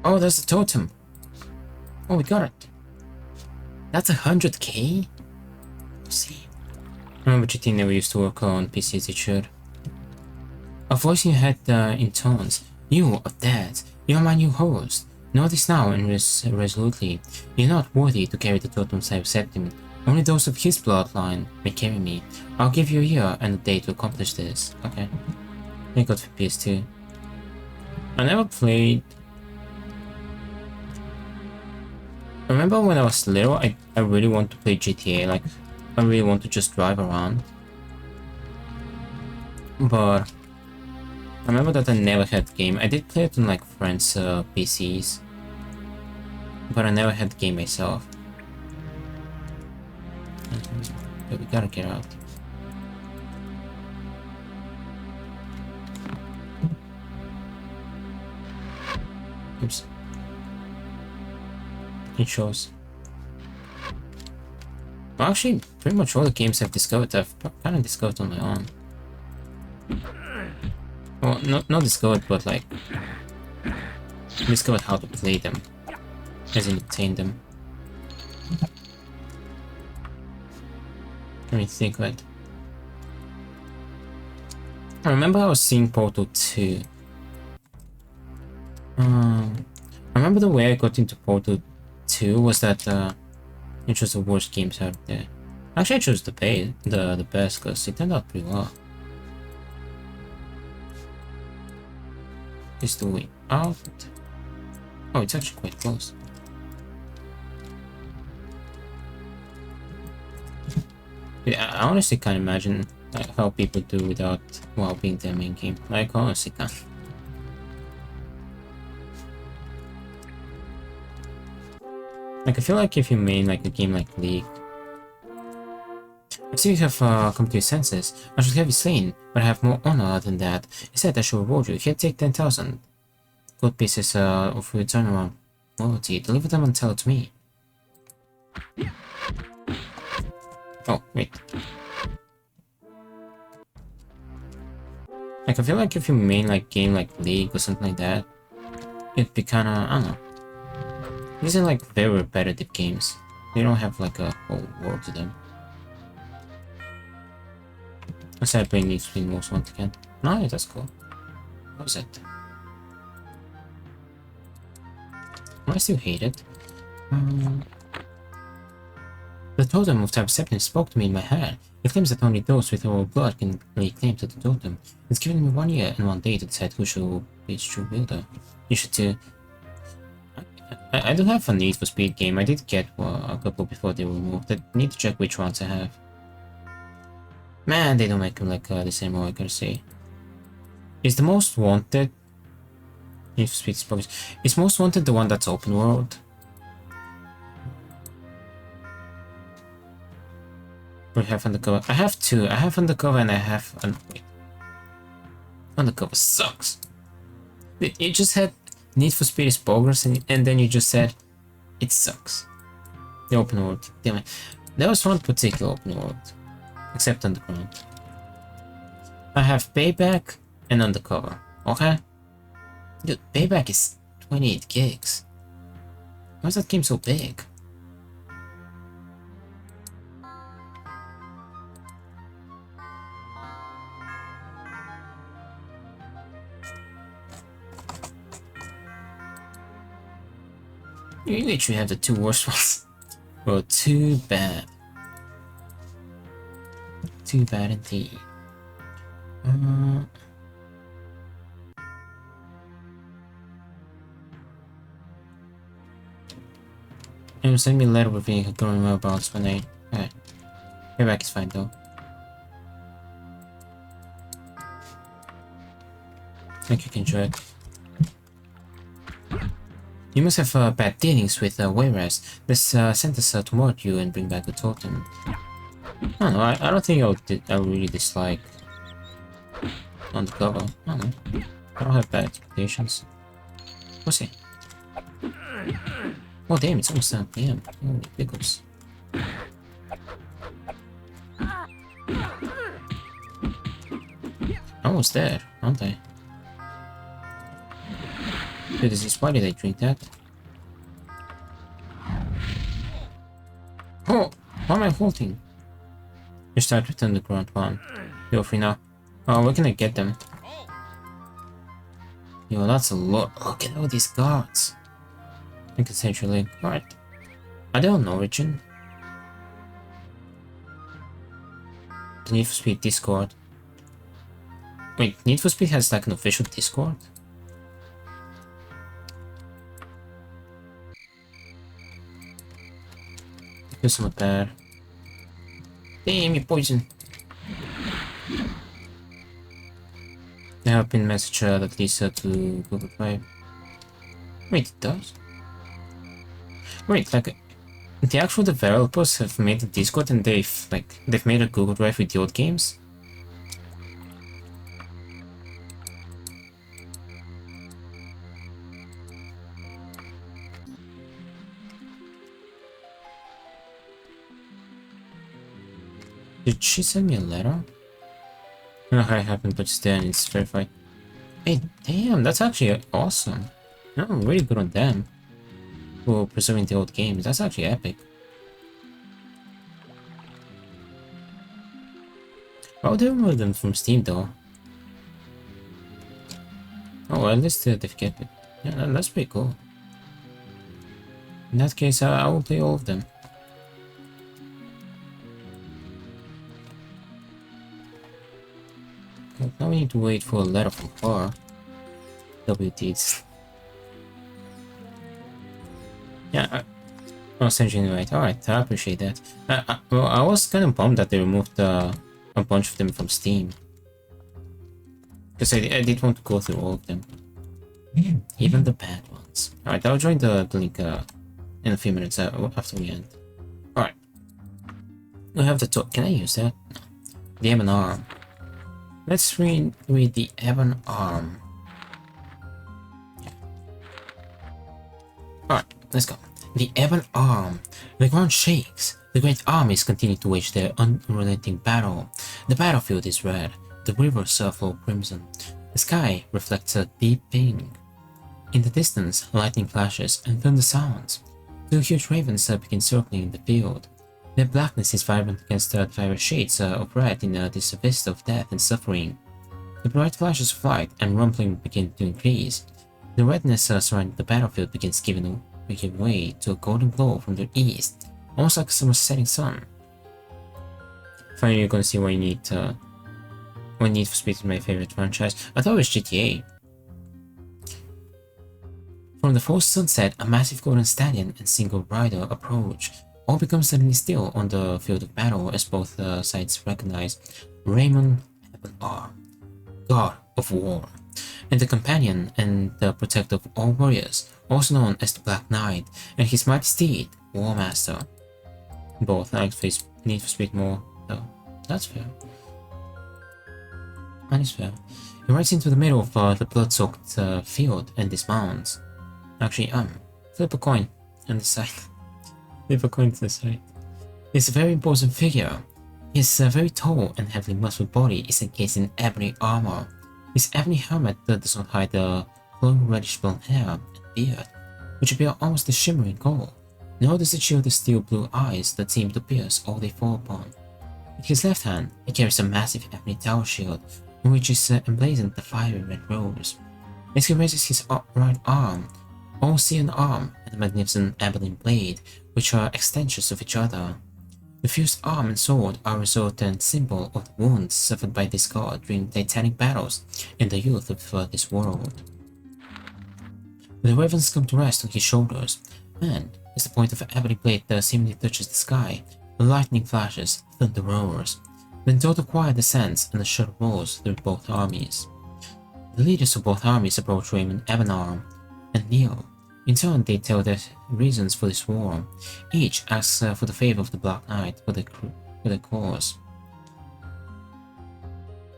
Oh, there's a totem. Oh, we got it. That's 100k? See. Remember GT never used to work on PCs, it should. A voice in your head in tones. You of Dehds, you're my new host. Know this now and resolutely. You're not worthy to carry the totems I have set him. Only those of his bloodline may carry me. I'll give you a year and a day to accomplish this. Okay. I got for PS2. I never played. Remember when I was little, I really want to play GTA, like, I really want to just drive around. But I remember that I never had the game. I did play it on like friends' PCs, but I never had the game myself. But we gotta get out. Oops. It shows. Well, actually, pretty much all the games I've discovered, I've kind of discovered on my own. Well, not discovered, but like discovered how to play them, as in obtain them. Let me think. Like, I remember I was seeing Portal 2. I remember the way I got into Portal 2 was that it chose the worst games out there. Actually, I chose the best because it turned out pretty well. Is the way out? Oh, it's actually quite close. Yeah, I honestly can't imagine how people do without WoW being their main game. Like, honestly can't. Like, I feel like if you main like a game like League, I see you have come to your senses. I should have you slain, but I have more honor than that. Instead, I shall reward you. Here, take 10,000 gold pieces of your turnaround loyalty. Deliver them and tell it to me. Oh, wait. Like, I feel like if you main like game like League or something like that, it'd be kinda, I don't know. These are like very repetitive games. They don't have like a whole world to them. I started playing Need for Speed Most once again. Nice, that's cool. What was it? I still hate it. The totem of type acceptance spoke to me in my head. It claims that only those with royal blood can lay claim to the totem. It's given me 1 year and 1 day to decide who shall be its true wielder. You should too. I do have a Need for Speed game. I did get a couple before they were removed. I need to check which ones I have. Man, they don't make them like the same way, I gotta say. Is the most wanted Need for Speed Spokes? Is most wanted the one that's open world? We have undercover. I have two. I have undercover and I have wait. Undercover sucks. It just had Need for Speed is bogus, and then you just said it sucks. The open world. Damn it. There was one particular open world, except Underground. I have Payback and Undercover. Okay? Dude, Payback is 28 gigs. Why is that game so big? You literally have the two worst ones. Well, too bad. Too bad indeed. And send me a letter with being going well about Spanish. Okay. Payback is fine though. Think you can enjoy it. You must have bad dealings with Wayras. Let's send us to murder you and bring back the totem. I don't know, I don't think I would really dislike Undercover. I don't know. I don't have bad expectations. We'll see. Oh damn, it's almost 7 PM. Holy pickles. Almost there, aren't I? Dude, why did I drink that? Oh! Why am I holding? You start with Underground 1. Feel free now. Oh, where can I get them? Yo, that's a lot. Look at all these guards. I can essentially. Alright. Are they on Origin? The Need for Speed Discord. Wait, Need for Speed has like an official Discord? Do some there. Damn, you poison. I have been message that leads to Google Drive. Wait, it does? Wait, like the actual developers have made a Discord and they've made a Google Drive with the old games? Did she send me a letter? No, I haven't, but still, it's verified. Hey, damn, that's actually awesome. No, really good on them. For preserving the old games, that's actually epic. Why would they remove them from Steam though? Oh, well, at least they've kept it. Yeah, that's pretty cool. In that case, I will play all of them. Okay, now we need to wait for a letter from her. Dehds. Yeah, essentially right. Alright, I appreciate that. Well, I was kind of bummed that they removed a bunch of them from Steam. Because I did want to go through all of them. Even the bad ones. Alright, I'll join the link in a few minutes after we end. Alright. We have the can I use that? No. The Ebon Arm. Let's read the Ebon Arm. Alright, let's go. The Ebon Arm. The ground shakes. The great armies continue to wage their unrelenting battle. The battlefield is red. The rivers flow crimson. The sky reflects a deep pink. In the distance, lightning flashes and thunder sounds. Two huge ravens begin circling the field. Their blackness is vibrant against the various shades of red in this vista of death and suffering. The bright flashes of light and rumbling begin to increase. The redness surrounding the battlefield begins giving way to a golden glow from the east, almost like a summer setting sun. Finally, you're gonna see why Need for Speed is my favorite franchise. I thought it was GTA. From the forced sunset, a massive golden stallion and single rider approach. All becomes suddenly still on the field of battle as both sides recognize Raymond Ebon Arm, God of War, and the companion and the protector of all warriors, also known as the Black Knight, and his mighty steed, War Master. Both Need for Speed more, though. That's fair. That is fair. He rides into the middle of the blood-soaked field and dismounts. Actually, flip a coin on the side. Flip a coin to the side. He's a very imposing figure. His very tall and heavily muscled body is encased in ebony armor. His ebony helmet does not hide the flowing reddish blonde hair and beard, which appear almost a shimmering gold, nor does it show the steel blue eyes that seem to pierce all they fall upon. In his left hand, he carries a massive ebony tower shield, on which is emblazoned the fiery red rose. As he raises his right arm, all see an arm and a magnificent ebony blade, which are extensions of each other. The fused arm and sword are a resultant symbol of the wounds suffered by this god during titanic battles in the youth of this world. The ravens come to rest on his shoulders, and as the point of the ebony blade seemingly touches the sky, the lightning flashes, thunder roars. Then total quiet descends and a shudder rolls through both armies. The leaders of both armies approach Raymond Ebenarm and kneel. In turn, they tell their reasons for this war. Each asks for the favor of the Black Knight for their cause.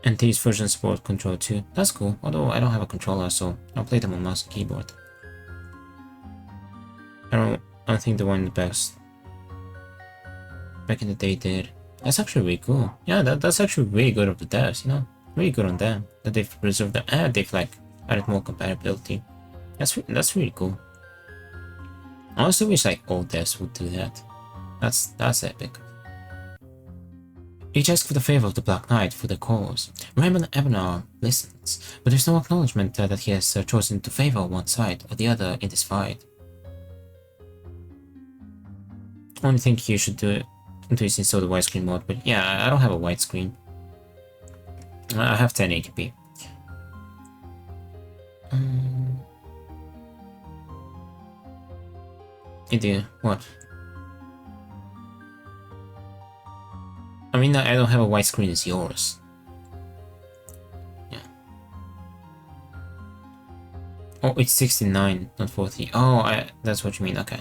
And these versions support control too. That's cool, although I don't have a controller, so I'll play them on mouse and keyboard. I don't think the one the best. Back in the day did. That's actually really cool. Yeah, that's actually really good of the devs, you know? Really good on them. That they've preserved them and they've like added more compatibility. That's really cool. I also wish like old devs would do that. That's epic. Each asks for the favor of the Black Knight for their cause. Raymond Ebenar listens, but there's no acknowledgement that he has chosen to favor one side or the other in this fight. I only think you should do it until you install the widescreen mode, but yeah, I don't have a widescreen. I have 1080p. You do? What? I mean, I don't have a widescreen as yours. Yeah. Oh, it's 69, not 40. Oh, that's what you mean, okay.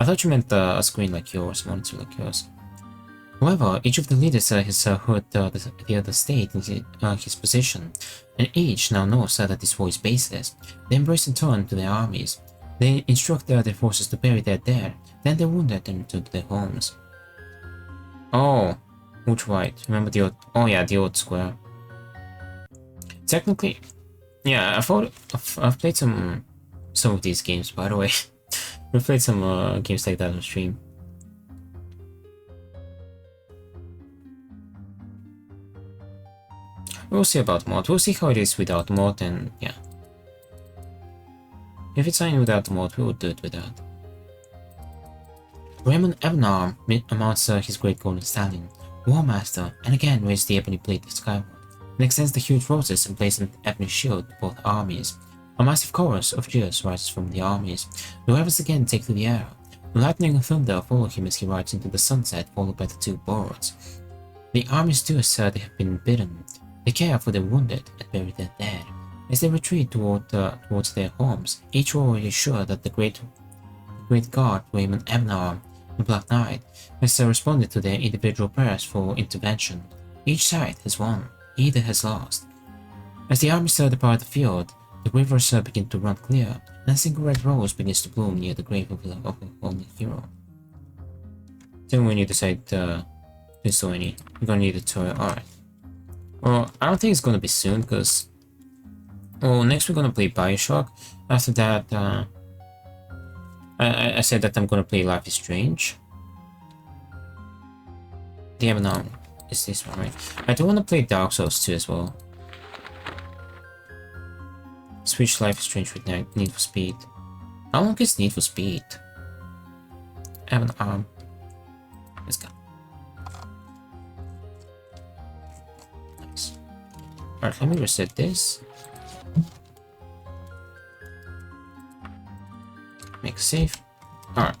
I thought you meant a screen like yours, monitor like yours. However, each of the leaders has heard the other state in his position, and each now knows that this war is baseless. They embrace and turn to their armies. They instruct their forces to bury their dead, then they wounded them to their homes. Oh, which right? Remember the old? Oh yeah, the old square. Technically, yeah, I've played some of these games. By the way, we've played some games like that on stream. We'll see about mod. We'll see how it is without mod, and yeah. If it's something without the mod, we will do it without. Raymond Ebenarm mounts his great golden stallion, Warmaster, and again raises the ebony blade skyward, and extends the huge roses and places an ebony shield to both armies. A massive chorus of cheers rises from the armies. The ravens again take to the air. Lightning and thunder follow him as he rides into the sunset, followed by the two birds. The armies do as they have been bidden. They care for their wounded and bury their dead. As they retreat towards their homes, each warrior is sure that the great god Raymond Ebenarm, the Black Knight, has responded to their individual prayers for intervention. Each side has won, either has lost. As the armies depart the field, the rivers begin to run clear, and a single red rose begins to bloom near the grave of a fallen hero. Then when you decide to install any, you're gonna need a tutorial. Alright. Well, I don't think it's gonna be soon, because... Well, next we're gonna play Bioshock. After that, I said that I'm gonna play Life is Strange. The Ebenarm is this one, right? I do wanna play Dark Souls 2 as well. Switch Life is Strange with Need for Speed. How long is Need for Speed? Ebenarm. Let's go. Nice. Alright, let me reset this. Make a save. Alright.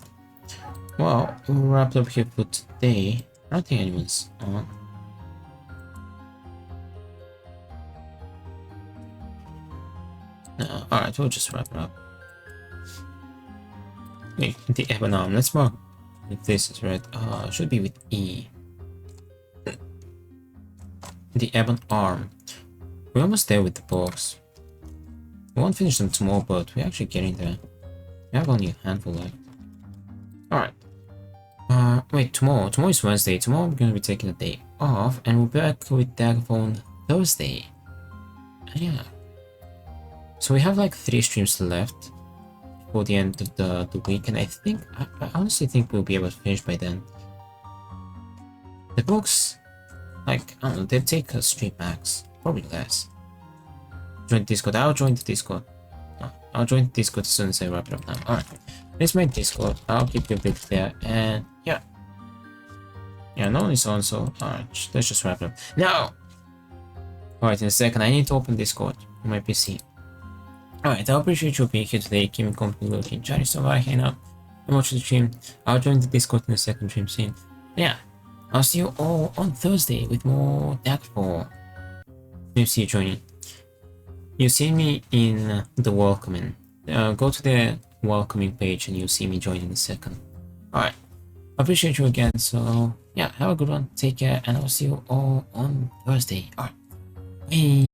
Well, we'll wrap up here for today. I don't think anyone's on. No, alright, we'll just wrap it up. Wait, the Ebenarm. Let's mark if this is red. It should be with E. The Ebenarm. We're almost there with the box. We won't finish them tomorrow, but we're actually getting there. We have only a handful left. Alright. Wait, tomorrow is Wednesday. Tomorrow I'm gonna be taking a day off, and we'll be back with Daggerfall on Thursday. Yeah. So we have like 3 streams left for the end of the week, and I honestly think we'll be able to finish by then. The books, like, I don't know, they take a stream max, probably less. Join Discord. I'll join the Discord. I'll join the Discord as soon as I wrap it up now. Alright. This is my Discord. I'll keep you a bit there, and yeah. Yeah, no one is on, so alright, let's just wrap it up. No! Alright, in a second, I need to open Discord on my PC. Alright, I appreciate you being here today, keeping company, looking, chatting, so I hang out and watch the stream. I'll join the Discord in the second stream soon. Yeah, I'll see you all on Thursday with more Daggerfall. Maybe see you joining. You see me in the welcoming. Go to the welcoming page and you'll see me join in a second. Alright, I appreciate you again, so yeah, have a good one, take care, and I'll see you all on Thursday. Alright, bye!